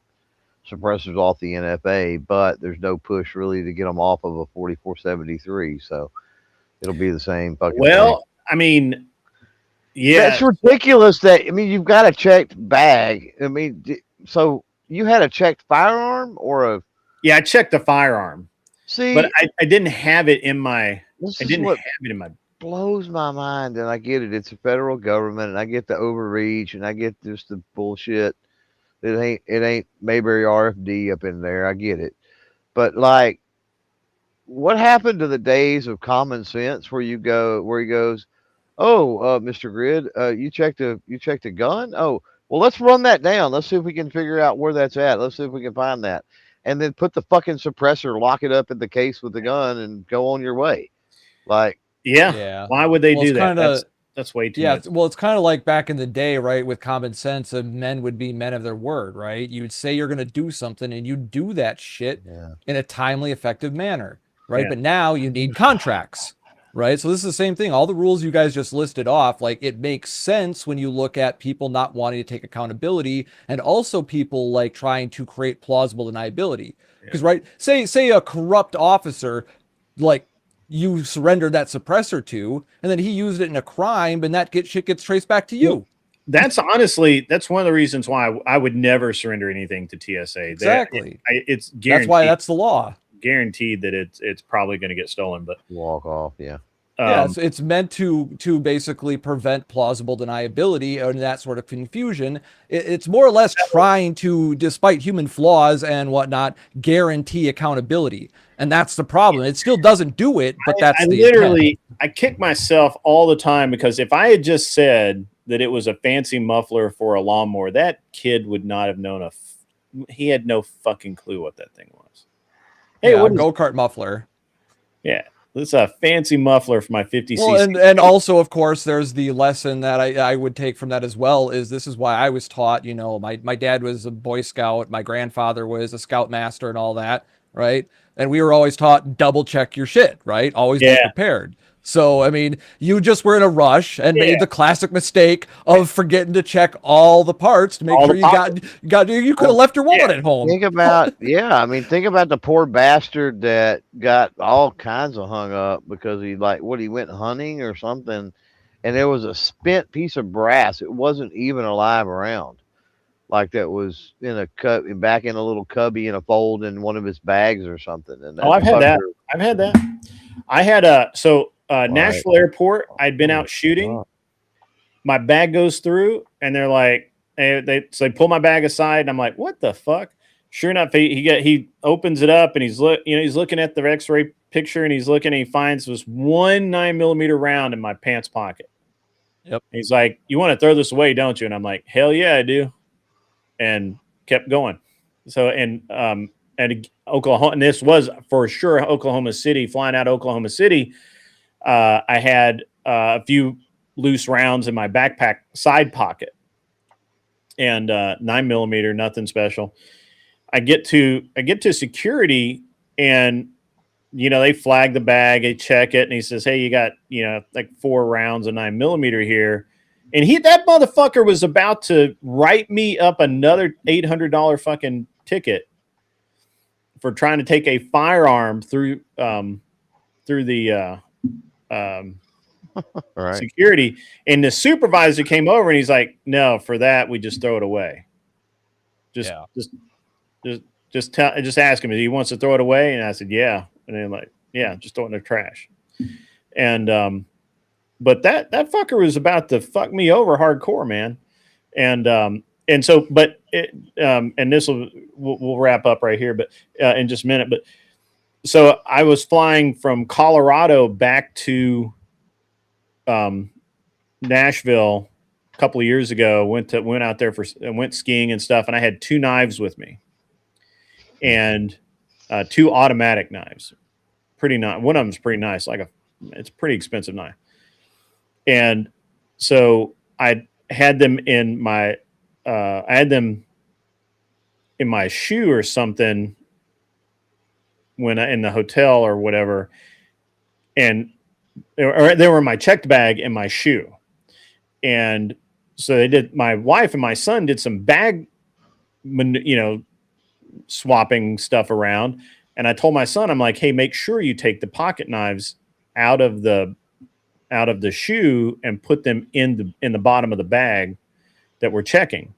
suppressors off the NFA, but there's no push really to get them off of a 4473. So it'll be the same fucking thing. I mean, yeah, that's ridiculous. You've got a checked bag. So you had a checked firearm or a? Yeah, I checked the firearm. See, but I didn't have it in my. Blows my mind, and I get it. It's a federal government, and I get the overreach, and I get just the bullshit. It ain't Mayberry RFD up in there. I get it, but like, what happened to the days of common sense where he goes, oh, Mr. Grid, you checked a gun? Oh, well, let's run that down. Let's see if we can figure out where that's at. Let's see if we can find that. And then put the fucking suppressor, lock it up in the case with the gun, and go on your way. Like, yeah. Why would they do that? That's way too much. Well, it's kind of like back in the day, right? With common sense, men would be men of their word, right? You would say you're going to do something, and you do that shit in a timely, effective manner, right? Yeah. But now you need contracts. right? So this is the same thing. All the rules you guys just listed off, like it makes sense when you look at people not wanting to take accountability and also people like trying to create plausible deniability. Because right, say a corrupt officer, like you surrendered that suppressor to, and then he used it in a crime, and that shit gets traced back to you. Well, that's honestly, that's one of the reasons why I would never surrender anything to TSA. Exactly. It's guaranteed. That's why that's the law. Guaranteed that it's probably going to get stolen, but walk off. Yeah. Yeah, it's meant to basically prevent plausible deniability and that sort of confusion. It's more or less trying to, despite human flaws and whatnot, guarantee accountability, and that's the problem. It still doesn't do it, but that's I the literally intent. I kick myself all the time because if I had just said that it was a fancy muffler for a lawnmower, that kid would not have known he had no fucking clue what that thing was. Hey, yeah, go-kart muffler. Yeah. This is a fancy muffler for my 50cc. Well, and also, of course, there's the lesson that I would take from that as well, is this is why I was taught, you know, my dad was a Boy Scout, my grandfather was a Scoutmaster and all that, right? And we were always taught double check your shit, right? Always be prepared. So, I mean, you just were in a rush and made the classic mistake of forgetting to check all the parts to make sure you could have left your wallet at home. Think about, I mean, think about the poor bastard that got all kinds of hung up because he went hunting or something, and there was a spent piece of brass. It wasn't even a live round. Like that was in a back in a little cubby in a fold in one of his bags or something. And I've had that. I had Nashville Airport. I'd been out shooting. My bag goes through, and they're like, they pull my bag aside, and I'm like, what the fuck? Sure enough, he opens it up, and he's looking at the X-ray picture, and he's looking, and he finds this 1 9mm round in my pants pocket. Yep. And he's like, you want to throw this away, don't you? And I'm like, hell yeah, I do. And kept going. So, and Oklahoma, and this was for sure Oklahoma City, flying out of Oklahoma City. I had a few loose rounds in my backpack side pocket, and 9mm, nothing special. I get to security, and they flag the bag, they check it, and he says, "Hey, you got like 4 rounds of 9mm here." And that motherfucker was about to write me up another $800 fucking ticket for trying to take a firearm through the security. And the supervisor came over and he's like, "No, for that we just throw it away. Just ask him if he wants to throw it away." And I said, "Yeah." And then like, "Yeah, just throw it in the trash." And but that fucker was about to fuck me over hardcore, man. And so, but and this we'll wrap up right here, but in just a minute. But so I was flying from Colorado back to Nashville a couple of years ago. Went out there went skiing and stuff, and I had 2 knives with me, and 2 automatic knives. Pretty nice. One of them's pretty nice, it's a pretty expensive knife. And so I had them in my shoe or something when in the hotel or whatever, and they were in my checked bag in my shoe. And so my wife and my son did some bag, swapping stuff around. And I told my son, I'm like, "Hey, make sure you take the pocket knives out of the shoe and put them in the bottom of the bag that we're checking."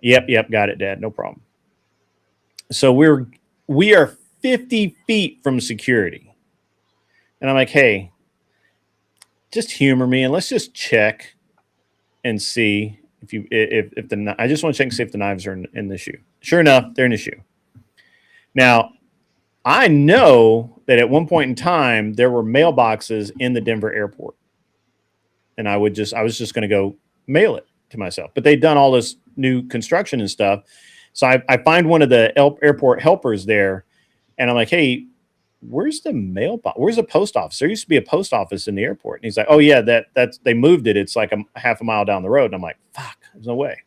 Yep, got it, Dad. No problem. So we are 50 feet from security. And I'm like, "Hey, just humor me and let's just check and see I just want to check and see if the knives are in the shoe." Sure enough, they're in the shoe. Now, I know that at one point in time there were mailboxes in the Denver airport, and I was just going to go mail it to myself. But they'd done all this new construction and stuff, so I find one of the airport helpers there, and I'm like, "Hey, where's the mailbox? Where's the post office? There used to be a post office in the airport." And he's like, "Oh yeah, that's they moved it. It's like a half a mile down the road." And I'm like, "Fuck, there's no way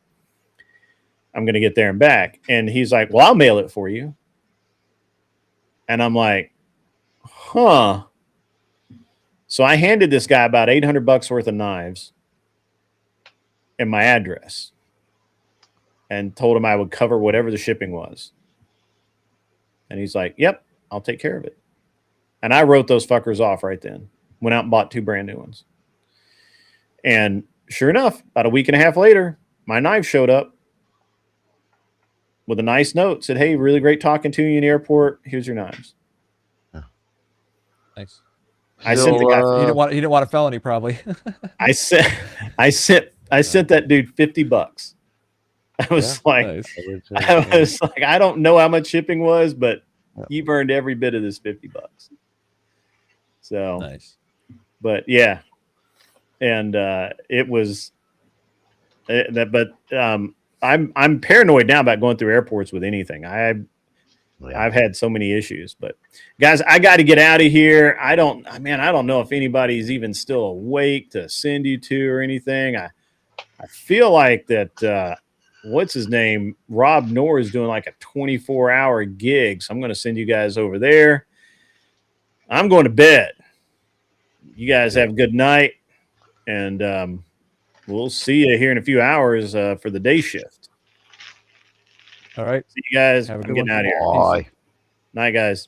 I'm going to get there and back." And he's like, "Well, I'll mail it for you." And I'm like, "Huh." So I handed this guy about $800 worth of knives and my address and told him I would cover whatever the shipping was. And he's like, yep, I'll take care of it. And I wrote those fuckers off right then. Went out and bought 2 brand new ones. And sure enough, about a week and a half later, my knife showed up with a nice note. Said, hey, really great talking to you in the airport. Here's your knives. Nice. I sent the guy. He didn't want a felony, probably. I sent that dude $50. I was like, nice. I was like, I don't know how much shipping was, but you've earned every bit of this $50. So nice. But yeah, and it was that. But I'm paranoid now about going through airports with anything. I've had so many issues. But guys, I got to get out of here. I don't know if anybody's even still awake to send you to or anything. I feel like that. What's his name? Rob Knorr is doing like a 24-hour gig. So I'm going to send you guys over there. I'm going to bed. You guys have a good night. And we'll see you here in a few hours for the day shift. All right. See you guys. Have a I'm good getting one. out of here. Bye. Night, guys.